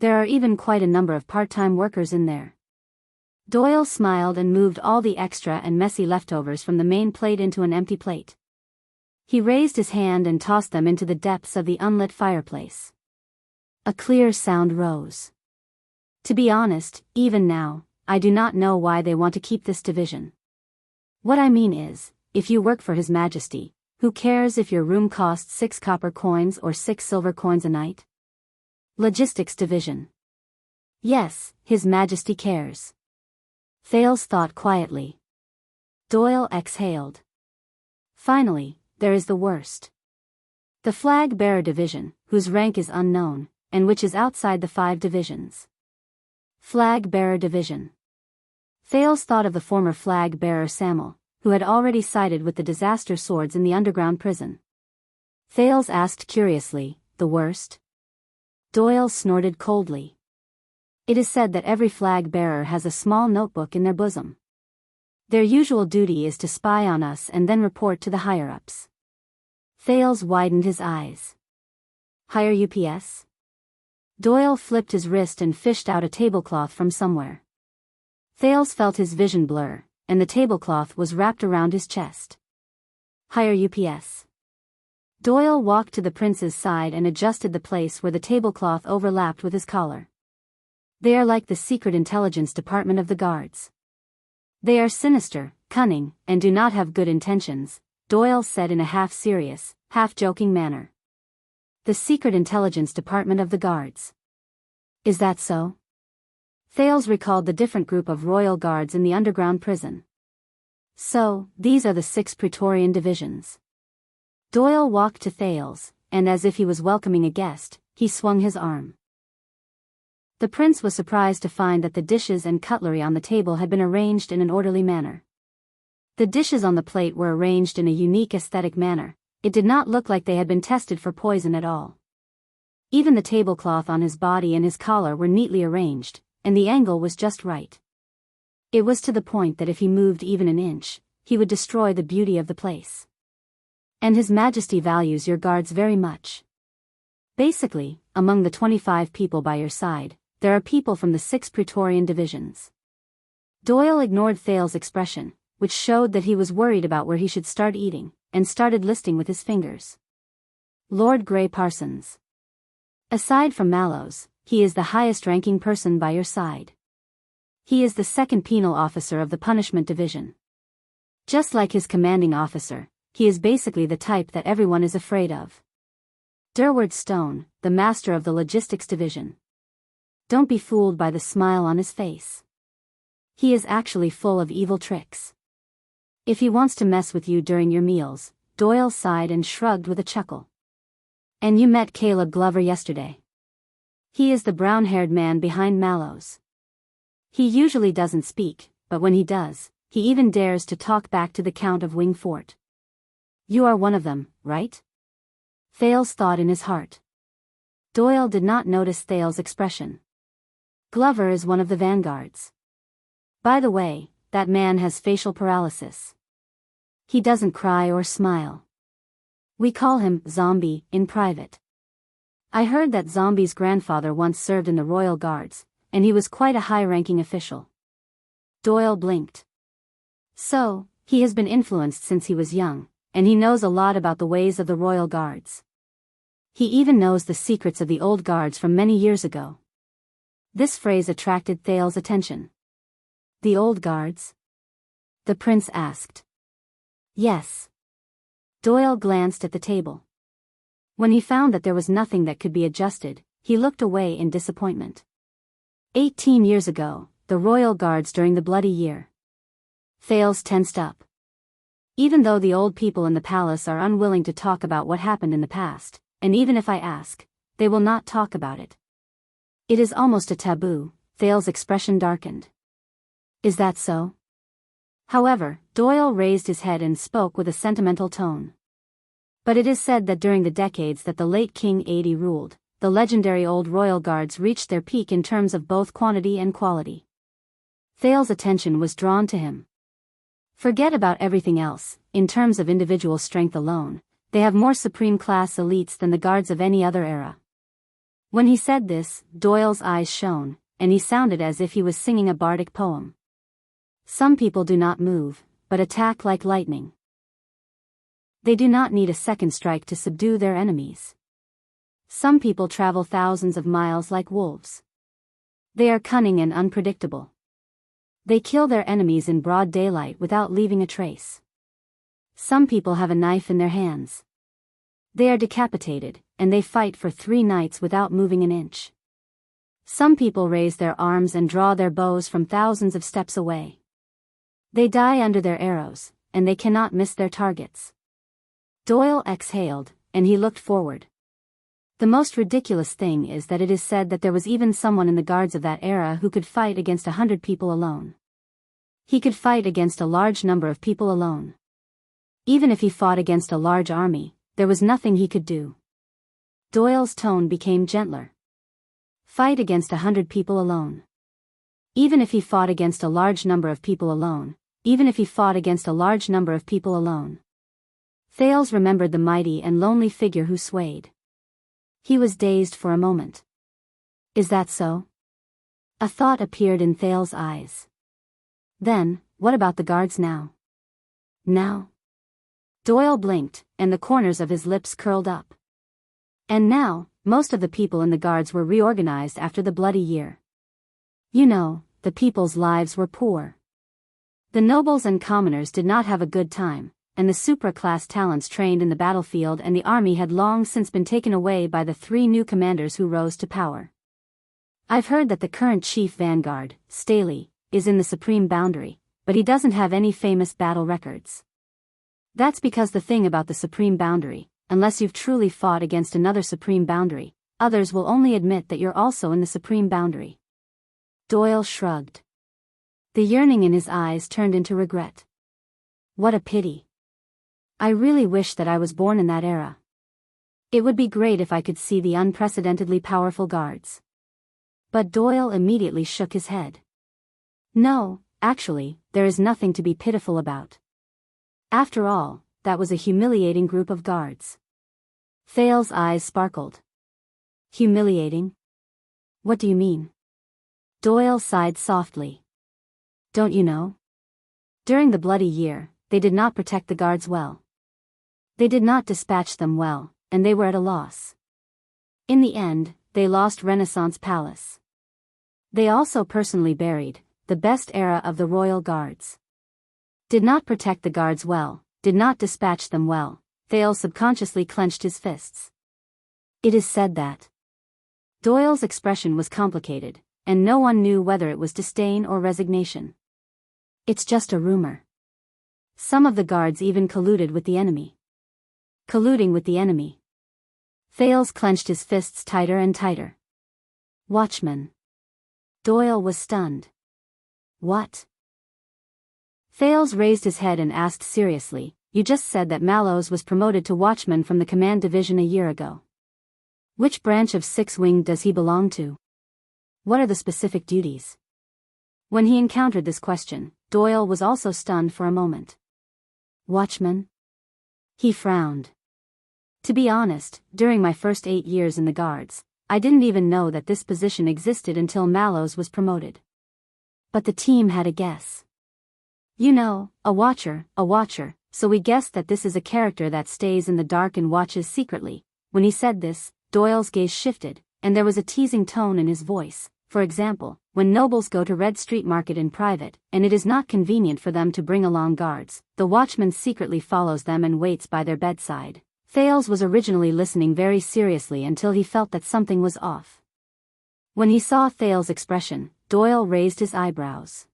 There are even quite a number of part-time workers in there. Doyle smiled and moved all the extra and messy leftovers from the main plate into an empty plate. He raised his hand and tossed them into the depths of the unlit fireplace. A clear sound rose. To be honest, even now, I do not know why they want to keep this division. What I mean is, if you work for His Majesty, who cares if your room costs 6 copper coins or 6 silver coins a night? Logistics Division. Yes, His Majesty cares. Thales thought quietly. Doyle exhaled. Finally, there is the worst. The Flag Bearer Division, whose rank is unknown, and which is outside the 5 divisions. Flag Bearer Division. Thales thought of the former flag bearer Samuel, who had already sided with the disaster swords in the underground prison. Thales asked curiously, the worst? Doyle snorted coldly. It is said that every flag bearer has a small notebook in their bosom. Their usual duty is to spy on us and then report to the higher-ups. Thales widened his eyes. Higher UPS? Doyle flipped his wrist and fished out a tablecloth from somewhere. Thales felt his vision blur, and the tablecloth was wrapped around his chest. Higher UPS. Doyle walked to the prince's side and adjusted the place where the tablecloth overlapped with his collar. They are like the secret intelligence department of the guards. They are sinister, cunning, and do not have good intentions, Doyle said in a half-serious, half-joking manner. The secret intelligence department of the guards. Is that so? Thales recalled the different group of royal guards in the underground prison. So, these are the 6 Praetorian divisions. Doyle walked to Thales, and as if he was welcoming a guest, he swung his arm. The prince was surprised to find that the dishes and cutlery on the table had been arranged in an orderly manner. The dishes on the plate were arranged in a unique aesthetic manner. It did not look like they had been tested for poison at all. Even the tablecloth on his body and his collar were neatly arranged, and the angle was just right. It was to the point that if he moved even an inch, he would destroy the beauty of the place. And His Majesty values your guards very much. Basically, among the 25 people by your side, there are people from the 6 Praetorian divisions. Doyle ignored Thales' expression, which showed that he was worried about where he should start eating, and started listing with his fingers. Lord Grey Parsons. Aside from Mallows, he is the highest-ranking person by your side. He is the 2nd penal officer of the Punishment Division. Just like his commanding officer, he is basically the type that everyone is afraid of. Durward Stone, the master of the Logistics Division. Don't be fooled by the smile on his face. He is actually full of evil tricks. If he wants to mess with you during your meals, Doyle sighed and shrugged with a chuckle. And you met Caleb Glover yesterday. He is the brown-haired man behind Mallows. He usually doesn't speak, but when he does, he even dares to talk back to the Count of Wing Fort. You are one of them, right? Thales thought in his heart. Doyle did not notice Thales' expression. Glover is one of the vanguards. By the way, that man has facial paralysis. He doesn't cry or smile. We call him Zombie in private. I heard that Zombie's grandfather once served in the Royal Guards, and he was quite a high-ranking official. Doyle blinked. So, he has been influenced since he was young, and he knows a lot about the ways of the Royal Guards. He even knows the secrets of the old guards from many years ago. This phrase attracted Thales' attention. The old guards? The prince asked. Yes. Doyle glanced at the table. When he found that there was nothing that could be adjusted, he looked away in disappointment. 18 years ago, the Royal Guards during the Bloody Year. Thales tensed up. Even though the old people in the palace are unwilling to talk about what happened in the past, and even if I ask, they will not talk about it. It is almost a taboo. Thales' expression darkened. Is that so? However, Doyle raised his head and spoke with a sentimental tone. But it is said that during the decades that the late King Adi ruled, the legendary old Royal Guards reached their peak in terms of both quantity and quality. Thales' attention was drawn to him. Forget about everything else, in terms of individual strength alone, they have more supreme-class elites than the guards of any other era. When he said this, Doyle's eyes shone, and he sounded as if he was singing a bardic poem. Some people do not move, but attack like lightning. They do not need a second strike to subdue their enemies. Some people travel thousands of miles like wolves. They are cunning and unpredictable. They kill their enemies in broad daylight without leaving a trace. Some people have a knife in their hands. They are decapitated, and they fight for 3 nights without moving an inch. Some people raise their arms and draw their bows from thousands of steps away. They die under their arrows, and they cannot miss their targets. Doyle exhaled, and he looked forward. The most ridiculous thing is that it is said that there was even someone in the guards of that era who could fight against 100 people alone. He could fight against a large number of people alone. Even if he fought against a large army, there was nothing he could do. Doyle's tone became gentler. Fight against 100 people alone. Even if he fought against a large number of people alone. Even if he fought against a large number of people alone. Thales remembered the mighty and lonely figure who swayed. He was dazed for a moment. Is that so? A thought appeared in Thales' eyes. Then, what about the guards now? Now? Doyle blinked, and the corners of his lips curled up. And now, most of the people in the guards were reorganized after the Bloody Year. You know, the people's lives were poor. The nobles and commoners did not have a good time, and the supra-class talents trained in the battlefield and the army had long since been taken away by the 3 new commanders who rose to power. I've heard that the current chief vanguard, Staley, is in the supreme boundary, but he doesn't have any famous battle records. That's because the thing about the supreme boundary, unless you've truly fought against another supreme boundary, others will only admit that you're also in the supreme boundary. Doyle shrugged. The yearning in his eyes turned into regret. What a pity. I really wish that I was born in that era. It would be great if I could see the unprecedentedly powerful guards. But Doyle immediately shook his head. No, actually, there is nothing to be pitiful about. After all, that was a humiliating group of guards. Thales' eyes sparkled. Humiliating? What do you mean? Doyle sighed softly. Don't you know? During the Bloody Year, they did not protect the guards well. They did not dispatch them well, and they were at a loss. In the end, they lost Renaissance Palace. They also personally buried the best era of the Royal Guards. Did not protect the guards well, did not dispatch them well. Thales subconsciously clenched his fists. It is said that. Doyle's expression was complicated, and no one knew whether it was disdain or resignation. It's just a rumor. Some of the guards even colluded with the enemy. Colluding with the enemy. Thales clenched his fists tighter and tighter. Watchmen. Doyle was stunned. What? Thales raised his head and asked seriously, "You just said that Mallows was promoted to watchman from the command division a year ago. Which branch of Six-Winged does he belong to? What are the specific duties?" When he encountered this question, Doyle was also stunned for a moment. "Watchman?" He frowned. "To be honest, during my first 8 years in the Guards, I didn't even know that this position existed until Mallows was promoted. But the team had a guess. You know, a watcher, so we guessed that this is a character that stays in the dark and watches secretly." When he said this, Doyle's gaze shifted, and there was a teasing tone in his voice. For example, when nobles go to Red Street Market in private, and it is not convenient for them to bring along guards, the watchman secretly follows them and waits by their bedside. Thales was originally listening very seriously until he felt that something was off. When he saw Thales' expression, Doyle raised his eyebrows.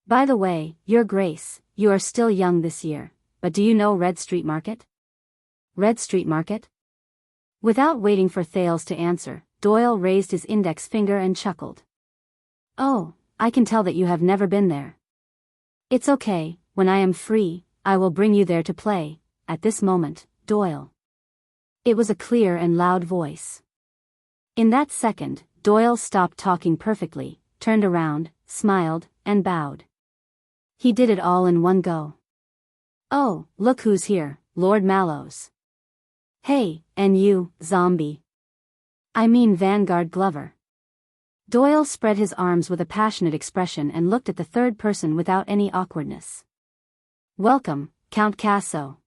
"By the way, Your Grace, you are still young this year, but do you know Red Street Market?" "Red Street Market?" Without waiting for Thales to answer, Doyle raised his index finger and chuckled. "Oh, I can tell that you have never been there. It's okay, when I am free, I will bring you there to play." At this moment, Doyle. It was a clear and loud voice. In that second, Doyle stopped talking perfectly, turned around, smiled, and bowed. He did it all in one go. "Oh, look who's here, Lord Mallows. Hey, and you, zombie. I mean Vanguard Glover." Doyle spread his arms with a passionate expression and looked at the third person without any awkwardness. "Welcome, Count Casso."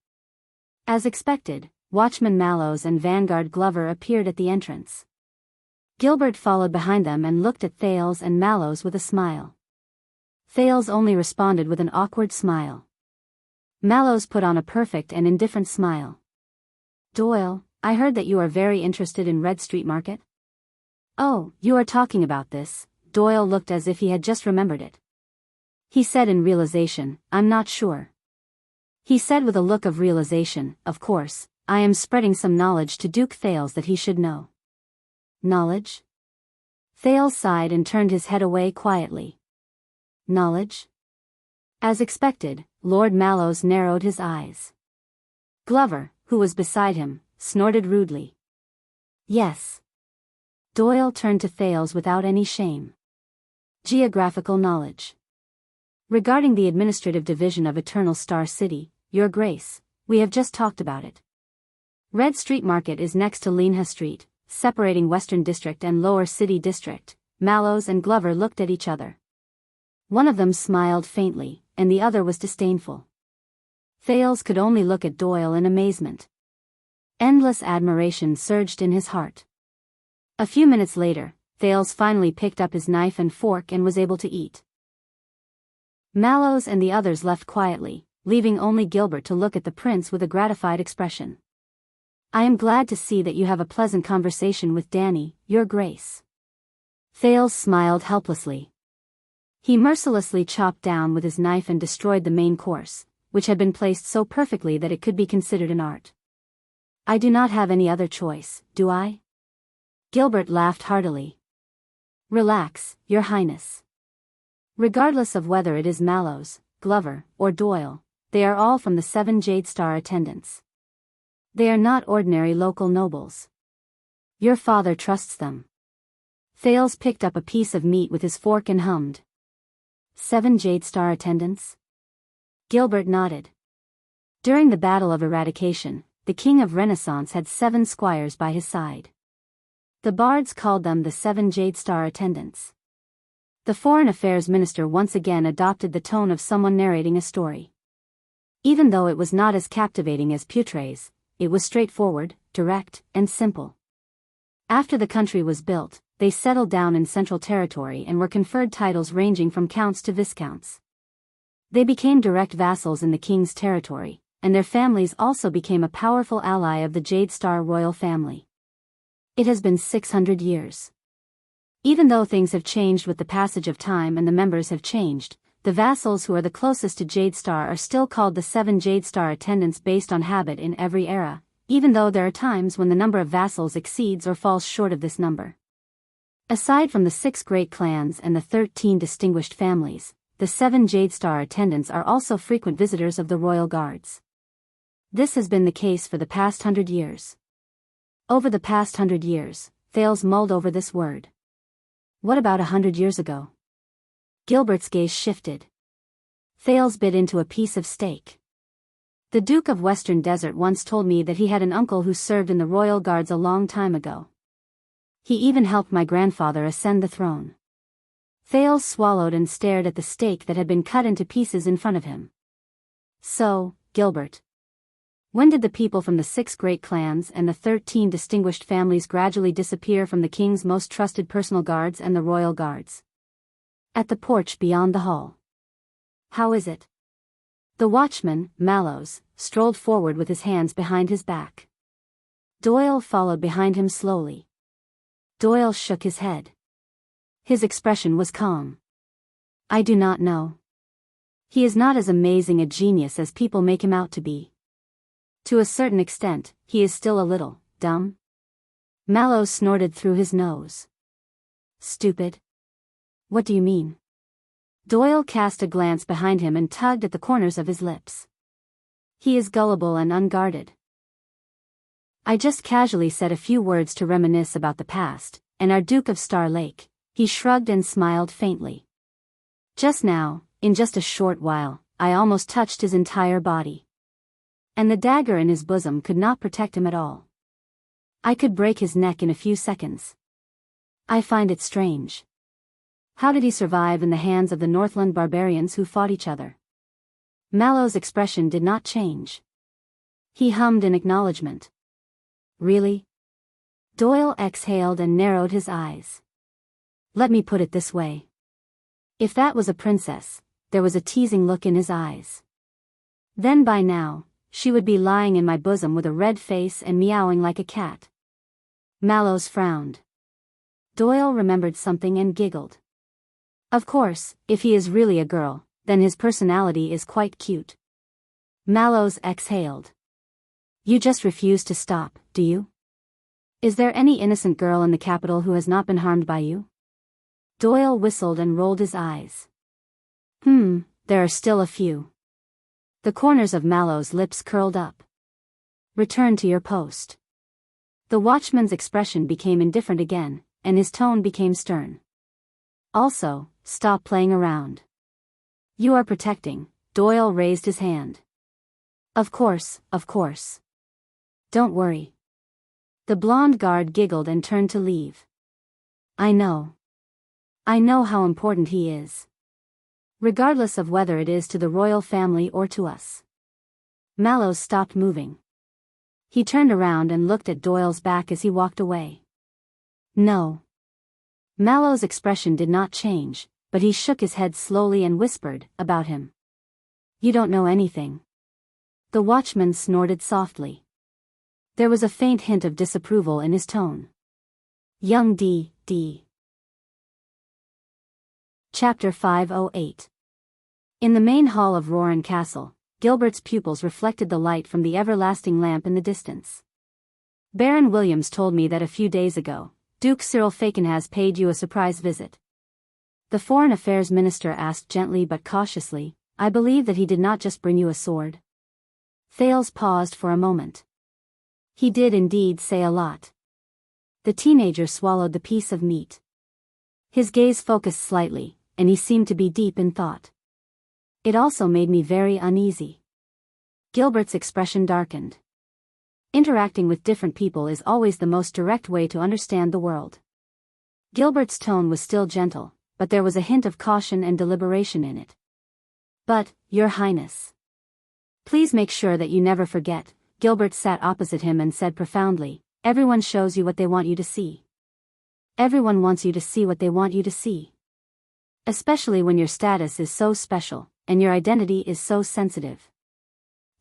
As expected, Watchman Mallows and Vanguard Glover appeared at the entrance. Gilbert followed behind them and looked at Thales and Mallows with a smile. Thales only responded with an awkward smile. Mallows put on a perfect and indifferent smile. "Doyle, I heard that you are very interested in Red Street Market?" "Oh, you are talking about this." Doyle looked as if he had just remembered it. He said in realization, "I'm not sure." He said with a look of realization, "Of course, I am spreading some knowledge to Duke Thales that he should know." "Knowledge?" Thales sighed and turned his head away quietly. "Knowledge?" As expected, Lord Mallows narrowed his eyes. Glover, who was beside him, snorted rudely. "Yes." Doyle turned to Thales without any shame. "Geographical knowledge. Regarding the administrative division of Eternal Star City, Your Grace, we have just talked about it. Red Street Market is next to Linha Street, separating Western District and Lower City District." Mallows and Glover looked at each other. One of them smiled faintly, and the other was disdainful. Thales could only look at Doyle in amazement. Endless admiration surged in his heart. A few minutes later, Thales finally picked up his knife and fork and was able to eat. Mallows and the others left quietly, leaving only Gilbert to look at the prince with a gratified expression. "I am glad to see that you have a pleasant conversation with Danny, Your Grace." Thales smiled helplessly. He mercilessly chopped down with his knife and destroyed the main course, which had been placed so perfectly that it could be considered an art. "I do not have any other choice, do I?" Gilbert laughed heartily. "Relax, Your Highness. Regardless of whether it is Mallows, Glover, or Doyle, they are all from the 7 Jade Star attendants. They are not ordinary local nobles. Your father trusts them." Thales picked up a piece of meat with his fork and hummed. 7 Jade Star attendants? Gilbert nodded. During the Battle of Eradication, the King of Renaissance had 7 squires by his side. The bards called them the 7 Jade Star attendants. The Foreign Affairs Minister once again adopted the tone of someone narrating a story. Even though it was not as captivating as Putre's, it was straightforward, direct, and simple. After the country was built, they settled down in Central Territory and were conferred titles ranging from counts to viscounts. They became direct vassals in the king's territory, and their families also became a powerful ally of the Jade Star royal family. It has been 600 years. Even though things have changed with the passage of time and the members have changed, the vassals who are the closest to Jade Star are still called the 7 Jade Star attendants based on habit in every era, even though there are times when the number of vassals exceeds or falls short of this number. Aside from the 6 great clans and the 13 distinguished families, the 7 Jade Star attendants are also frequent visitors of the royal guards. This has been the case for the past 100 years. Over the past 100 years, Thales mulled over this word. What about 100 years ago? Gilbert's gaze shifted. Thales bit into a piece of steak. The Duke of Western Desert once told me that he had an uncle who served in the royal guards a long time ago. He even helped my grandfather ascend the throne. Thales swallowed and stared at the steak that had been cut into pieces in front of him. So, Gilbert. When did the people from the 6 great clans and the 13 distinguished families gradually disappear from the king's most trusted personal guards and the royal guards? At the porch beyond the hall. How is it? The watchman, Mallows, strolled forward with his hands behind his back. Doyle followed behind him slowly. Doyle shook his head. His expression was calm. I do not know. He is not as amazing a genius as people make him out to be. To a certain extent, he is still a little dumb. Mallows snorted through his nose. Stupid? What do you mean? Doyle cast a glance behind him and tugged at the corners of his lips. He is gullible and unguarded. I just casually said a few words to reminisce about the past, and our Duke of Star Lake. He shrugged and smiled faintly. Just now, in just a short while, I almost touched his entire body. And the dagger in his bosom could not protect him at all. I could break his neck in a few seconds. I find it strange. How did he survive in the hands of the Northland barbarians who fought each other? Mallow's expression did not change. He hummed in acknowledgement. Really? Doyle exhaled and narrowed his eyes. Let me put it this way. If that was a princess, there was a teasing look in his eyes. Then by now, she would be lying in my bosom with a red face and meowing like a cat. Mallows frowned. Doyle remembered something and giggled. Of course, if he is really a girl, then his personality is quite cute. Mallows exhaled. You just refuse to stop, do you? Is there any innocent girl in the capital who has not been harmed by you? Doyle whistled and rolled his eyes. There are still a few. The corners of Mallow's lips curled up. Return to your post. The watchman's expression became indifferent again, and his tone became stern. Also, stop playing around. You are protecting. Doyle raised his hand. Of course, of course. Don't worry. The blonde guard giggled and turned to leave. I know. I know how important he is. Regardless of whether it is to the royal family or to us. Mallows stopped moving. He turned around and looked at Doyle's back as he walked away. No. Mallow's expression did not change, but he shook his head slowly and whispered, about him. You don't know anything. The watchman snorted softly. There was a faint hint of disapproval in his tone. Young D. Chapter 508. In the main hall of Roran Castle, Gilbert's pupils reflected the light from the everlasting lamp in the distance. Baron Williams told me that a few days ago, Duke Cyril Fakenhas paid you a surprise visit. The Foreign Affairs Minister asked gently but cautiously, I believe that he did not just bring you a sword. Thales paused for a moment. He did indeed say a lot. The teenager swallowed the piece of meat. His gaze focused slightly, and he seemed to be deep in thought. It also made me very uneasy. Gilbert's expression darkened. Interacting with different people is always the most direct way to understand the world. Gilbert's tone was still gentle, but there was a hint of caution and deliberation in it. But, Your Highness. Please make sure that you never forget, Gilbert sat opposite him and said profoundly, everyone shows you what they want you to see. Everyone wants you to see what they want you to see. Especially when your status is so special, and your identity is so sensitive.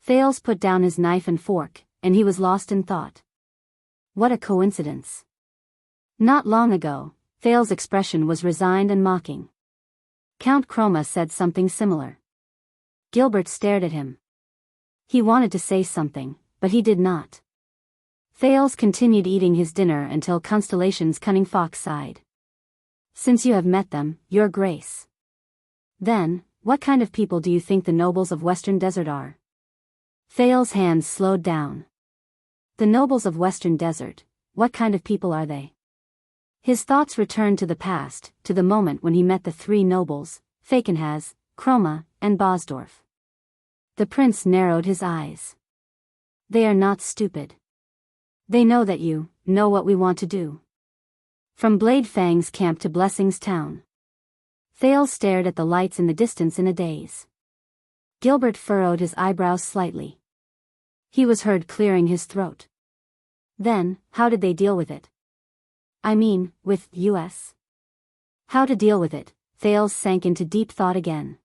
Thales put down his knife and fork, and he was lost in thought. What a coincidence. Not long ago, Thales' expression was resigned and mocking. Count Chroma said something similar. Gilbert stared at him. He wanted to say something, but he did not. Thales continued eating his dinner until Constellation's cunning fox sighed. Since you have met them, Your Grace. Then, what kind of people do you think the nobles of Western Desert are? Thales's hands slowed down. The nobles of Western Desert, what kind of people are they? His thoughts returned to the past, to the moment when he met the three nobles, Falkenhaz, Chroma, and Bosdorf. The prince narrowed his eyes. They are not stupid. They know that you know what we want to do. From Blade Fang's camp to Blessing's town. Thales stared at the lights in the distance in a daze. Gilbert furrowed his eyebrows slightly. He was heard clearing his throat. Then, how did they deal with it? I mean, with U.S. How to deal with it, Thales sank into deep thought again.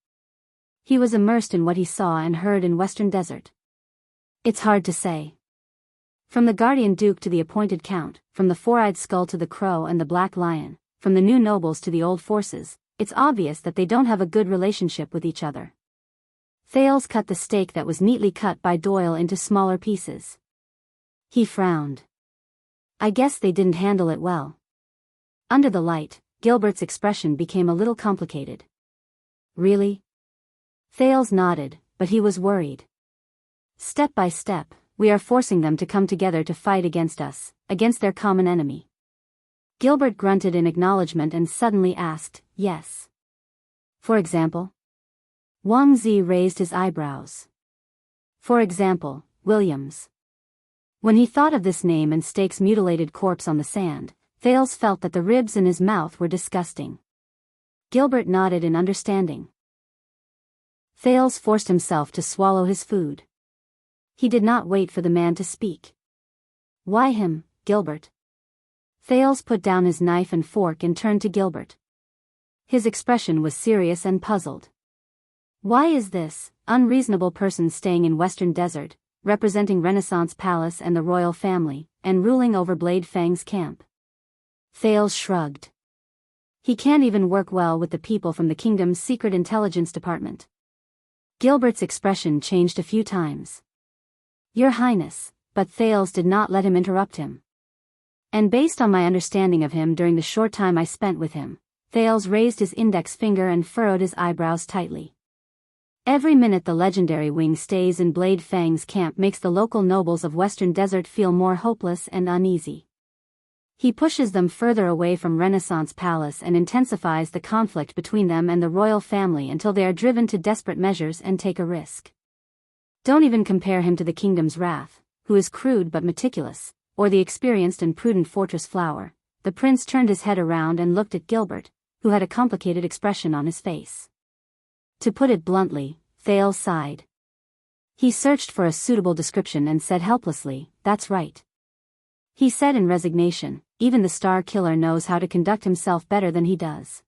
He was immersed in what he saw and heard in Western Desert. It's hard to say. From the Guardian Duke to the appointed Count, from the four-eyed skull to the crow and the black lion, from the new nobles to the old forces, it's obvious that they don't have a good relationship with each other. Thales cut the steak that was neatly cut by Doyle into smaller pieces. He frowned. I guess they didn't handle it well. Under the light, Gilbert's expression became a little complicated. Really? Thales nodded, but he was worried. Step by step, we are forcing them to come together to fight against us, against their common enemy. Gilbert grunted in acknowledgement and suddenly asked, yes. For example? Wang Zi raised his eyebrows. For example, Williams. When he thought of this name and Stake's mutilated corpse on the sand, Thales felt that the ribs in his mouth were disgusting. Gilbert nodded in understanding. Thales forced himself to swallow his food. He did not wait for the man to speak. Why him, Gilbert? Thales put down his knife and fork and turned to Gilbert. His expression was serious and puzzled. Why is this unreasonable person staying in Western Desert, representing Renaissance Palace and the royal family, and ruling over Blade Fang's camp? Thales shrugged. He can't even work well with the people from the kingdom's secret intelligence department. Gilbert's expression changed a few times. Your Highness, but Thales did not let him interrupt him. And based on my understanding of him during the short time I spent with him, Thales raised his index finger and furrowed his eyebrows tightly. Every minute the legendary Wing stays in Blade Fang's camp makes the local nobles of Western Desert feel more hopeless and uneasy. He pushes them further away from Renaissance Palace and intensifies the conflict between them and the royal family until they are driven to desperate measures and take a risk. Don't even compare him to the kingdom's wrath, who is crude but meticulous, or the experienced and prudent Fortress Flower. The prince turned his head around and looked at Gilbert, who had a complicated expression on his face. To put it bluntly, Thales sighed. He searched for a suitable description and said helplessly, that's right. He said in resignation, even the Star Killer knows how to conduct himself better than he does.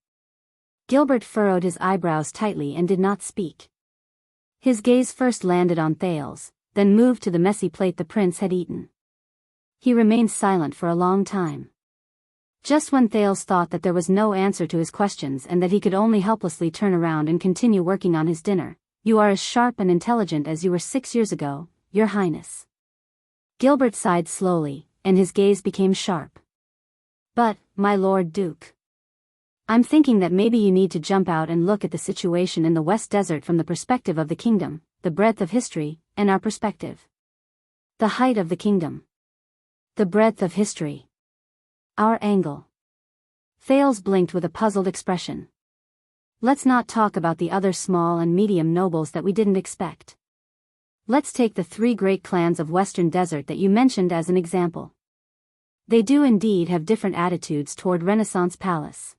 Gilbert furrowed his eyebrows tightly and did not speak. His gaze first landed on Thales, then moved to the messy plate the prince had eaten. He remained silent for a long time. Just when Thales thought that there was no answer to his questions and that he could only helplessly turn around and continue working on his dinner, you are as sharp and intelligent as you were 6 years ago, Your Highness. Gilbert sighed slowly, and his gaze became sharp. But, my Lord Duke, I'm thinking that maybe you need to jump out and look at the situation in the West Desert from the perspective of the kingdom, the breadth of history, and our perspective. The height of the kingdom. The breadth of history. Our angle. Thales blinked with a puzzled expression. Let's not talk about the other small and medium nobles that we didn't expect. Let's take the 3 great clans of Western Desert that you mentioned as an example. They do indeed have different attitudes toward Renaissance Palace.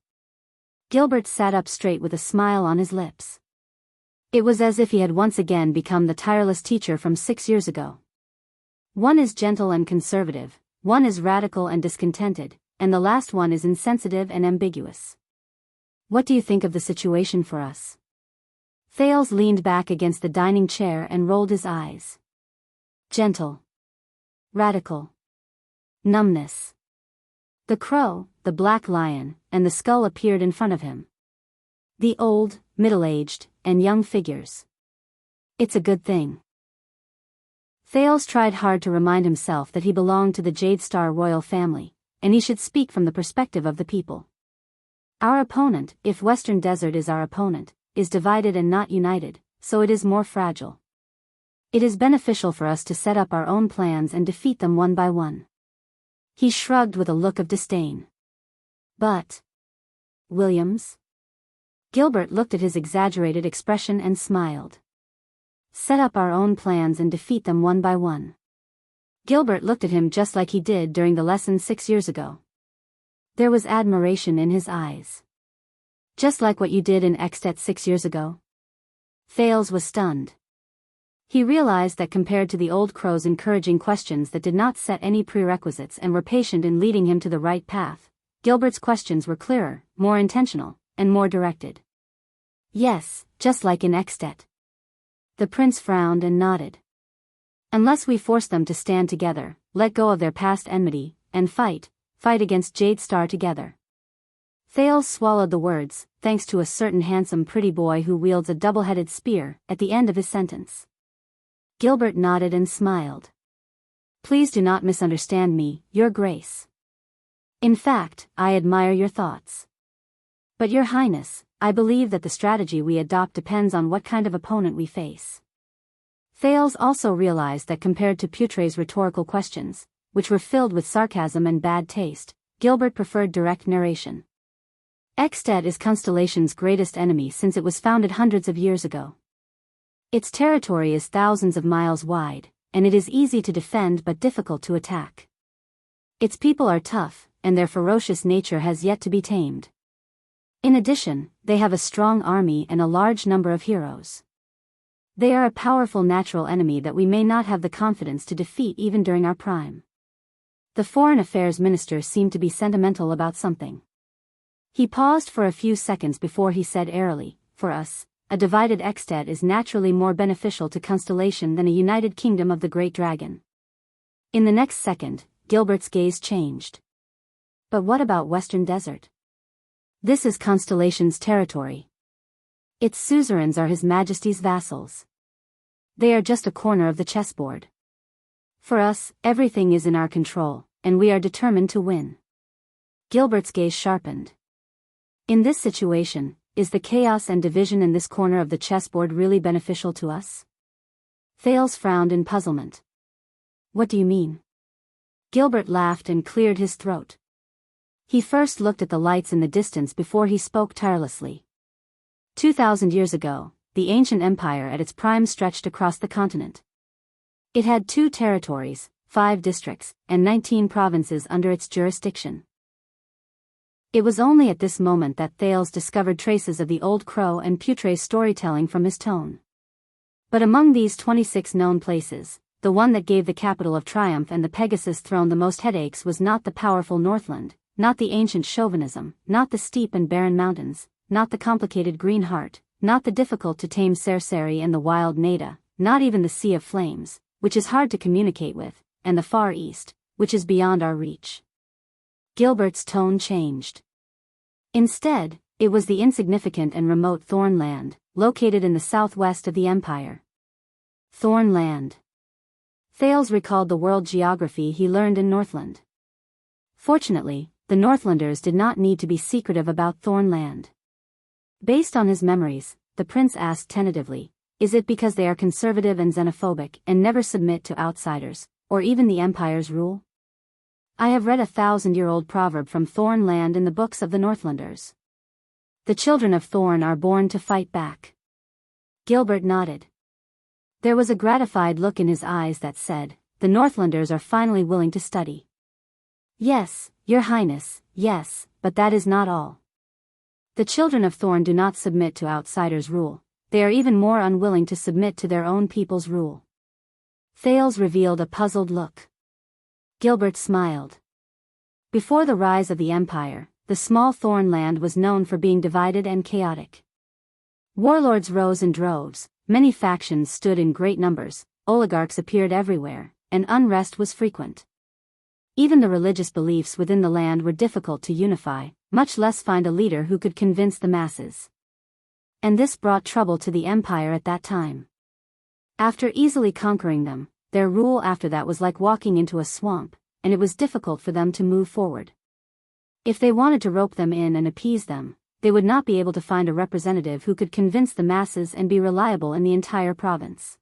Gilbert sat up straight with a smile on his lips. It was as if he had once again become the tireless teacher from 6 years ago. One is gentle and conservative, one is radical and discontented, and the last one is insensitive and ambiguous. What do you think of the situation for us? Thales leaned back against the dining chair and rolled his eyes. Gentle. Radical. Numbness. The crow, the black lion, and the skull appeared in front of him. The old, middle-aged, and young figures. It's a good thing. Thales tried hard to remind himself that he belonged to the Jade Star royal family, and he should speak from the perspective of the people. Our opponent, if Western Desert is our opponent, is divided and not united, so it is more fragile. It is beneficial for us to set up our own plans and defeat them one by one. He shrugged with a look of disdain. But Williams? Gilbert looked at his exaggerated expression and smiled. Set up our own plans and defeat them one by one. Gilbert looked at him just like he did during the lesson 6 years ago. There was admiration in his eyes. Just like what you did in Extet 6 years ago? Thales was stunned. He realized that compared to the old crow's encouraging questions that did not set any prerequisites and were patient in leading him to the right path, Gilbert's questions were clearer, more intentional, and more directed. Yes, just like in Extet. The prince frowned and nodded. Unless we force them to stand together, let go of their past enmity, and fight against Jade Star together. Thales swallowed the words, thanks to a certain handsome pretty boy who wields a double-headed spear, at the end of his sentence. Gilbert nodded and smiled. Please do not misunderstand me, Your Grace. In fact, I admire your thoughts. But Your Highness, I believe that the strategy we adopt depends on what kind of opponent we face. Thales also realized that compared to Putre's rhetorical questions, which were filled with sarcasm and bad taste, Gilbert preferred direct narration. Extet is Constellation's greatest enemy since it was founded hundreds of years ago. Its territory is thousands of miles wide, and it is easy to defend but difficult to attack. Its people are tough, and their ferocious nature has yet to be tamed. In addition, they have a strong army and a large number of heroes. They are a powerful natural enemy that we may not have the confidence to defeat even during our prime. The Foreign Affairs Minister seemed to be sentimental about something. He paused for a few seconds before he said airily, for us, a divided Extet is naturally more beneficial to Constellation than a united kingdom of the Great Dragon. In the next second, Gilbert's gaze changed. But what about Western Desert? This is Constellation's territory. Its suzerains are His Majesty's vassals. They are just a corner of the chessboard. For us, everything is in our control, and we are determined to win. Gilbert's gaze sharpened. In this situation, is the chaos and division in this corner of the chessboard really beneficial to us? Thales frowned in puzzlement. What do you mean? Gilbert laughed and cleared his throat. He first looked at the lights in the distance before he spoke tirelessly. 2,000 years ago, the ancient empire at its prime stretched across the continent. It had 2 territories, 5 districts, and 19 provinces under its jurisdiction. It was only at this moment that Thales discovered traces of the old crow and Putre's storytelling from his tone. But among these 26 known places, the one that gave the capital of triumph and the Pegasus throne the most headaches was not the powerful Northland, not the ancient chauvinism, not the steep and barren mountains, not the complicated Green Heart, not the difficult-to-tame Cersei and the wild Nada, not even the Sea of Flames, which is hard to communicate with, and the Far East, which is beyond our reach. Gilbert's tone changed. Instead, it was the insignificant and remote Thornland, located in the southwest of the empire. Thornland. Thales recalled the world geography he learned in Northland. Fortunately, the Northlanders did not need to be secretive about Thornland. Based on his memories, the prince asked tentatively, is it because they are conservative and xenophobic and never submit to outsiders, or even the empire's rule? I have read a 1,000-year-old proverb from Thornland in the books of the Northlanders. The children of Thorn are born to fight back. Gilbert nodded. There was a gratified look in his eyes that said, the Northlanders are finally willing to study. Yes, Your Highness, yes, but that is not all. The children of Thorn do not submit to outsiders' rule, they are even more unwilling to submit to their own people's rule. Thales revealed a puzzled look. Gilbert smiled. Before the rise of the empire, the small Thornland was known for being divided and chaotic. Warlords rose in droves, many factions stood in great numbers, oligarchs appeared everywhere, and unrest was frequent. Even the religious beliefs within the land were difficult to unify, much less find a leader who could convince the masses. And this brought trouble to the empire at that time. After easily conquering them, their rule after that was like walking into a swamp, and it was difficult for them to move forward. If they wanted to rope them in and appease them, they would not be able to find a representative who could convince the masses and be reliable in the entire province.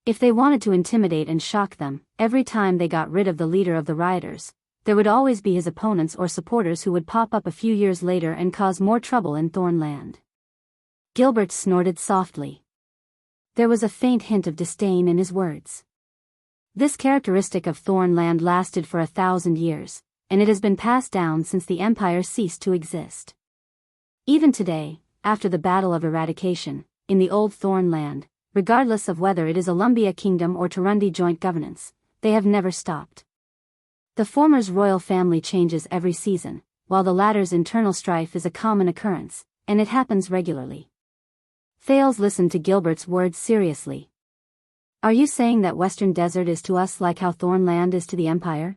If they wanted to intimidate and shock them, every time they got rid of the leader of the rioters, there would always be his opponents or supporters who would pop up a few years later and cause more trouble in Thornland. Gilbert snorted softly. There was a faint hint of disdain in his words. This characteristic of Thornland lasted for 1,000 years, and it has been passed down since the empire ceased to exist. Even today, after the Battle of Eradication, in the old Thornland, regardless of whether it is a Lumbia kingdom or Turundi joint governance, they have never stopped. The former's royal family changes every season, while the latter's internal strife is a common occurrence, and it happens regularly. Thales listened to Gilbert's words seriously. Are you saying that Western Desert is to us like how Thornland is to the Empire?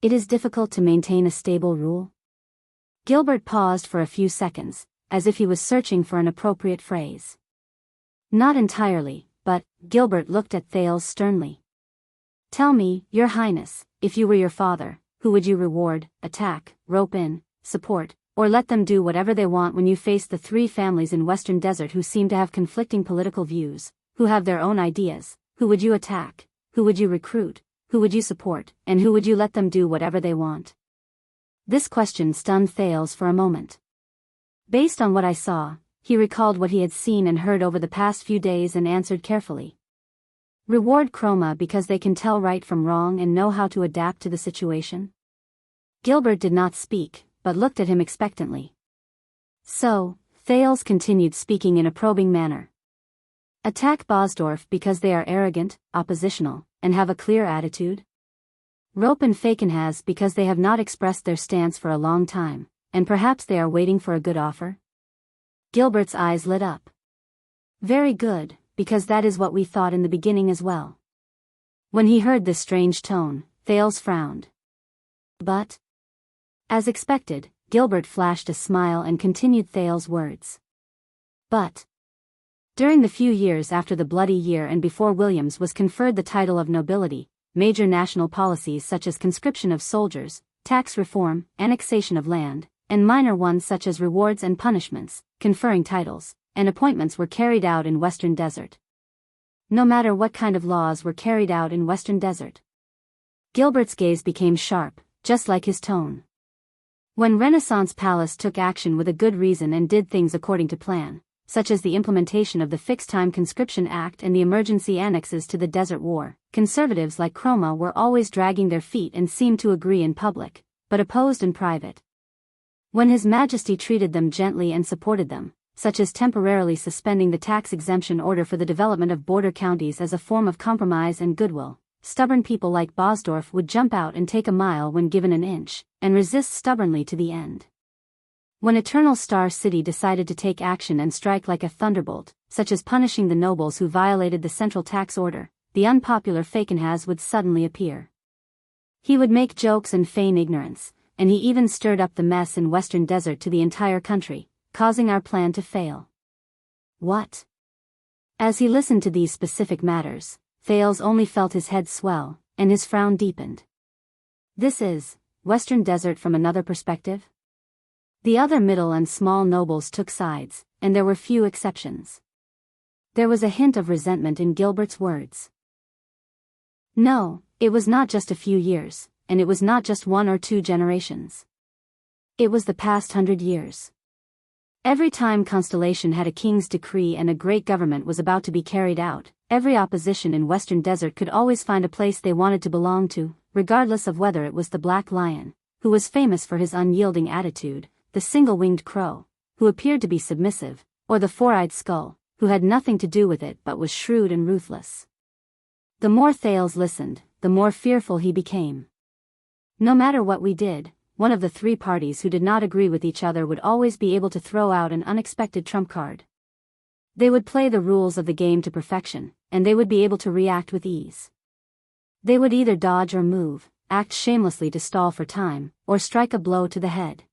It is difficult to maintain a stable rule. Gilbert paused for a few seconds, as if he was searching for an appropriate phrase. Not entirely, but, Gilbert looked at Thales sternly. Tell me, Your Highness, if you were your father, who would you reward, attack, rope in, support, or let them do whatever they want when you face the three families in Western Desert who seem to have conflicting political views, who have their own ideas? Who would you attack, who would you recruit, who would you support, and who would you let them do whatever they want? This question stunned Thales for a moment. Based on what I saw, he recalled what he had seen and heard over the past few days and answered carefully. Reward Chroma because they can tell right from wrong and know how to adapt to the situation? Gilbert did not speak, but looked at him expectantly. So, Thales continued speaking in a probing manner. Attack Bosdorf because they are arrogant, oppositional, and have a clear attitude? Rope and Fakenhas because they have not expressed their stance for a long time, and perhaps they are waiting for a good offer? Gilbert's eyes lit up. Very good, because that is what we thought in the beginning as well. When he heard this strange tone, Thales frowned. But? As expected, Gilbert flashed a smile and continued Thales' words. But. During the few years after the Bloody Year and before Williams was conferred the title of nobility, major national policies such as conscription of soldiers, tax reform, annexation of land, and minor ones such as rewards and punishments, conferring titles, and appointments were carried out in Western Desert. No matter what kind of laws were carried out in Western Desert. Gilbert's gaze became sharp, just like his tone. When Renaissance Palace took action with a good reason and did things according to plan, such as the implementation of the Fixed-Time Conscription Act and the emergency annexes to the Desert War, conservatives like Chroma were always dragging their feet and seemed to agree in public, but opposed in private. When His Majesty treated them gently and supported them, such as temporarily suspending the tax exemption order for the development of border counties as a form of compromise and goodwill, stubborn people like Bosdorf would jump out and take a mile when given an inch, and resist stubbornly to the end. When Eternal Star City decided to take action and strike like a thunderbolt, such as punishing the nobles who violated the central tax order, the unpopular Fakenhas would suddenly appear. He would make jokes and feign ignorance, and he even stirred up the mess in Western Desert to the entire country, causing our plan to fail. What? As he listened to these specific matters, Thales only felt his head swell, and his frown deepened. This is Western Desert from another perspective? The other middle and small nobles took sides, and there were few exceptions. There was a hint of resentment in Gilbert's words. No, it was not just a few years, and it was not just 1 or 2 generations. It was the past 100 years. Every time Constellation had a king's decree and a great government was about to be carried out, every opposition in Western Desert could always find a place they wanted to belong to, regardless of whether it was the Black Lion, who was famous for his unyielding attitude, the single-winged crow, who appeared to be submissive, or the four-eyed skull, who had nothing to do with it but was shrewd and ruthless. The more Thales listened, the more fearful he became. No matter what we did, one of the 3 parties who did not agree with each other would always be able to throw out an unexpected trump card. They would play the rules of the game to perfection, and they would be able to react with ease. They would either dodge or move, act shamelessly to stall for time, or strike a blow to the head.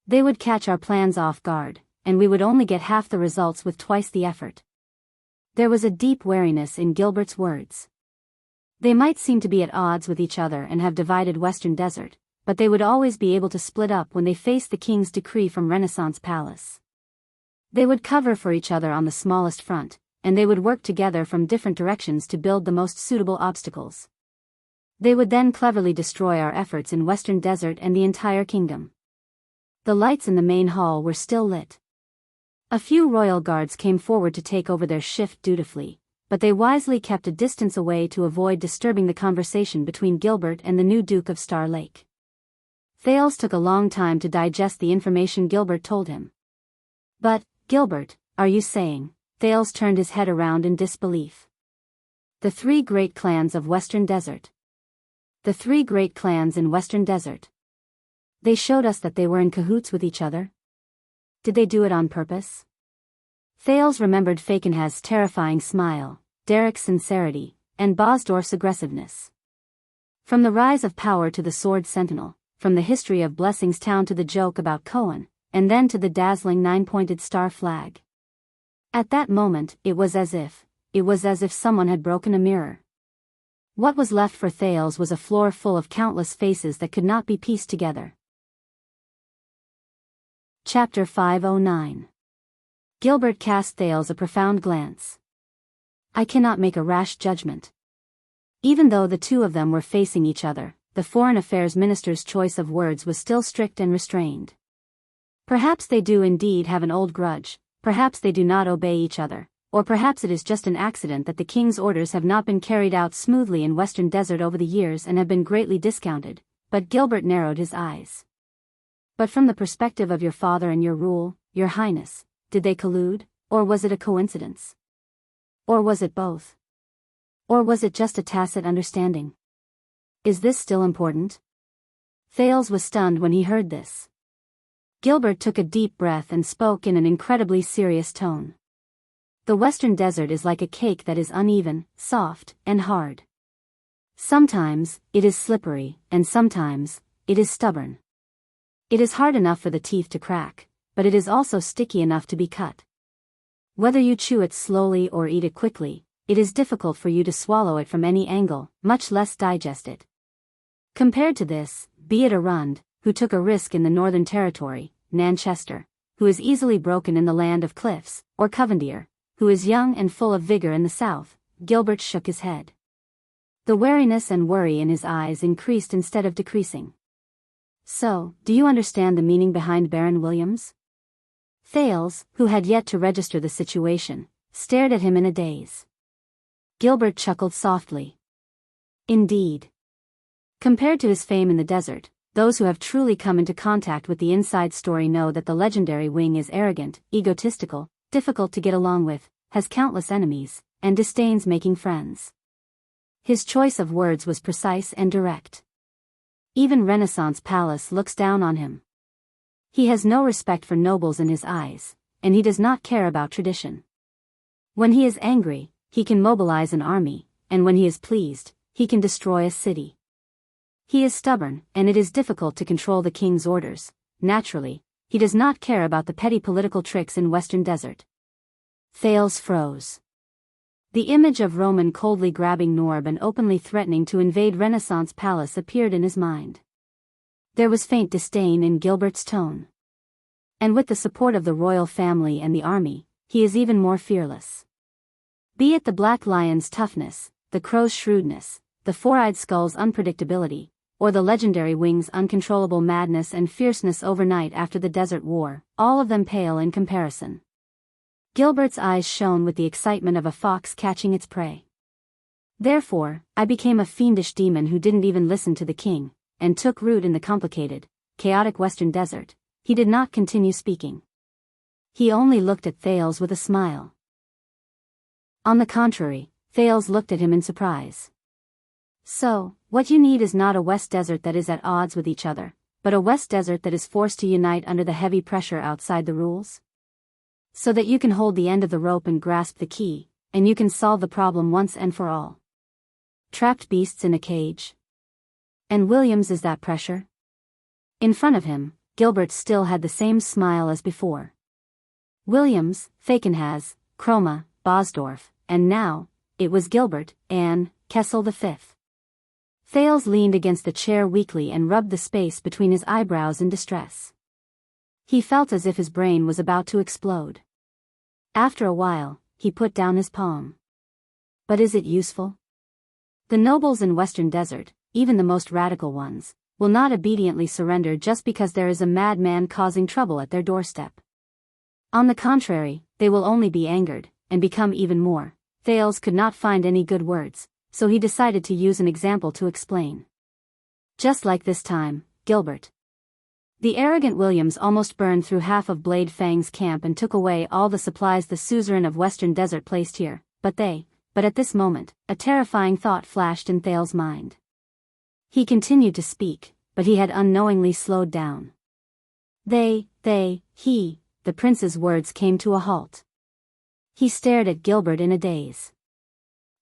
They would catch our plans off guard, and we would only get half the results with twice the effort. There was a deep wariness in Gilbert's words. They might seem to be at odds with each other and have divided Western Desert, but they would always be able to split up when they faced the king's decree from Renaissance Palace. They would cover for each other on the smallest front, and they would work together from different directions to build the most suitable obstacles. They would then cleverly destroy our efforts in Western Desert and the entire kingdom. The lights in the main hall were still lit. A few royal guards came forward to take over their shift dutifully, but they wisely kept a distance away to avoid disturbing the conversation between Gilbert and the new Duke of Star Lake. Thales took a long time to digest the information Gilbert told him. But, Gilbert, are you saying? Thales turned his head around in disbelief. The three great clans of Western Desert. The three great clans in Western Desert. They showed us that they were in cahoots with each other. Did they do it on purpose? Thales remembered Falkenhaz's terrifying smile, Derek's sincerity, and Bosdorf's aggressiveness. From the rise of power to the Sword Sentinel, from the history of Blessings Town to the joke about Cohen, and then to the dazzling nine-pointed star flag. At that moment, it was as if someone had broken a mirror. What was left for Thales was a floor full of countless faces that could not be pieced together. Chapter 509. Gilbert cast Thales a profound glance. I cannot make a rash judgment. Even though the two of them were facing each other, the Foreign Affairs Minister's choice of words was still strict and restrained. Perhaps they do indeed have an old grudge, perhaps they do not obey each other, or perhaps it is just an accident that the king's orders have not been carried out smoothly in Western Desert over the years and have been greatly discounted, but Gilbert narrowed his eyes. But from the perspective of your father and your rule, your highness, did they collude, or was it a coincidence? Or was it both? Or was it just a tacit understanding? Is this still important? Thales was stunned when he heard this. Gilbert took a deep breath and spoke in an incredibly serious tone. The Western Desert is like a cake that is uneven, soft, and hard. Sometimes, it is slippery, and sometimes, it is stubborn. It is hard enough for the teeth to crack, but it is also sticky enough to be cut. Whether you chew it slowly or eat it quickly, it is difficult for you to swallow it from any angle, much less digest it. Compared to this, be it Arund, who took a risk in the Northern Territory, Nanchester, who is easily broken in the land of cliffs, or Covendier, who is young and full of vigor in the south. Gilbert shook his head. The wariness and worry in his eyes increased instead of decreasing. So, do you understand the meaning behind Baron Williams? Thales, who had yet to register the situation, stared at him in a daze. Gilbert chuckled softly. Indeed. Compared to his fame in the desert, those who have truly come into contact with the inside story know that the legendary wing is arrogant, egotistical, difficult to get along with, has countless enemies, and disdains making friends. His choice of words was precise and direct. Even Renaissance Palace looks down on him. He has no respect for nobles in his eyes, and he does not care about tradition. When he is angry, he can mobilize an army, and when he is pleased, he can destroy a city. He is stubborn, and it is difficult to control the king's orders. Naturally, he does not care about the petty political tricks in Western Desert. Thales froze. The image of Roman coldly grabbing Norb and openly threatening to invade Renaissance Palace appeared in his mind. There was faint disdain in Gilbert's tone. And with the support of the royal family and the army, he is even more fearless. Be it the Black Lion's toughness, the Crow's shrewdness, the Four-Eyed Skull's unpredictability, or the legendary Wing's uncontrollable madness and fierceness overnight after the Desert War, all of them pale in comparison. Gilbert's eyes shone with the excitement of a fox catching its prey. Therefore, I became a fiendish demon who didn't even listen to the king, and took root in the complicated, chaotic Western Desert. He did not continue speaking. He only looked at Thales with a smile. On the contrary, Thales looked at him in surprise. So, what you need is not a West Desert that is at odds with each other, but a West Desert that is forced to unite under the heavy pressure outside the rules? So that you can hold the end of the rope and grasp the key, and you can solve the problem once and for all. Trapped beasts in a cage. And Williams is that pressure? In front of him, Gilbert still had the same smile as before. Williams, Falkenhaz, Chroma, Bosdorf, and now, it was Gilbert, Kessel V. Thales leaned against the chair weakly and rubbed the space between his eyebrows in distress. He felt as if his brain was about to explode. After a while, he put down his palm. But is it useful? The nobles in Western Desert, even the most radical ones, will not obediently surrender just because there is a madman causing trouble at their doorstep. On the contrary, they will only be angered, and become even more. Thales could not find any good words, so he decided to use an example to explain. Just like this time, Gilbert. The arrogant Williams almost burned through half of Blade Fang's camp and took away all the supplies the suzerain of Western Desert placed here, but at this moment, a terrifying thought flashed in Thales' mind. He continued to speak, but he had unknowingly slowed down. The prince's words came to a halt. He stared at Gilbert in a daze.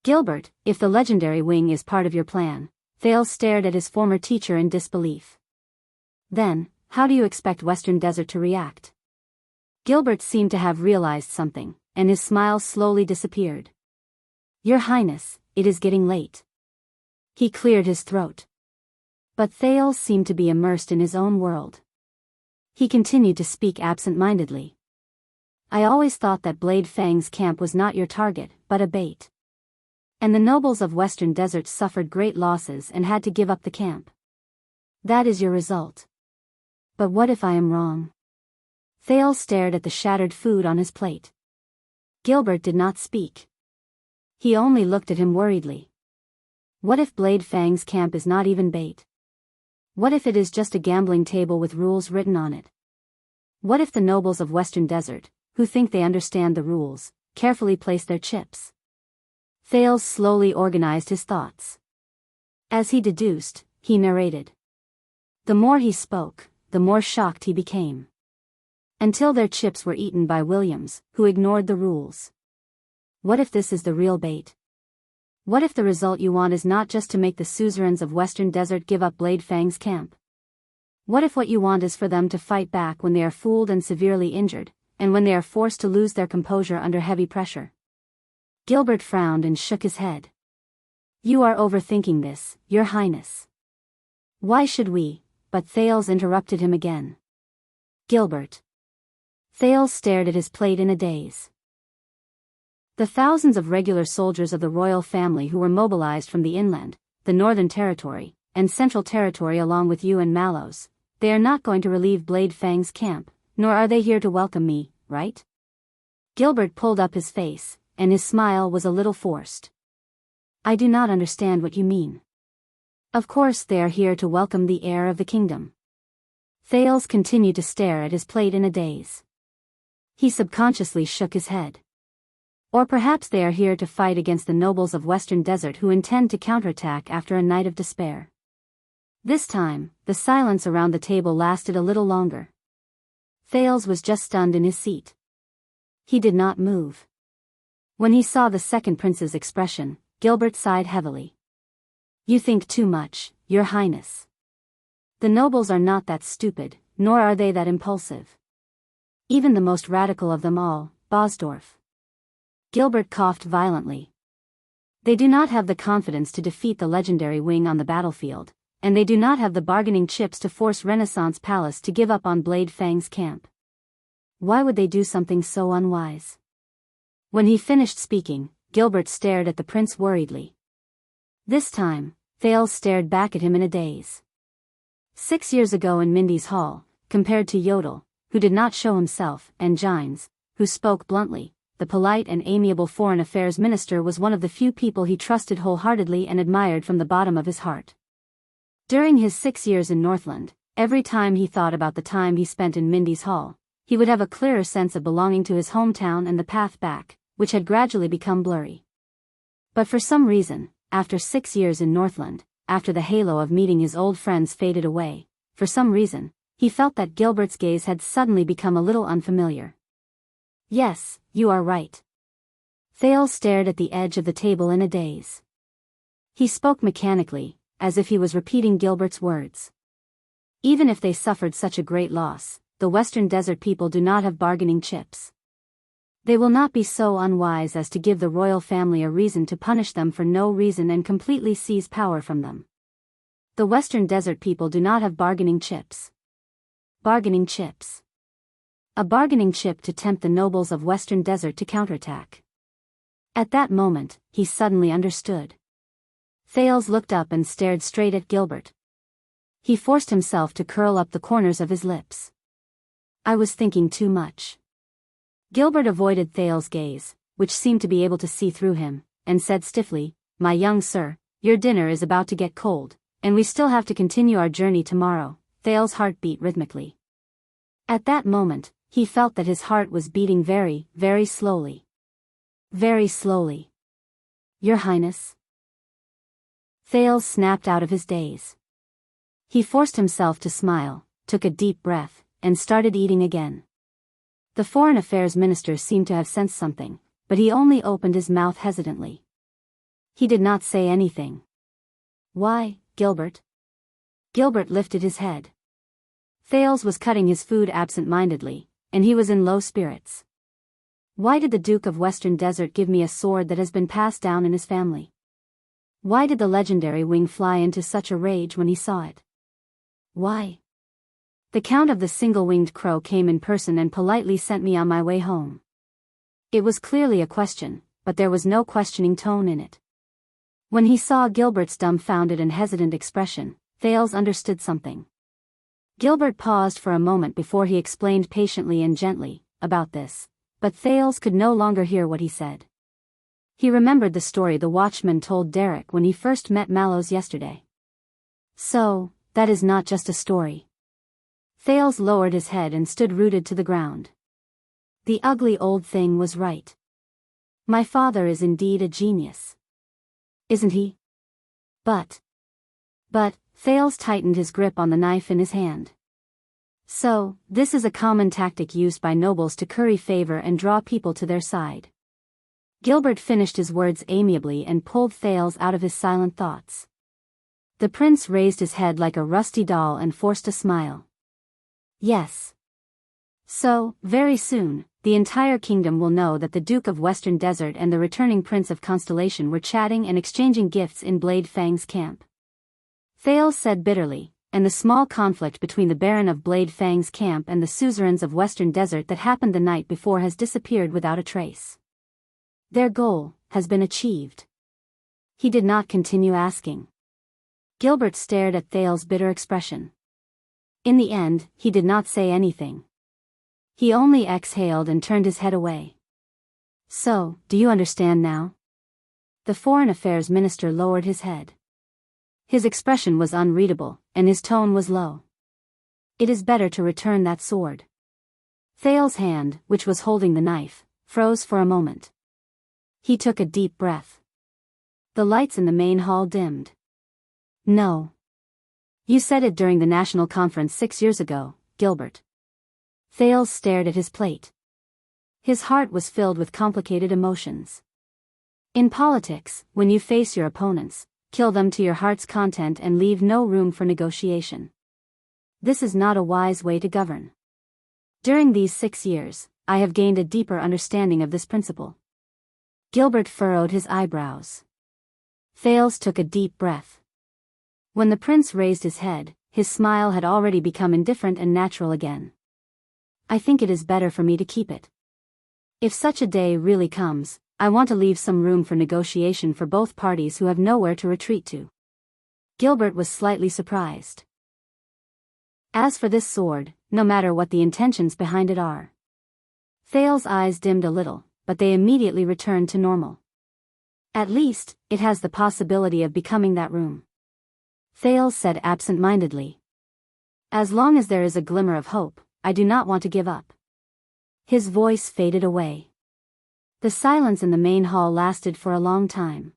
Gilbert, if the legendary wing is part of your plan, Thales stared at his former teacher in disbelief. Then, how do you expect Western Desert to react? Gilbert seemed to have realized something, and his smile slowly disappeared. Your Highness, it is getting late. He cleared his throat. But Thales seemed to be immersed in his own world. He continued to speak absent-mindedly. I always thought that Blade Fang's camp was not your target, but a bait. And the nobles of Western Desert suffered great losses and had to give up the camp. That is your result. But what if I am wrong? Thales stared at the shattered food on his plate. Gilbert did not speak. He only looked at him worriedly. What if Blade Fang's camp is not even bait? What if it is just a gambling table with rules written on it? What if the nobles of Western Desert, who think they understand the rules, carefully place their chips? Thales slowly organized his thoughts. As he deduced, he narrated. The more he spoke, the more shocked he became. Until their chips were eaten by Williams, who ignored the rules. What if this is the real bait? What if the result you want is not just to make the suzerains of Western Desert give up Blade Fang's camp? What if what you want is for them to fight back when they are fooled and severely injured, and when they are forced to lose their composure under heavy pressure? Gilbert frowned and shook his head. You are overthinking this, Your Highness. Why should we? But Thales interrupted him again. Gilbert. Thales stared at his plate in a daze. The thousands of regular soldiers of the royal family who were mobilized from the inland, the Northern Territory, and Central Territory along with you and Mallows, they are not going to relieve Blade Fang's camp, nor are they here to welcome me, right? Gilbert pulled up his face, and his smile was a little forced. I do not understand what you mean. Of course they are here to welcome the heir of the kingdom. Thales continued to stare at his plate in a daze. He subconsciously shook his head. Or perhaps they are here to fight against the nobles of Western Desert who intend to counterattack after a night of despair. This time, the silence around the table lasted a little longer. Thales was just stunned in his seat. He did not move. When he saw the second prince's expression, Gilbert sighed heavily. You think too much, Your Highness. The nobles are not that stupid, nor are they that impulsive. Even the most radical of them all, Bosdorf. Gilbert coughed violently. They do not have the confidence to defeat the legendary wing on the battlefield, and they do not have the bargaining chips to force Renaissance Palace to give up on Blade Fang's camp. Why would they do something so unwise? When he finished speaking, Gilbert stared at the prince worriedly. This time, Thales stared back at him in a daze. 6 years ago in Mindy's hall, compared to Yodel, who did not show himself, and Gines, who spoke bluntly, the polite and amiable foreign affairs minister was one of the few people he trusted wholeheartedly and admired from the bottom of his heart. During his 6 years in Northland, every time he thought about the time he spent in Mindy's hall, he would have a clearer sense of belonging to his hometown and the path back, which had gradually become blurry. But for some reason, after 6 years in Northland, after the halo of meeting his old friends faded away, for some reason, he felt that Gilbert's gaze had suddenly become a little unfamiliar. Yes, you are right. Thales stared at the edge of the table in a daze. He spoke mechanically, as if he was repeating Gilbert's words. Even if they suffered such a great loss, the Western Desert people do not have bargaining chips. They will not be so unwise as to give the royal family a reason to punish them for no reason and completely seize power from them. The Western Desert people do not have bargaining chips. Bargaining chips. A bargaining chip to tempt the nobles of Western Desert to counterattack. At that moment, he suddenly understood. Thales looked up and stared straight at Gilbert. He forced himself to curl up the corners of his lips. I was thinking too much. Gilbert avoided Thales' gaze, which seemed to be able to see through him, and said stiffly, "My young sir, your dinner is about to get cold, and we still have to continue our journey tomorrow." Thales' heart beat rhythmically. At that moment, he felt that his heart was beating very, very slowly. Very slowly. "Your Highness?" Thales snapped out of his daze. He forced himself to smile, took a deep breath, and started eating again. The Foreign Affairs Minister seemed to have sensed something, but he only opened his mouth hesitantly. He did not say anything. "Why, Gilbert?" Gilbert lifted his head. Thales was cutting his food absent-mindedly, and he was in low spirits. "Why did the Duke of Western Desert give me a sword that has been passed down in his family? Why did the legendary Wing fly into such a rage when he saw it? Why? The Count of the Single-Winged Crow came in person and politely sent me on my way home." It was clearly a question, but there was no questioning tone in it. When he saw Gilbert's dumbfounded and hesitant expression, Thales understood something. Gilbert paused for a moment before he explained patiently and gently about this, but Thales could no longer hear what he said. He remembered the story the watchman told Derek when he first met Mallows yesterday. "So, that is not just a story." Thales lowered his head and stood rooted to the ground. The ugly old thing was right. My father is indeed a genius. Isn't he? But, Thales tightened his grip on the knife in his hand. "So, this is a common tactic used by nobles to curry favor and draw people to their side." Gilbert finished his words amiably and pulled Thales out of his silent thoughts. The prince raised his head like a rusty doll and forced a smile. "Yes. So, very soon, the entire kingdom will know that the Duke of Western Desert and the returning Prince of Constellation were chatting and exchanging gifts in Blade Fang's camp." Thales said bitterly, and the small conflict between the Baron of Blade Fang's camp and the suzerains of Western Desert that happened the night before has disappeared without a trace. Their goal has been achieved. He did not continue asking. Gilbert stared at Thales' bitter expression. In the end, he did not say anything. He only exhaled and turned his head away. "So, do you understand now?" The Foreign Affairs Minister lowered his head. His expression was unreadable, and his tone was low. "It is better to return that sword." Thales' hand, which was holding the knife, froze for a moment. He took a deep breath. The lights in the main hall dimmed. "No. You said it during the national conference 6 years ago, Gilbert." Thales stared at his plate. His heart was filled with complicated emotions. In politics, when you face your opponents, kill them to your heart's content and leave no room for negotiation. This is not a wise way to govern. During these 6 years, I have gained a deeper understanding of this principle. Gilbert furrowed his eyebrows. Thales took a deep breath. When the prince raised his head, his smile had already become indifferent and natural again. "I think it is better for me to keep it. If such a day really comes, I want to leave some room for negotiation for both parties who have nowhere to retreat to." Gilbert was slightly surprised. "As for this sword, no matter what the intentions behind it are." Thales' eyes dimmed a little, but they immediately returned to normal. "At least, it has the possibility of becoming that room," Thales said absent-mindedly. "As long as there is a glimmer of hope, I do not want to give up." His voice faded away. The silence in the main hall lasted for a long time.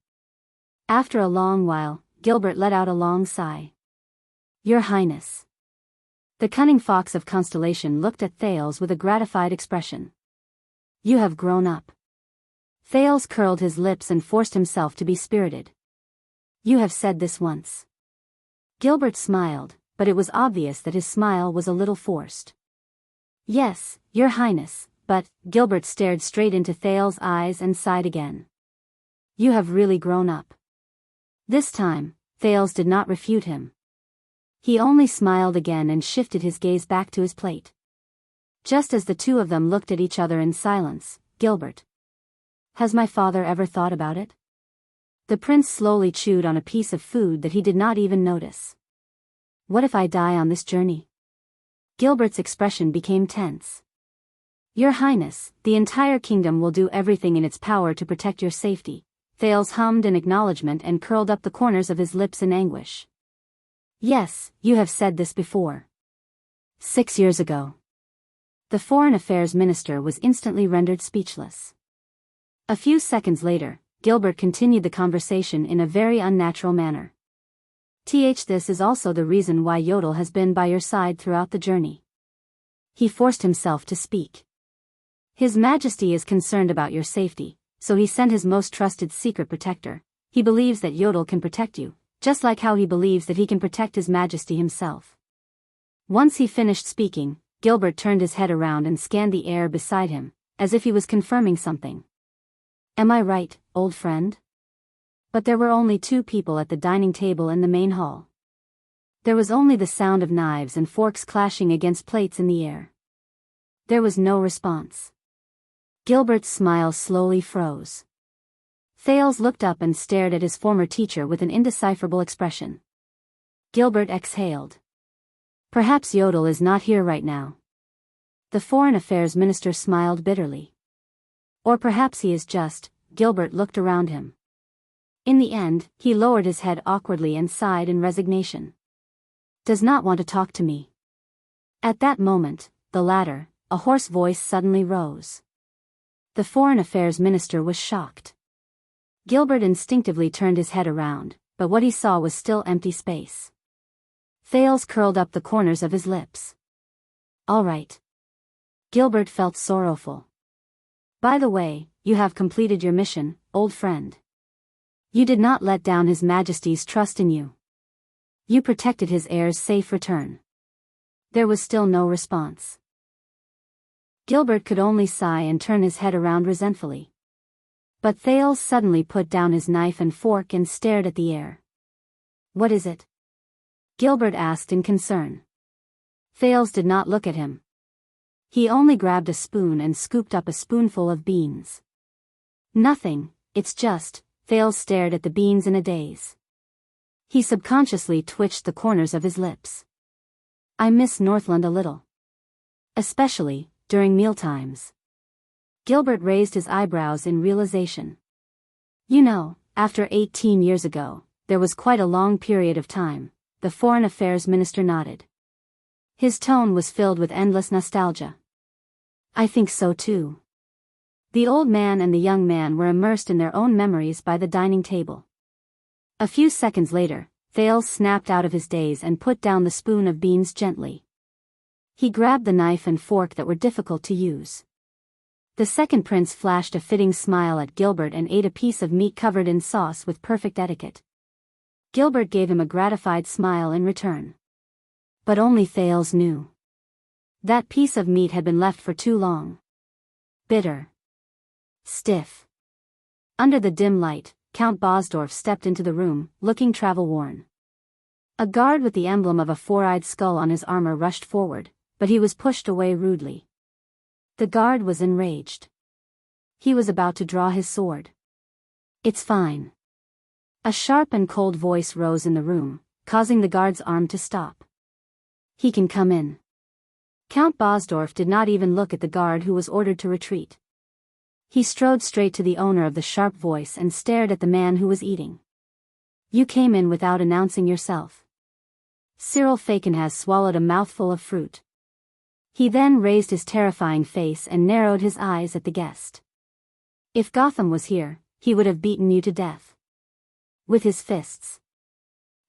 After a long while, Gilbert let out a long sigh. "Your Highness." The cunning fox of Constellation looked at Thales with a gratified expression. "You have grown up." Thales curled his lips and forced himself to be spirited. "You have said this once." Gilbert smiled, but it was obvious that his smile was a little forced. "Yes, Your Highness, but," Gilbert stared straight into Thales' eyes and sighed again. "You have really grown up." This time, Thales did not refute him. He only smiled again and shifted his gaze back to his plate. Just as the two of them looked at each other in silence, Gilbert. Has my father ever thought about it? The prince slowly chewed on a piece of food that he did not even notice. What if I die on this journey? Gilbert's expression became tense. Your Highness, the entire kingdom will do everything in its power to protect your safety. Thales hummed in acknowledgement and curled up the corners of his lips in anguish. Yes, you have said this before. 6 years ago. The Foreign Affairs Minister was instantly rendered speechless. A few seconds later, Gilbert continued the conversation in a very unnatural manner. This is also the reason why Yodel has been by your side throughout the journey. He forced himself to speak. His Majesty is concerned about your safety, so he sent his most trusted secret protector. He believes that Yodel can protect you, just like how he believes that he can protect His Majesty himself. Once he finished speaking, Gilbert turned his head around and scanned the air beside him, as if he was confirming something. Am I right, old friend? But there were only 2 people at the dining table in the main hall. There was only the sound of knives and forks clashing against plates in the air. There was no response. Gilbert's smile slowly froze. Thales looked up and stared at his former teacher with an indecipherable expression. Gilbert exhaled. Perhaps Yodel is not here right now. The Foreign Affairs Minister smiled bitterly. Or perhaps he is just. Gilbert looked around him. In the end, he lowered his head awkwardly and sighed in resignation. Does not want to talk to me. At that moment, the latter, a hoarse voice suddenly rose. The Foreign Affairs Minister was shocked. Gilbert instinctively turned his head around, but what he saw was still empty space. Thales curled up the corners of his lips. All right. Gilbert felt sorrowful. By the way, you have completed your mission, old friend. You did not let down His Majesty's trust in you. You protected his heir's safe return. There was still no response. Gilbert could only sigh and turn his head around resentfully. But Thales suddenly put down his knife and fork and stared at the air. What is it? Gilbert asked in concern. Thales did not look at him. He only grabbed a spoon and scooped up a spoonful of beans. Nothing, it's just. Thales stared at the beans in a daze. He subconsciously twitched the corners of his lips. I miss Northland a little. Especially, during mealtimes. Gilbert raised his eyebrows in realization. You know, after 18 years ago, there was quite a long period of time. The Foreign Affairs Minister nodded. His tone was filled with endless nostalgia. I think so too. The old man and the young man were immersed in their own memories by the dining table. A few seconds later, Thales snapped out of his daze and put down the spoon of beans gently. He grabbed the knife and fork that were difficult to use. The second prince flashed a fitting smile at Gilbert and ate a piece of meat covered in sauce with perfect etiquette. Gilbert gave him a gratified smile in return. But only Thales knew. That piece of meat had been left for too long. Bitter. Stiff. Under the dim light, Count Bosdorf stepped into the room, looking travel-worn. A guard with the emblem of a four-eyed skull on his armor rushed forward, but he was pushed away rudely. The guard was enraged. He was about to draw his sword. It's fine. A sharp and cold voice rose in the room, causing the guard's arm to stop. He can come in. Count Bosdorf did not even look at the guard who was ordered to retreat. He strode straight to the owner of the sharp voice and stared at the man who was eating. You came in without announcing yourself. Cyril Fakenhas swallowed a mouthful of fruit. He then raised his terrifying face and narrowed his eyes at the guest. If Gotham was here, he would have beaten you to death. With his fists.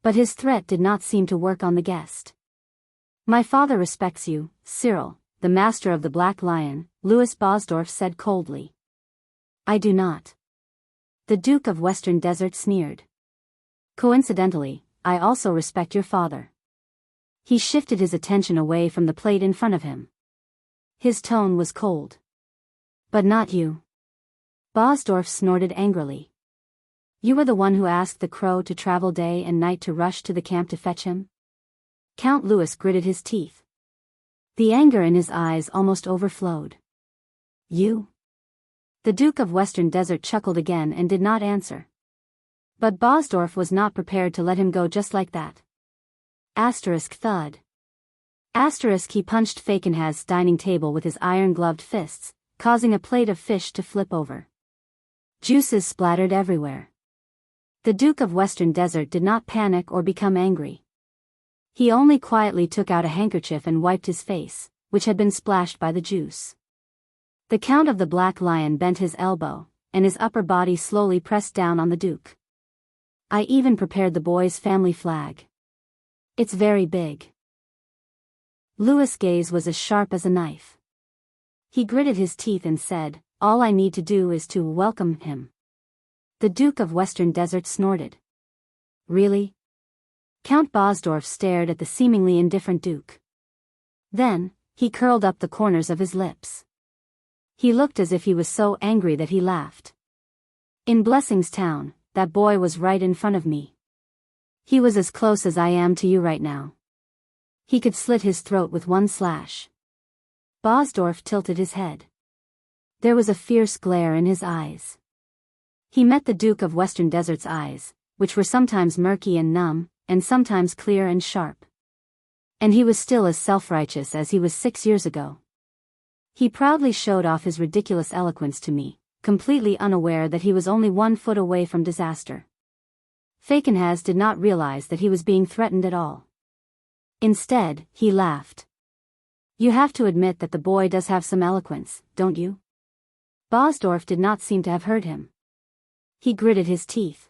But his threat did not seem to work on the guest. My father respects you, Cyril, the master of the Black Lion, Louis Bosdorf said coldly. I do not. The Duke of Western Desert sneered. Coincidentally, I also respect your father. He shifted his attention away from the plate in front of him. His tone was cold. But not you. Bosdorf snorted angrily. You were the one who asked the crow to travel day and night to rush to the camp to fetch him? Count Louis gritted his teeth. The anger in his eyes almost overflowed. You? The Duke of Western Desert chuckled again and did not answer. But Bosdorf was not prepared to let him go just like that. Asterisk thud. Asterisk he punched Fakenhaz's dining table with his iron-gloved fists, causing a plate of fish to flip over. Juices splattered everywhere. The Duke of Western Desert did not panic or become angry. He only quietly took out a handkerchief and wiped his face, which had been splashed by the juice. The Count of the Black Lion bent his elbow, and his upper body slowly pressed down on the Duke. I even prepared the boy's family flag. It's very big. Louis' gaze was as sharp as a knife. He gritted his teeth and said, all I need to do is to welcome him. The Duke of Western Desert snorted. Really? Count Bosdorf stared at the seemingly indifferent Duke. Then, he curled up the corners of his lips. He looked as if he was so angry that he laughed. In Blessings Town, that boy was right in front of me. He was as close as I am to you right now. He could slit his throat with one slash. Bosdorf tilted his head. There was a fierce glare in his eyes. He met the Duke of Western Desert's eyes, which were sometimes murky and numb, and sometimes clear and sharp. And he was still as self-righteous as he was 6 years ago. He proudly showed off his ridiculous eloquence to me, completely unaware that he was only 1 foot away from disaster. Fakenhaz did not realize that he was being threatened at all. Instead, he laughed. You have to admit that the boy does have some eloquence, don't you? Bosdorf did not seem to have heard him. He gritted his teeth.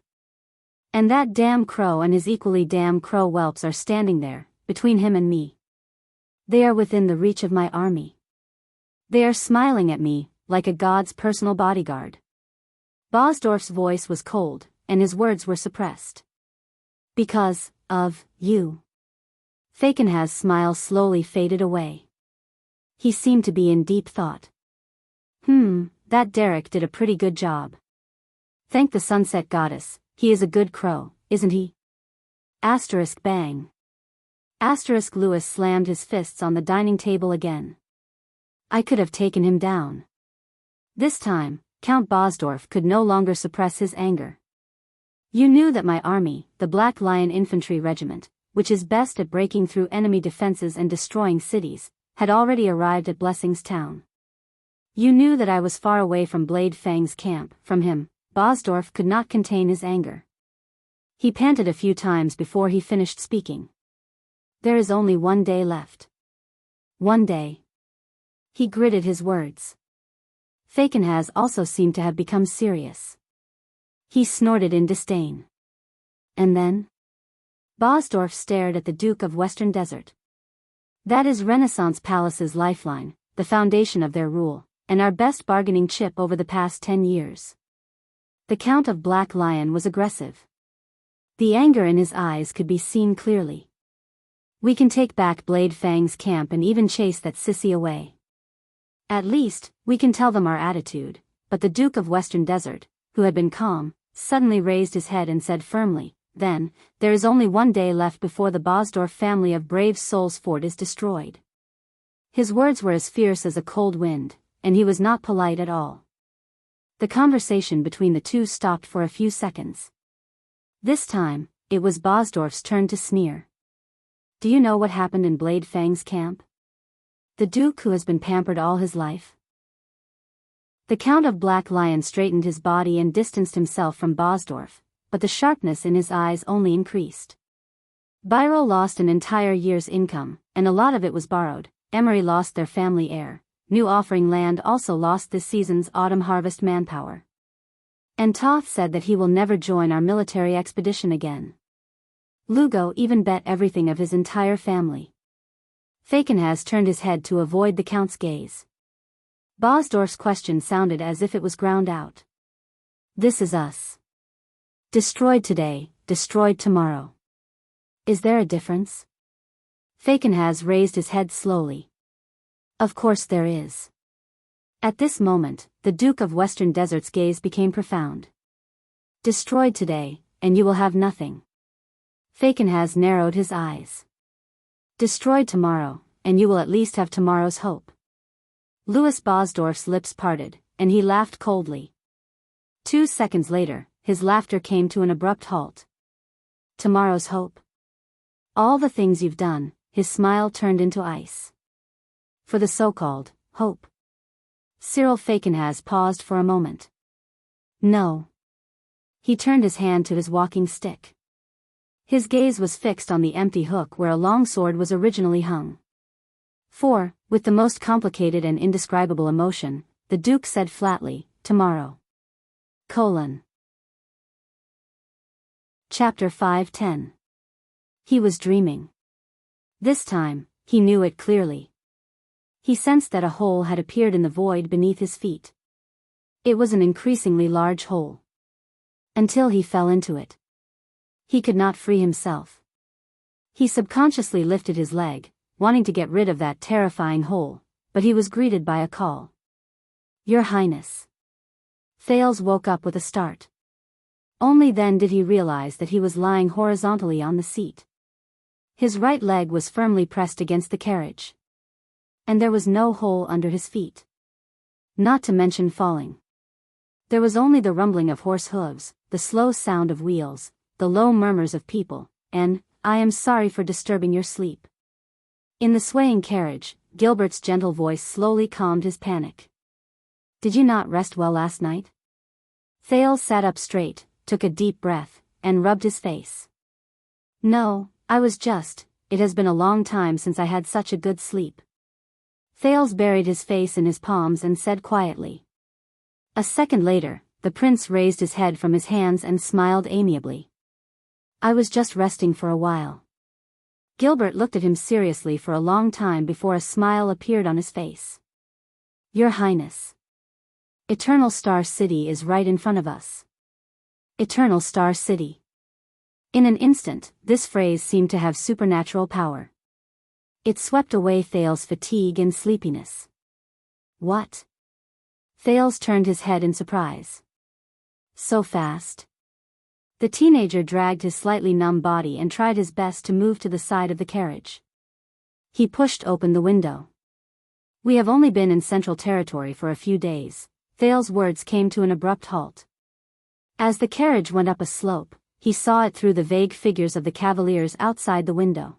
And that damn crow and his equally damn crow whelps are standing there, between him and me. They are within the reach of my army. They are smiling at me, like a god's personal bodyguard. Bosdorf's voice was cold, and his words were suppressed. Because of you. Fakenhaz's smile slowly faded away. He seemed to be in deep thought. That Derek did a pretty good job. Thank the sunset goddess, he is a good crow, isn't he? Asterisk bang. Asterisk Louis slammed his fists on the dining table again. I could have taken him down. This time, Count Bosdorf could no longer suppress his anger. You knew that my army, the Black Lion Infantry Regiment, which is best at breaking through enemy defenses and destroying cities, had already arrived at Blessings Town. You knew that I was far away from Blade Fang's camp. From him, Bosdorf could not contain his anger. He panted a few times before he finished speaking. There is only 1 day left. 1 day. He gritted his words. Fakenhaz also seemed to have become serious. He snorted in disdain. And then? Bosdorf stared at the Duke of Western Desert. That is Renaissance Palace's lifeline, the foundation of their rule, and our best bargaining chip over the past 10 years. The Count of Black Lion was aggressive. The anger in his eyes could be seen clearly. We can take back Blade Fang's camp and even chase that sissy away. At least, we can tell them our attitude, but the Duke of Western Desert, who had been calm, suddenly raised his head and said firmly, then, there is only 1 day left before the Bosdorf family of brave souls fort is destroyed. His words were as fierce as a cold wind, and he was not polite at all. The conversation between the two stopped for a few seconds. This time, it was Bosdorf's turn to sneer. Do you know what happened in Blade Fang's camp? The Duke who has been pampered all his life? The Count of Black Lion straightened his body and distanced himself from Bosdorf, but the sharpness in his eyes only increased. Biro lost an entire year's income, and a lot of it was borrowed. Emery lost their family heir. New Offering Land also lost this season's autumn harvest manpower. And Toth said that he will never join our military expedition again. Lugo even bet everything of his entire family. Fakenhaz turned his head to avoid the Count's gaze. Bosdorf's question sounded as if it was ground out. This is us. Destroyed today, destroyed tomorrow. Is there a difference? Fakenhaz raised his head slowly. Of course there is. At this moment, the Duke of Western Desert's gaze became profound. Destroyed today, and you will have nothing. Fakenhaz narrowed his eyes. Destroyed tomorrow, and you will at least have tomorrow's hope. Louis Bosdorf's lips parted, and he laughed coldly. 2 seconds later, his laughter came to an abrupt halt. Tomorrow's hope? All the things you've done, his smile turned into ice. For the so-called hope. Cyril Falkenhaz paused for a moment. No. He turned his hand to his walking stick. His gaze was fixed on the empty hook where a long sword was originally hung. For, with the most complicated and indescribable emotion, the Duke said flatly, tomorrow. Chapter 5:10. He was dreaming. This time, he knew it clearly. He sensed that a hole had appeared in the void beneath his feet. It was an increasingly large hole. Until he fell into it. He could not free himself. He subconsciously lifted his leg, wanting to get rid of that terrifying hole, but he was greeted by a call. Your Highness. Thales woke up with a start. Only then did he realize that he was lying horizontally on the seat. His right leg was firmly pressed against the carriage. And there was no hole under his feet. Not to mention falling. There was only the rumbling of horse hooves, the slow sound of wheels, the low murmurs of people, and, I am sorry for disturbing your sleep. In the swaying carriage, Gilbert's gentle voice slowly calmed his panic. Did you not rest well last night? Thales sat up straight, took a deep breath, and rubbed his face. No, it has been a long time since I had such a good sleep. Thales buried his face in his palms and said quietly. A second later, the prince raised his head from his hands and smiled amiably. I was just resting for a while. Gilbert looked at him seriously for a long time before a smile appeared on his face. Your Highness. Eternal Star City is right in front of us. Eternal Star City. In an instant, this phrase seemed to have supernatural power. It swept away Thales' fatigue and sleepiness. What? Thales turned his head in surprise. So fast? The teenager dragged his slightly numb body and tried his best to move to the side of the carriage. He pushed open the window. We have only been in Central Territory for a few days. Thales' words came to an abrupt halt. As the carriage went up a slope, he saw it through the vague figures of the cavaliers outside the window.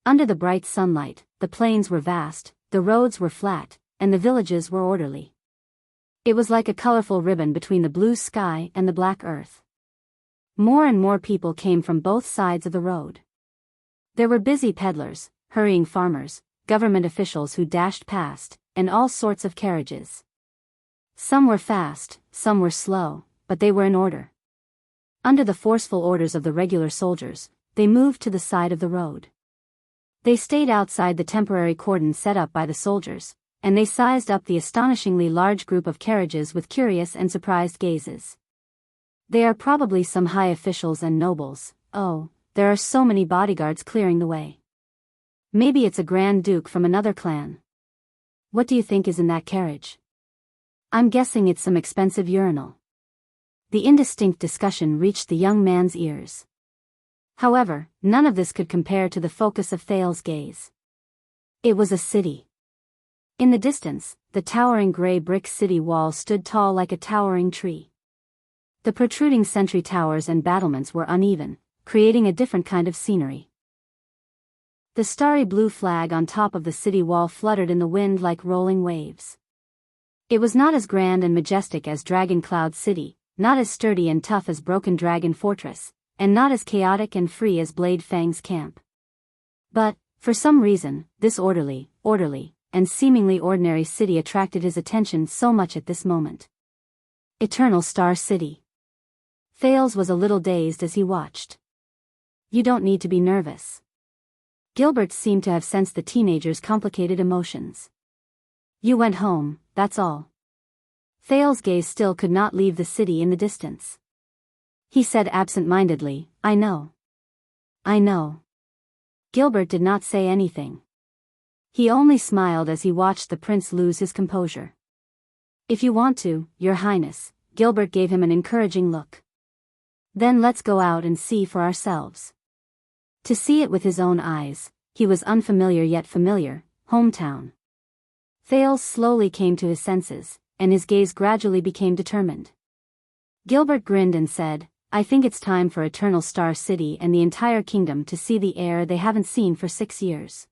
Under the bright sunlight, the plains were vast, the roads were flat, and the villages were orderly. It was like a colorful ribbon between the blue sky and the black earth. More and more people came from both sides of the road. There were busy peddlers, hurrying farmers, government officials who dashed past, and all sorts of carriages. Some were fast, some were slow, but they were in order. Under the forceful orders of the regular soldiers, they moved to the side of the road. They stayed outside the temporary cordon set up by the soldiers, and they sized up the astonishingly large group of carriages with curious and surprised gazes. They are probably some high officials and nobles. Oh, there are so many bodyguards clearing the way. Maybe it's a Grand Duke from another clan. What do you think is in that carriage? I'm guessing it's some expensive urinal. The indistinct discussion reached the young man's ears. However, none of this could compare to the focus of Thales' gaze. It was a city. In the distance, the towering gray brick city wall stood tall like a towering tree. The protruding sentry towers and battlements were uneven, creating a different kind of scenery. The starry blue flag on top of the city wall fluttered in the wind like rolling waves. It was not as grand and majestic as Dragon Cloud City, not as sturdy and tough as Broken Dragon Fortress, and not as chaotic and free as Blade Fang's camp. But, for some reason, this orderly, and seemingly ordinary city attracted his attention so much at this moment. Eternal Star City. Thales was a little dazed as he watched. You don't need to be nervous. Gilbert seemed to have sensed the teenager's complicated emotions. You went home, that's all. Thales' gaze still could not leave the city in the distance. He said absent-mindedly, I know. I know. Gilbert did not say anything. He only smiled as he watched the prince lose his composure. If you want to, Your Highness, Gilbert gave him an encouraging look. Then let's go out and see for ourselves. To see it with his own eyes, he was unfamiliar yet familiar, hometown. Thales slowly came to his senses, and his gaze gradually became determined. Gilbert grinned and said, I think it's time for Eternal Star City and the entire kingdom to see the heir they haven't seen for 6 years.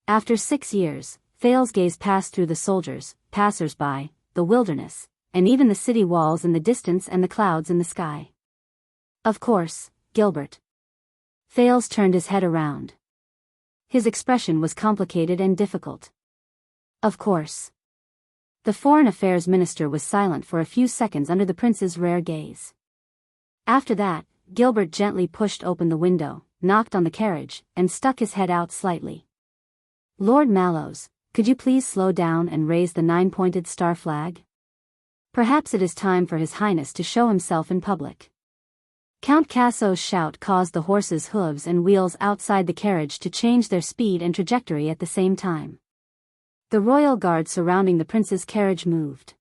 After 6 years, Thales' gaze passed through the soldiers, passers-by, the wilderness, and even the city walls in the distance and the clouds in the sky. Of course, Gilbert. Thales turned his head around. His expression was complicated and difficult. Of course. The Foreign Affairs Minister was silent for a few seconds under the prince's rare gaze. After that, Gilbert gently pushed open the window, knocked on the carriage, and stuck his head out slightly. Lord Mallows, could you please slow down and raise the 9-pointed star flag? Perhaps it is time for His Highness to show himself in public. Count Casso's shout caused the horses' hooves and wheels outside the carriage to change their speed and trajectory at the same time. The royal guard surrounding the prince's carriage moved.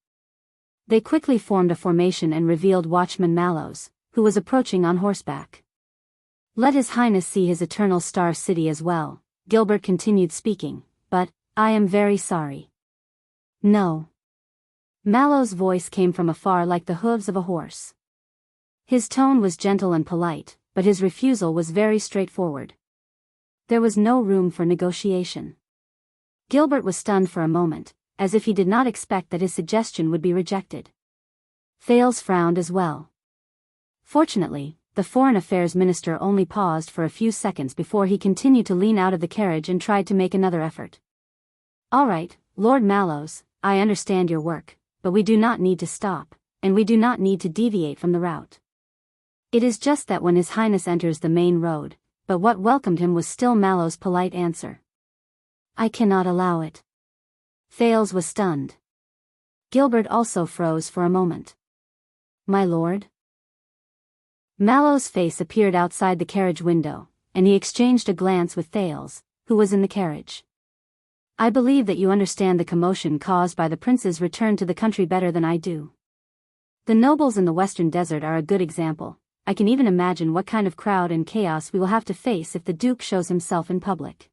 They quickly formed a formation and revealed Watchman Mallows, who was approaching on horseback. Let His Highness see his Eternal Star City as well, Gilbert continued speaking, but, I am very sorry. No. Mallows' voice came from afar like the hooves of a horse. His tone was gentle and polite, but his refusal was very straightforward. There was no room for negotiation. Gilbert was stunned for a moment, as if he did not expect that his suggestion would be rejected. Thales frowned as well. Fortunately, the Foreign Affairs Minister only paused for a few seconds before he continued to lean out of the carriage and tried to make another effort. All right, Lord Mallows, I understand your work, but we do not need to stop, and we do not need to deviate from the route. It is just that when His Highness enters the main road, but what welcomed him was still Mallows' polite answer. I cannot allow it. Thales was stunned. Gilbert also froze for a moment. My lord? Mallows' face appeared outside the carriage window, and he exchanged a glance with Thales, who was in the carriage. I believe that you understand the commotion caused by the prince's return to the country better than I do. The nobles in the western desert are a good example. I can even imagine what kind of crowd and chaos we will have to face if the Duke shows himself in public.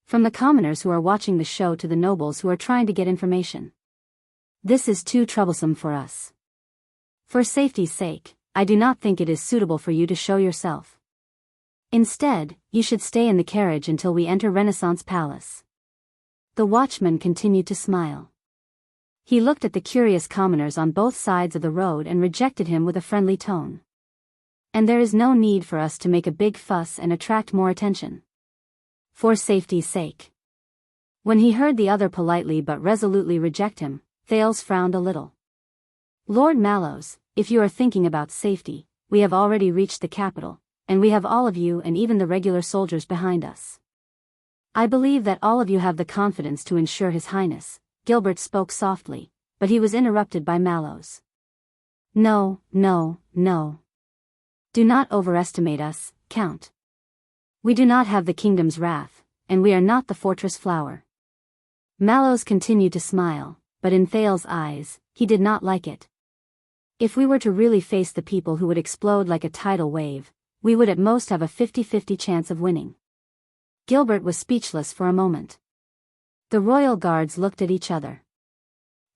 From the commoners who are watching the show to the nobles who are trying to get information. This is too troublesome for us. For safety's sake, I do not think it is suitable for you to show yourself. Instead, you should stay in the carriage until we enter Renaissance Palace. The watchman continued to smile. He looked at the curious commoners on both sides of the road and rejected him with a friendly tone. And there is no need for us to make a big fuss and attract more attention. For safety's sake. When he heard the other politely but resolutely reject him, Thales frowned a little. Lord Mallows, if you are thinking about safety, we have already reached the capital, and we have all of you and even the regular soldiers behind us. I believe that all of you have the confidence to ensure His Highness. Gilbert spoke softly, but he was interrupted by Mallows. No, no, no. Do not overestimate us, Count. We do not have the kingdom's wrath, and we are not the fortress flower. Mallows continued to smile, but in Thales' eyes, he did not like it. If we were to really face the people who would explode like a tidal wave, we would at most have a 50-50 chance of winning. Gilbert was speechless for a moment. The royal guards looked at each other.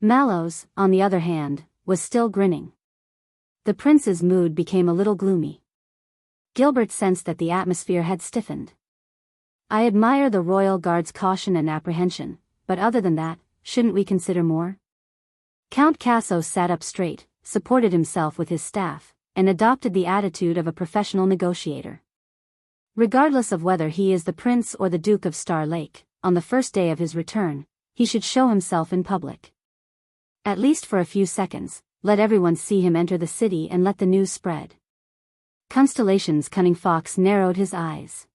Mallows, on the other hand, was still grinning. The prince's mood became a little gloomy. Gilbert sensed that the atmosphere had stiffened. I admire the royal guard's caution and apprehension, but other than that, shouldn't we consider more? Count Casso sat up straight, supported himself with his staff, and adopted the attitude of a professional negotiator. Regardless of whether he is the prince or the Duke of Star Lake, on the first day of his return, he should show himself in public. At least for a few seconds, let everyone see him enter the city and let the news spread. Constellation's cunning fox narrowed his eyes.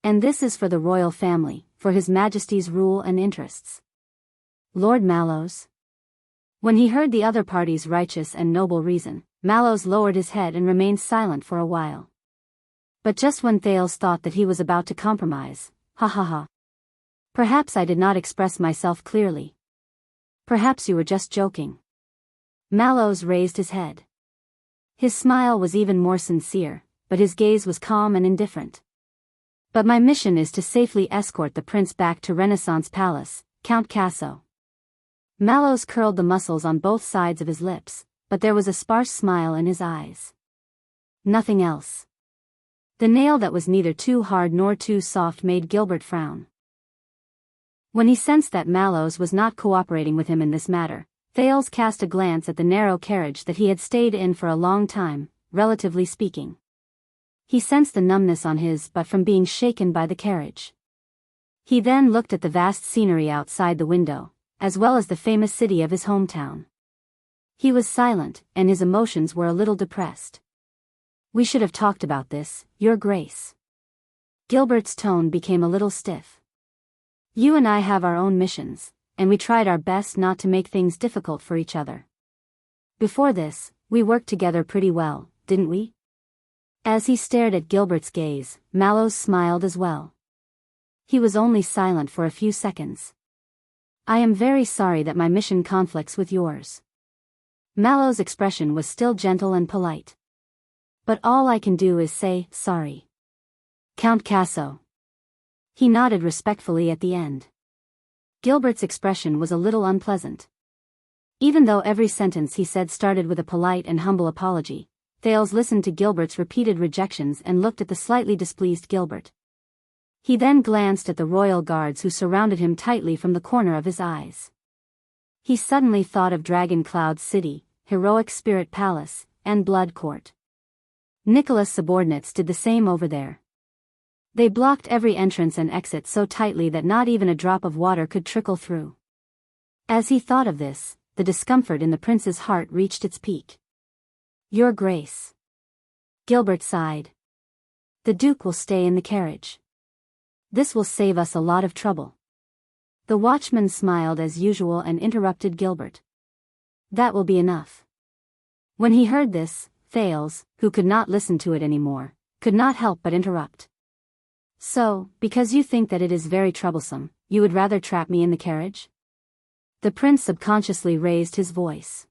And this is for the royal family, for His Majesty's rule and interests. Lord Mallows. When he heard the other party's righteous and noble reason, Mallows lowered his head and remained silent for a while. But just when Thales thought that he was about to compromise, ha ha ha. Perhaps I did not express myself clearly. Perhaps you were just joking. Mallows raised his head. His smile was even more sincere, but his gaze was calm and indifferent. But my mission is to safely escort the prince back to Renaissance Palace, Count Casso. Mallows curled the muscles on both sides of his lips, but there was a sparse smile in his eyes. Nothing else. The nail that was neither too hard nor too soft made Gilbert frown. When he sensed that Mallows was not cooperating with him in this matter, Thales cast a glance at the narrow carriage that he had stayed in for a long time, relatively speaking. He sensed the numbness on his butt from being shaken by the carriage. He then looked at the vast scenery outside the window, as well as the famous city of his hometown. He was silent, and his emotions were a little depressed. "We should have talked about this, Your Grace." Gilbert's tone became a little stiff. "You and I have our own missions, and we tried our best not to make things difficult for each other. Before this, we worked together pretty well, didn't we?" As he stared at Gilbert's gaze, Mallows smiled as well. He was only silent for a few seconds. "I am very sorry that my mission conflicts with yours." Mallow's expression was still gentle and polite. "But all I can do is say, sorry. Count Casso." He nodded respectfully at the end. Gilbert's expression was a little unpleasant. Even though every sentence he said started with a polite and humble apology, Thales listened to Gilbert's repeated rejections and looked at the slightly displeased Gilbert. He then glanced at the royal guards who surrounded him tightly from the corner of his eyes. He suddenly thought of Dragon Cloud City, Heroic Spirit Palace, and Blood Court. Nicholas' subordinates did the same over there. They blocked every entrance and exit so tightly that not even a drop of water could trickle through. As he thought of this, the discomfort in the prince's heart reached its peak. "Your Grace." Gilbert sighed. "The Duke will stay in the carriage. This will save us a lot of trouble." The watchman smiled as usual and interrupted Gilbert. "That will be enough." When he heard this, Thales, who could not listen to it anymore, could not help but interrupt. "So, because you think that it is very troublesome, you would rather trap me in the carriage?" The prince subconsciously raised his voice.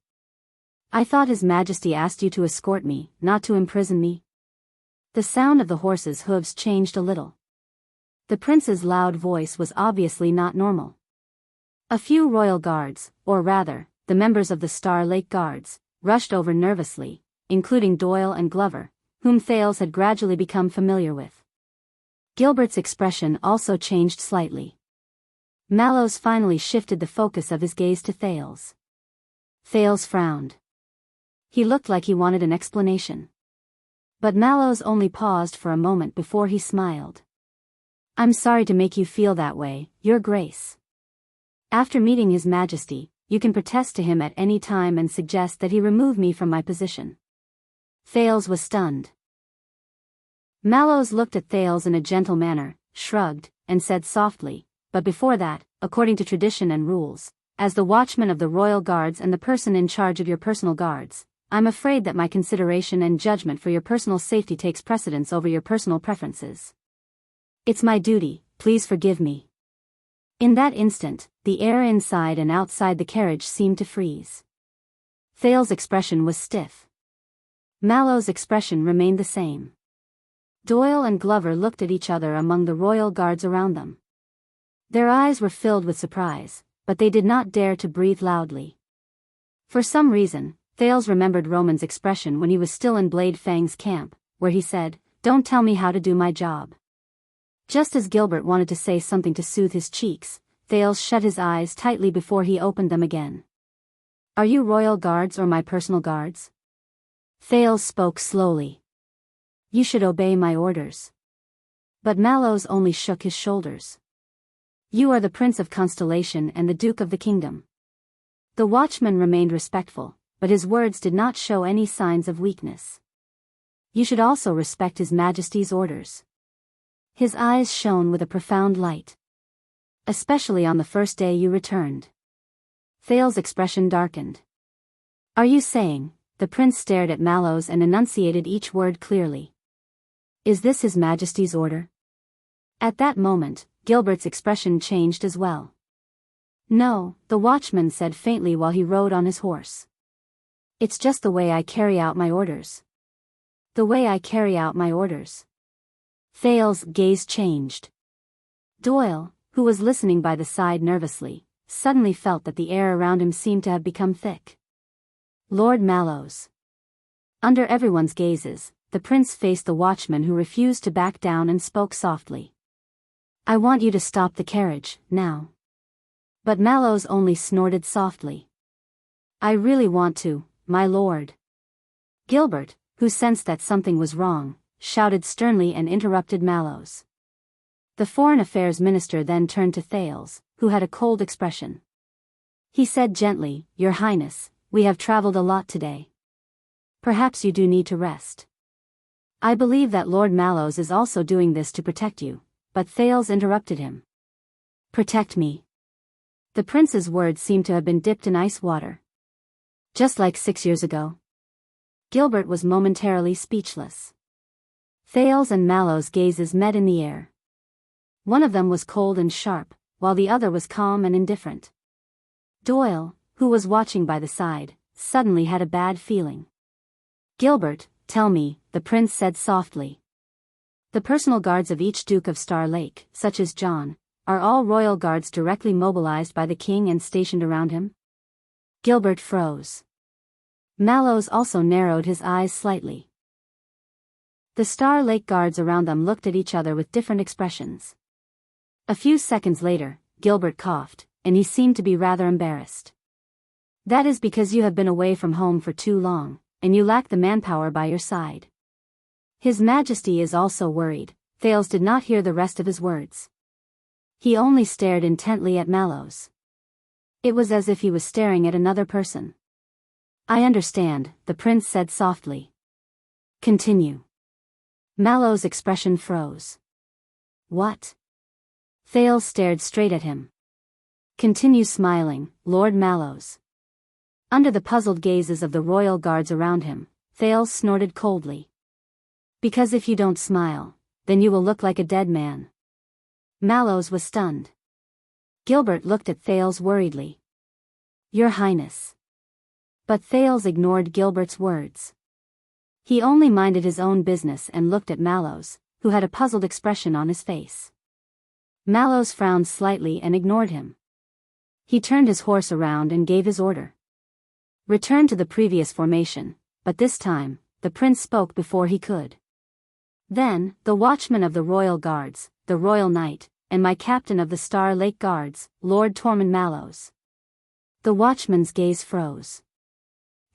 "I thought His Majesty asked you to escort me, not to imprison me." The sound of the horse's hooves changed a little. The prince's loud voice was obviously not normal. A few royal guards, or rather, the members of the Star Lake Guards, rushed over nervously, including Doyle and Glover, whom Thales had gradually become familiar with. Gilbert's expression also changed slightly. Mallows finally shifted the focus of his gaze to Thales. Thales frowned. He looked like he wanted an explanation. But Mallows only paused for a moment before he smiled. "I'm sorry to make you feel that way, Your Grace. After meeting His Majesty, you can protest to him at any time and suggest that he remove me from my position." Thales was stunned. Mallows looked at Thales in a gentle manner, shrugged, and said softly, "But before that, according to tradition and rules, as the watchman of the royal guards and the person in charge of your personal guards, I'm afraid that my consideration and judgment for your personal safety takes precedence over your personal preferences. It's my duty, please forgive me." In that instant, the air inside and outside the carriage seemed to freeze. Thales' expression was stiff. Mallow's expression remained the same. Doyle and Glover looked at each other among the royal guards around them. Their eyes were filled with surprise, but they did not dare to breathe loudly. For some reason, Thales remembered Roman's expression when he was still in Blade Fang's camp, where he said, "Don't tell me how to do my job." Just as Gilbert wanted to say something to soothe his cheeks, Thales shut his eyes tightly before he opened them again. "Are you royal guards or my personal guards?" Thales spoke slowly. "You should obey my orders." But Mallows only shook his shoulders. "You are the Prince of Constellation and the Duke of the Kingdom." The watchman remained respectful, but his words did not show any signs of weakness. "You should also respect His Majesty's orders." His eyes shone with a profound light. "Especially on the first day you returned." Thales' expression darkened. "Are you saying," the prince stared at Mallows and enunciated each word clearly, "is this His Majesty's order?" At that moment, Gilbert's expression changed as well. "No," the watchman said faintly while he rode on his horse. "It's just the way I carry out my orders." "The way I carry out my orders." Thale's gaze changed. Doyle, who was listening by the side nervously, suddenly felt that the air around him seemed to have become thick. Lord Mallows. Under everyone's gazes, the prince faced the watchman who refused to back down and spoke softly. I want you to stop the carriage, now. But Mallows only snorted softly. I really want to, my lord. Gilbert, who sensed that something was wrong, shouted sternly and interrupted Mallows. The Foreign Affairs Minister then turned to Thales, who had a cold expression. He said gently, Your Highness, we have traveled a lot today. Perhaps you do need to rest. I believe that Lord Mallows is also doing this to protect you, but Thales interrupted him. Protect me. The prince's words seemed to have been dipped in ice water. Just like 6 years ago. Gilbert was momentarily speechless. Thales and Mallows' gazes met in the air. One of them was cold and sharp, while the other was calm and indifferent. Doyle, who was watching by the side, suddenly had a bad feeling. Gilbert, tell me, the prince said softly. The personal guards of each Duke of Star Lake, such as John, are all royal guards directly mobilized by the king and stationed around him? Gilbert froze. Mallows also narrowed his eyes slightly. The Star Lake guards around them looked at each other with different expressions. A few seconds later, Gilbert coughed, and he seemed to be rather embarrassed. That is because you have been away from home for too long, and you lack the manpower by your side. His Majesty is also worried. Thales did not hear the rest of his words. He only stared intently at Mallows. It was as if he was staring at another person. I understand, the prince said softly. Continue. Mallows' expression froze. What? Thales stared straight at him. Continue smiling, Lord Mallows. Under the puzzled gazes of the royal guards around him, Thales snorted coldly. Because if you don't smile, then you will look like a dead man. Mallows was stunned. Gilbert looked at Thales worriedly. Your Highness. But Thales ignored Gilbert's words. He only minded his own business and looked at Mallows, who had a puzzled expression on his face. Mallows frowned slightly and ignored him. He turned his horse around and gave his order. Return to the previous formation, but this time, the prince spoke before he could. Then, the watchman of the Royal Guards, the Royal Knight, and my captain of the Star Lake Guards, Lord Tormund Mallows. The watchman's gaze froze.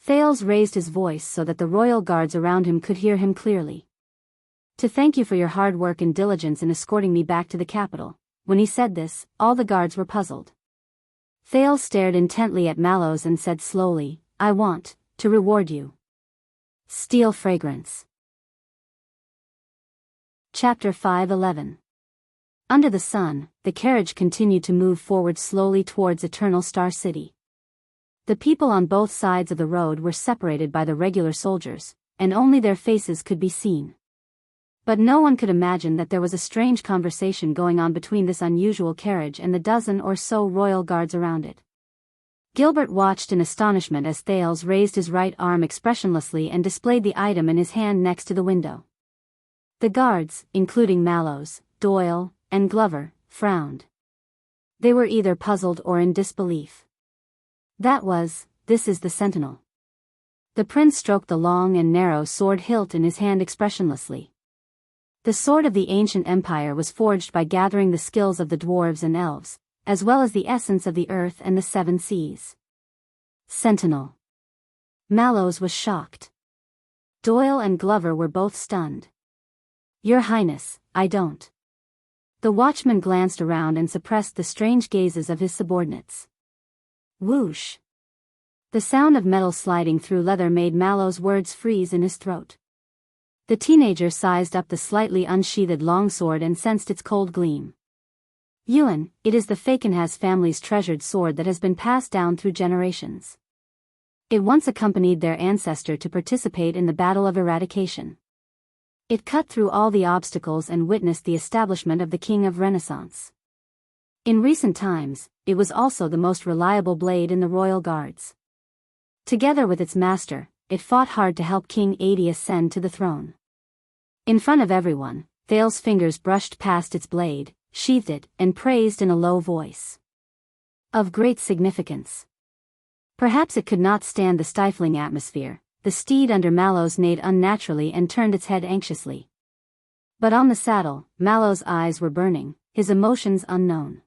Thales raised his voice so that the royal guards around him could hear him clearly. To thank you for your hard work and diligence in escorting me back to the capital. When he said this, all the guards were puzzled. Thales stared intently at Mallows and said slowly, I want to reward you. Steel fragrance. Chapter 5:11. Under the sun, the carriage continued to move forward slowly towards Eternal Star City. The people on both sides of the road were separated by the regular soldiers, and only their faces could be seen. But no one could imagine that there was a strange conversation going on between this unusual carriage and the dozen or so royal guards around it. Gilbert watched in astonishment as Thales raised his right arm expressionlessly and displayed the item in his hand next to the window. The guards, including Mallows, Doyle, and Glover, frowned. They were either puzzled or in disbelief. This is the sentinel. The prince stroked the long and narrow sword hilt in his hand expressionlessly. The sword of the ancient empire was forged by gathering the skills of the dwarves and elves, as well as the essence of the earth and the seven seas. Sentinel. Mallows was shocked. Doyle and Glover were both stunned. Your Highness, I don't. The watchman glanced around and suppressed the strange gazes of his subordinates. Whoosh. The sound of metal sliding through leather made Mallows' words freeze in his throat. The teenager sized up the slightly unsheathed longsword and sensed its cold gleam. Ewan, it is the Fakenhas family's treasured sword that has been passed down through generations. It once accompanied their ancestor to participate in the Battle of Eradication. It cut through all the obstacles and witnessed the establishment of the King of Renaissance. In recent times, it was also the most reliable blade in the royal guards. Together with its master, it fought hard to help King Adi ascend to the throne. In front of everyone, Thales's fingers brushed past its blade, sheathed it, and praised in a low voice. Of great significance. Perhaps it could not stand the stifling atmosphere. The steed under Mallows neighed unnaturally and turned its head anxiously. But on the saddle, Mallow's eyes were burning, his emotions unknown.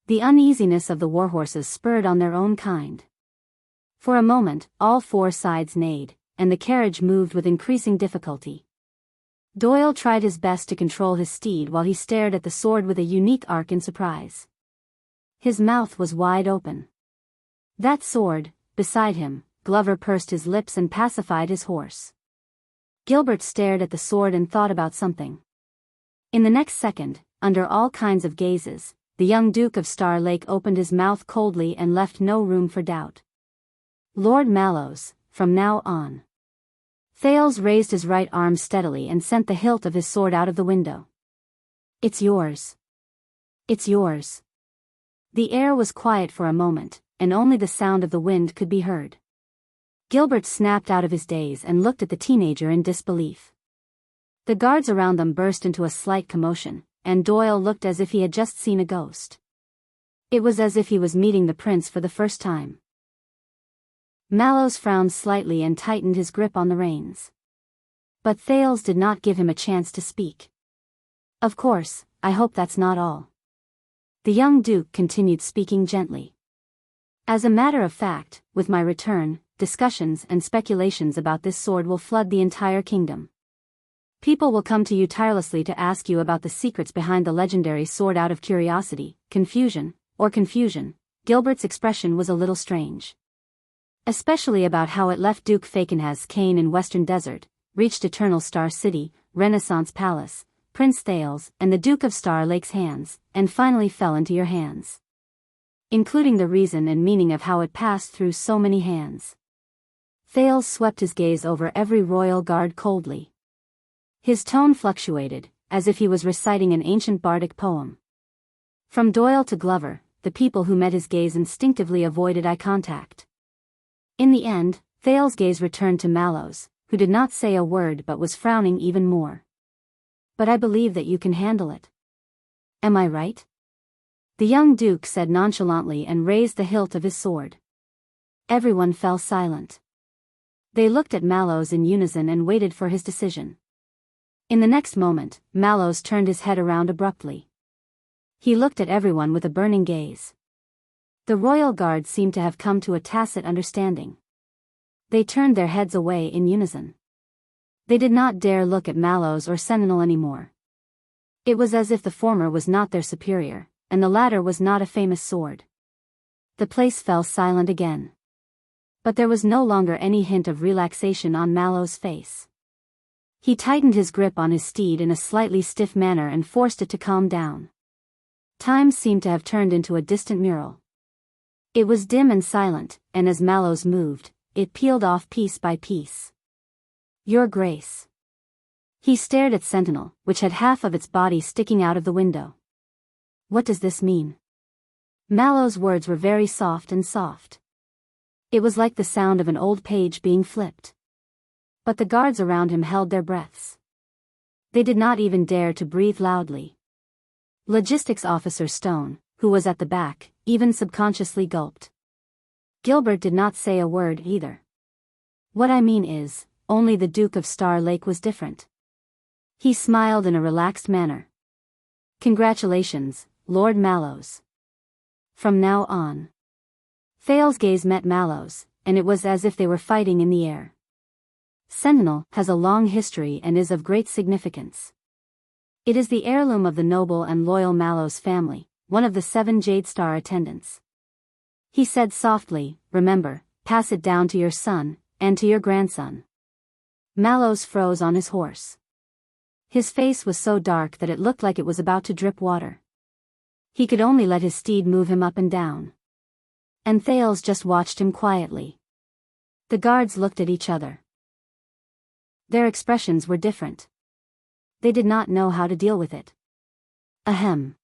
The uneasiness of the warhorses spurred on their own kind. For a moment, all four sides neighed, and the carriage moved with increasing difficulty. Doyle tried his best to control his steed while he stared at the sword with a unique arc in surprise. His mouth was wide open. That sword, beside him, Glover pursed his lips and pacified his horse. Gilbert stared at the sword and thought about something. In the next second, under all kinds of gazes, the young Duke of Star Lake opened his mouth coldly and left no room for doubt. Lord Mallows, from now on. Thales raised his right arm steadily and sent the hilt of his sword out of the window. It's yours. It's yours. The air was quiet for a moment, and only the sound of the wind could be heard. Gilbert snapped out of his daze and looked at the teenager in disbelief. The guards around them burst into a slight commotion, and Doyle looked as if he had just seen a ghost. It was as if he was meeting the prince for the first time. Mallows frowned slightly and tightened his grip on the reins. But Thales did not give him a chance to speak. Of course, I hope that's not all. The young Duke continued speaking gently. As a matter of fact, with my return, discussions and speculations about this sword will flood the entire kingdom. People will come to you tirelessly to ask you about the secrets behind the legendary sword out of curiosity, confusion. Gilbert's expression was a little strange. Especially about how it left Duke Fakenhas Kane in Western Desert, reached Eternal Star City, Renaissance Palace, Prince Thales, and the Duke of Star Lake's hands, and finally fell into your hands. Including the reason and meaning of how it passed through so many hands. Thales swept his gaze over every royal guard coldly. His tone fluctuated, as if he was reciting an ancient bardic poem. From Doyle to Glover, the people who met his gaze instinctively avoided eye contact. In the end, Thales' gaze returned to Mallows, who did not say a word but was frowning even more. But I believe that you can handle it. Am I right? The young Duke said nonchalantly and raised the hilt of his sword. Everyone fell silent. They looked at Mallows in unison and waited for his decision. In the next moment, Mallows turned his head around abruptly. He looked at everyone with a burning gaze. The royal guard seemed to have come to a tacit understanding. They turned their heads away in unison. They did not dare look at Mallows or Sentinel anymore. It was as if the former was not their superior, and the latter was not a famous sword. The place fell silent again. But there was no longer any hint of relaxation on Mallows' face. He tightened his grip on his steed in a slightly stiff manner and forced it to calm down. Time seemed to have turned into a distant mural. It was dim and silent, and as Mallows moved, it peeled off piece by piece. Your Grace. He stared at Sentinel, which had half of its body sticking out of the window. What does this mean? Mallows' words were very soft and soft. It was like the sound of an old page being flipped. But the guards around him held their breaths. They did not even dare to breathe loudly. Logistics Officer Stone, who was at the back, even subconsciously gulped. Gilbert did not say a word either. What I mean is, only the Duke of Star Lake was different. He smiled in a relaxed manner. Congratulations, Lord Mallows. From now on. Thales' gaze met Mallows, and it was as if they were fighting in the air. Sentinel has a long history and is of great significance. It is the heirloom of the noble and loyal Mallows family, one of the 7 Jade Star attendants. He said softly, remember, pass it down to your son, and to your grandson. Mallows froze on his horse. His face was so dark that it looked like it was about to drip water. He could only let his steed move him up and down. And Thales just watched him quietly. The guards looked at each other. Their expressions were different. They did not know how to deal with it. Ahem.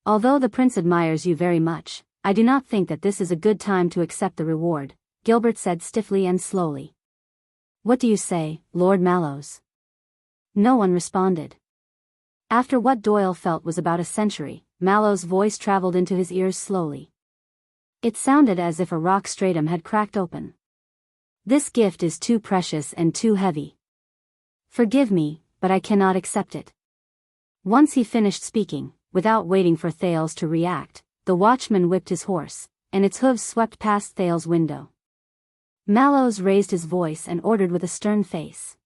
Although the prince admires you very much, I do not think that this is a good time to accept the reward, Gilbert said stiffly and slowly. What do you say, Lord Mallows? No one responded. After what Doyle felt was about a century, Mallow's voice traveled into his ears slowly. It sounded as if a rock stratum had cracked open. This gift is too precious and too heavy. Forgive me, but I cannot accept it. Once he finished speaking, without waiting for Thales to react, the watchman whipped his horse, and its hooves swept past Thales' window. Mallows raised his voice and ordered with a stern face.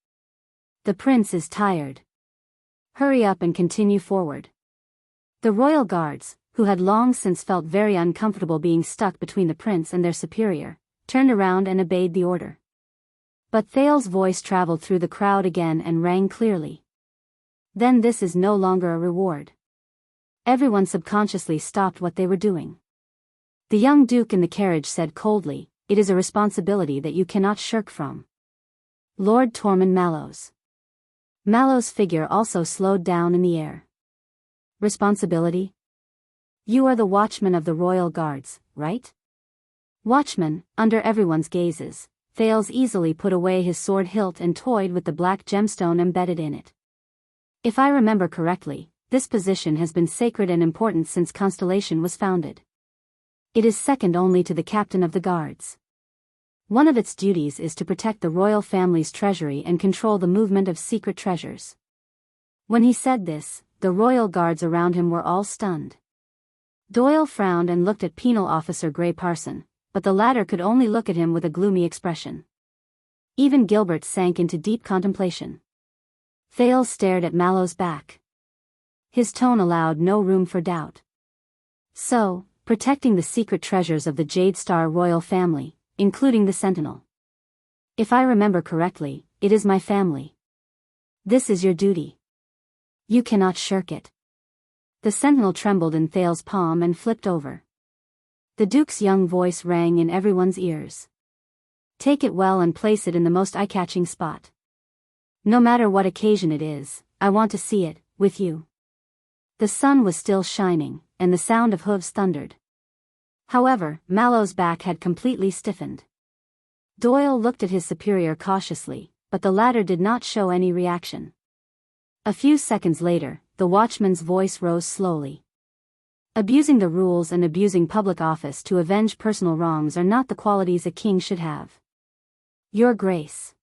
The prince is tired. Hurry up and continue forward. The royal guards, who had long since felt very uncomfortable being stuck between the prince and their superior, turned around and obeyed the order. But Thales' voice traveled through the crowd again and rang clearly. Then this is no longer a reward. Everyone subconsciously stopped what they were doing. The young duke in the carriage said coldly, "It is a responsibility that you cannot shirk from." Lord Tormund Mallows. Mallow's figure also slowed down in the air. Responsibility? You are the watchman of the royal guards, right? Watchman, under everyone's gazes, Thales easily put away his sword hilt and toyed with the black gemstone embedded in it. If I remember correctly, this position has been sacred and important since Constellation was founded. It is second only to the captain of the guards. One of its duties is to protect the royal family's treasury and control the movement of secret treasures. When he said this, the royal guards around him were all stunned. Doyle frowned and looked at Penal Officer Gray Parson, but the latter could only look at him with a gloomy expression. Even Gilbert sank into deep contemplation. Thales stared at Mallow's back. His tone allowed no room for doubt. So, protecting the secret treasures of the Jade Star royal family, including the Sentinel. If I remember correctly, it is my family. This is your duty. You cannot shirk it. The Sentinel trembled in Thales' palm and flipped over. The Duke's young voice rang in everyone's ears. Take it well and place it in the most eye-catching spot. No matter what occasion it is, I want to see it, with you. The sun was still shining, and the sound of hooves thundered. However, Mallow's back had completely stiffened. Doyle looked at his superior cautiously, but the latter did not show any reaction. A few seconds later, the watchman's voice rose slowly. Abusing the rules and abusing public office to avenge personal wrongs are not the qualities a king should have. Your Grace.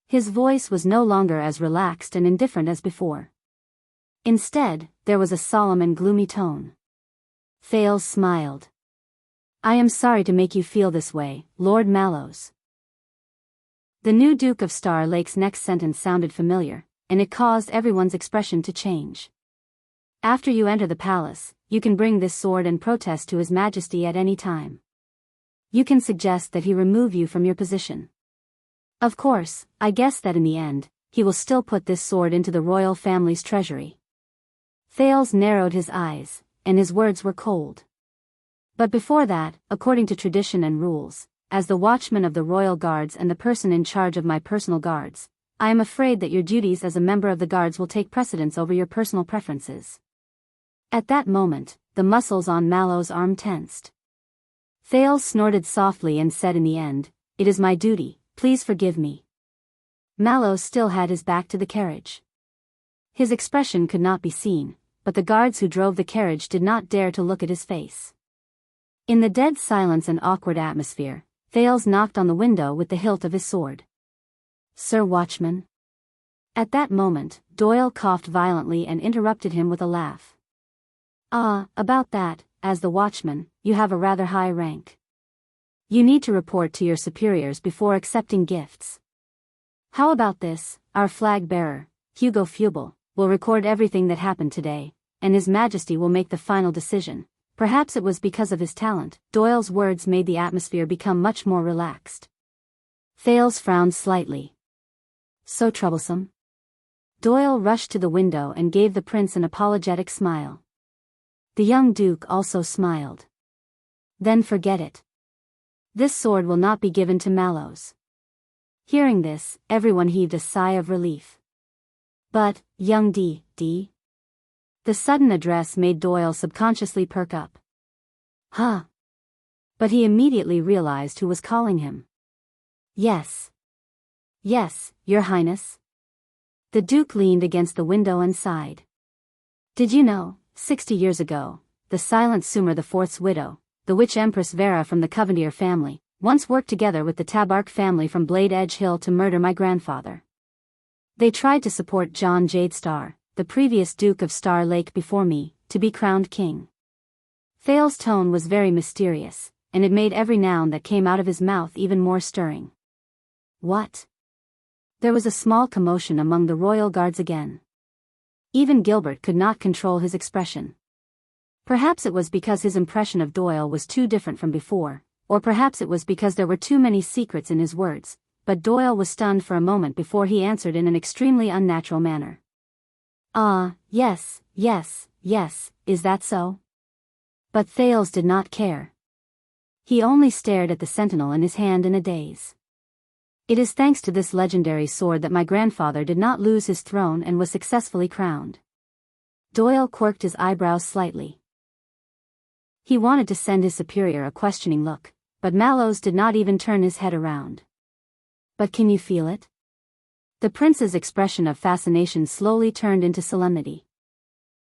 His voice was no longer as relaxed and indifferent as before. Instead, there was a solemn and gloomy tone. Thales smiled. I am sorry to make you feel this way, Lord Mallows. The new Duke of Star Lake's next sentence sounded familiar, and it caused everyone's expression to change. After you enter the palace, you can bring this sword and protest to His Majesty at any time. You can suggest that he remove you from your position. Of course, I guess that in the end, he will still put this sword into the royal family's treasury. Thales narrowed his eyes, and his words were cold. But before that, according to tradition and rules, as the watchman of the royal guards and the person in charge of my personal guards, I am afraid that your duties as a member of the guards will take precedence over your personal preferences. At that moment, the muscles on Mallow's arm tensed. Thales snorted softly and said in the end, "It is my duty, please forgive me." Mallow still had his back to the carriage. His expression could not be seen, but the guards who drove the carriage did not dare to look at his face. In the dead silence and awkward atmosphere, Thales knocked on the window with the hilt of his sword. Sir Watchman? At that moment, Doyle coughed violently and interrupted him with a laugh. Ah, about that, as the watchman, you have a rather high rank. You need to report to your superiors before accepting gifts. How about this, our flag bearer, Hugo Fubel, will record everything that happened today, and His Majesty will make the final decision. Perhaps it was because of his talent, Doyle's words made the atmosphere become much more relaxed. Thales frowned slightly. So troublesome? Doyle rushed to the window and gave the prince an apologetic smile. The young duke also smiled. Then forget it. This sword will not be given to Mallows. Hearing this, everyone heaved a sigh of relief. But, young D. The sudden address made Doyle subconsciously perk up. Huh? But he immediately realized who was calling him. Yes. Yes, Your Highness. The Duke leaned against the window and sighed. Did you know, 60 years ago, the silent Sumer IV's widow, the witch Empress Vera from the Covendier family, once worked together with the Tabark family from Blade Edge Hill to murder my grandfather. They tried to support John Jadestar, the previous Duke of Star Lake before me, to be crowned king. Thales's tone was very mysterious, and it made every noun that came out of his mouth even more stirring. What? There was a small commotion among the royal guards again. Even Gilbert could not control his expression. Perhaps it was because his impression of Doyle was too different from before, or perhaps it was because there were too many secrets in his words, but Doyle was stunned for a moment before he answered in an extremely unnatural manner. Yes, is that so? But Thales did not care. He only stared at the sentinel in his hand in a daze. It is thanks to this legendary sword that my grandfather did not lose his throne and was successfully crowned. Doyle quirked his eyebrows slightly. He wanted to send his superior a questioning look, but Mallows did not even turn his head around. But can you feel it? The prince's expression of fascination slowly turned into solemnity.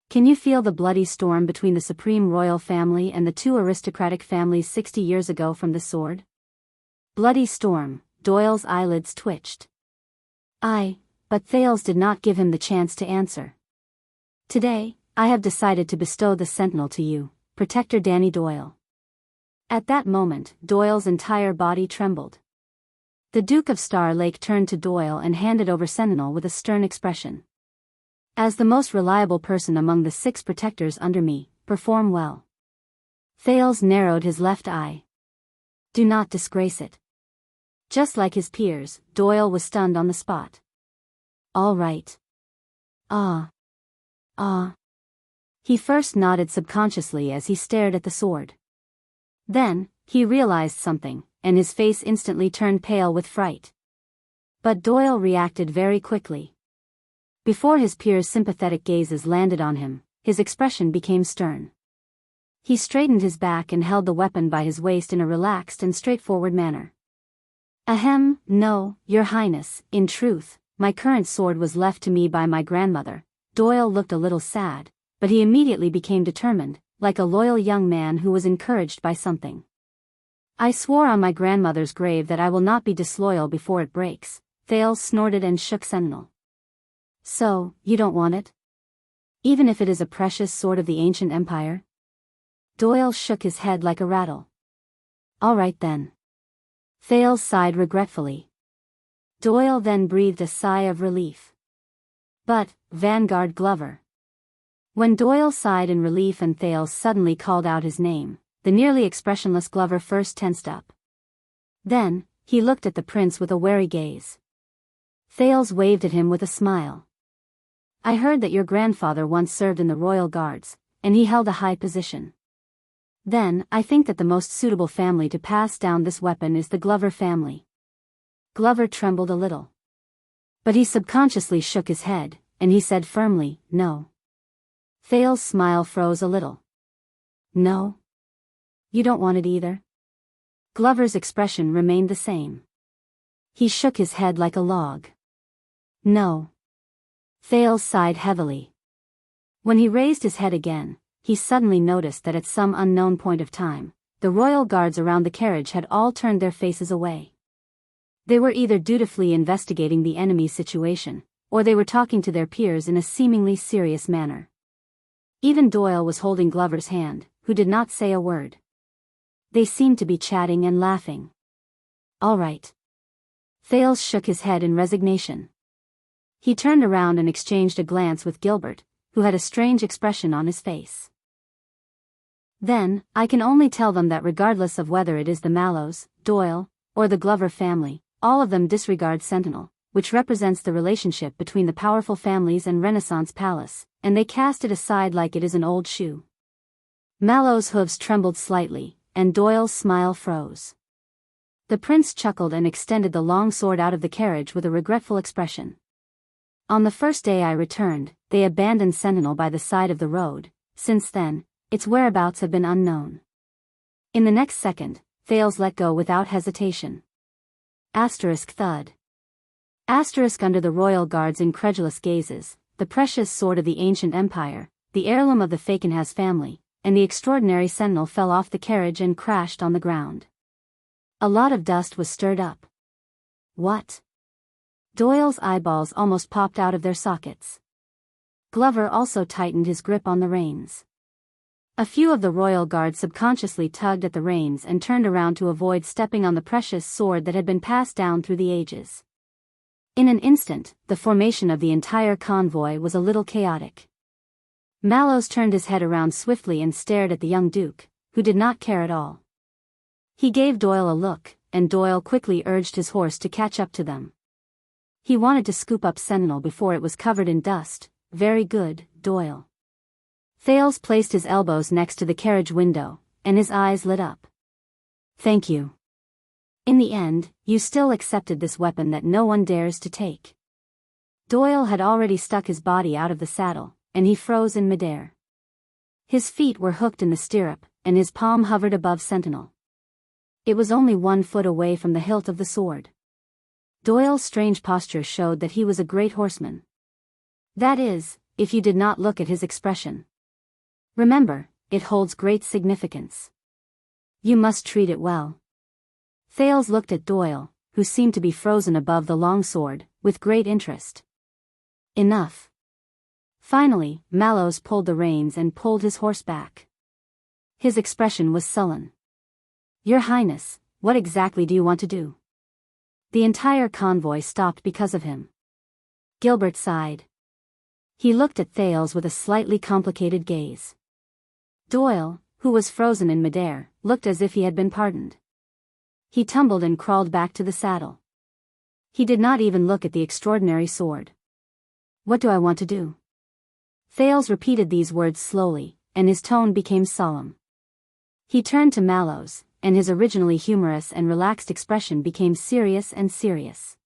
Can you feel the bloody storm between the supreme royal family and the two aristocratic families 60 years ago from the sword? Bloody storm, Doyle's eyelids twitched. But Thales did not give him the chance to answer. Today, I have decided to bestow the sentinel to you, Protector Danny Doyle. At that moment, Doyle's entire body trembled. The Duke of Star Lake turned to Doyle and handed over Sentinel with a stern expression. As the most reliable person among the 6 protectors under me, perform well. Thales narrowed his left eye. Do not disgrace it. Just like his peers, Doyle was stunned on the spot. All right. He first nodded subconsciously as he stared at the sword. Then, he realized something, and his face instantly turned pale with fright. But Doyle reacted very quickly. Before his peers' sympathetic gazes landed on him, his expression became stern. He straightened his back and held the weapon by his waist in a relaxed and straightforward manner. Ahem, no, Your Highness, in truth, my current sword was left to me by my grandmother. Doyle looked a little sad, but he immediately became determined, like a loyal young man who was encouraged by something. I swore on my grandmother's grave that I will not be disloyal before it breaks. Thales snorted and shook Sentinel. So, you don't want it? Even if it is a precious sword of the ancient empire? Doyle shook his head like a rattle. All right then. Thales sighed regretfully. Doyle then breathed a sigh of relief. But, Vanguard Glover. When Doyle sighed in relief and Thales suddenly called out his name, the nearly expressionless Glover first tensed up. Then, he looked at the prince with a wary gaze. Thales waved at him with a smile. I heard that your grandfather once served in the Royal Guards, and he held a high position. Then, I think that the most suitable family to pass down this weapon is the Glover family. Glover trembled a little. But he subconsciously shook his head, and he said firmly, no. Thales' smile froze a little. No? You don't want it either? Glover's expression remained the same. He shook his head like a log. No. Thales sighed heavily. When he raised his head again, he suddenly noticed that at some unknown point of time, the royal guards around the carriage had all turned their faces away. They were either dutifully investigating the enemy's situation, or they were talking to their peers in a seemingly serious manner. Even Doyle was holding Glover's hand, who did not say a word. They seemed to be chatting and laughing. All right. Thales shook his head in resignation. He turned around and exchanged a glance with Gilbert, who had a strange expression on his face. Then, I can only tell them that regardless of whether it is the Mallows, Doyle, or the Glover family, all of them disregard Sentinel, which represents the relationship between the powerful families and Renaissance Palace, and they cast it aside like it is an old shoe. Mallow's hooves trembled slightly, and Doyle's smile froze. The prince chuckled and extended the long sword out of the carriage with a regretful expression. On the first day I returned, they abandoned Sentinel by the side of the road. Since then, its whereabouts have been unknown. In the next second, Thales let go without hesitation. Asterisk thud. Asterisk under the royal guard's incredulous gazes, the precious sword of the ancient empire, the heirloom of the Fakenhas family, and the extraordinary sentinel fell off the carriage and crashed on the ground. A lot of dust was stirred up. What? Doyle's eyeballs almost popped out of their sockets. Glover also tightened his grip on the reins. A few of the royal guard subconsciously tugged at the reins and turned around to avoid stepping on the precious sword that had been passed down through the ages. In an instant, the formation of the entire convoy was a little chaotic. Mallows turned his head around swiftly and stared at the young duke, who did not care at all. He gave Doyle a look, and Doyle quickly urged his horse to catch up to them. He wanted to scoop up Sentinel before it was covered in dust. Very good, Doyle. Thales placed his elbows next to the carriage window, and his eyes lit up. Thank you. In the end, you still accepted this weapon that no one dares to take. Doyle had already stuck his body out of the saddle, and he froze in midair. His feet were hooked in the stirrup, and his palm hovered above Sentinel. It was only 1 foot away from the hilt of the sword. Doyle's strange posture showed that he was a great horseman. That is, if you did not look at his expression. Remember, it holds great significance. You must treat it well. Thales looked at Doyle, who seemed to be frozen above the long sword, with great interest. Enough. Finally, Mallows pulled the reins and pulled his horse back. His expression was sullen. Your Highness, what exactly do you want to do? The entire convoy stopped because of him. Gilbert sighed. He looked at Thales with a slightly complicated gaze. Doyle, who was frozen in midair, looked as if he had been pardoned. He tumbled and crawled back to the saddle. He did not even look at the extraordinary sword. What do I want to do? Thales repeated these words slowly, and his tone became solemn. He turned to Mallows, and his originally humorous and relaxed expression became serious and serious.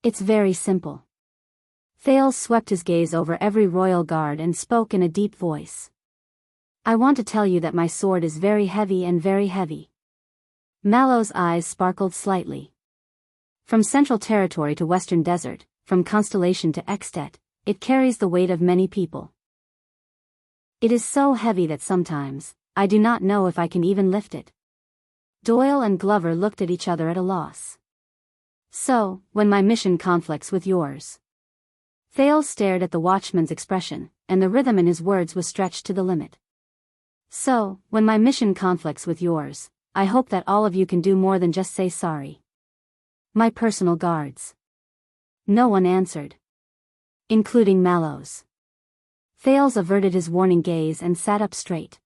It's very simple. Thales swept his gaze over every royal guard and spoke in a deep voice. I want to tell you that my sword is very heavy and very heavy. Mallows' eyes sparkled slightly. From Central Territory to Western Desert, from Constellation to Extet, it carries the weight of many people. It is so heavy that sometimes, I do not know if I can even lift it. Doyle and Glover looked at each other at a loss. So, when my mission conflicts with yours. Thales stared at the watchman's expression, and the rhythm in his words was stretched to the limit. So, when my mission conflicts with yours, I hope that all of you can do more than just say sorry. My personal guards. No one answered. Including Mallows. Thales averted his warning gaze and sat up straight.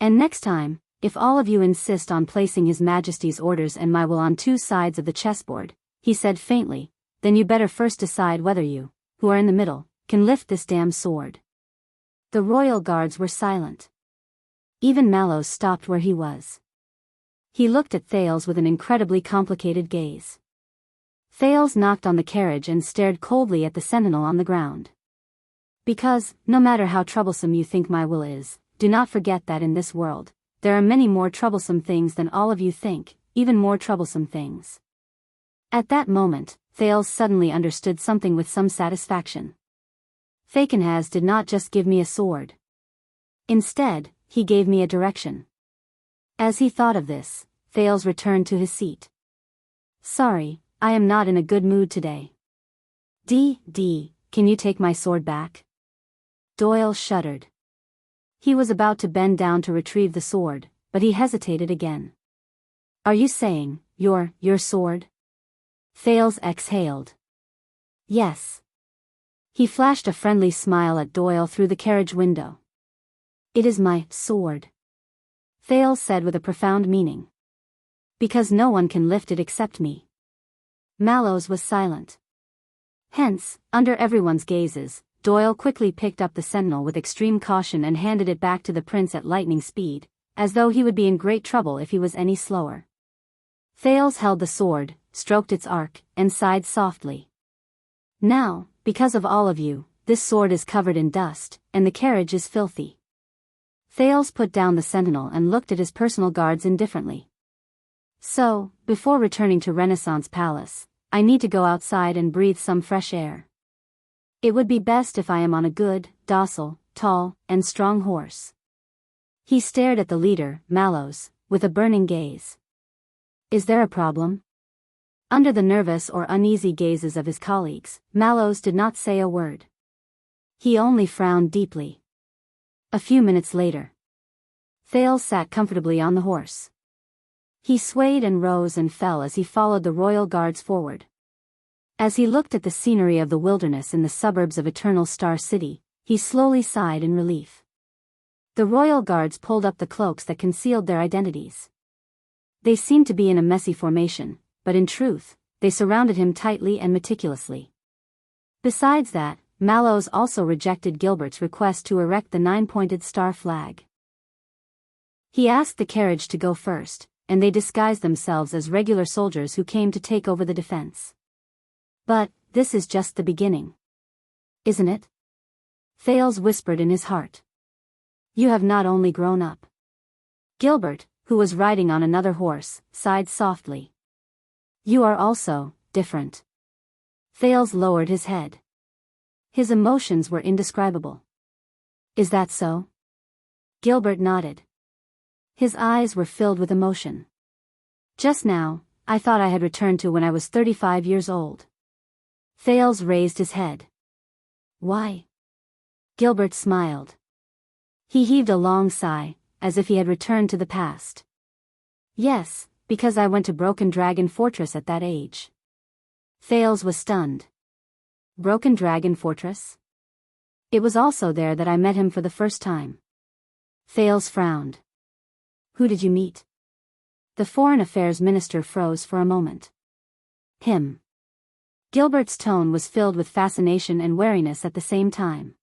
And next time, if all of you insist on placing His Majesty's orders and my will on 2 sides of the chessboard, he said faintly, then you better first decide whether you, who are in the middle, can lift this damn sword. The royal guards were silent. Even Mallows stopped where he was. He looked at Thales with an incredibly complicated gaze. Thales knocked on the carriage and stared coldly at the sentinel on the ground. Because, no matter how troublesome you think my will is, do not forget that in this world, there are many more troublesome things than all of you think, even more troublesome things. At that moment, Thales suddenly understood something with some satisfaction. Fakenhas did not just give me a sword. Instead, he gave me a direction. As he thought of this, Thales returned to his seat. Sorry, I am not in a good mood today. Can you take my sword back? Doyle shuddered. He was about to bend down to retrieve the sword, but he hesitated again. Are you saying, your sword? Thales exhaled. Yes. He flashed a friendly smile at Doyle through the carriage window. It is my sword. Thales said with a profound meaning. Because no one can lift it except me. Mallows was silent. Hence, under everyone's gazes, Doyle quickly picked up the sentinel with extreme caution and handed it back to the prince at lightning speed, as though he would be in great trouble if he was any slower. Thales held the sword, stroked its arc, and sighed softly. Now, because of all of you, this sword is covered in dust, and the carriage is filthy. Thales put down the sentinel and looked at his personal guards indifferently. So, before returning to Renaissance Palace, I need to go outside and breathe some fresh air. It would be best if I am on a good, docile, tall, and strong horse. He stared at the leader, Mallows, with a burning gaze. Is there a problem? Under the nervous or uneasy gazes of his colleagues, Mallows did not say a word. He only frowned deeply. A few minutes later, Thales sat comfortably on the horse. He swayed and rose and fell as he followed the royal guards forward. As he looked at the scenery of the wilderness in the suburbs of Eternal Star City, he slowly sighed in relief. The royal guards pulled up the cloaks that concealed their identities. They seemed to be in a messy formation, but in truth, they surrounded him tightly and meticulously. Besides that, Mallows also rejected Gilbert's request to erect the 9-pointed star flag. He asked the carriage to go first, and they disguised themselves as regular soldiers who came to take over the defense. But, this is just the beginning. Isn't it? Thales whispered in his heart. You have not only grown up. Gilbert, who was riding on another horse, sighed softly. You are also different. Thales lowered his head. His emotions were indescribable. Is that so? Gilbert nodded. His eyes were filled with emotion. Just now, I thought I had returned to when I was 35 years old. Thales raised his head. Why? Gilbert smiled. He heaved a long sigh, as if he had returned to the past. Yes, because I went to Broken Dragon Fortress at that age. Thales was stunned. Broken Dragon Fortress? It was also there that I met him for the first time. Thales frowned. Who did you meet? The Foreign Affairs Minister froze for a moment. Him. Gilbert's tone was filled with fascination and wariness at the same time.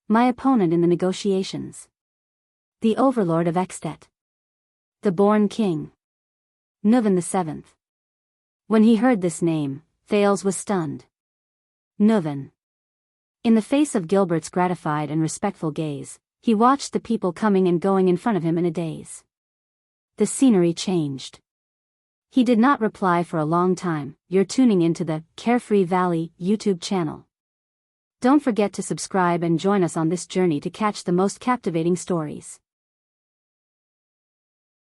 My opponent in the negotiations. The Overlord of Extet. The Born King. Nuvan VII. When he heard this name, Thales was stunned. Nuvan. In the face of Gilbert's gratified and respectful gaze, he watched the people coming and going in front of him in a daze. The scenery changed. He did not reply for a long time. You're tuning into the Carefree Valley YouTube channel. Don't forget to subscribe and join us on this journey to catch the most captivating stories.